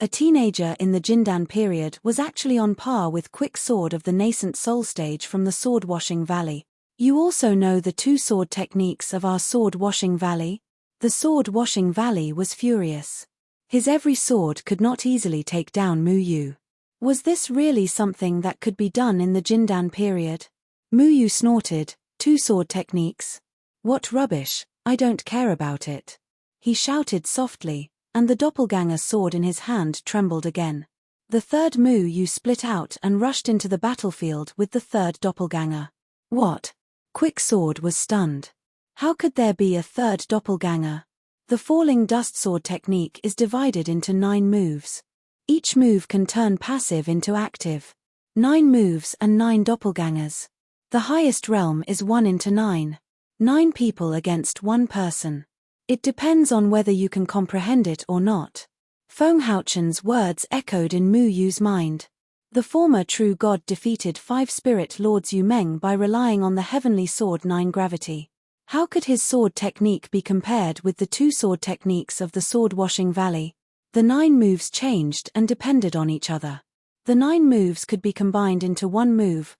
A teenager in the Jindan period was actually on par with Quick Sword of the nascent soul stage from the Sword Washing Valley. You also know the 2 sword techniques of our Sword Washing Valley? The Sword Washing Valley was furious. His every sword could not easily take down Mu Yu. Was this really something that could be done in the Jindan period? Mu Yu snorted, 2 sword techniques? What rubbish, I don't care about it. He shouted softly, and the doppelganger sword in his hand trembled again. The third Mu Yu split out and rushed into the battlefield with the third doppelganger. What? Quick Sword was stunned. How could there be a third doppelganger? The falling dust sword technique is divided into 9 moves. Each move can turn passive into active. 9 moves and 9 doppelgangers. The highest realm is 1 into 9. 9 people against 1 person. It depends on whether you can comprehend it or not. Feng Haochen's words echoed in Mu Yu's mind. The former true god defeated 5 spirit lords Yu Meng by relying on the heavenly sword 9 gravity. How could his sword technique be compared with the 2 sword techniques of the Sword Washing Valley? The 9 moves changed and depended on each other. The 9 moves could be combined into 1 move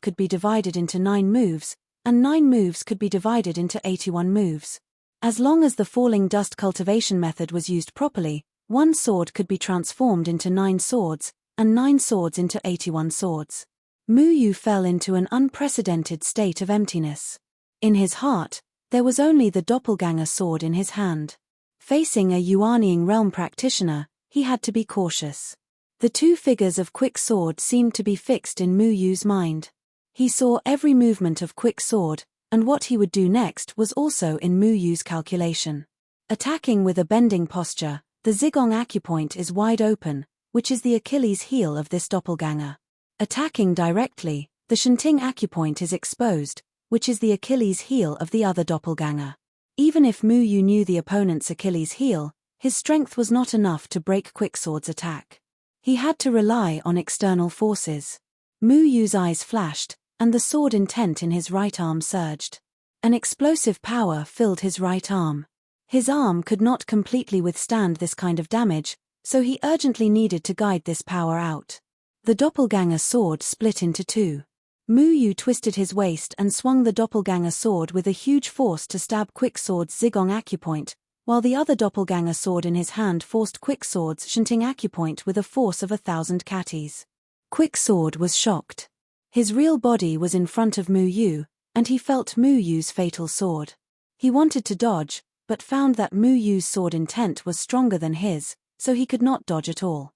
could be divided into 9 moves, and 9 moves could be divided into 81 moves. As long as the falling dust cultivation method was used properly, 1 sword could be transformed into 9 swords, and 9 swords into 81 swords. Mu Yu fell into an unprecedented state of emptiness. In his heart, there was only the doppelganger sword in his hand. Facing a Yuanying realm practitioner, he had to be cautious. The 2 figures of Quick Sword seemed to be fixed in Mu Yu's mind. He saw every movement of Quick Sword, and what he would do next was also in Mu Yu's calculation. Attacking with a bending posture, the Zigong acupoint is wide open, which is the Achilles heel of this doppelganger. Attacking directly, the Shenting acupoint is exposed, which is the Achilles heel of the other doppelganger. Even if Mu Yu knew the opponent's Achilles heel, his strength was not enough to break Quicksword's attack. He had to rely on external forces. Mu Yu's eyes flashed, and the sword intent in his right arm surged. An explosive power filled his right arm. His arm could not completely withstand this kind of damage, so he urgently needed to guide this power out. The doppelganger sword split into 2. Mu Yu twisted his waist and swung the doppelganger sword with a huge force to stab Quicksword's Zigong acupoint, while the other doppelganger sword in his hand forced Quicksword's Shenting acupoint with a force of 1,000 katis. Quicksword was shocked. His real body was in front of Mu Yu, and he felt Mu Yu's fatal sword. He wanted to dodge, but found that Mu Yu's sword intent was stronger than his, so he could not dodge at all.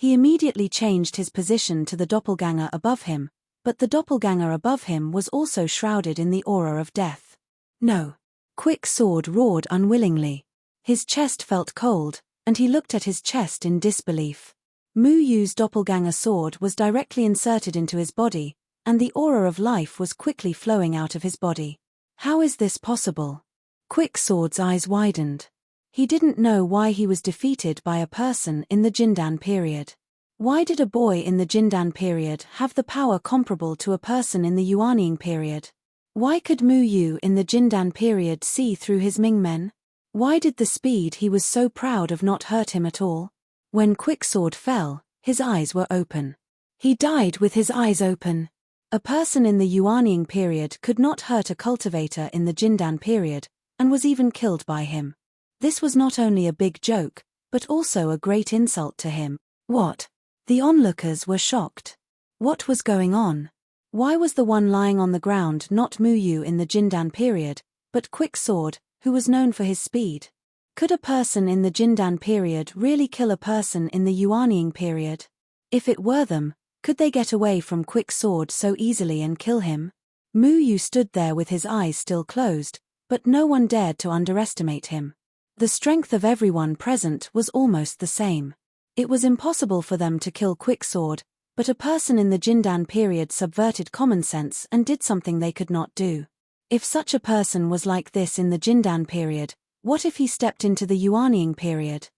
He immediately changed his position to the doppelganger above him, but the doppelganger above him was also shrouded in the aura of death. No! Quick Sword roared unwillingly. His chest felt cold, and he looked at his chest in disbelief. Mu Yu's doppelganger sword was directly inserted into his body, and the aura of life was quickly flowing out of his body. How is this possible? Quick Sword's eyes widened. He didn't know why he was defeated by a person in the Jindan period. Why did a boy in the Jindan period have the power comparable to a person in the Yuanying period? Why could Mu Yu in the Jindan period see through his Mingmen? Why did the speed he was so proud of not hurt him at all? When Quicksword fell, his eyes were open. He died with his eyes open. A person in the Yuanying period could not hurt a cultivator in the Jindan period, and was even killed by him. This was not only a big joke, but also a great insult to him. What? The onlookers were shocked. What was going on? Why was the one lying on the ground not Muyu in the Jindan period, but Quicksword, who was known for his speed? Could a person in the Jindan period really kill a person in the Yuanying period? If it were them, could they get away from Quicksword so easily and kill him? Muyu stood there with his eyes still closed, but no one dared to underestimate him. The strength of everyone present was almost the same. It was impossible for them to kill Quicksword, but a person in the Jindan period subverted common sense and did something they could not do. If such a person was like this in the Jindan period, what if he stepped into the Yuanying period?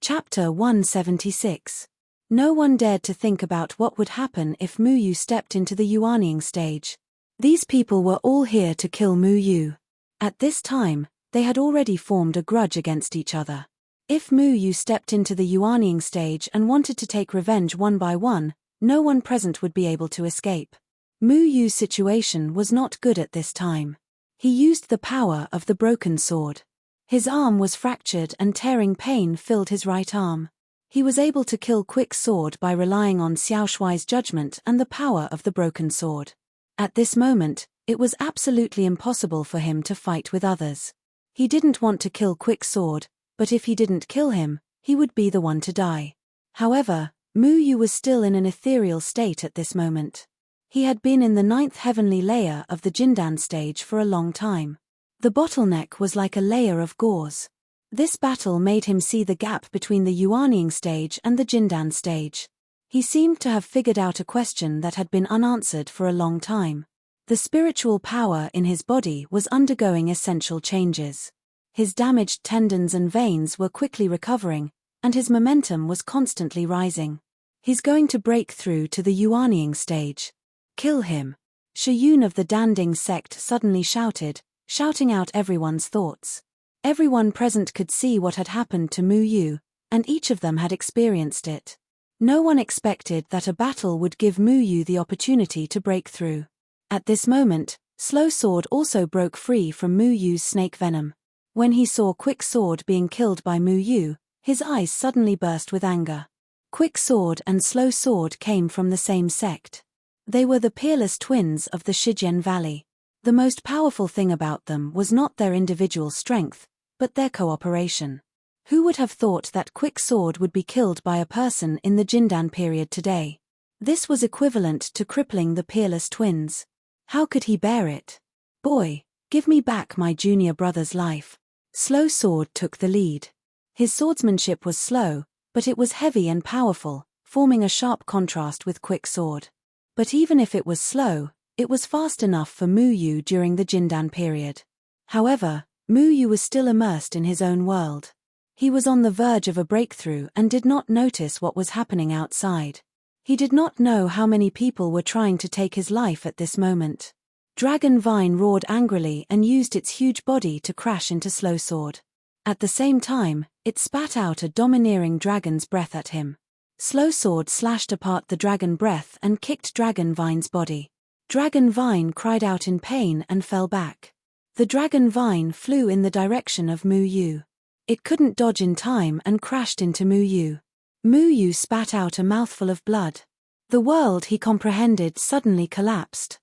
Chapter 176. No one dared to think about what would happen if Muyu stepped into the Yuanying stage. These people were all here to kill Muyu. At this time, they had already formed a grudge against each other. If Muyu stepped into the Yuanying stage and wanted to take revenge one by one, no one present would be able to escape. Muyu's situation was not good at this time. He used the power of the broken sword. His arm was fractured and tearing pain filled his right arm. He was able to kill Quicksword by relying on Xiaoshuai's judgment and the power of the broken sword. At this moment, it was absolutely impossible for him to fight with others. He didn't want to kill Quicksword, but if he didn't kill him, he would be the one to die. However, Muyu was still in an ethereal state at this moment. He had been in the 9th heavenly layer of the Jindan stage for a long time. The bottleneck was like a layer of gauze. This battle made him see the gap between the Yuanying stage and the Jindan stage. He seemed to have figured out a question that had been unanswered for a long time. The spiritual power in his body was undergoing essential changes. His damaged tendons and veins were quickly recovering, and his momentum was constantly rising. He's going to break through to the Yuanying stage. Kill him. Shiyun of the Danding sect suddenly shouting out everyone's thoughts. Everyone present could see what had happened to Muyu, and each of them had experienced it. No one expected that a battle would give Muyu the opportunity to break through. At this moment, Slow Sword also broke free from Muyu's snake venom. When he saw Quicksword being killed by Muyu, his eyes suddenly burst with anger. Quicksword and Slow Sword came from the same sect. They were the peerless twins of the Shijian Valley. The most powerful thing about them was not their individual strength, but their cooperation. Who would have thought that Quicksword would be killed by a person in the Jindan period today? This was equivalent to crippling the peerless twins. How could he bear it? Boy, give me back my junior brother's life. Slow Sword took the lead. His swordsmanship was slow, but it was heavy and powerful, forming a sharp contrast with Quicksword. But even if it was slow, it was fast enough for Muyu during the Jindan period. However, Muyu was still immersed in his own world. He was on the verge of a breakthrough and did not notice what was happening outside. He did not know how many people were trying to take his life at this moment. Dragon Vine roared angrily and used its huge body to crash into Slow Sword. At the same time, it spat out a domineering dragon's breath at him. Slow Sword slashed apart the dragon breath and kicked Dragon Vine's body. Dragon Vine cried out in pain and fell back. The Dragon Vine flew in the direction of Muyu. It couldn't dodge in time and crashed into Muyu. Muyu spat out a mouthful of blood. The world he comprehended suddenly collapsed.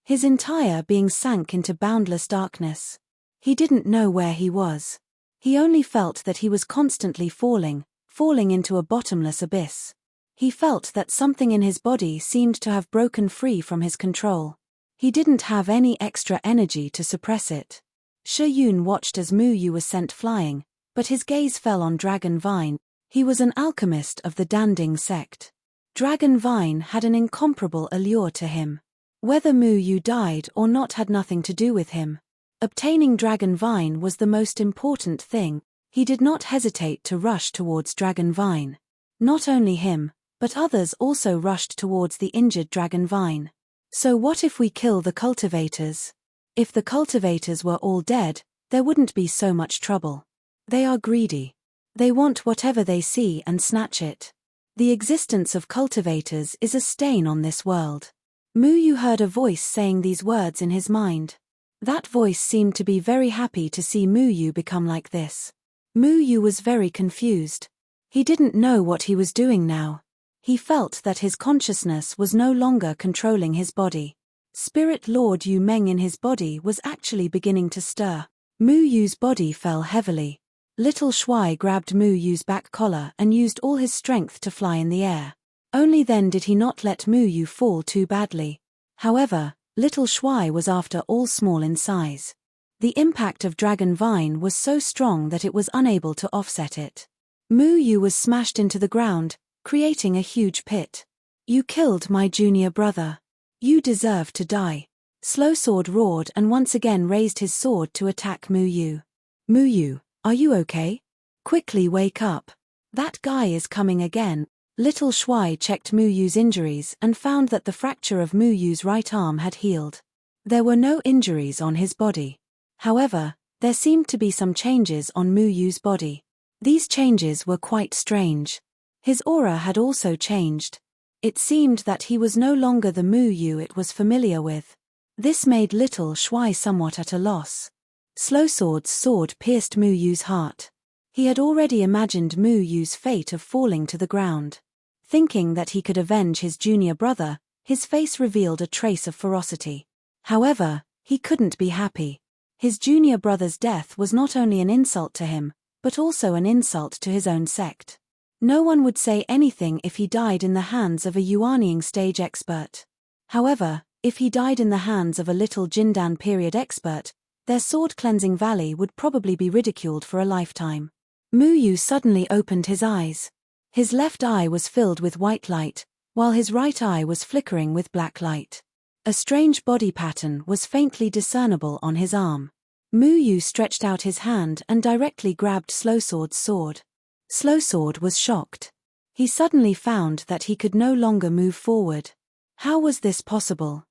His entire being sank into boundless darkness. He didn't know where he was. He only felt that he was constantly falling into a bottomless abyss. He felt that something in his body seemed to have broken free from his control. He didn't have any extra energy to suppress it. Shiyun watched as Muyu was sent flying, but his gaze fell on Dragon Vine. He was an alchemist of the Danding sect. Dragon Vine had an incomparable allure to him. Whether Muyu died or not had nothing to do with him. Obtaining Dragon Vine was the most important thing. He did not hesitate to rush towards Dragon Vine. Not only him, but others also rushed towards the injured Dragon Vine. So what if we kill the cultivators? If the cultivators were all dead, there wouldn't be so much trouble. They are greedy. They want whatever they see and snatch it. The existence of cultivators is a stain on this world. Mu heard a voice saying these words in his mind. That voice seemed to be very happy to see Mu become like this. Mu was very confused. He didn't know what he was doing now. He felt that his consciousness was no longer controlling his body. Spirit Lord Yu Meng in his body was actually beginning to stir. Mu's body fell heavily. Little Shuai grabbed Mu's back collar and used all his strength to fly in the air. Only then did he not let Mu fall too badly. However, Little Shuai was after all small in size. The impact of Dragon Vine was so strong that it was unable to offset it. Mu was smashed into the ground, creating a huge pit. You killed my junior brother. You deserve to die. Slow Sword roared and once again raised his sword to attack Mu. Mu, are you okay? Quickly wake up. That guy is coming again. Little Shuai checked Mu's injuries and found that the fracture of Mu's right arm had healed. There were no injuries on his body. However, there seemed to be some changes on Mu's body. These changes were quite strange. His aura had also changed. It seemed that he was no longer the Mu it was familiar with. This made Little Shuai somewhat at a loss. Slow Sword's sword pierced Mu's heart. He had already imagined Mu's fate of falling to the ground. Thinking that he could avenge his junior brother, his face revealed a trace of ferocity. However, he couldn't be happy. His junior brother's death was not only an insult to him, but also an insult to his own sect. No one would say anything if he died in the hands of a Yuanying stage expert. However, if he died in the hands of a little Jindan period expert, their sword cleansing valley would probably be ridiculed for a lifetime. Mu suddenly opened his eyes. His left eye was filled with white light, while his right eye was flickering with black light. A strange body pattern was faintly discernible on his arm. Mu stretched out his hand and directly grabbed Slow Sword's sword. Slow Sword was shocked. He suddenly found that he could no longer move forward. How was this possible?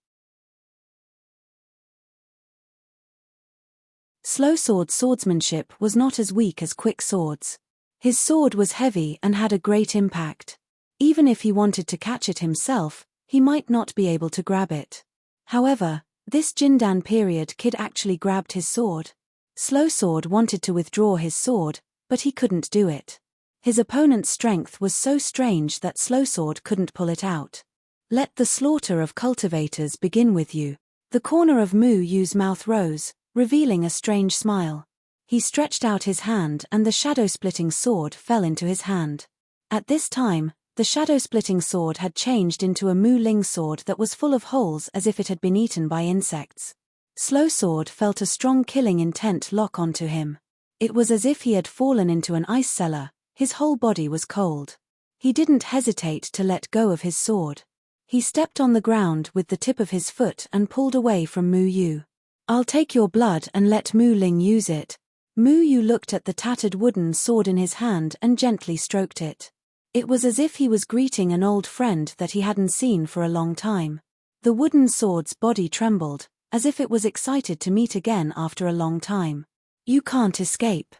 Slow Sword's swordsmanship was not as weak as Quick Sword's. His sword was heavy and had a great impact. Even if he wanted to catch it himself, he might not be able to grab it. However, this Jindan period kid actually grabbed his sword. Slow Sword wanted to withdraw his sword, but he couldn't do it. His opponent's strength was so strange that Slow Sword couldn't pull it out. Let the slaughter of cultivators begin with you. The corner of Mu's mouth rose, revealing a strange smile. He stretched out his hand and the shadow-splitting sword fell into his hand. At this time, the shadow-splitting sword had changed into a Mu-Ling sword that was full of holes as if it had been eaten by insects. Slow Sword felt a strong killing intent lock onto him. It was as if he had fallen into an ice cellar. His whole body was cold. He didn't hesitate to let go of his sword. He stepped on the ground with the tip of his foot and pulled away from Mu. I'll take your blood and let Mu-Ling use it. Mu looked at the tattered wooden sword in his hand and gently stroked it. It was as if he was greeting an old friend that he hadn't seen for a long time. The wooden sword's body trembled, as if it was excited to meet again after a long time. You can't escape.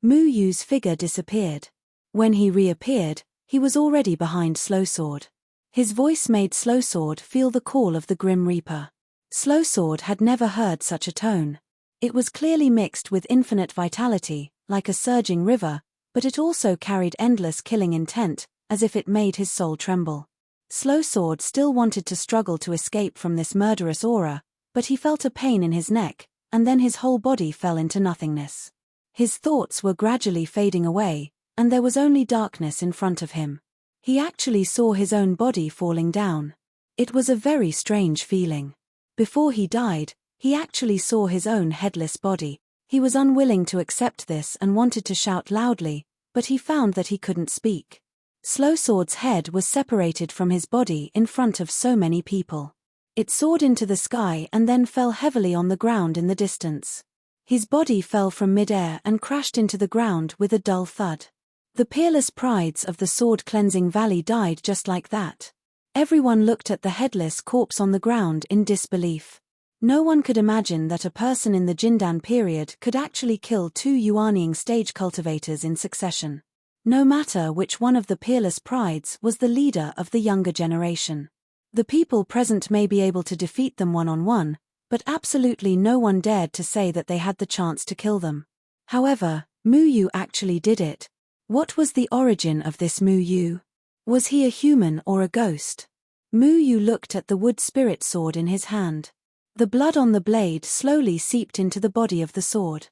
Mu's figure disappeared. When he reappeared, he was already behind Slow Sword. His voice made Slow Sword feel the call of the Grim Reaper. Slow Sword had never heard such a tone. It was clearly mixed with infinite vitality, like a surging river, but it also carried endless killing intent, as if it made his soul tremble. Slow Sword still wanted to struggle to escape from this murderous aura, but he felt a pain in his neck, and then his whole body fell into nothingness. His thoughts were gradually fading away, and there was only darkness in front of him. He actually saw his own body falling down. It was a very strange feeling. Before he died, he actually saw his own headless body. He was unwilling to accept this and wanted to shout loudly, but he found that he couldn't speak. Slow Sword's head was separated from his body in front of so many people. It soared into the sky and then fell heavily on the ground in the distance. His body fell from mid-air and crashed into the ground with a dull thud. The peerless prides of the sword-cleansing valley died just like that. Everyone looked at the headless corpse on the ground in disbelief. No one could imagine that a person in the Jindan period could actually kill 2 Yuanying stage cultivators in succession. No matter which one of the peerless prides was the leader of the younger generation. The people present may be able to defeat them one-on-one, but absolutely no one dared to say that they had the chance to kill them. However, Mu Yu actually did it. What was the origin of this Mu Yu? Was he a human or a ghost? Mu Yu looked at the wood spirit sword in his hand. The blood on the blade slowly seeped into the body of the sword.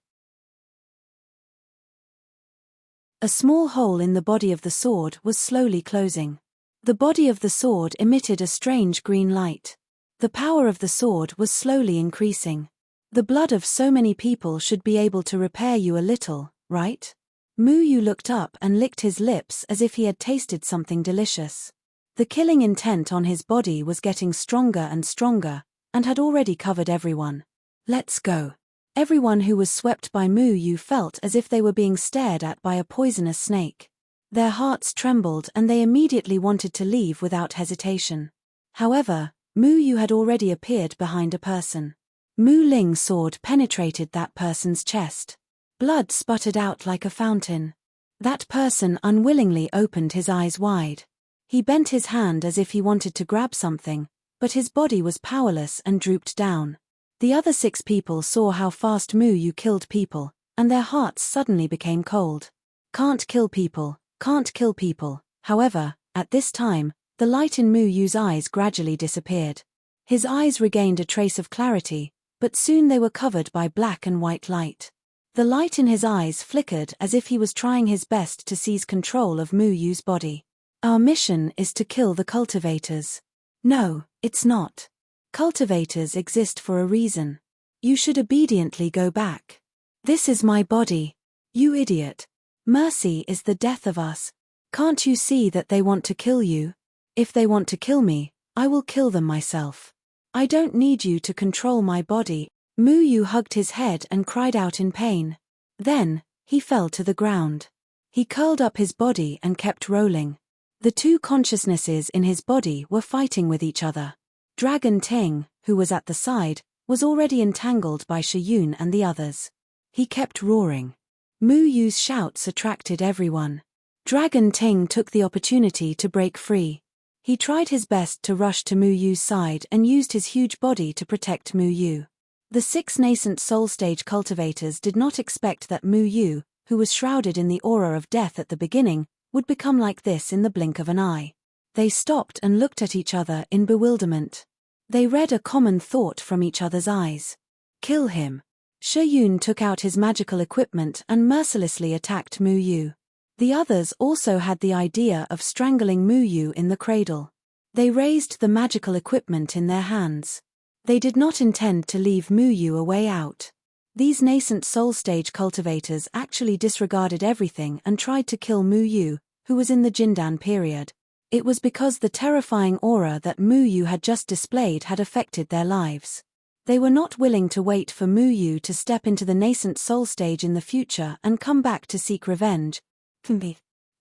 A small hole in the body of the sword was slowly closing. The body of the sword emitted a strange green light. The power of the sword was slowly increasing. The blood of so many people should be able to repair you a little, right? Mu Yu looked up and licked his lips as if he had tasted something delicious. The killing intent on his body was getting stronger and stronger, and had already covered everyone. Let's go. Everyone who was swept by Mu Yu felt as if they were being stared at by a poisonous snake. Their hearts trembled and they immediately wanted to leave without hesitation. However, Mu Yu had already appeared behind a person. Mu Ling's sword penetrated that person's chest. Blood sputtered out like a fountain. That person unwillingly opened his eyes wide. He bent his hand as if he wanted to grab something, but his body was powerless and drooped down. The other 6 people saw how fast Mu Yu killed people, and their hearts suddenly became cold. Can't kill people, can't kill people. However, at this time, the light in Mu Yu's eyes gradually disappeared. His eyes regained a trace of clarity, but soon they were covered by black and white light. The light in his eyes flickered as if he was trying his best to seize control of Mu Yu's body. Our mission is to kill the cultivators. No, it's not. Cultivators exist for a reason. You should obediently go back. This is my body. You idiot. Mercy is the death of us. Can't you see that they want to kill you? If they want to kill me, I will kill them myself. I don't need you to control my body. Mu Yu hugged his head and cried out in pain. Then, he fell to the ground. He curled up his body and kept rolling. The 2 consciousnesses in his body were fighting with each other. Dragon Ting, who was at the side, was already entangled by Shiyun and the others. He kept roaring. Mu Yu's shouts attracted everyone. Dragon Ting took the opportunity to break free. He tried his best to rush to Mu Yu's side and used his huge body to protect Mu Yu. The 6 nascent soul stage cultivators did not expect that Mu Yu, who was shrouded in the aura of death at the beginning, would become like this in the blink of an eye. They stopped and looked at each other in bewilderment. They read a common thought from each other's eyes. Kill him. Shiyun took out his magical equipment and mercilessly attacked Mu Yu. The others also had the idea of strangling Mu Yu in the cradle. They raised the magical equipment in their hands. They did not intend to leave Mu Yu a way out. These nascent soul stage cultivators actually disregarded everything and tried to kill Mu Yu, who was in the Jindan period. It was because the terrifying aura that Mu Yu had just displayed had affected their lives. They were not willing to wait for Mu Yu to step into the nascent soul stage in the future and come back to seek revenge.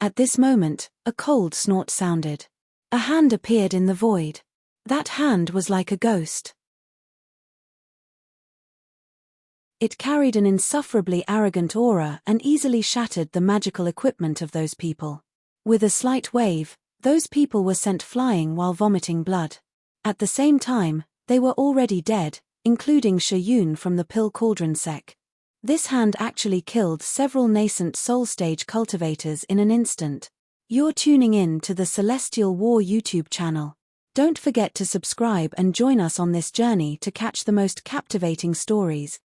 At this moment, a cold snort sounded. A hand appeared in the void. That hand was like a ghost. It carried an insufferably arrogant aura and easily shattered the magical equipment of those people. With a slight wave, those people were sent flying while vomiting blood. At the same time, they were already dead, including Shiyun from the Pill Cauldron sect. This hand actually killed several nascent soul stage cultivators in an instant. You're tuning in to the Celestial War YouTube channel. Don't forget to subscribe and join us on this journey to catch the most captivating stories.